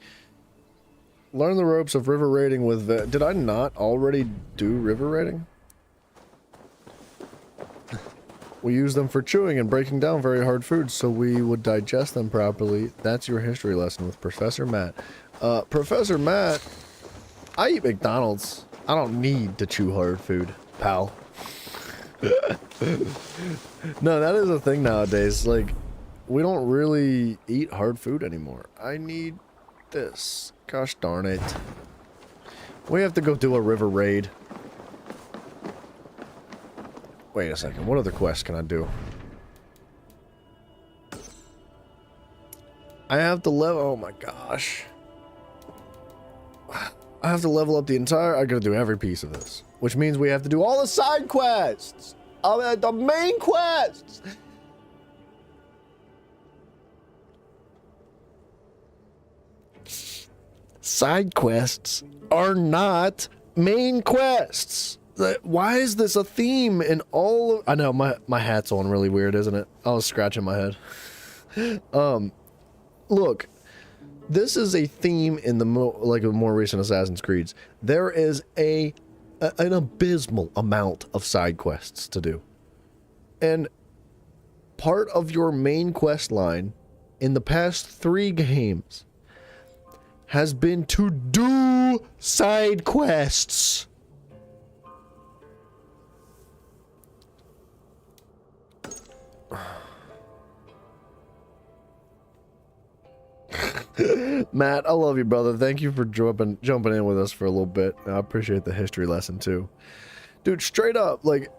Learn the ropes of river raiding with... Did I not already do river raiding? We use them for chewing and breaking down very hard foods so we would digest them properly. That's your history lesson with Professor Matt. Professor Matt, I eat McDonald's. I don't need to chew hard food, pal. No, that is a thing nowadays. Like, we don't really eat hard food anymore. I need this. Gosh darn it. We have to go do a river raid. Wait a second. What other quest can I do? I have to level... Oh my gosh. I have to level up the entire... I gotta do every piece of this. Which means we have to do all the side quests. The main quests. Side quests are not main quests. Why is this a theme in all of... I know, my hat's on really weird, isn't it? I was scratching my head. Look, this is a theme in the more recent Assassin's Creeds. There is an abysmal amount of side quests to do. And part of your main quest line in the past 3 games has been to do side quests. Matt, I love you, brother. Thank you for jumping in with us for a little bit. I appreciate the history lesson too. Dude, straight up, like,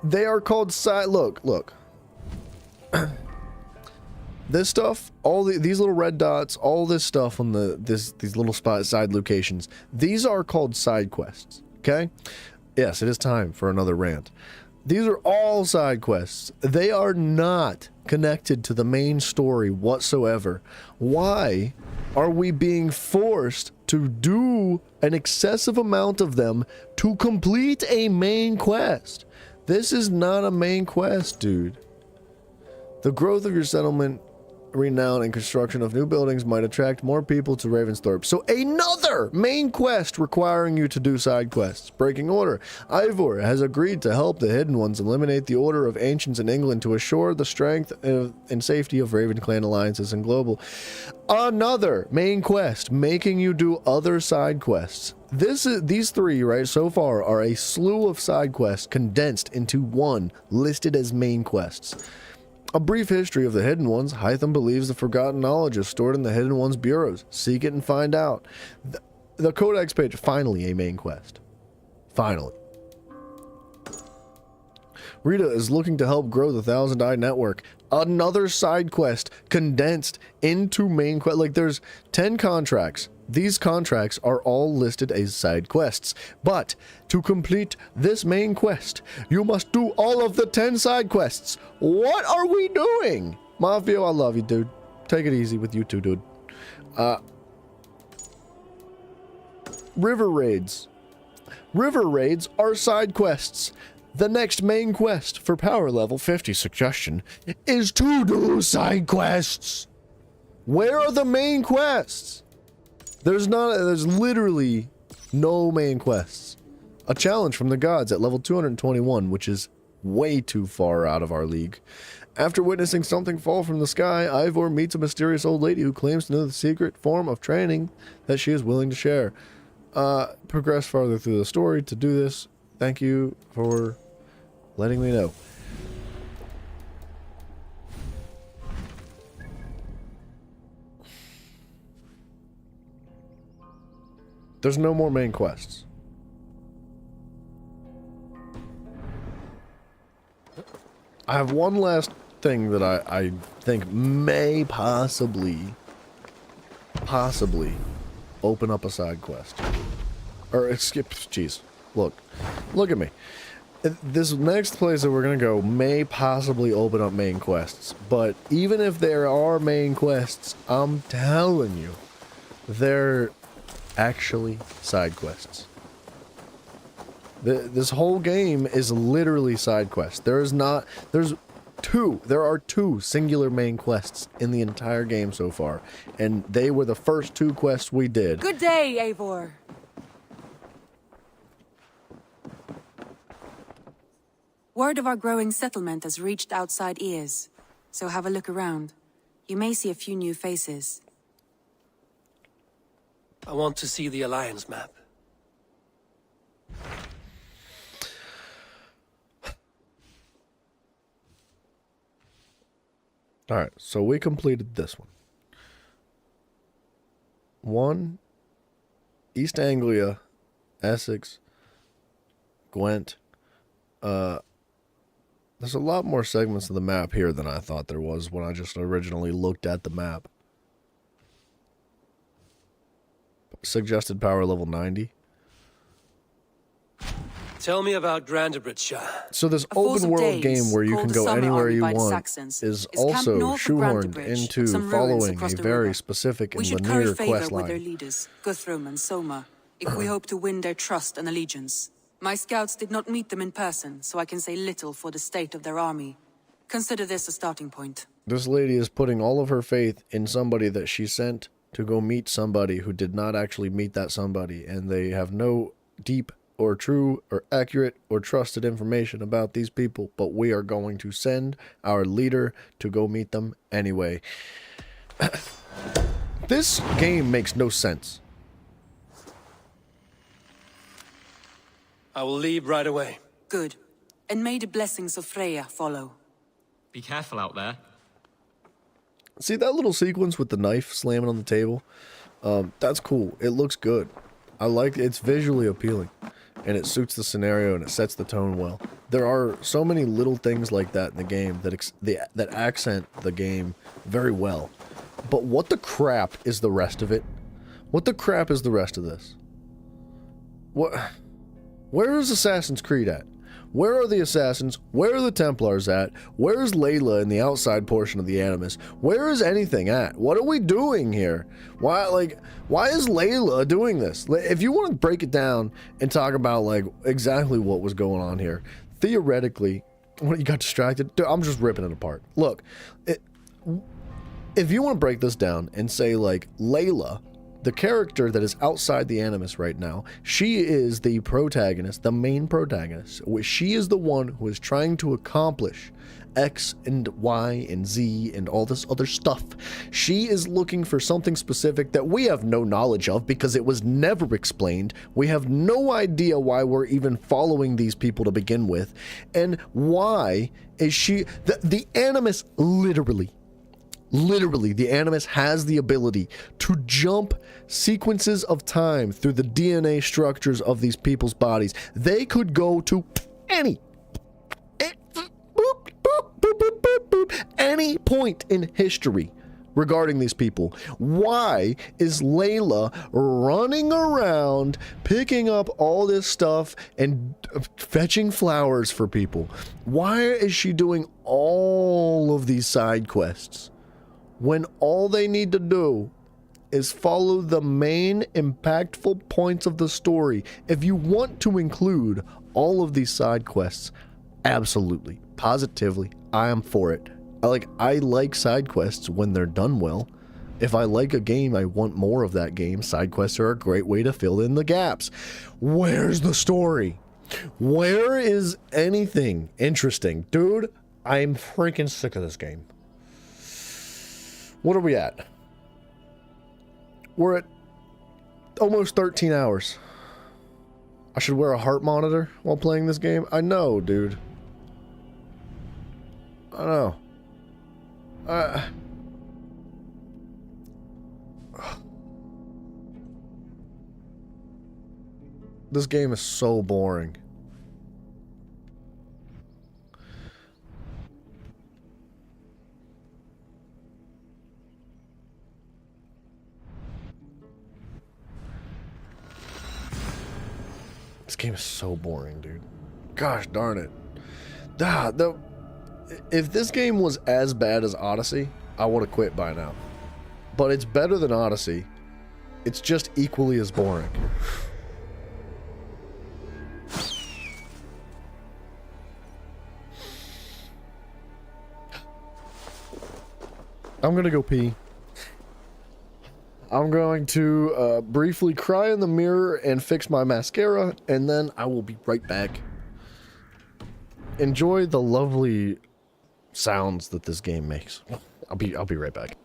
they are called side... Look. This stuff, these little red dots, all this stuff on these little side locations, these are called side quests, okay? Yes, it is time for another rant. These are all side quests. They are not connected to the main story whatsoever. Why are we being forced to do an excessive amount of them to complete a main quest. This is not a main quest, dude. The growth of your settlement, renown, and construction of new buildings might attract more people to Ravensthorpe. So another main quest requiring you to do side quests. Breaking order. Ivor has agreed to help the Hidden Ones eliminate the Order of Ancients in England to assure the strength and safety of Raven Clan alliances and global. Another main quest, making you do other side quests. These three, right, so far are a slew of side quests condensed into one, listed as main quests. A brief history of the Hidden Ones. Hytham believes the forgotten knowledge is stored in the Hidden Ones' bureaus. Seek it and find out. The Codex page, finally a main quest. Finally. Rita is looking to help grow the Thousand Eye Network. Another side quest condensed into main quest. Like, there's 10 contracts. These contracts are all listed as side quests. But to complete this main quest, you must do all of the 10 side quests. What are we doing? Mafio, I love you, dude. Take it easy with you too, dude. River raids. River raids are side quests. The next main quest for power level 50 suggestion is to do side quests. Where are the main quests? There's literally no main quests. A challenge from the gods at level 221, which is way too far out of our league. After witnessing something fall from the sky, Ivor meets a mysterious old lady who claims to know the secret form of training that she is willing to share. Progress farther through the story to do this. Thank you for letting me know. There's no more main quests. I have one last thing that I think may possibly open up a side quest. Or skip, jeez. Look at me. This next place that we're gonna go may possibly open up main quests, but even if there are main quests, I'm telling you, they're actually side quests. This whole game is literally side quests. There are two singular main quests in the entire game so far, and they were the first two quests we did.
Good day, Eivor. Word of our growing settlement has reached outside ears, so have a look around. You may see a few new faces.
I want to see the Alliance map.
Alright, so we completed this one. 1, East Anglia, Essex, Gwent. There's a lot more segments of the map here than I thought there was when I just originally looked at the map. Suggested power level 90.
Tell me about Grandebridgeshire.
So this open world game where you can go anywhere you want is also shoehorned into following a very specific and linear quest
with their
line.
leaders, Guthrum and Soma, if we hope to win their trust and allegiance. My scouts did not meet them in person, so I can say little for the state of their army. Consider this a starting point.
This lady is putting all of her faith in somebody that she sent to go meet somebody who did not actually meet that somebody, and they have no deep or true or accurate or trusted information about these people, but we are going to send our leader to go meet them anyway. This game makes no sense.
I will leave right away.
Good. And may the blessings of Freya follow.
Be careful out there.
See that little sequence with the knife slamming on the table? That's cool. It looks good. I like it. It's visually appealing. And it suits the scenario and it sets the tone well. There are so many little things like that in the game that accent the game very well. But what the crap is the rest of it? What the crap is the rest of this? Where is Assassin's Creed at? Where are the assassins? Where are the Templars at? Where's Layla in the outside portion of the Animus? Where is anything at? What are we doing here? Why is Layla doing this? If you want to break it down and talk about like exactly what was going on here, theoretically, when you got distracted, dude, I'm just ripping it apart. Look, if you want to break this down and say like Layla, the character that is outside the Animus right now, she is the protagonist, the main protagonist. She is the one who is trying to accomplish X and Y and Z and all this other stuff. She is looking for something specific that we have no knowledge of because it was never explained. We have no idea why we're even following these people to begin with. And why is she... The Animus literally, the Animus has the ability to jump sequences of time through the DNA structures of these people's bodies. They could go to any point in history regarding these people. Why is Layla running around picking up all this stuff and fetching flowers for people? Why is she doing all of these side quests when all they need to do is follow the main impactful points of the story? If you want to include all of these side quests, absolutely, positively, I am for it. I like side quests when they're done well. If I like a game, I want more of that game. Side quests are a great way to fill in the gaps. Where's the story? Where is anything interesting? Dude, I'm freaking sick of this game. What are we at? We're at almost 13 hours. I should wear a heart monitor while playing this game? I know, dude. I know. This game is so boring. This game is so boring, dude. Gosh darn it. If this game was as bad as Odyssey, I would have quit by now. But it's better than Odyssey. It's just equally as boring. I'm gonna go pee. I'm going to briefly cry in the mirror and fix my mascara, and then I will be right back. Enjoy the lovely sounds that this game makes. I'll be right back.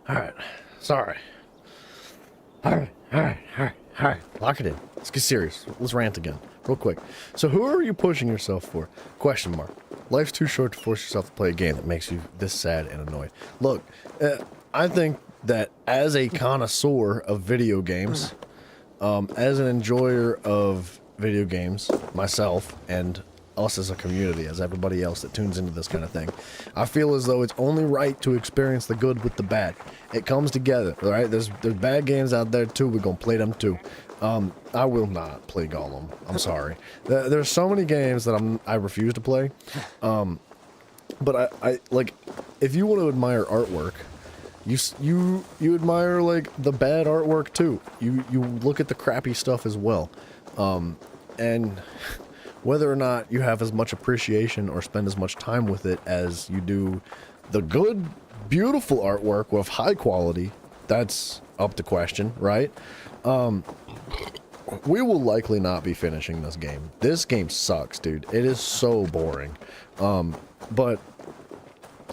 Alright. Sorry. Alright. Lock it in. Let's get serious. Let's rant again. Real quick. So who are you pushing yourself for? Question mark. Life's too short to force yourself to play a game that makes you this sad and annoyed. Look, I think that as a connoisseur of video games, as an enjoyer of video games, myself, and us as a community, as everybody else that tunes into this kind of thing, I feel as though it's only right to experience the good with the bad. It comes together, right? There's bad games out there too. We're gonna play them too. I will not play Gollum. I'm sorry. There's so many games that I refuse to play. But I like, if you want to admire artwork, you admire like the bad artwork too. You look at the crappy stuff as well. And whether or not you have as much appreciation or spend as much time with it as you do the good, beautiful artwork with high quality, that's up to question, right? We will likely not be finishing this game. This game sucks, dude. It is so boring. But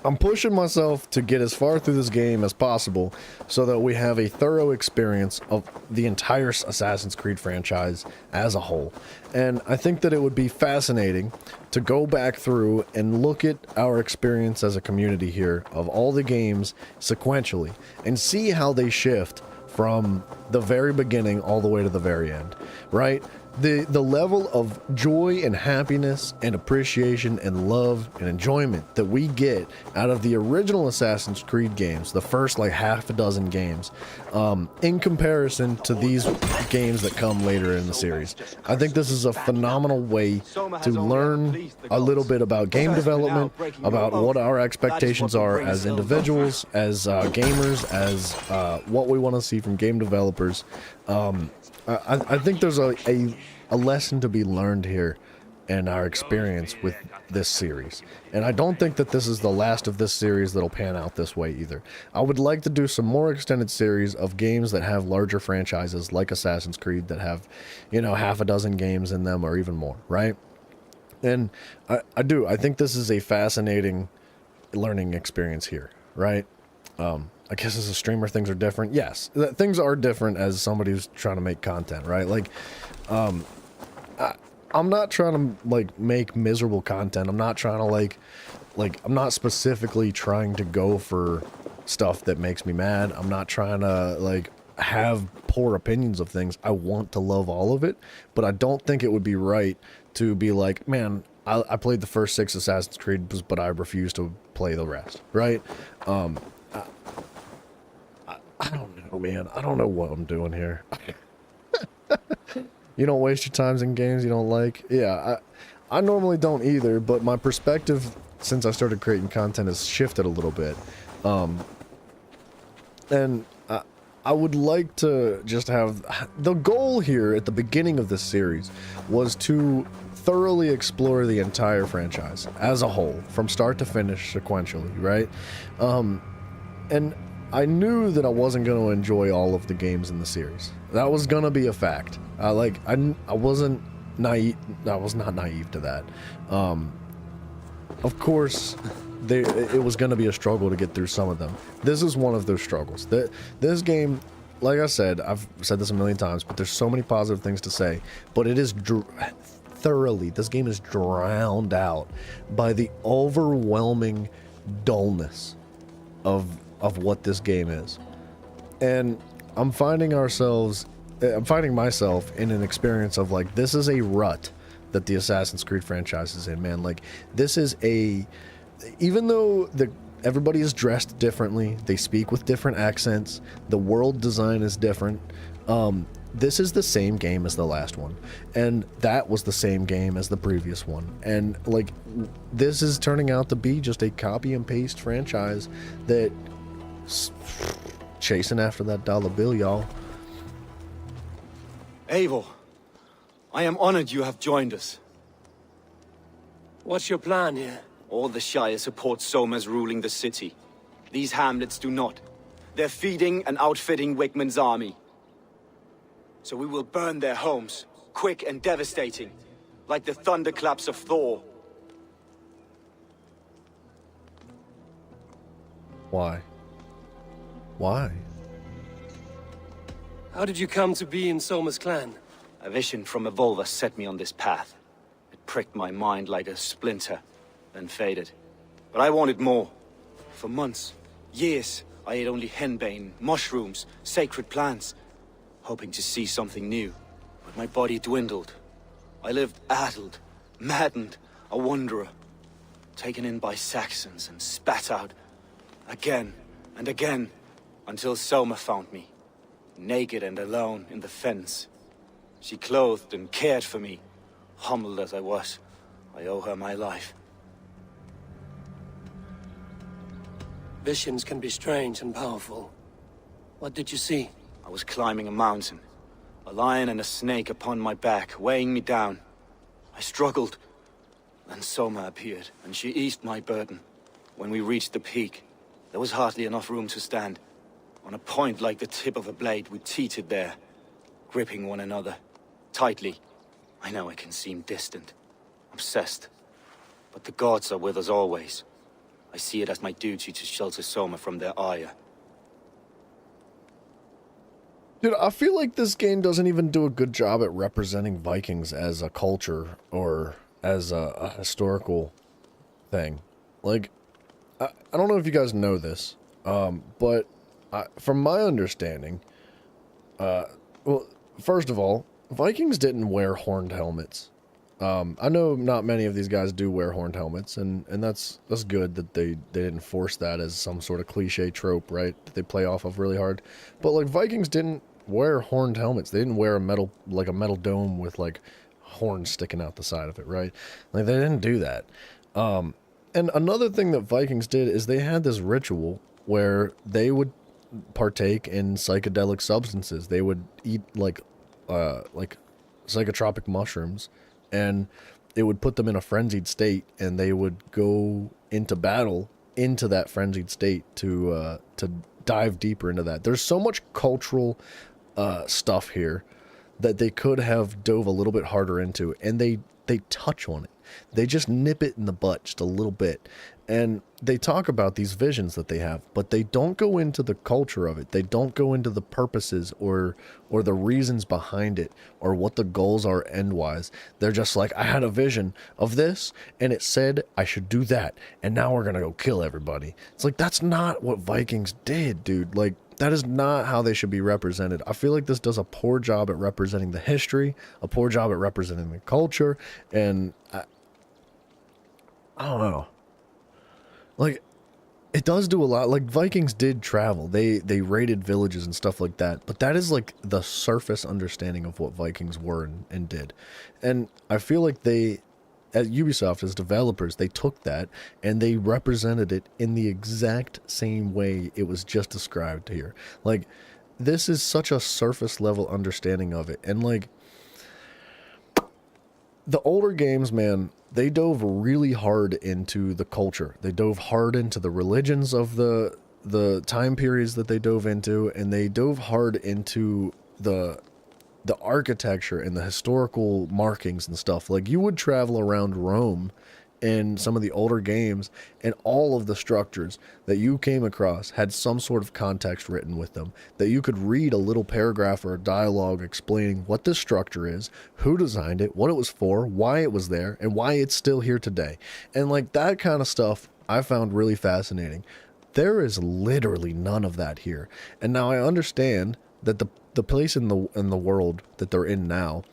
I'm pushing myself to get as far through this game as possible so that we have a thorough experience of the entire Assassin's Creed franchise as a whole. And I think that it would be fascinating to go back through and look at our experience as a community here of all the games sequentially and see how they shift from the very beginning all the way to the very end, right? The level of joy and happiness and appreciation and love and enjoyment that we get out of the original Assassin's Creed games, the first like half a dozen games, in comparison to these games that come later in the series. I think this is a phenomenal way to learn a little bit about game development, about what our expectations are as individuals, as gamers, as what we want to see from game developers. I think there's a lesson to be learned here in our experience with this series. And I don't think that this is the last of this series that'll pan out this way either. I would like to do some more extended series of games that have larger franchises like Assassin's Creed that have, you know, half a dozen games in them or even more, right? And I think this is a fascinating learning experience here, right? I guess as a streamer, things are different. Yes, things are different as somebody who's trying to make content, right? Like, I'm not trying to, like, make miserable content. I'm not trying to, like, I'm not specifically trying to go for stuff that makes me mad. I'm not trying to, like, have poor opinions of things. I want to love all of it, but I don't think it would be right to be like, man, I played the first 6 Assassin's Creed, but I refuse to play the rest, right? I don't know, man. I don't know what I'm doing here. You don't waste your times in games you don't like? Yeah, I normally don't either, but my perspective since I started creating content has shifted a little bit. And I would like to just have... The goal here at the beginning of this series was to thoroughly explore the entire franchise as a whole, from start to finish sequentially, right? And I knew that I wasn't going to enjoy all of the games in the series. That was going to be a fact. I wasn't naive. I was not naive to that. Of course, it was going to be a struggle to get through some of them. This is one of those struggles. This game, like I said, I've said this a million times, but there's so many positive things to say. But it is thoroughly, this game is drowned out by the overwhelming dullness of what this game is. And I'm finding myself in an experience of like, this is a rut that the Assassin's Creed franchise is in, man. Like, this is even though everybody is dressed differently, they speak with different accents, the world design is different, this is the same game as the last one, and that was the same game as the previous one, and like, this is turning out to be just a copy and paste franchise that chasing after that dollar bill, y'all.
Eivor, I am honored you have joined us.
What's your plan here?
All the Shire support Soma's ruling the city. These hamlets do not. They're feeding and outfitting Wickman's army. So we will burn their homes, quick and devastating, like the thunderclaps of Thor.
Why? Why?
How did you come to be in Soma's clan?
A vision from Evolver set me on this path. It pricked my mind like a splinter, then faded. But I wanted more. For months, years, I ate only henbane, mushrooms, sacred plants, hoping to see something new. But my body dwindled. I lived addled, maddened, a wanderer, taken in by Saxons and spat out again and again, until Soma found me, naked and alone in the fens. She clothed and cared for me. Humbled as I was, I owe her my life.
Visions can be strange and powerful. What did you see?
I was climbing a mountain. A lion and a snake upon my back, weighing me down. I struggled. Then Soma appeared, and she eased my burden. When we reached the peak, there was hardly enough room to stand. On a point like the tip of a blade, we teetered there, gripping one another, tightly. I know I can seem distant, obsessed, but the gods are with us always. I see it as my duty to shelter Soma from their ire.
Dude, I feel like this game doesn't even do a good job at representing Vikings as a culture or as a historical thing. Like, I don't know if you guys know this, but from my understanding, well, first of all, Vikings didn't wear horned helmets. I know not many of these guys do wear horned helmets, and that's good that they didn't force that as some sort of cliche trope, right? That they play off of really hard. But like Vikings didn't wear horned helmets. They didn't wear a metal dome with like horns sticking out the side of it, right? Like they didn't do that. And another thing that Vikings did is they had this ritual where they would partake in psychedelic substances. They would eat like psychotropic mushrooms, and it would put them in a frenzied state, and they would go into battle into that frenzied state to dive deeper into that. There's so much cultural stuff here that they could have dove a little bit harder into, and they touch on it. They just nip it in the butt just a little bit. And they talk about these visions that they have, but they don't go into the culture of it. They don't go into the purposes or the reasons behind it or what the goals are end-wise. They're just like, I had a vision of this, and it said I should do that, and now we're going to go kill everybody. It's like, that's not what Vikings did, dude. Like, that is not how they should be represented. I feel like this does a poor job at representing the history, a poor job at representing the culture, and I don't know. Like, it does do a lot. Like, Vikings did travel. They raided villages and stuff like that. But that is, like, the surface understanding of what Vikings were and did. And I feel like they, at Ubisoft, as developers, they took that and they represented it in the exact same way it was just described here. Like, this is such a surface level understanding of it. And, like, the older games, man, they dove really hard into the culture. They dove hard into the religions of the time periods that they dove into, and they dove hard into the architecture and the historical markings and stuff. Like, you would travel around Rome in some of the older games, and all of the structures that you came across had some sort of context written with them, that you could read a little paragraph or a dialogue explaining what this structure is, who designed it, what it was for, why it was there, and why it's still here today. And like, that kind of stuff I found really fascinating. There is literally none of that here. And now I understand that the place in the world that they're in now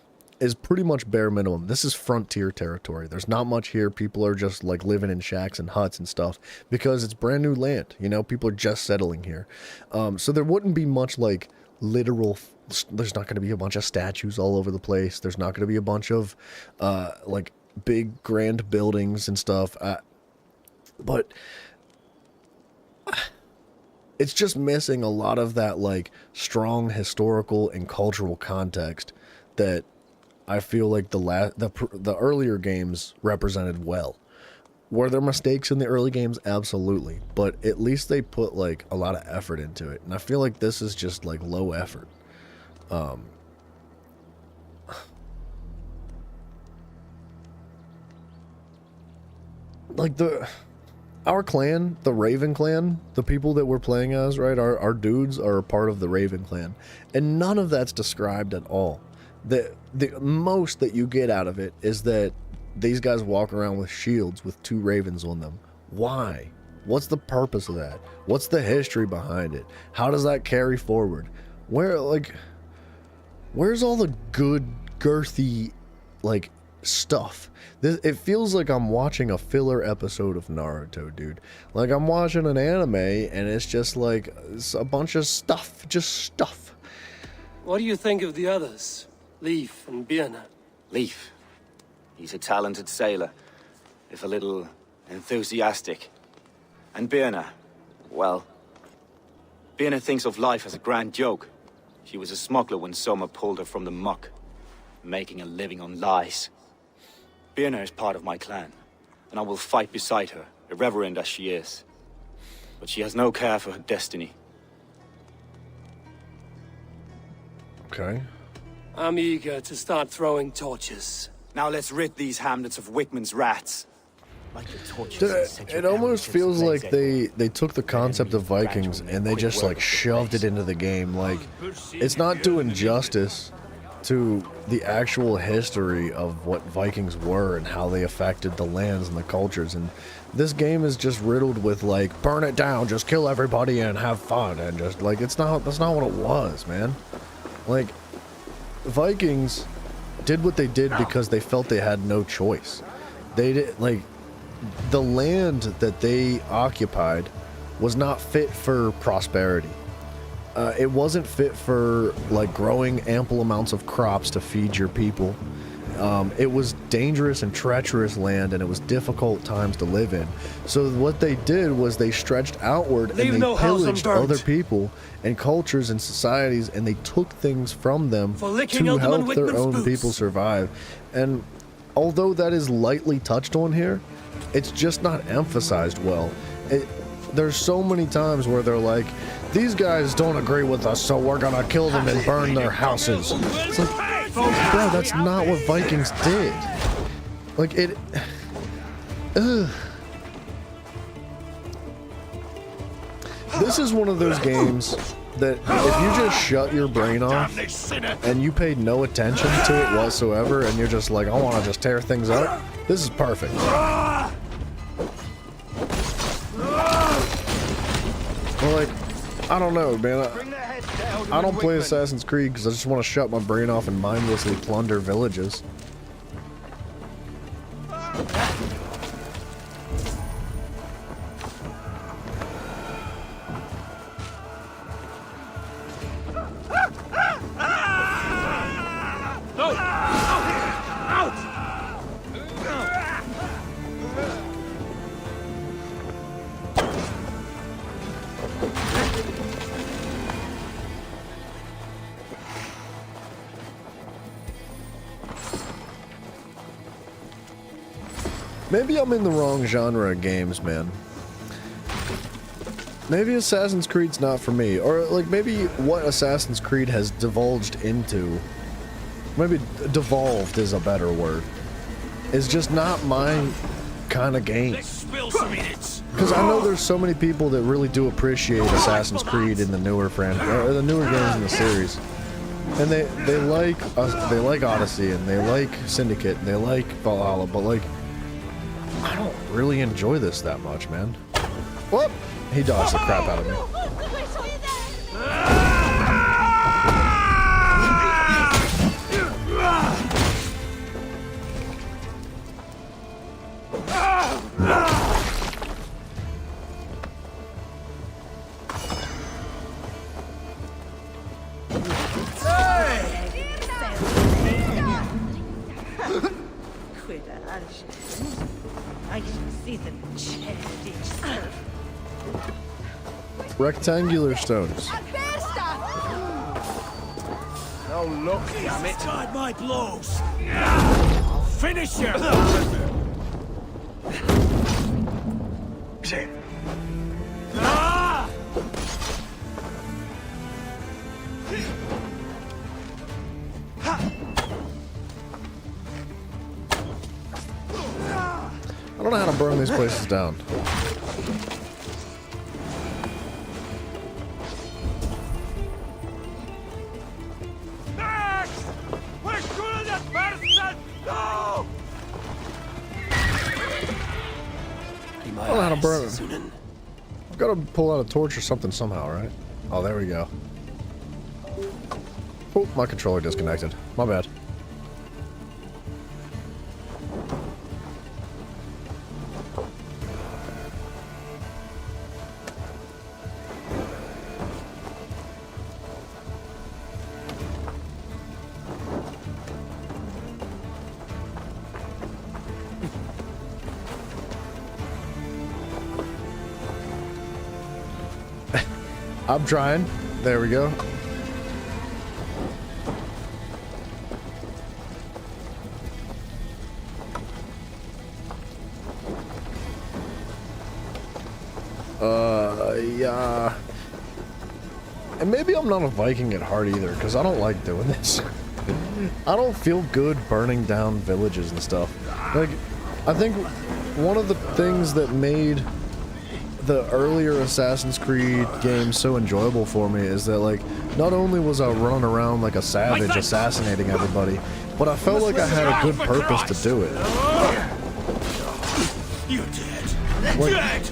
is pretty much bare minimum. This is frontier territory. There's not much here. People are just like living in shacks and huts and stuff because it's brand new land. You know, people are just settling here. So there wouldn't be much like literal, there's not going to be a bunch of statues all over the place. There's not going to be a bunch of like big grand buildings and stuff. But it's just missing a lot of that like strong historical and cultural context that I feel like the earlier games represented well. Were there mistakes in the early games? Absolutely. But at least they put like a lot of effort into it. And I feel like this is just like low effort. Like our clan, the Raven clan, the people that we're playing as, right, our dudes are a part of the Raven clan, and none of that's described at all. The most that you get out of it is that these guys walk around with shields with 2 ravens on them. Why? What's the purpose of that? What's the history behind it? How does that carry forward? Where's all the good, girthy, like, stuff? It feels like I'm watching a filler episode of Naruto, dude. Like I'm watching an anime and it's just like it's a bunch of stuff, just stuff.
What do you think of the others? Leif and Birna?
Leif. He's a talented sailor, if a little enthusiastic. And Birna, well, Birna thinks of life as a grand joke. She was a smuggler when Soma pulled her from the muck, making a living on lies. Birna is part of my clan, and I will fight beside her, irreverent as she is. But she has no care for her destiny.
Okay.
I'm eager to start throwing torches.
Now let's rid these hamlets of Wickman's rats.
It almost feels like they took the concept of Vikings and they just like shoved it into the game. Like, it's not doing justice to the actual history of what Vikings were and how they affected the lands and the cultures. And this game is just riddled with like, burn it down, just kill everybody and have fun, and just like, that's not what it was, man. Like, Vikings did what they did because they felt they had no choice. They did, like, the land that they occupied was not fit for prosperity. It wasn't fit for like growing ample amounts of crops to feed your people. It was dangerous and treacherous land, and it was difficult times to live in. So what they did was they stretched outward and they pillaged other people and cultures and societies, and they took things from them to help their own people survive. And although that is lightly touched on here, it's just not emphasized well. There's so many times where they're like, these guys don't agree with us, so we're gonna kill them and burn their houses. It's like, bro, that's not what Vikings did. Like, it... Ugh. This is one of those games that if you just shut your brain off and you paid no attention to it whatsoever and you're just like, I want to just tear things up, this is perfect. Well, like, I don't know, man. I don't play Assassin's Creed because I just want to shut my brain off and mindlessly plunder villages. Maybe I'm in the wrong genre of games, man. Maybe Assassin's Creed's not for me. Or, like, maybe what Assassin's Creed has divulged into, maybe devolved is a better word, is just not my kind of game. Because I know there's so many people that really do appreciate Assassin's Creed in the newer or the newer games in the series. And they like Odyssey, and they like Syndicate, and they like Valhalla, but, like, I don't really enjoy this that much, man. Whoop! He dodged the crap out of me. Rectangular stones.
Oh, look, damn it. Guard my blows. I'll finish you.
I don't know how to burn these places down. burn. I've got to pull out a torch or something somehow, right? Oh, there we go. Oh, my controller disconnected. My bad. I'm trying. There we go. Yeah. And maybe I'm not a Viking at heart either, because I don't like doing this. I don't feel good burning down villages and stuff. Like, I think one of the things that made the earlier Assassin's Creed games so enjoyable for me is that, like, not only was I running around like a savage assassinating everybody, but I felt like I had a good purpose to do it.
You're dead.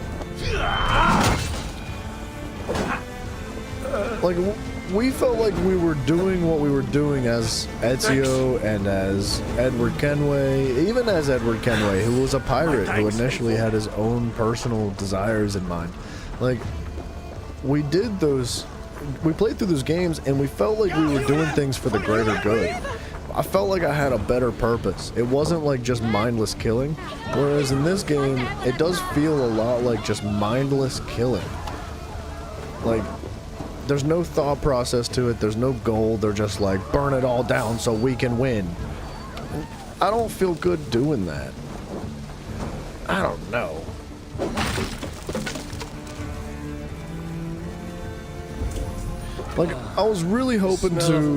Like, we felt like we were doing what we were doing as Ezio and as Edward Kenway, even as Edward Kenway, who was a pirate who initially had his own personal desires in mind. Like, we played through those games and we felt like we were doing things for the greater good. I felt like I had a better purpose. It wasn't like just mindless killing, whereas in this game, it does feel a lot like just mindless killing. Like, there's no thought process to it, there's no goal, they're just like, burn it all down so we can win. I don't feel good doing that. I don't know. Like, I was really hoping to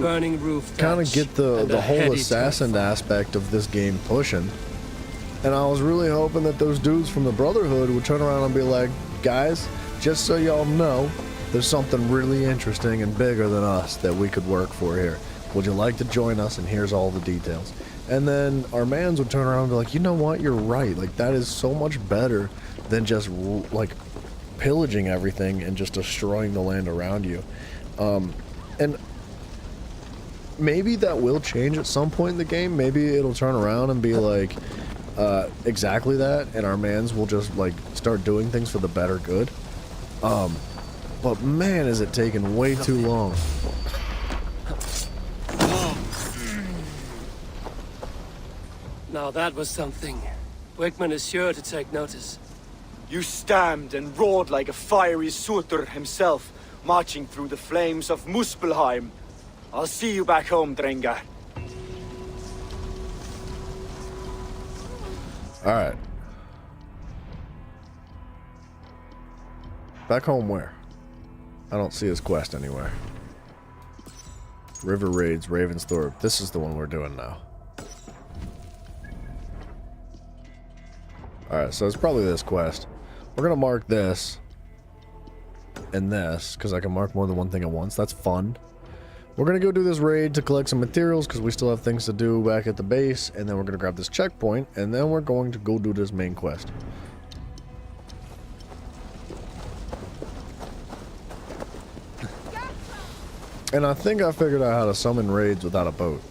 kind of get the whole assassin aspect of this game pushing. And I was really hoping that those dudes from the Brotherhood would turn around and be like, guys, just so y'all know, there's something really interesting and bigger than us that we could work for here. Would you like to join us? And here's all the details. And then our mans would turn around and be like, you know what, you're right. Like, that is so much better than just, like, pillaging everything and just destroying the land around you. And maybe that will change at some point in the game. Maybe it'll turn around and be like, exactly that, and our mans will just, like, start doing things for the better good. But man, is it taking way too long.
Now that was something. Wickman is sure to take notice.
You stamped and roared like a fiery Surtur himself, marching through the flames of Muspelheim. I'll see you back home, Drengar.
Alright. Back home where? I don't see his quest anywhere. River Raids, Ravensthorpe. This is the one we're doing now. Alright, so it's probably this quest. We're gonna mark this and this, because I can mark more than one thing at once. That's fun. We're gonna go do this raid to collect some materials, because we still have things to do back at the base, and then we're gonna grab this checkpoint, and then we're going to go do this main quest. And I think I figured out how to summon raids without a boat.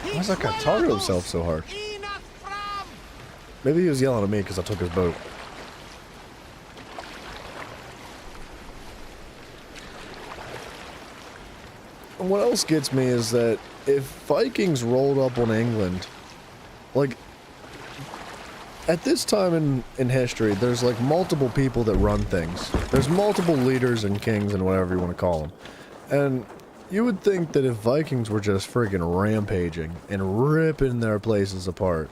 Why does that guy target himself so hard? Maybe he was yelling at me because I took his boat. And what else gets me is that if Vikings rolled up on England, like, at this time in history, there's like multiple people that run things. There's multiple leaders and kings and whatever you want to call them. And you would think that if Vikings were just freaking rampaging and ripping their places apart,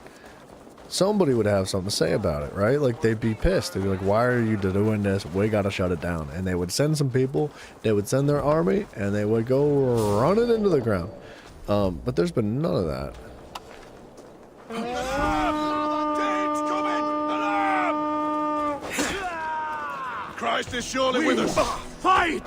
somebody would have something to say about it, right? Like, they'd be pissed. They'd be like, why are you doing this? We gotta shut it down. And they would send some people, they would send their army, and they would go running into the ground. But there's been none of that.
Christ is surely with us. Fight!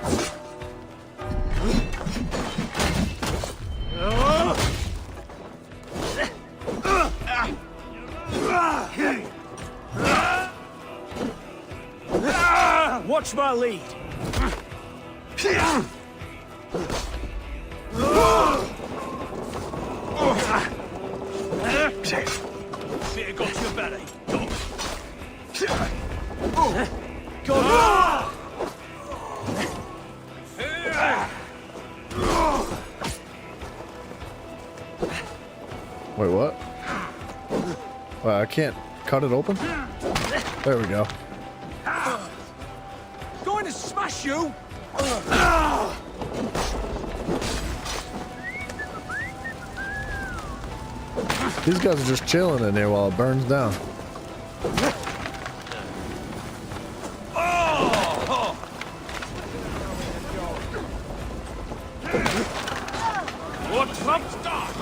Watch my lead. Fear got your belly. Go.
Wait, what? Well, I can't cut it open? There we go.
Going to smash you.
These guys are just chilling in here while it burns down.
What Trump's done?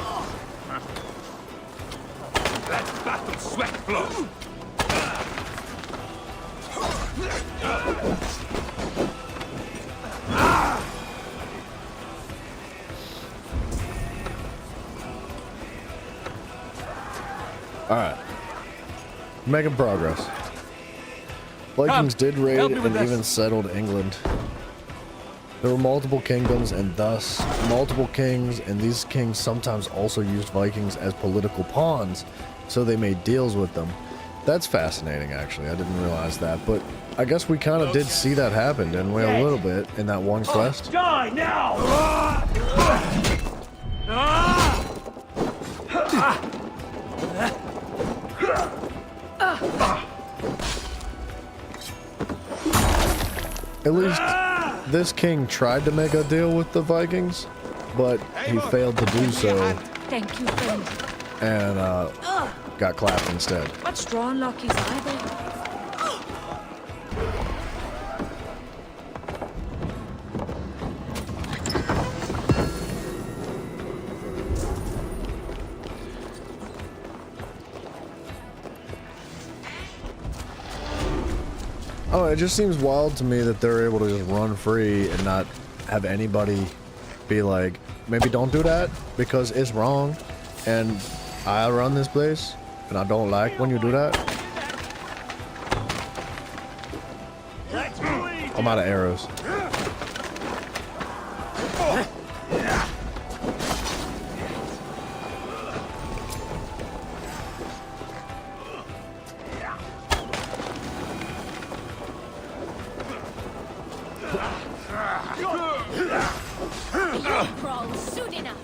Let battle sweat flow.
Alright. Making progress. Vikings did raid
help me with
and
this.
even settled England. There were multiple kingdoms and thus multiple kings, and these kings sometimes also used Vikings as political pawns, so they made deals with them. That's fascinating, actually. I didn't realize that, but I guess we kind of did see that happen, didn't we? A little bit in that one quest.
Die now!
At least this king tried to make a deal with the Vikings, but he failed to do so
Thank you, friend.
and got clapped instead.
What straw unlockies are they?
Oh, it just seems wild to me that they're able to just run free and not have anybody be like, maybe don't do that because it's wrong and I run this place and I don't like when you do that. I'm out of arrows.
Crawl soon enough.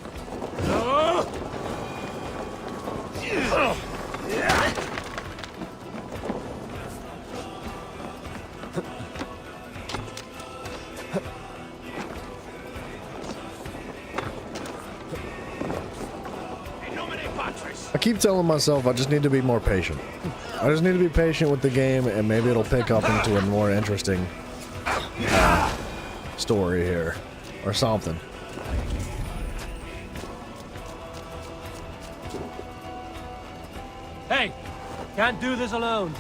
I keep telling myself I just need to be more patient. I just need to be patient with the game and maybe it'll pick up into a more interesting story here or something.
Hey, can't do this alone.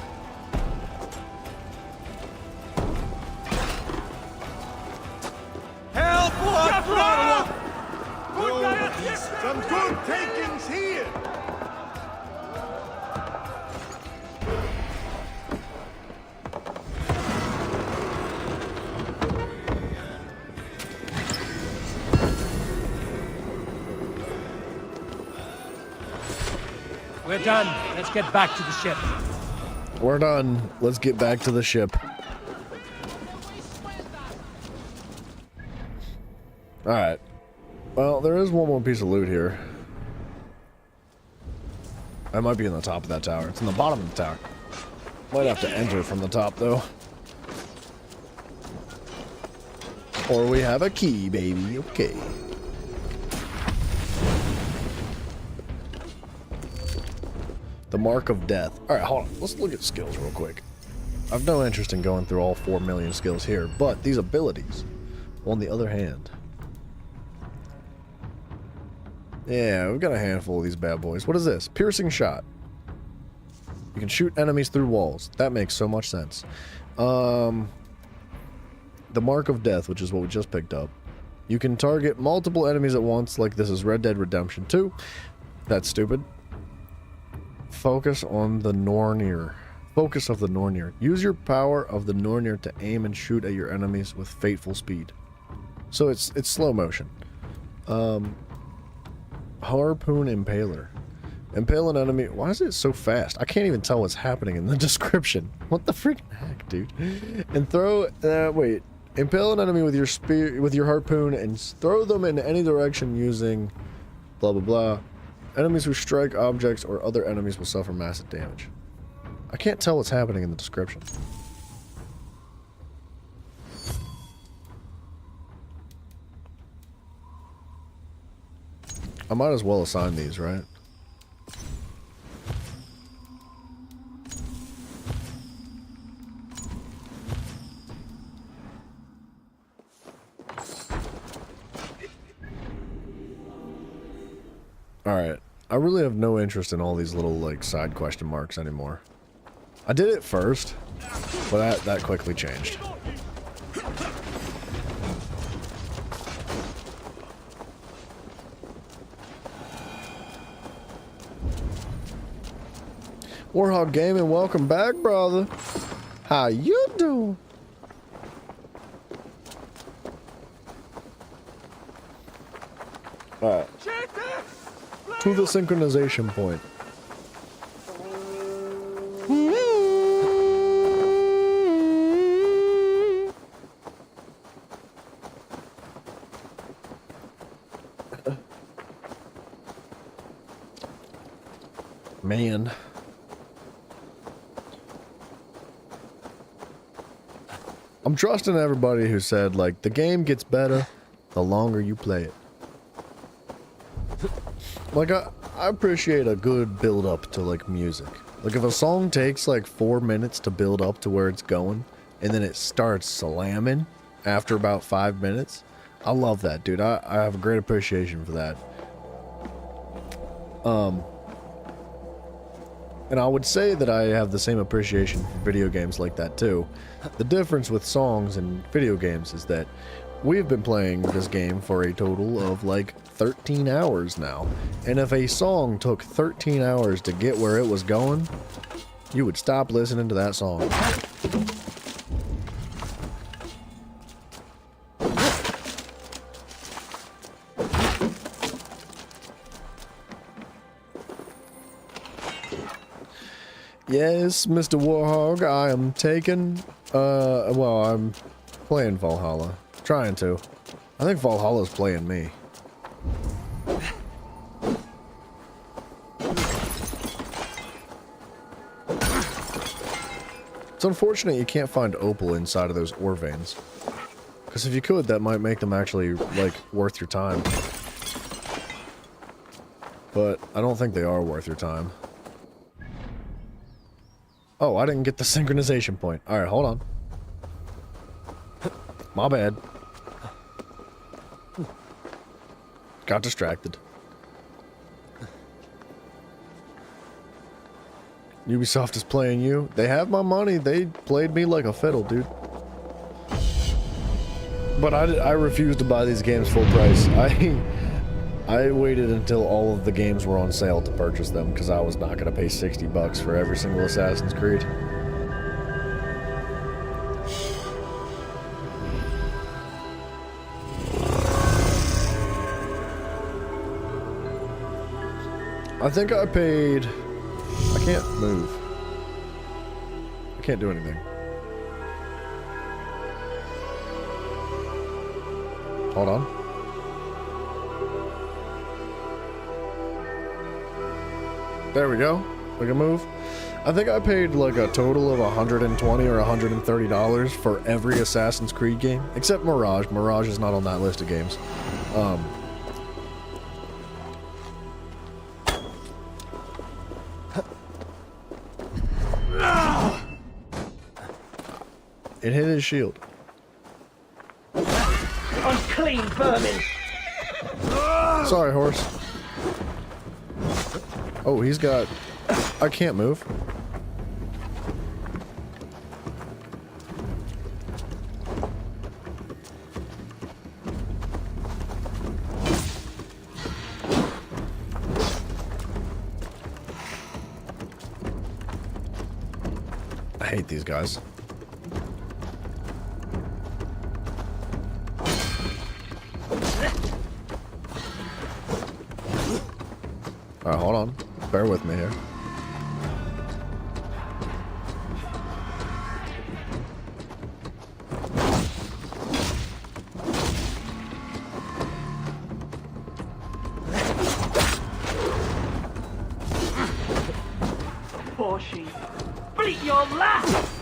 Help! What?
Some good takings here!
We're done. Let's get back to the ship.
We're done. Let's get back to the ship. Alright. Well, there is one more piece of loot here. I might be in the top of that tower. It's in the bottom of the tower. Might have to enter from the top, though. Or we have a key, baby. Okay. The Mark of Death. Alright, hold on. Let's look at skills real quick. I've no interest in going through all 4 million skills here, but these abilities, on the other hand. Yeah, we've got a handful of these bad boys. What is this? Piercing shot. You can shoot enemies through walls. That makes so much sense. The Mark of Death, which is what we just picked up. You can target multiple enemies at once, like this is Red Dead Redemption 2. That's stupid. Focus on the Nornir. Focus of the Nornir. Use your power of the Nornir to aim and shoot at your enemies with fateful speed. So it's slow motion. Harpoon Impaler. Impale an enemy. Why is it so fast? I can't even tell what's happening in the description. What the freaking heck, dude? And throw. Wait. Impale an enemy with your spear, with your harpoon, and throw them in any direction using blah blah blah. Enemies who strike objects or other enemies will suffer massive damage. I can't tell what's happening in the description. I might as well assign these, right? Alright. I really have no interest in all these little, like, side question marks anymore. I did it first, but that quickly changed. Warhog Gaming, welcome back, brother. How you doing? Alright. To the synchronization point. Man. I'm trusting everybody who said, like, the game gets better the longer you play it. Like, I appreciate a good build-up to, like, music. Like, if a song takes, like, 4 minutes to build up to where it's going, and then it starts slamming after about 5 minutes, I love that, dude. I have a great appreciation for that. And I would say that I have the same appreciation for video games like that, too. The difference with songs and video games is that we've been playing this game for a total of, like, 13 hours now. And if a song took 13 hours to get where it was going, you would stop listening to that song. Yes, Mr. Warhog, I am taking, well, I'm playing Valhalla. Trying to. I think Valhalla's playing me. It's unfortunate you can't find opal inside of those ore veins. Because if you could, that might make them actually, like, worth your time. But I don't think they are worth your time. Oh, I didn't get the synchronization point. Alright, hold on. My bad. Got distracted. Ubisoft is playing you. They have my money. They played me like a fiddle, dude. But I refused to buy these games full price. I waited until all of the games were on sale to purchase them because I was not going to pay $60 for every single Assassin's Creed. I think I paid... I can't move. I can't do anything. Hold on. There we go. We can move. I think I paid like a total of $120 or $130 for every Assassin's Creed game, except Mirage. Mirage is not on that list of games. It hit his shield.
Unclean vermin!
Sorry, horse. Oh, he's got... I can't move. I hate these guys. Alright, hold on. Bear with me here.
Poor sheep. Beat your lass!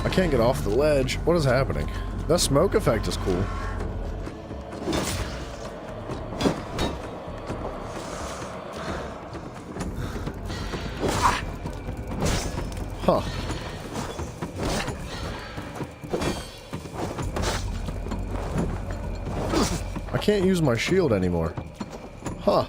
I can't get off the ledge. What is happening? That smoke effect is cool. Huh. I can't use my shield anymore. Huh.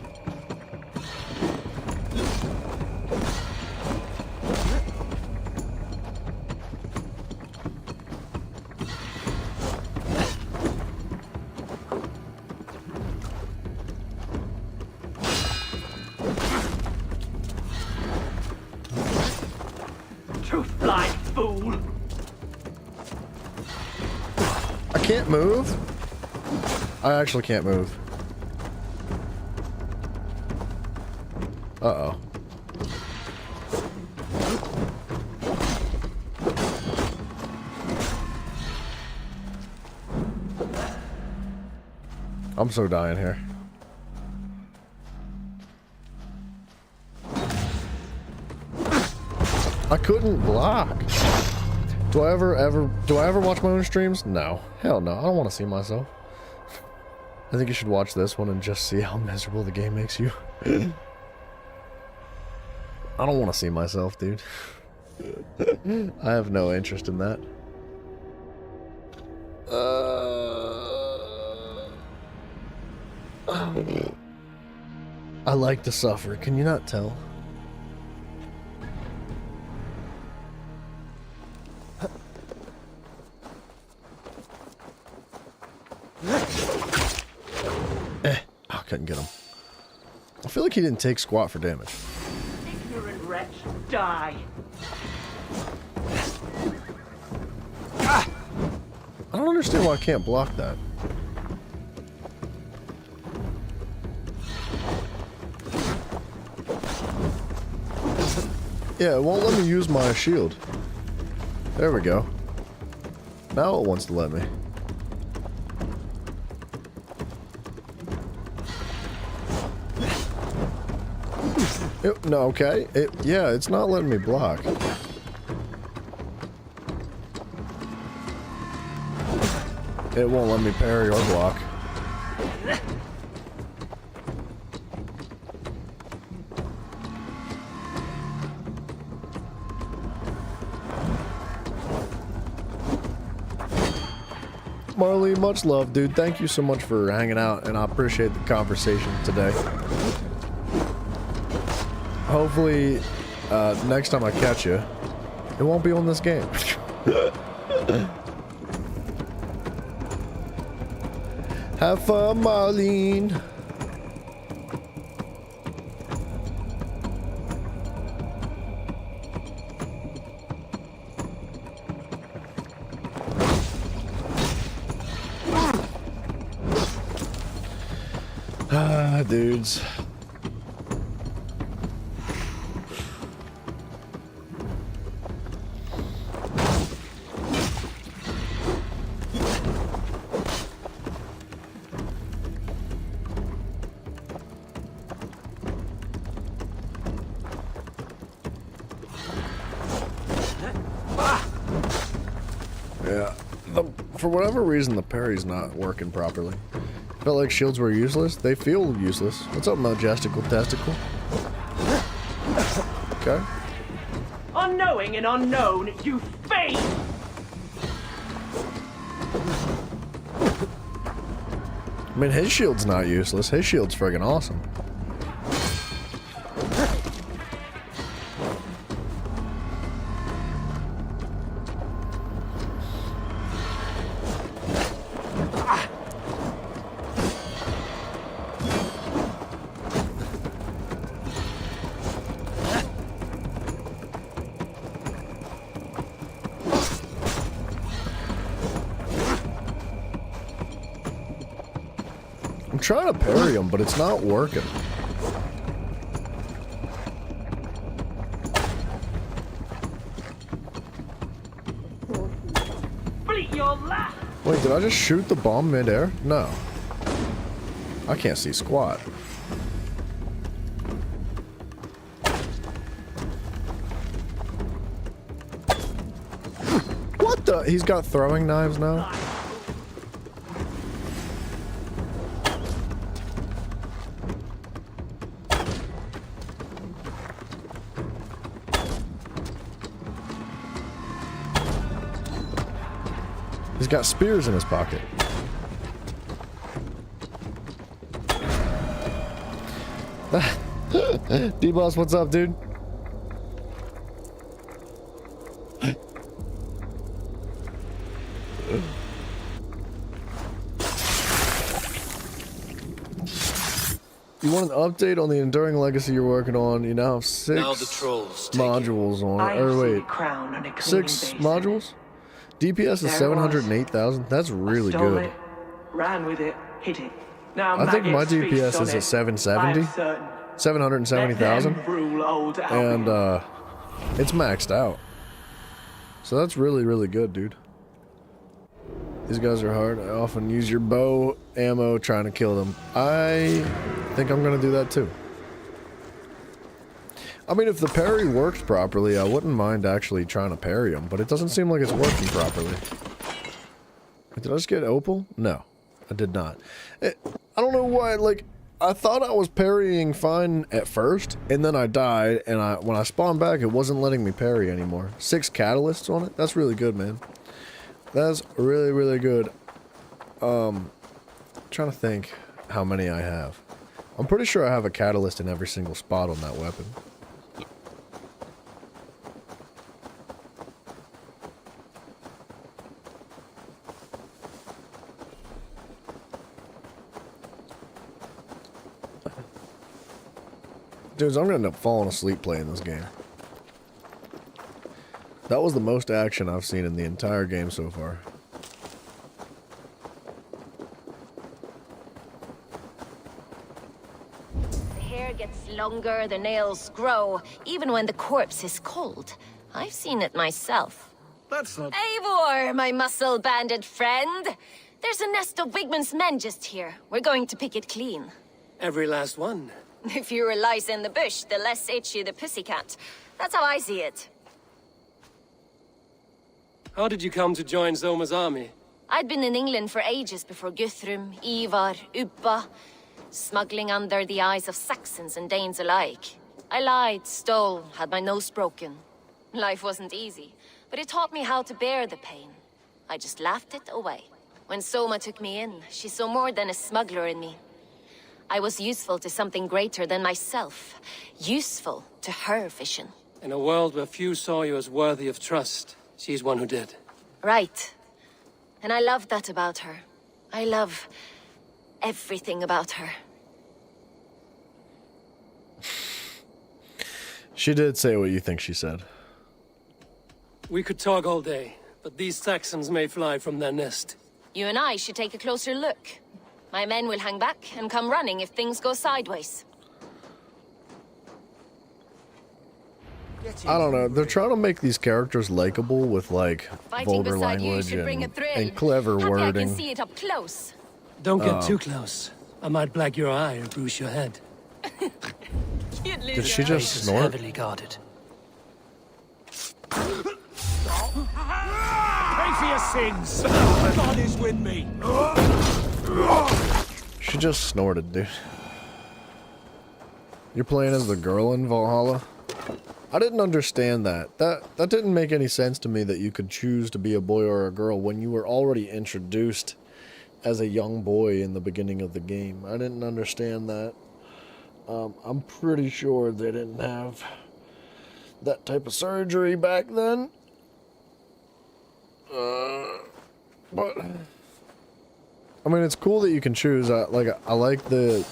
Tooth-blind fool!
I can't move? I actually can't move. Uh-oh. I'm so dying here. I couldn't block. Do I ever watch my own streams? No. Hell no. I don't want to see myself. I think you should watch this one and just see how miserable the game makes you. I don't want to see myself, dude. I have no interest in that. I like to suffer. Can you not tell? I couldn't get him. I feel like he didn't take squat for damage.
Ignorant wretch, die!
I don't understand why I can't block that. Yeah, it won't let me use my shield. There we go. Now it wants to let me. No, okay. Yeah, it's not letting me block. It won't let me parry or block. Marley, much love, dude. Thank you so much for hanging out, and I appreciate the conversation today. Hopefully, next time I catch you, it won't be on this game. Have fun, Marlene. Dudes. Yeah, for whatever reason, the parry's not working properly. Felt like shields were useless. They feel useless. What's up, Majestical Testicle? Okay.
Unknowing and unknown, you fiend!
I mean, his shield's not useless. His shield's friggin' awesome. trying to parry him, but it's not working. Wait, did I just shoot the bomb midair? No. I can't see squat. What the? He's got throwing knives now? He's got spears in his pocket. D-Boss, what's up, dude? You want an update on the Enduring Legacy you're working on? You now have 6
Now the trolls
modules on it. Or wait, 6 modules? DPS is 708,000. That's really good.
Ran with it, hit it. Now
I think my
maggots feast
DPS
on
is
it.
at 770. 770,000.
Rule old
And it's maxed out. So that's really, really good, dude. These guys are hard. I often use your bow ammo trying to kill them. I think I'm gonna do that too. I mean, if the parry worked properly, I wouldn't mind actually trying to parry him, but it doesn't seem like it's working properly. Did I just get opal? No, I did not. I don't know why, like, I thought I was parrying fine at first, and then I died, and when I spawned back, it wasn't letting me parry anymore. 6 catalysts on it? That's really good, man. That's really, really good. Trying to think how many I have. I'm pretty sure I have a catalyst in every single spot on that weapon. Dudes, I'm gonna end up falling asleep playing this game. That was the most action I've seen in the entire game so far.
The hair gets longer, the nails grow, even when the corpse is cold. I've seen it myself.
That's not...
Eivor, my muscle-banded friend! There's a nest of Wigman's men just here. We're going to pick it clean.
Every last one.
The fewer lies in the bush, the less itchy the pussycat. That's how I see it.
How did you come to join Zoma's army?
I'd been in England for ages before Guthrum, Ivar, Ubba, smuggling under the eyes of Saxons and Danes alike. I lied, stole, had my nose broken. Life wasn't easy, but it taught me how to bear the pain. I just laughed it away. When Soma took me in, she saw more than a smuggler in me. I was useful to something greater than myself. Useful to her vision.
In a world where few saw you as worthy of trust, she's one who did.
Right. And I love that about her. I love everything about her.
She did say what you think she said.
We could talk all day, but these Saxons may fly from their nest.
You and I should take a closer look. My men will hang back and come running if things go sideways.
I don't know. They're trying to make these characters likable with, like,
Fighting
vulgar
beside you
language
should bring a thrill.
and clever
Happy
wording.
I can see it up close.
Don't get too close. I might black your eye or bruise your head.
Did she just
Place is
snort?
heavily guarded.
Pay for your sins! God is with me!
She just snorted, dude. You're playing as the girl in Valhalla? I didn't understand that. That didn't make any sense to me that you could choose to be a boy or a girl when you were already introduced as a young boy in the beginning of the game. I didn't understand that. I'm pretty sure they didn't have that type of surgery back then. But I mean, it's cool that you can choose. I like the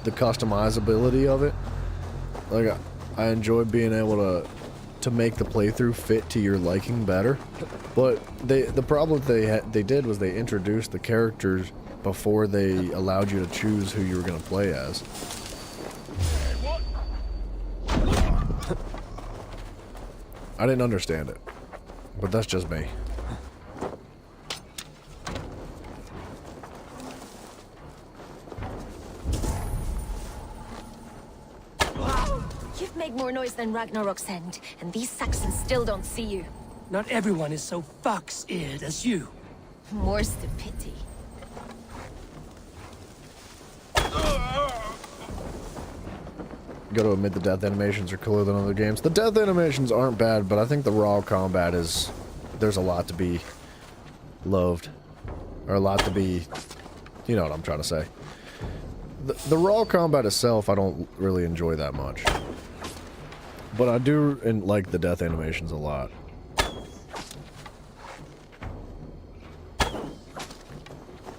customizability of it. Like I enjoy being able to make the playthrough fit to your liking better. But the problem they did was they introduced the characters before they allowed you to choose who you were going to play as. I didn't understand it, but that's just me.
You've made more noise than Ragnarok's end, and these Saxons still don't see you.
Not everyone is so fox-eared as you.
More's the pity.
Gotta admit the death animations are cooler than other games. The death animations aren't bad, but I think the raw combat is... There's a lot to be loved. Or a lot to be... You know what I'm trying to say. The raw combat itself, I don't really enjoy that much. But I do like the death animations a lot.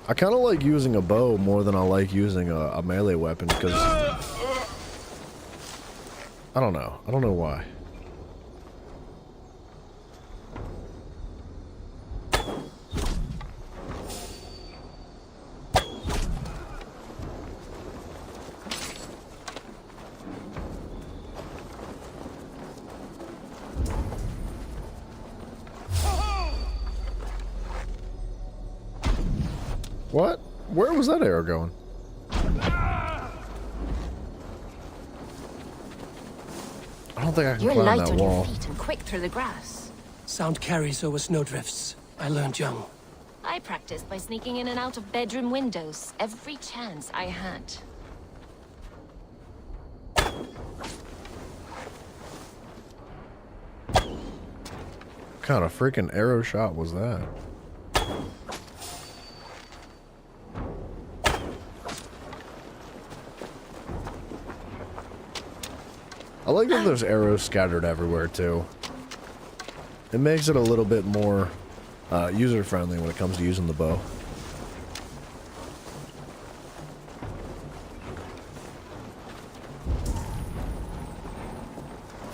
I kind of like using a bow more than I like using a melee weapon, because... I don't know. I don't know why. What? Where was that arrow going? I don't think I can
You're
climb
light
that
on
wall.
your feet and quick through the grass.
Sound carries over snowdrifts. I learned young.
I practiced by sneaking in and out of bedroom windows every chance I had.
What kind of freaking arrow shot was that? I like that there's arrows scattered everywhere too. It makes it a little bit more user-friendly when it comes to using the bow.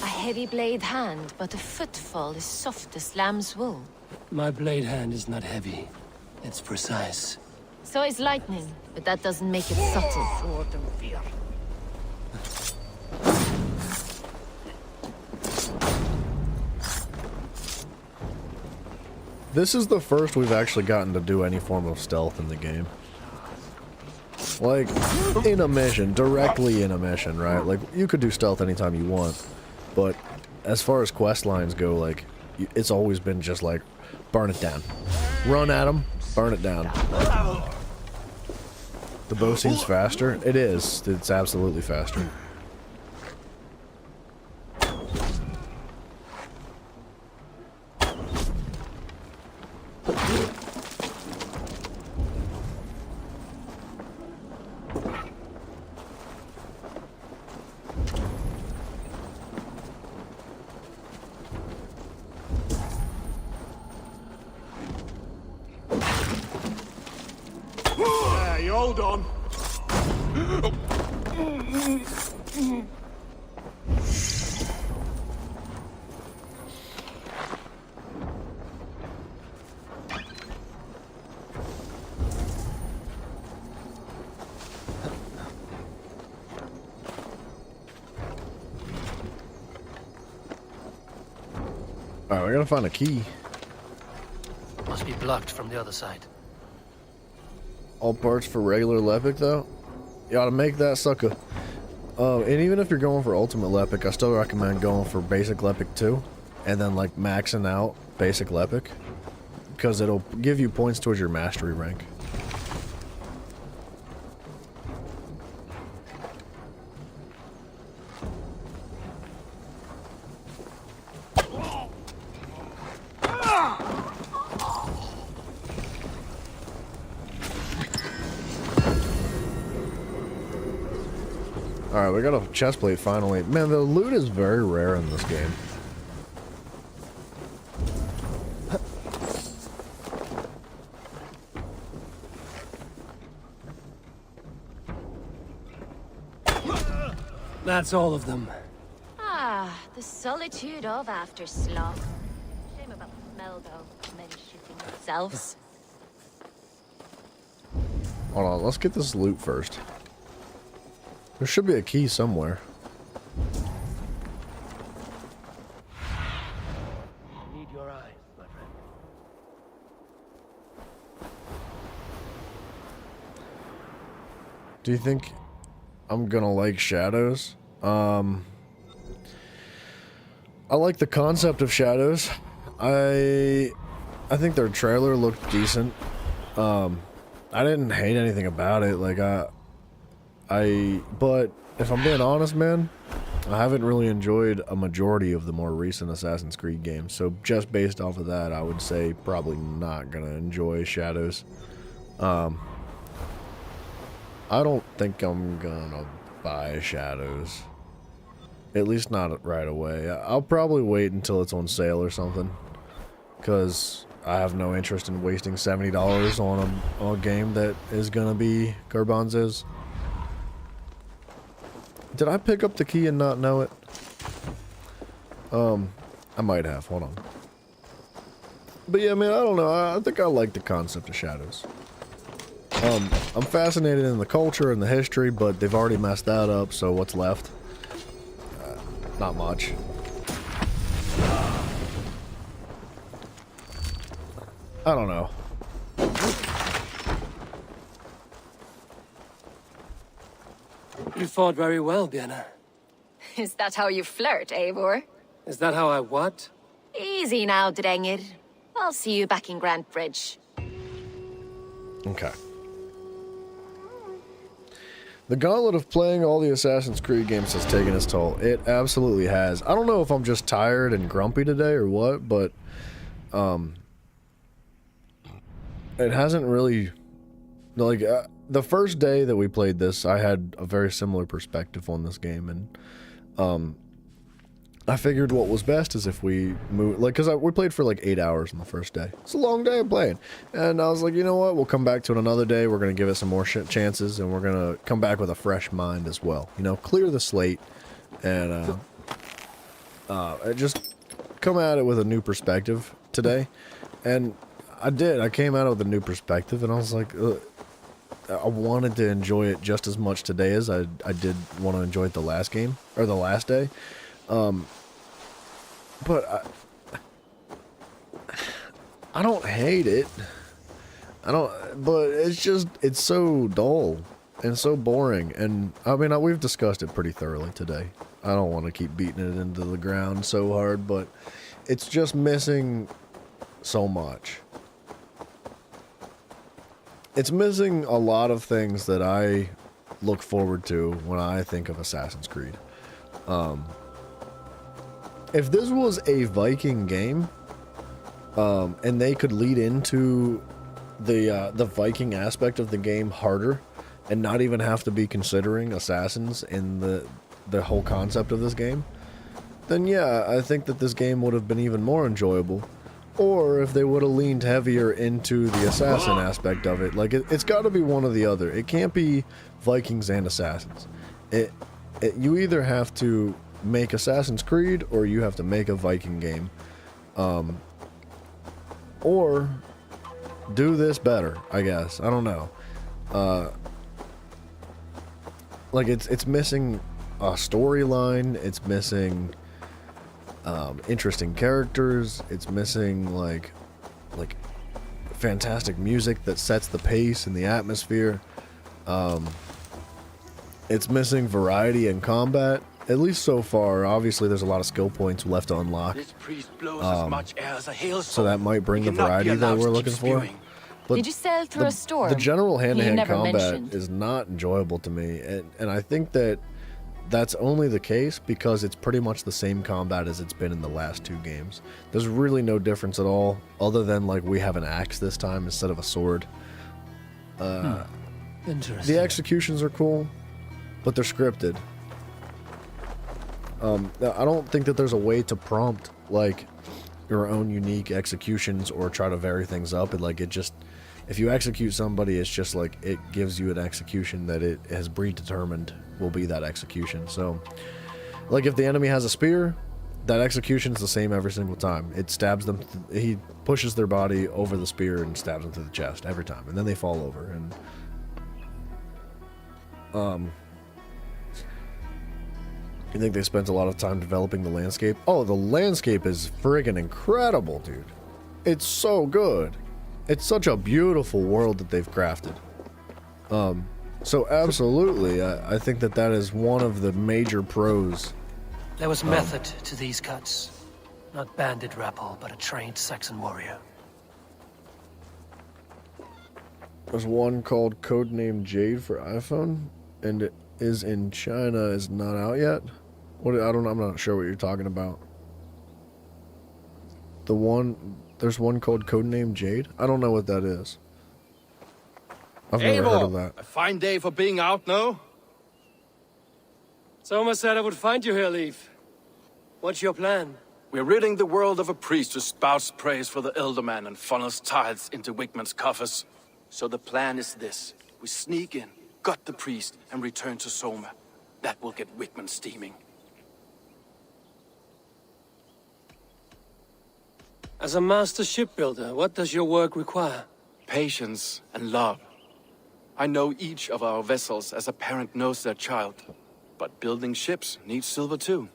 A heavy blade hand, but a footfall is soft as lamb's wool.
My blade hand is not heavy. It's precise.
So is lightning, but that doesn't make it subtle.
Sword and fear.
This is the first we've actually gotten to do any form of stealth in the game. Like, in a mission, directly in a mission, right? Like, you could do stealth anytime you want, but as far as quest lines go, like, it's always been just like, burn it down. Run at them, burn it down. The bow seems faster. It is. It's absolutely faster.
Hey, hold on.
Alright, we gotta find a key.
Must be blocked from the other side.
All parts for regular Lepic, though? You ought to make that sucker. And even if you're going for Ultimate Lepic, I still recommend going for Basic Lepic 2. And then, like, maxing out Basic Lepic. Because it'll give you points towards your Mastery rank. Alright, we got a chest plate finally. Man, the loot is very rare in this game.
That's all of them.
Ah, the solitude of after sloth. Shame about the smell, though. Men shitting themselves.
Hold on, let's get this loot first. There should be a key somewhere.
Need your eyes, my friend.
Do you think I'm gonna like shadows? I like the concept of shadows. I think their trailer looked decent. I didn't hate anything about it. Like but if I'm being honest, man, I haven't really enjoyed a majority of the more recent Assassin's Creed games. So just based off of that, I would say probably not gonna enjoy Shadows. I don't think I'm gonna buy Shadows. At least not right away. I'll probably wait until it's on sale or something. Because I have no interest in wasting $70 on a game that is gonna be Garbanz's. Did I pick up the key and not know it? I might have. Hold on. But yeah, man, I don't know. I think I like the concept of Shadows. I'm fascinated in the culture and the history, but they've already messed that up, so what's left? Not much. I don't know.
You fought very well, Bianna.
Is that how you flirt, Eivor?
Is that how I what?
Easy now, Drengir. I'll see you back in Grand Bridge.
Okay. The gauntlet of playing all the Assassin's Creed games has taken its toll. It absolutely has. I don't know if I'm just tired and grumpy today or what, but it hasn't really, like, the first day that we played this, I had a very similar perspective on this game, and I figured what was best is if we move, like, because we played for like 8 hours on the first day. It's a long day of playing. And I was like, you know what, we'll come back to it another day. We're going to give it some more chances, and we're going to come back with a fresh mind as well. You know, clear the slate, and just come at it with a new perspective today. And I did. I came at it with a new perspective, and I was like, I wanted to enjoy it just as much today as I did want to enjoy it the last game, or the last day. But I don't hate it. But it's just, it's so dull and so boring. And I mean, we've discussed it pretty thoroughly today. I don't want to keep beating it into the ground so hard, but it's just missing so much. It's missing a lot of things that I look forward to when I think of Assassin's Creed. If this was a Viking game, and they could lead into the Viking aspect of the game harder, and not even have to be considering assassins in the whole concept of this game, then yeah, I think that this game would have been even more enjoyable. Or if they would have leaned heavier into the assassin aspect of it. Like, it's got to be one or the other. It can't be Vikings and assassins. You either have to make Assassin's Creed, or you have to make a Viking game. Or do this better, I guess. I don't know. Like, it's missing a storyline. It's missing interesting characters. It's missing like fantastic music that sets the pace and the atmosphere. It's missing variety in combat, at least so far. Obviously there's a lot of skill points left to unlock,
This priest blows as much air as a hailstorm.
so that might bring the variety that we're looking for. But
Did you sail through a storm?
the general hand-to-hand
You never
combat
mentioned.
is not enjoyable to me, and I think that that's only the case because it's pretty much the same combat as it's been in the last two games. There's really no difference at all, other than like we have an axe this time instead of a sword.
Interesting.
The executions are cool, but they're scripted. I don't think that there's a way to prompt like your own unique executions or try to vary things up. It just, if you execute somebody, it's just like it gives you an execution that it has predetermined will be that execution. So, like if the enemy has a spear, that execution is the same every single time. It stabs them. He pushes their body over the spear and stabs them through the chest every time, and then they fall over. And You think they spent a lot of time developing the landscape? Oh, the landscape is friggin' incredible, dude. It's so good. It's such a beautiful world that they've crafted. So absolutely, I think that that is one of the major pros.
There was method to these cuts. Not bandit rabble, but a trained Saxon warrior.
There's one called Codename Jade for iPhone, and it is in China, is not out yet. What, I'm not sure what you're talking about. There's one called Codename Jade? I don't know what that is. I've never heard of that.
A fine day for being out, no?
Soma said I would find you here, Leaf. What's your plan?
We're ridding the world of a priest who spouts praise for the Elderman and funnels tithes into Wickman's coffers. So the plan is this. We sneak in, gut the priest, and return to Soma. That will get Wickman steaming.
As a master shipbuilder, what does your work require?
Patience and love. I know each of our vessels as a parent knows their child. But building ships needs silver too.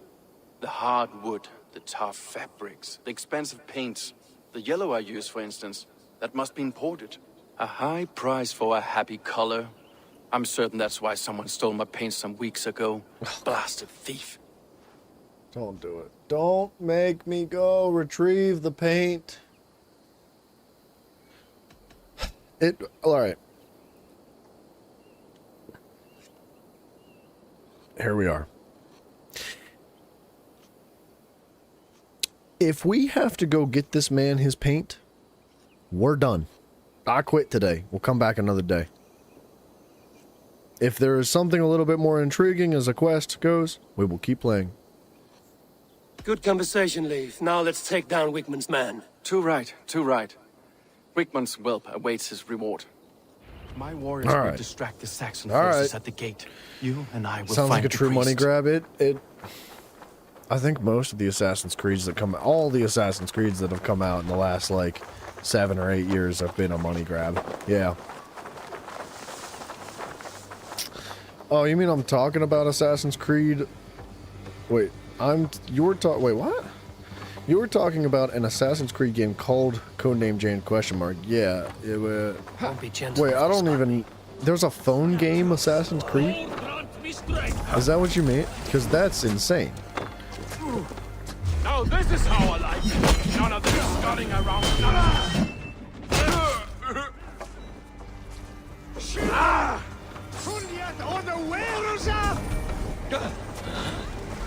The hard wood, the tough fabrics, the expensive paints. The yellow I use, for instance, that must be imported. A high price for a happy color. I'm certain that's why someone stole my paint some weeks ago. Blasted thief.
Don't do it. Don't make me go retrieve the paint. Alright. Here we are. If we have to go get this man his paint, we're done. I quit today. We'll come back another day. If there is something a little bit more intriguing as a quest goes, we will keep playing.
Good conversation, Leaf. Now let's take down Wickman's man.
Too right, too right. Wickman's whelp awaits his reward. My warriors will distract the Saxon forces at the gate. You and I will
Sounds
find
like a
the
true
priest.
money grab. I think most of the Assassin's Creeds that come, all the Assassin's Creeds that have come out in the last like 7 or 8 years have been a money grab. Yeah. Oh, you mean I'm talking about Assassin's Creed? Wait, wait, what? You were talking about an Assassin's Creed game called Codename Jane ? Yeah, it was.
Don't be gentle.
Wait, I don't even. There's a phone game Assassin's Creed? Is that what you mean? Because that's insane.
Now this is how I like it. None of this scudding around. On the wheels up!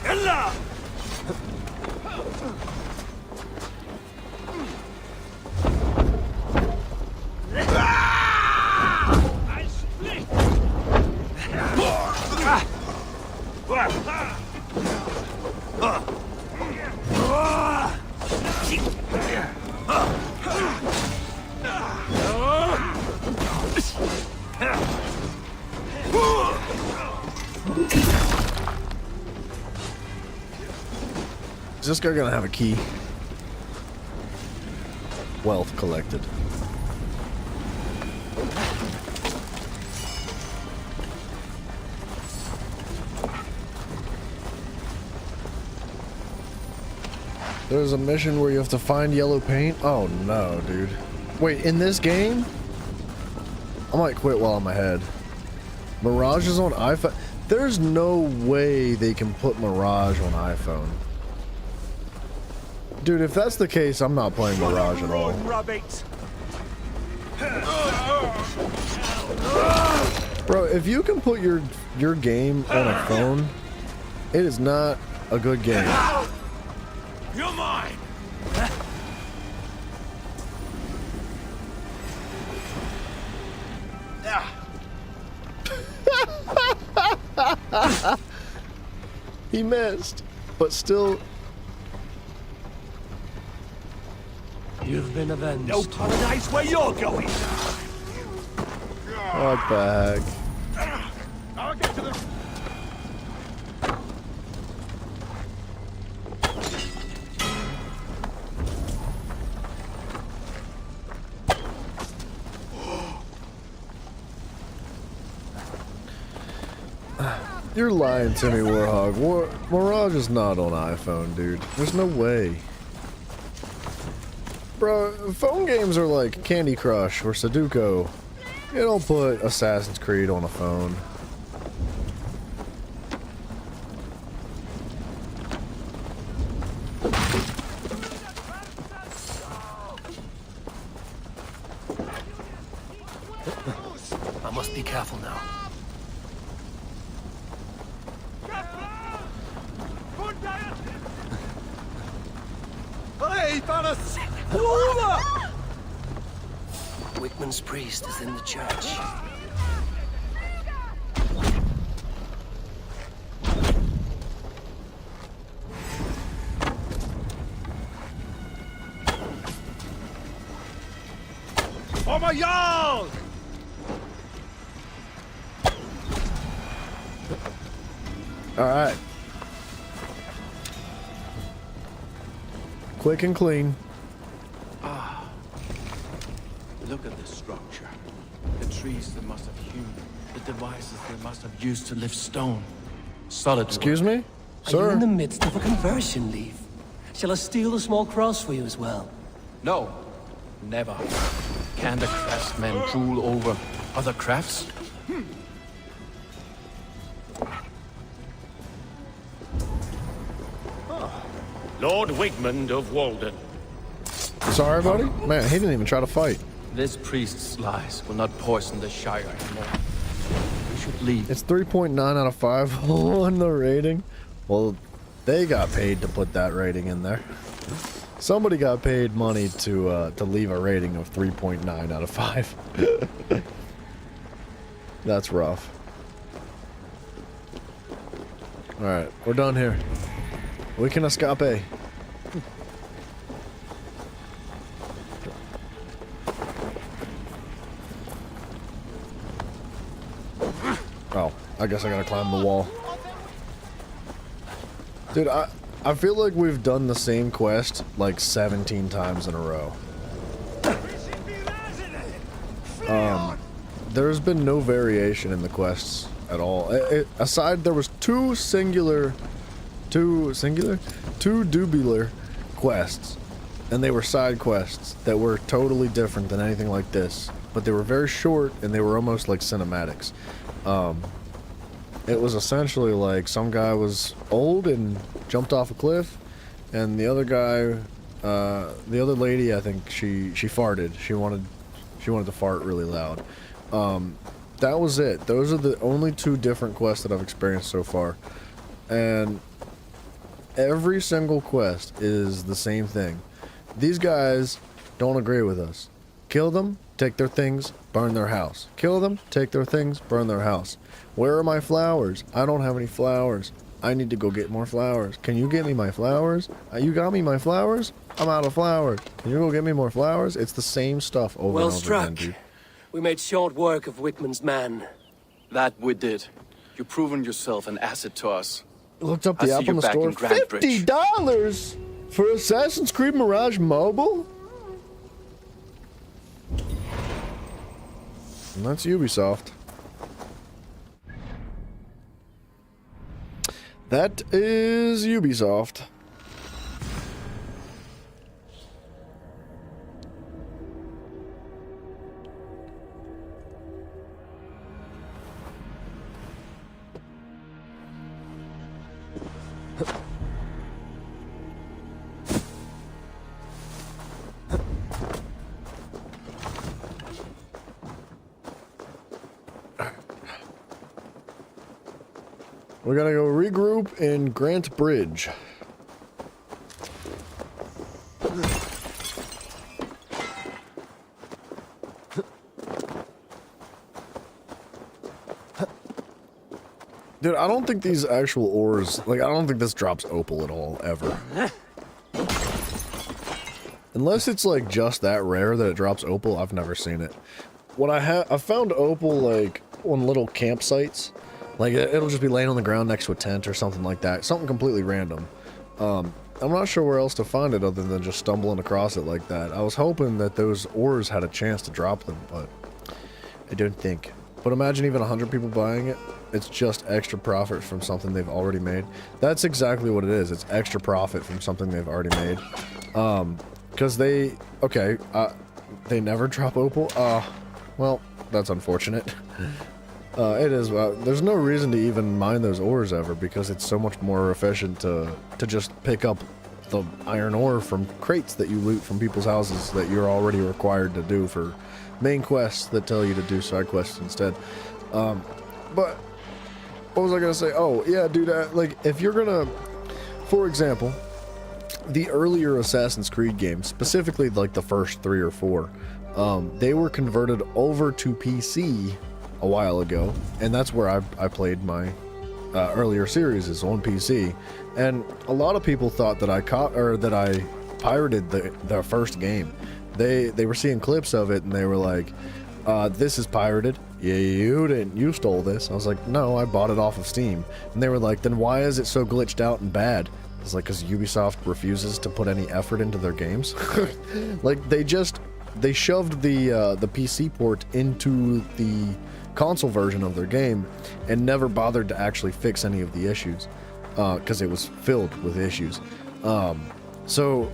Ella! I split!
Is this guy gonna have a key? Wealth collected. There's a mission where you have to find yellow paint? Oh no, dude. Wait, in this game? I might quit while I'm ahead. Mirage is on iPhone? There's no way they can put Mirage on iPhone. Dude, if that's the case, I'm not playing Mirage at all. Bro, if you can put your game on a phone, it is not a good game.
You're mine!
He missed, but still.
You've been avenged.
No paradise where you're going!
What the heck?
I'll get to the...
You're lying to me, Warhog. Mirage is not on iPhone, dude. There's no way. Bro, phone games are like Candy Crush or Sudoku. You don't put Assassin's Creed on a phone.
I must be careful now. Wickman's priest is in the church.
For my Jarl!
Alright. Quick and clean.
Ah. Look at this structure. The trees they must have hewn. The devices they must have used to lift stone. Solid
Excuse
work.
me?
Are
Sir?
you in the midst of a conversion leave? Shall I steal a small cross for you as well?
No. Never. Can the craftsmen drool over other crafts?
Lord Wigmund of Walden.
Sorry, buddy? Man, he didn't even try to fight.
This priest's lies will not poison the Shire anymore. We should leave.
It's 3.9 out of 5 on the rating. Well, they got paid to put that rating in there. Somebody got paid money to leave a rating of 3.9 out of 5. That's rough. Alright, we're done here. We can escape. Oh, I guess I gotta climb the wall. Dude, I feel like we've done the same quest like 17 times in a row. There's been no variation in the quests at all. Aside, there was two dubular quests, and they were side quests that were totally different than anything like this. But they were very short, and they were almost like cinematics. It was essentially like some guy was old and jumped off a cliff, and the other guy, the other lady, I think she farted. She wanted to fart really loud. That was it. Those are the only two different quests that I've experienced so far, and every single quest is the same thing. These guys don't agree with us. Kill them, take their things, burn their house. Kill them, take their things, burn their house. Where are my flowers? I don't have any flowers. I need to go get more flowers. Can you get me my flowers? You got me my flowers? I'm out of flowers. Can you go get me more flowers? It's the same stuff over
Well
and over
struck.
again, dude.
We made short work of Wickman's man.
That we did. You've proven yourself an asset to us.
Looked up
I
the
see
app
you
on the
back
store.
in Grantbridge.
$50 for Assassin's Creed Mirage Mobile? And that's Ubisoft. That is Ubisoft. We gotta go regroup in Grant Bridge. Dude, I don't think these actual ores, like, I don't think this drops opal at all, ever. Unless it's, like, just that rare that it drops opal, I've never seen it. What I found opal, like, on little campsites. Like, it'll just be laying on the ground next to a tent or something like that. Something completely random. I'm not sure where else to find it other than just stumbling across it like that. I was hoping that those ores had a chance to drop them, but I don't think. But imagine even 100 people buying it, it's just extra profit from something they've already made. That's exactly what it is. It's extra profit from something they've already made. Because they never drop opal. Well, that's unfortunate. It is. There's no reason to even mine those ores ever, because it's so much more efficient to just pick up the iron ore from crates that you loot from people's houses that you're already required to do for main quests that tell you to do side quests instead. But what was I gonna say? Oh yeah, dude. Like, if you're gonna, for example, the earlier Assassin's Creed games, specifically like the first 3 or 4, they were converted over to PC a while ago, and that's where I played my earlier series, is on PC. And a lot of people thought that I pirated the first game. They were seeing clips of it and they were like, "This is pirated. Yeah, you stole this." I was like, "No, I bought it off of Steam." And they were like, "Then why is it so glitched out and bad?" It's like, because Ubisoft refuses to put any effort into their games. Like, they shoved the PC port into the console version of their game and never bothered to actually fix any of the issues, because it was filled with issues. So,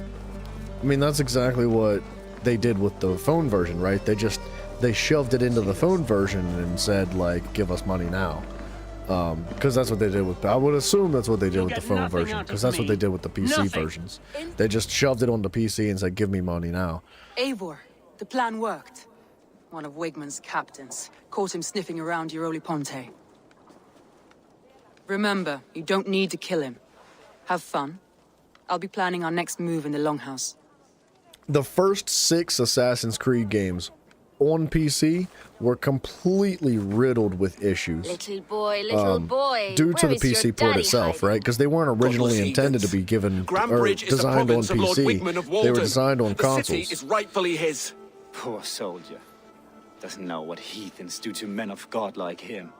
I mean, that's exactly what they did with the phone version, right? They shoved it into the phone version and said, like, "Give us money now." Because that's what they did with, I would assume that's what they did with the phone version, because that's what they did with the PC versions. They just shoved it onto PC and said, "Give me money now."
Eivor, the plan worked. One of Wigmund's captains caught him sniffing around Euroli Ponte. Remember, you don't need to kill him. Have fun. I'll be planning our next move in the Longhouse.
The first 6 Assassin's Creed games on PC were completely riddled with issues.
Little boy,
due to
where
the
is
PC
your
port
daddy
itself,
hiding?
right? Because they weren't originally intended to be given or designed on PC. They were designed on consoles.
The city is rightfully his. Poor soldier. Doesn't know what heathens do to men of God like him.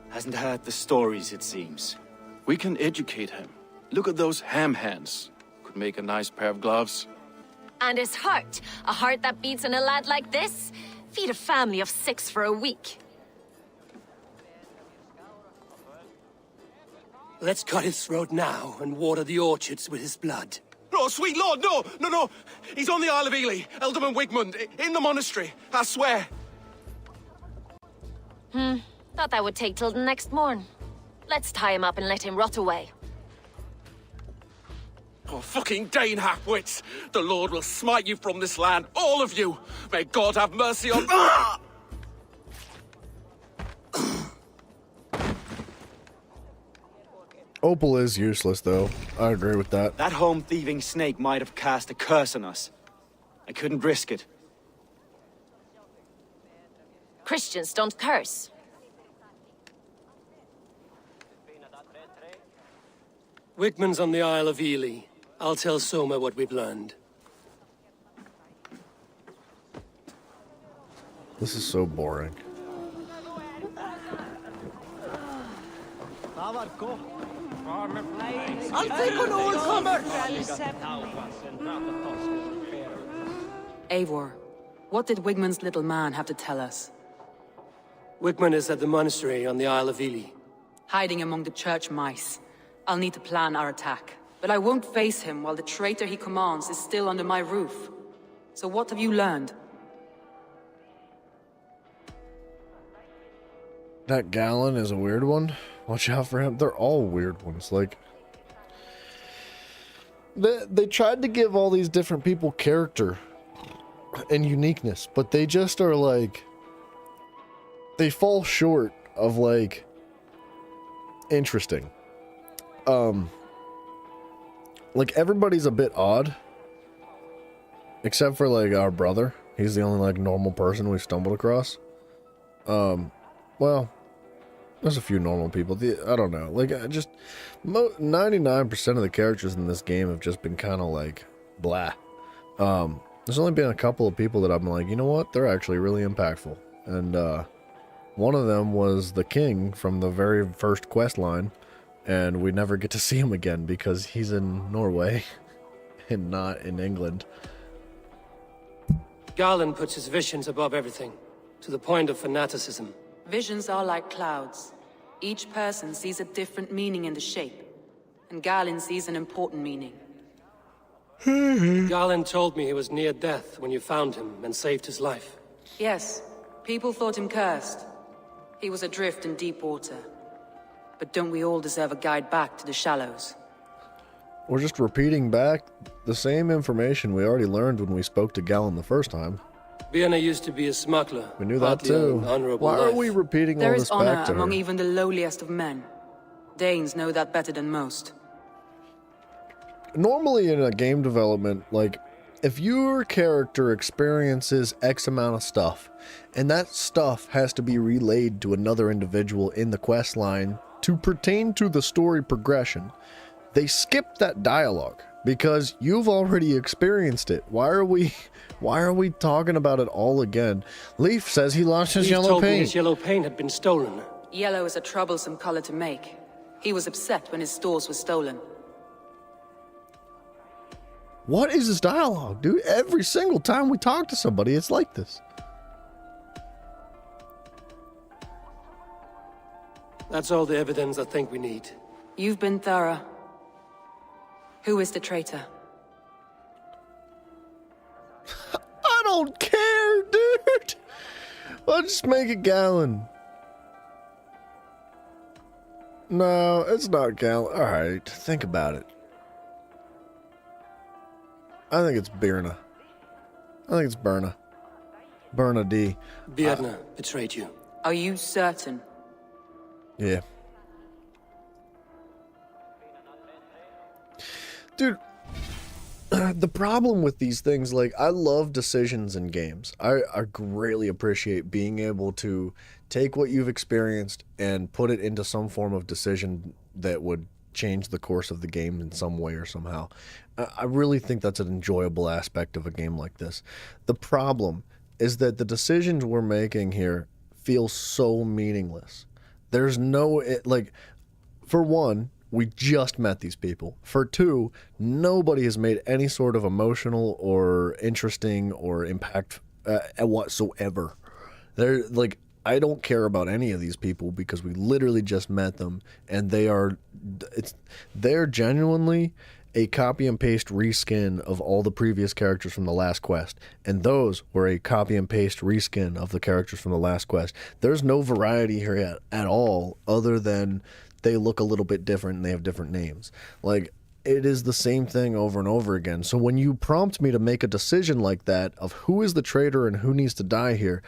Hasn't heard the stories, it seems.
We can educate him. Look at those ham hands. Could make a nice pair of gloves.
And his heart. A heart that beats in a lad like this? Feed a family of 6 for a week.
Let's cut his throat now and water the orchards with his blood.
Oh, sweet lord, no! He's on the Isle of Ely, Ealdorman Wigmund, in the monastery, I swear.
Thought that would take till the next morn. Let's tie him up and let him rot away.
Oh, fucking Dane halfwits! The Lord will smite you from this land, all of you! May God have mercy on...
Opal is useless, though. I agree with that.
That home-thieving snake might have cast a curse on us. I couldn't risk it.
Christians don't curse.
Wigmund's on the Isle of Ely. I'll tell Soma what we've learned.
This is so boring.
I'll take an old comer!
Eivor, what did Wigmund's little man have to tell us?
Wigmund is at the monastery on the Isle of Ely.
Hiding among the church mice. I'll need to plan our attack. But I won't face him while the traitor he commands is still under my roof. So what have you learned?
That Gallon is a weird one. Watch out for him. They're all weird ones. Like, they tried to give all these different people character and uniqueness, but they just are like, they fall short of like interesting. Like, everybody's a bit odd, except for like our brother. He's the only like normal person we stumbled across. Well, there's a few normal people. I don't know. Like, 99% of the characters in this game have just been kind of like blah. There's only been a couple of people that I'm like, you know what? They're actually really impactful. And one of them was the king from the very first quest line, and we never get to see him again because he's in Norway and not in England.
Garland puts his visions above everything, to the point of fanaticism.
Visions are like clouds. Each person sees a different meaning in the shape, and Galen sees an important meaning.
Galen told me he was near death when you found him and saved his life.
Yes, people thought him cursed. He was adrift in deep water. But don't we all deserve a guide back to the shallows?
We're just repeating back the same information we already learned when we spoke to Galen the first time.
Birna used to be a smuggler.
We knew that too. Why are we repeating all this back to her?
There is honor among even the lowliest of men. Danes know that better than most.
Normally in a game development, like, if your character experiences X amount of stuff, and that stuff has to be relayed to another individual in the quest line to pertain to the story progression, they skip that dialogue because you've already experienced it. Why are we talking about it all again? Leaf says he lost his yellow
told me
paint.
his yellow paint had been stolen.
Yellow is a troublesome color to make. He was upset when his stores were stolen.
What is this dialogue, dude? Every single time we talk to somebody, it's like this.
That's all the evidence I think we need.
You've been thorough. Who is the traitor?
I don't care, dude. I'll just make it Galen. No, it's not Galen. Alright, think about it. I think it's Birna. I think it's Birna. Birna D.
Birna betrayed you.
Are you certain?
Yeah. Dude, the problem with these things, like, I love decisions in games. I greatly appreciate being able to take what you've experienced and put it into some form of decision that would change the course of the game in some way or somehow. I really think that's an enjoyable aspect of a game like this. The problem is that the decisions we're making here feel so meaningless. There's no, like, for one, we just met these people. For two, nobody has made any sort of emotional or interesting or impact whatsoever. They're like, I don't care about any of these people because we literally just met them, and they're genuinely a copy and paste reskin of all the previous characters from the last quest, and those were a copy and paste reskin of the characters from the last quest. There's no variety here at all, other than they look a little bit different and they have different names. Like, it is the same thing over and over again. So when you prompt me to make a decision like that of who is the traitor and who needs to die here,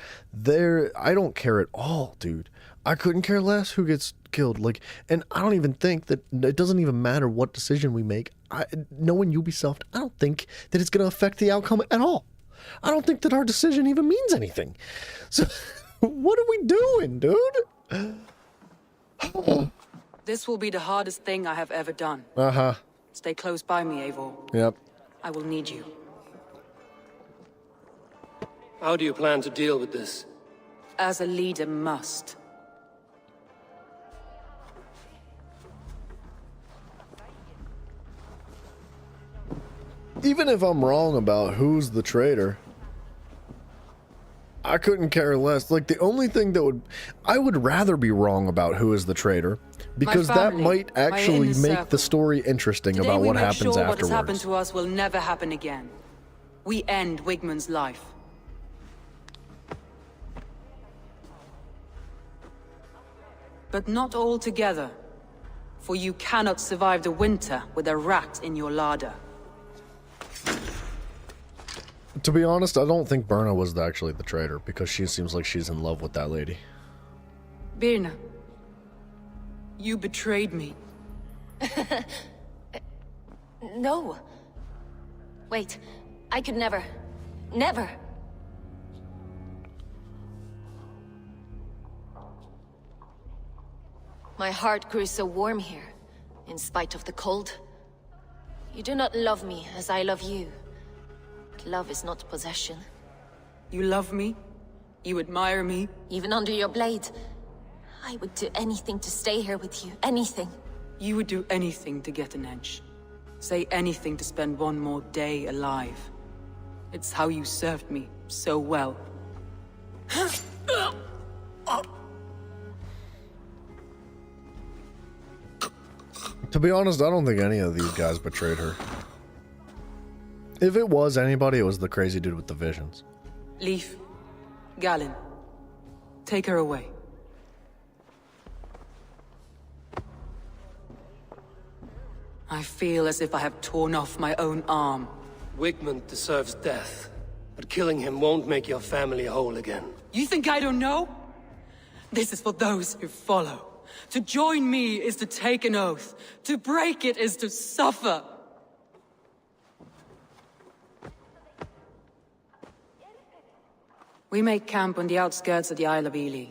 I don't care at all, dude. I couldn't care less who gets killed. Like, and I don't even think that it doesn't even matter what decision we make. Knowing Ubisoft, I don't think that it's going to affect the outcome at all. I don't think that our decision even means anything. So what are we doing, dude?
This will be the hardest thing I have ever done.
Uh-huh.
Stay close by me, Eivor.
Yep.
I will need you.
How do you plan to deal with this?
As a leader must.
Even if I'm wrong about who's the traitor, I couldn't care less. Like, the only thing that I would rather be wrong about who is the traitor, because that might actually make the story interesting about what happens afterwards.
What has happened to us will never happen again. We end Wigmund's life. But not all together, for you cannot survive the winter with a rat in your larder.
To be honest, I don't think Birna was actually the traitor, because she seems like she's in love with that lady.
Birna, you betrayed me.
No. Wait, I could never. Never. My heart grew so warm here, in spite of the cold. You do not love me as I love you. But love is not possession.
You love me? You admire me?
Even under your blade. I would do anything to stay here with you. Anything.
You would do anything to get an edge. Say anything to spend one more day alive. It's how you served me so well.
To be honest, I don't think any of these guys betrayed her. If it was anybody, it was the crazy dude with the visions.
Leaf, Galen, take her away. I feel as if I have torn off my own arm.
Wigmund deserves death, but killing him won't make your family whole again.
You think I don't know? This is for those who follow. To join me is to take an oath. To break it is to suffer. We make camp on the outskirts of the Isle of Ely.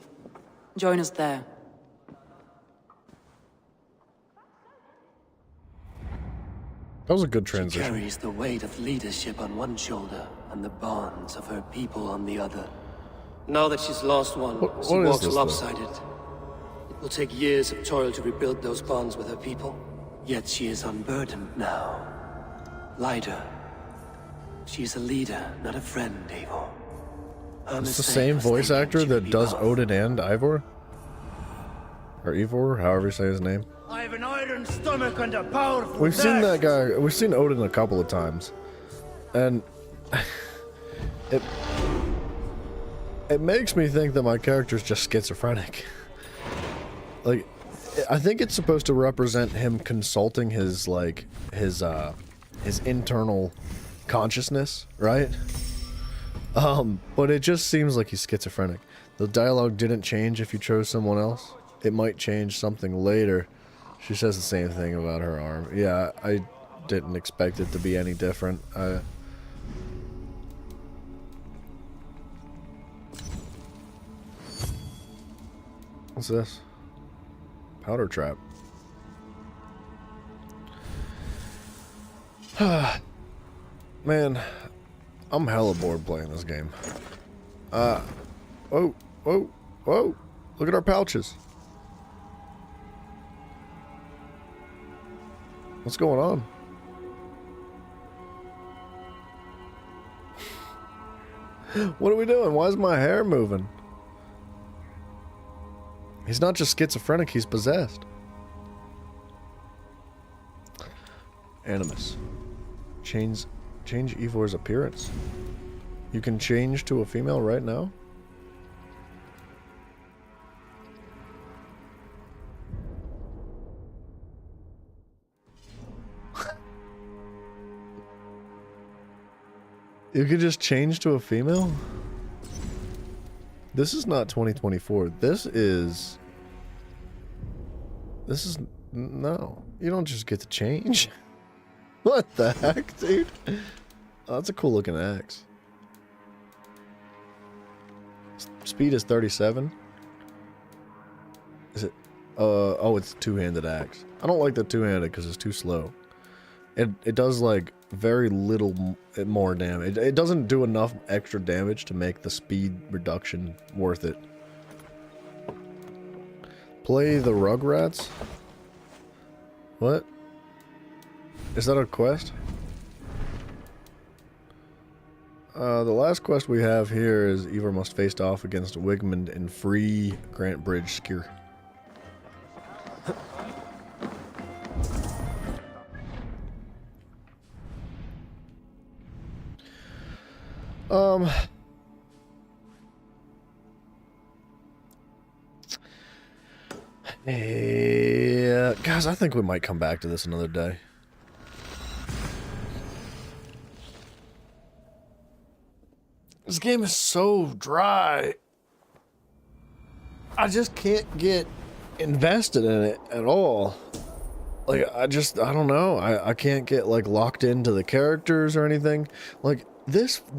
Join us there.
That was a good
She
transition.
carries the weight of leadership on one shoulder and the bonds of her people on the other. Now that she's lost one, she
what is
walks
this,
lopsided. It will take years of toil to rebuild those bonds with her people. Yet she is unburdened now. Lighter. She's a leader, not a friend, Eivor.
It's the same voice actor that does Odin and Ivor? Or Ivor, however you say his name.
I have an iron stomach and a powerful
We've seen
death.
that guy, we've seen Odin a couple of times. And it makes me think that my character's just schizophrenic. Like, I think it's supposed to represent him consulting his, like, his internal consciousness, right? But it just seems like he's schizophrenic. The dialogue didn't change if you chose someone else. It might change something later. She says the same thing about her arm. Yeah, I didn't expect it to be any different. What's this? Powder trap. Man, I'm hella bored playing this game. Whoa, whoa, whoa. Look at our pouches. What's going on? What are we doing? Why is my hair moving? He's not just schizophrenic, he's possessed. Animus. Change Eivor's appearance. You can change to a female right now? You could just change to a female? This is not 2024. This is... No. You don't just get to change. What the heck, dude? Oh, that's a cool looking axe. Speed is 37. Is it? Oh, it's a two-handed axe. I don't like the two-handed because it's too slow. It does like very little more damage. It doesn't do enough extra damage to make the speed reduction worth it. Play the Rugrats? What? Is that a quest? The last quest we have here is Eivor must face off against Wigmund and free Grant Bridge Skier. Yeah, guys, I think we might come back to this another day. This game is so dry. I just can't get invested in it at all. Like, I don't know. I can't get, like, locked into the characters or anything. Like,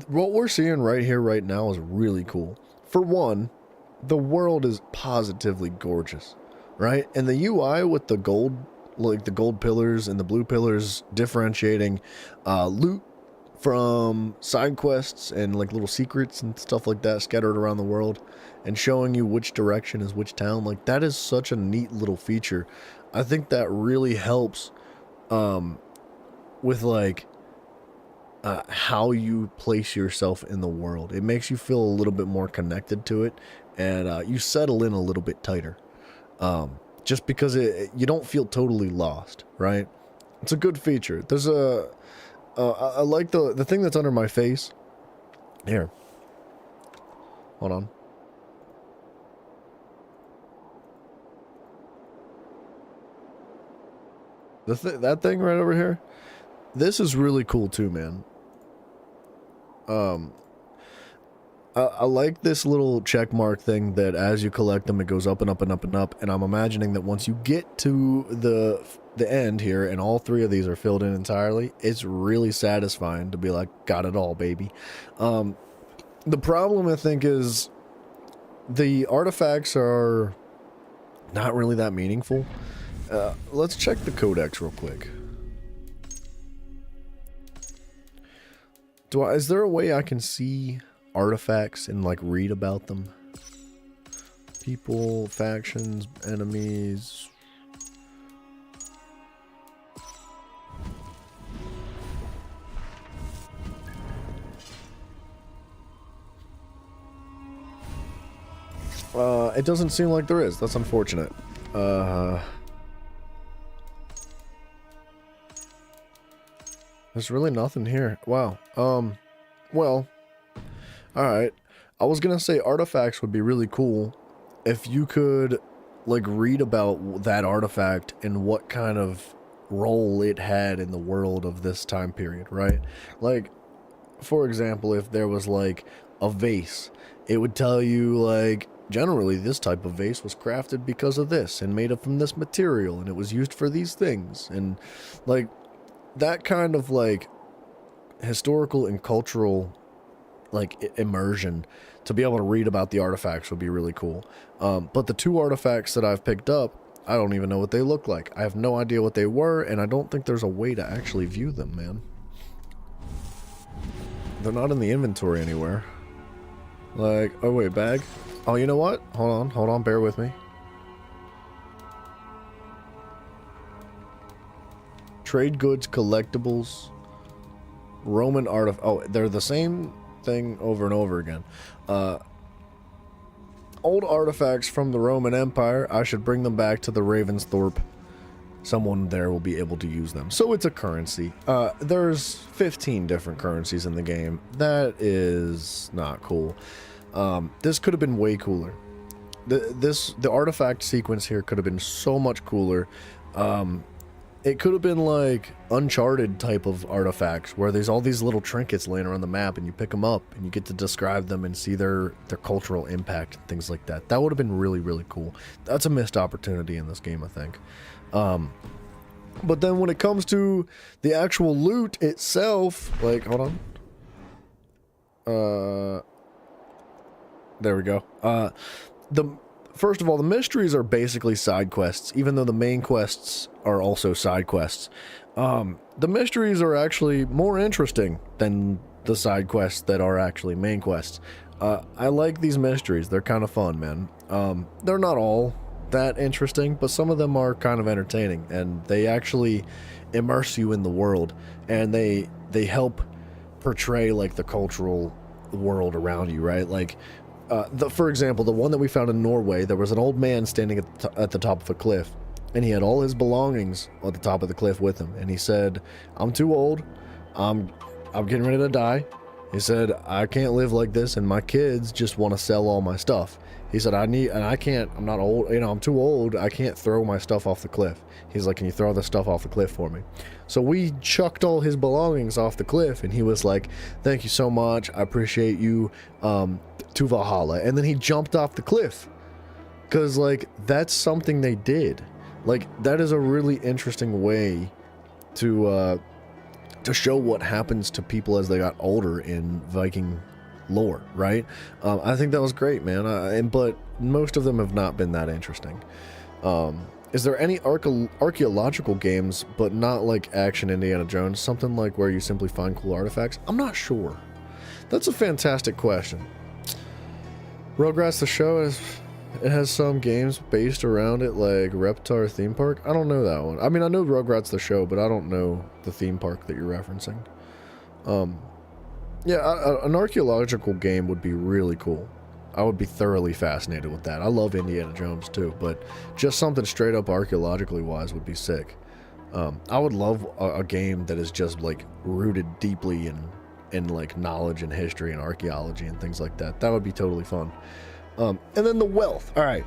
what we're seeing right here, right now is really cool. For one, the world is positively gorgeous, right? And the UI with the gold, like the gold pillars and the blue pillars differentiating loot from side quests and like little secrets and stuff like that scattered around the world and showing you which direction is which town. Like, that is such a neat little feature. I think that really helps with like how you place yourself in the world. It makes you feel a little bit more connected to it, and you settle in a little bit tighter. just because you don't feel totally lost, right? It's a good feature. There's I like the thing that's under my face. Here. Hold on. That thing right over here. This is really cool too, man. I like this little check mark thing that as you collect them, it goes up and up and up and up. And I'm imagining that once you get to the end here and all 3 of these are filled in entirely, it's really satisfying to be like, got it all, baby. The problem, I think, is the artifacts are not really that meaningful. Let's check the codex real quick. Is there a way I can see artifacts and like read about them? People, factions, enemies. It doesn't seem like there is. That's unfortunate. There's really nothing here. Wow. Well, alright. I was gonna say artifacts would be really cool if you could, like, read about that artifact and what kind of role it had in the world of this time period, right? Like, for example, if there was, like, a vase, it would tell you, like, generally this type of vase was crafted because of this and made up from this material and it was used for these things. And, like, that kind of, like, historical and cultural, like, immersion to be able to read about the artifacts would be really cool. But the 2 artifacts that I've picked up, I don't even know what they look like. I have no idea what they were, and I don't think there's a way to actually view them, man. They're not in the inventory anywhere. Like, oh wait, bag? Oh, you know what? Hold on, bear with me. Trade goods, collectibles, Roman oh, they're the same thing over and over again. Old artifacts from the Roman Empire. I should bring them back to the Ravensthorpe. Someone there will be able to use them. So it's a currency. There's 15 different currencies in the game. That is not cool. This could have been way cooler. The artifact sequence here could have been so much cooler. It could have been like Uncharted type of artifacts where there's all these little trinkets laying around the map and you pick them up and you get to describe them and see their cultural impact and things like that. That would have been really, really cool. That's a missed opportunity in this game, I think. But then when it comes to the actual loot itself, like, hold on. There we go. First of all, the mysteries are basically side quests, even though the main quests are also side quests. The mysteries are actually more interesting than the side quests that are actually main quests. I like these mysteries. They're kind of fun, man. They're not all that interesting, but some of them are kind of entertaining, and they actually immerse you in the world, and they help portray, like, the cultural world around you, right? Like, for example, the one that we found in Norway, there was an old man standing at the top of a cliff, and he had all his belongings at the top of the cliff with him, and he said, I'm too old, I'm getting ready to die. He said, I can't live like this, and my kids just want to sell all my stuff. He said, I'm not old, I'm too old, I can't throw my stuff off the cliff. He's like, can you throw the stuff off the cliff for me? So we chucked all his belongings off the cliff, and he was like, thank you so much, I appreciate you, to Valhalla. And then he jumped off the cliff. Because, like, that's something they did. Like, that is a really interesting way to show what happens to people as they got older in Viking lore, right? I think that was great, man. But most of them have not been that interesting. Is there any archaeological games, but not like action Indiana Jones? Something like where you simply find cool artifacts? I'm not sure. That's a fantastic question. Rugrats the show, it has some games based around it, like Reptar Theme Park. I don't know that one. I mean, I know Rugrats the show, but I don't know the theme park that you're referencing. Yeah, an archaeological game would be really cool. I would be thoroughly fascinated with that. I love Indiana Jones too, but just something straight up archaeologically wise would be sick. I would love a game that is just like rooted deeply in like knowledge and history and archaeology and things like that. That would be totally fun. And then the wealth. All right,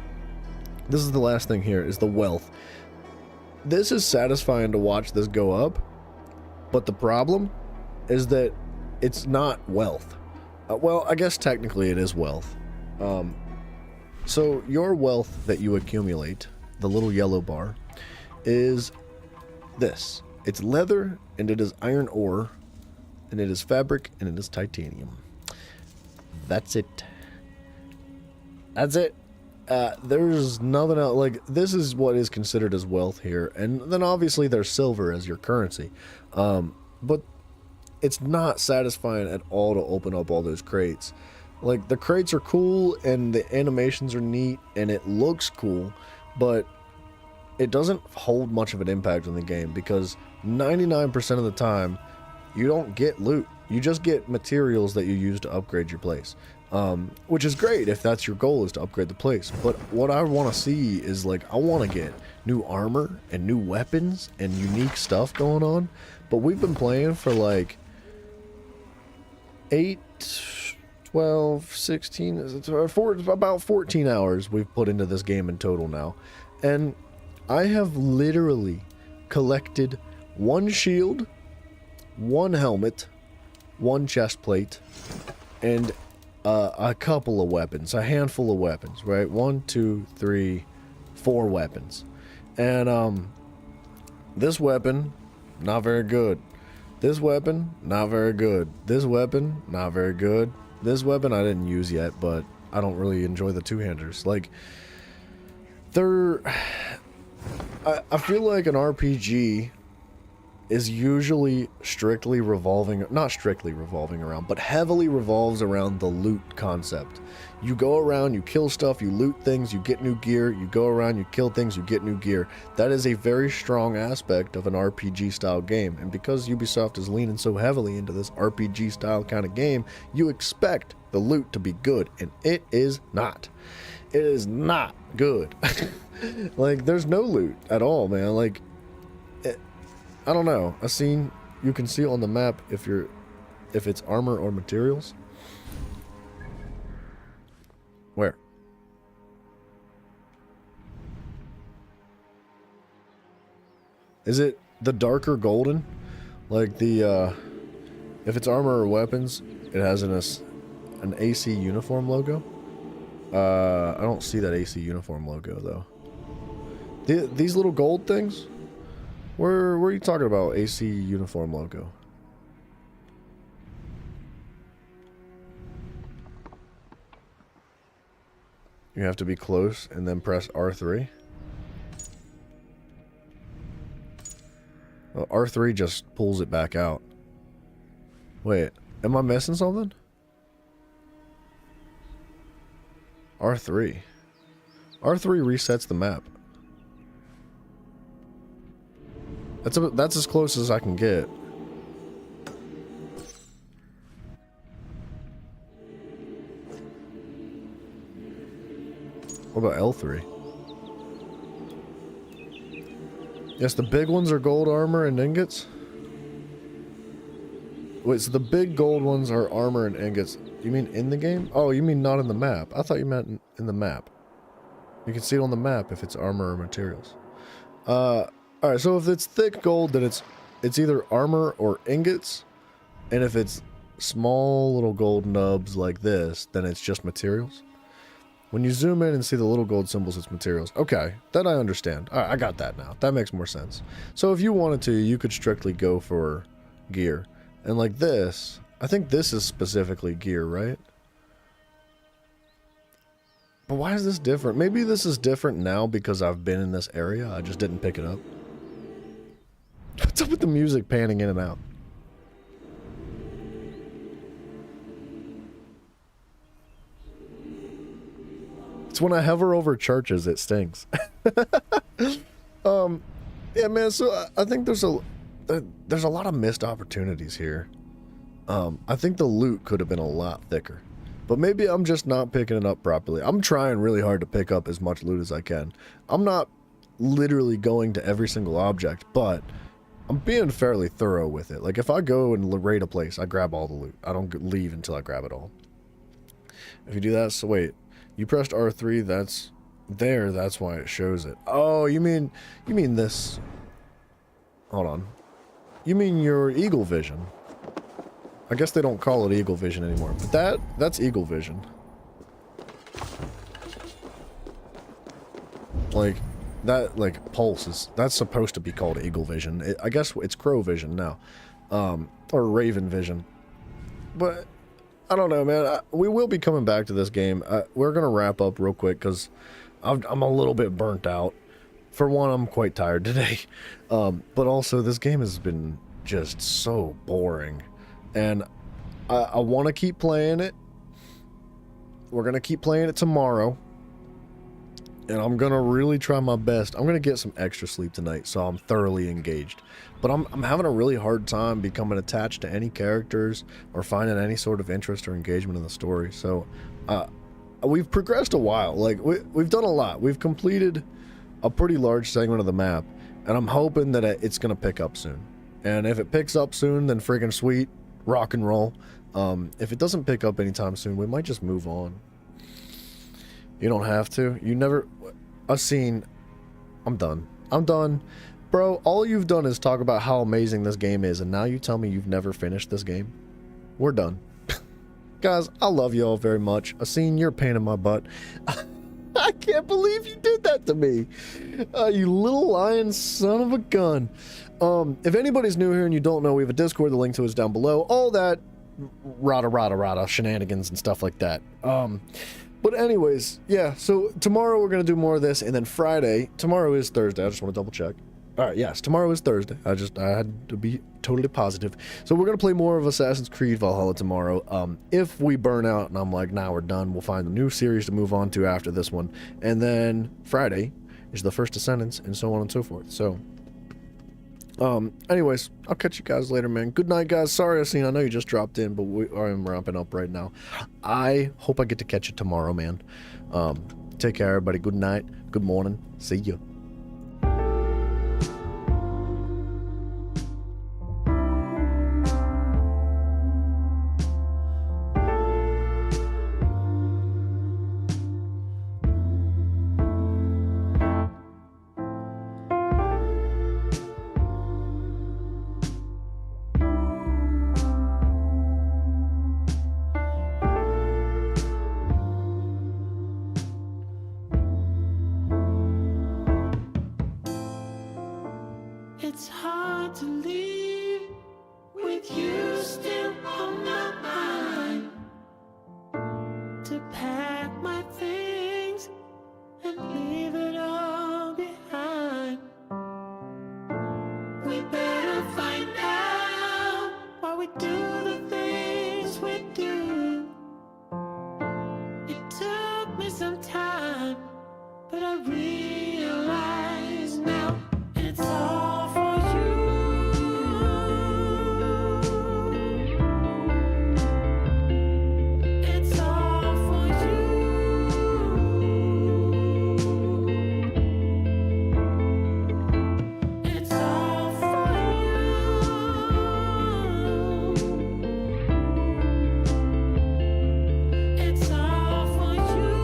this is the last thing here, is the wealth. This is satisfying to watch this go up, but the problem is that it's not wealth. Well, I guess technically it is wealth. So your wealth that you accumulate, the little yellow bar, is this. It's leather, and it is iron ore, and it is fabric, and it is titanium. That's it. That's it. There's nothing else. Like, this is what is considered as wealth here, and then obviously there's silver as your currency. But it's not satisfying at all to open up all those crates. Like, the crates are cool, and the animations are neat, and it looks cool, but it doesn't hold much of an impact on the game, because 99% of the time, you don't get loot. You just get materials that you use to upgrade your place. Which is great if that's your goal, is to upgrade the place. But what I want to see is, like, I want to get new armor and new weapons and unique stuff going on. But we've been playing for like 8, 12, 16, about 14 hours we've put into this game in total now. And I have literally collected one shield, one helmet, one chest plate, and a couple of weapons, a handful of weapons, right? 1, 2, 3, 4 weapons. And this weapon, not very good. This weapon, not very good. This weapon, not very good. This weapon I didn't use yet, but I don't really enjoy the two-handers. Like, they're... I feel like an RPG is usually strictly revolving, not strictly revolving around, but heavily revolves around the loot concept. You go around, you kill stuff, you loot things, you get new gear, you go around, you kill things, you get new gear. That is a very strong aspect of an RPG style game, and because Ubisoft is leaning so heavily into this RPG style kind of game, you expect the loot to be good, and it is not. It is not good. Like, there's no loot at all, man. Like, I don't know. You can see on the map if it's armor or materials. Where? Is it the darker golden? Like the, if it's armor or weapons, it has an AC uniform logo? I don't see that AC uniform logo, though. These little gold things? Where are you talking about, AC uniform logo? You have to be close and then press R3. Well, R3 just pulls it back out. Wait, am I missing something? R3. R3 resets the map. That's as close as I can get. What about L3? Yes, the big ones are gold armor and ingots. Wait, so the big gold ones are armor and ingots. You mean in the game? Oh, you mean not in the map. I thought you meant in the map. You can see it on the map if it's armor or materials. Alright, so if it's thick gold, then it's either armor or ingots. And if it's small little gold nubs like this, then it's just materials. When you zoom in and see the little gold symbols, it's materials. Okay, that I understand. Alright, I got that now. That makes more sense. So if you wanted to, you could strictly go for gear. And like this, I think this is specifically gear, right? But why is this different? Maybe this is different now because I've been in this area. I just didn't pick it up. What's up with the music panning in and out? It's when I hover over churches, it stings. Yeah, man, so I think there's a lot of missed opportunities here. I think the loot could have been a lot thicker. But maybe I'm just not picking it up properly. I'm trying really hard to pick up as much loot as I can. I'm not literally going to every single object, but I'm being fairly thorough with it. Like, if I go and raid a place, I grab all the loot. I don't leave until I grab it all. If you do that, so wait, you pressed R3, that's there, that's why it shows it. Oh, you mean this. Hold on. You mean your eagle vision. I guess they don't call it eagle vision anymore, but that's eagle vision. Like, that, like, pulse that's supposed to be called eagle vision. I guess it's crow vision now. Or raven vision. But, I don't know, man. We will be coming back to this game. We're gonna wrap up real quick, because I'm a little bit burnt out. For one, I'm quite tired today. But also, this game has been just so boring. And I want to keep playing it. We're going to keep playing it tomorrow. And I'm going to really try my best. I'm going to get some extra sleep tonight, so I'm thoroughly engaged. But I'm having a really hard time becoming attached to any characters or finding any sort of interest or engagement in the story. So we've progressed a while. Like, we've done a lot. We've completed a pretty large segment of the map. And I'm hoping that it's going to pick up soon. And if it picks up soon, then friggin' sweet. Rock and roll. If it doesn't pick up anytime soon, we might just move on. You don't have to. You never... A scene. I'm done. I'm done. Bro, all you've done is talk about how amazing this game is, and now you tell me you've never finished this game? We're done. Guys, I love you all very much. A scene, you're a pain in my butt. I can't believe you did that to me. You little lying son of a gun. If anybody's new here and you don't know, we have a Discord. The link to it is down below. All that rada shenanigans and stuff like that. But anyways, yeah, so tomorrow we're going to do more of this, and then Friday, tomorrow is Thursday. I just want to double check. All right, yes, tomorrow is Thursday. I had to be totally positive. So we're going to play more of Assassin's Creed Valhalla tomorrow. If we burn out and I'm like, nah, we're done, we'll find a new series to move on to after this one. And then Friday is the First Descendants, and so on and so forth. So, anyways, I'll catch you guys later, man. Good night, guys. Sorry, I know you just dropped in, but I am ramping up right now. I hope I get to catch you tomorrow, man. Take care, everybody. Good night. Good morning. See you.
It's hard to leave with you still on my mind. To pack my things and leave it all behind. We better find out why we do the things we do. It took me some time, but I realize now it's all for you. It's all for you. It's all for you. It's all for you.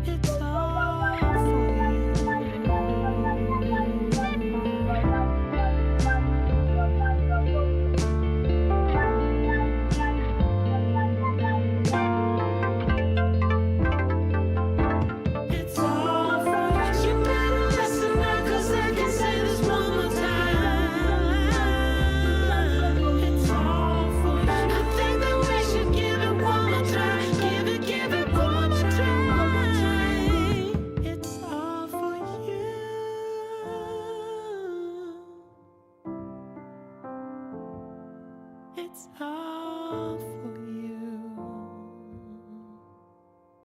It's all for It's all for you. You better listen now, 'cause I can say this one more time. It's all for you. I think that we should give it one more try. Give it one more try. It's all for you. It's all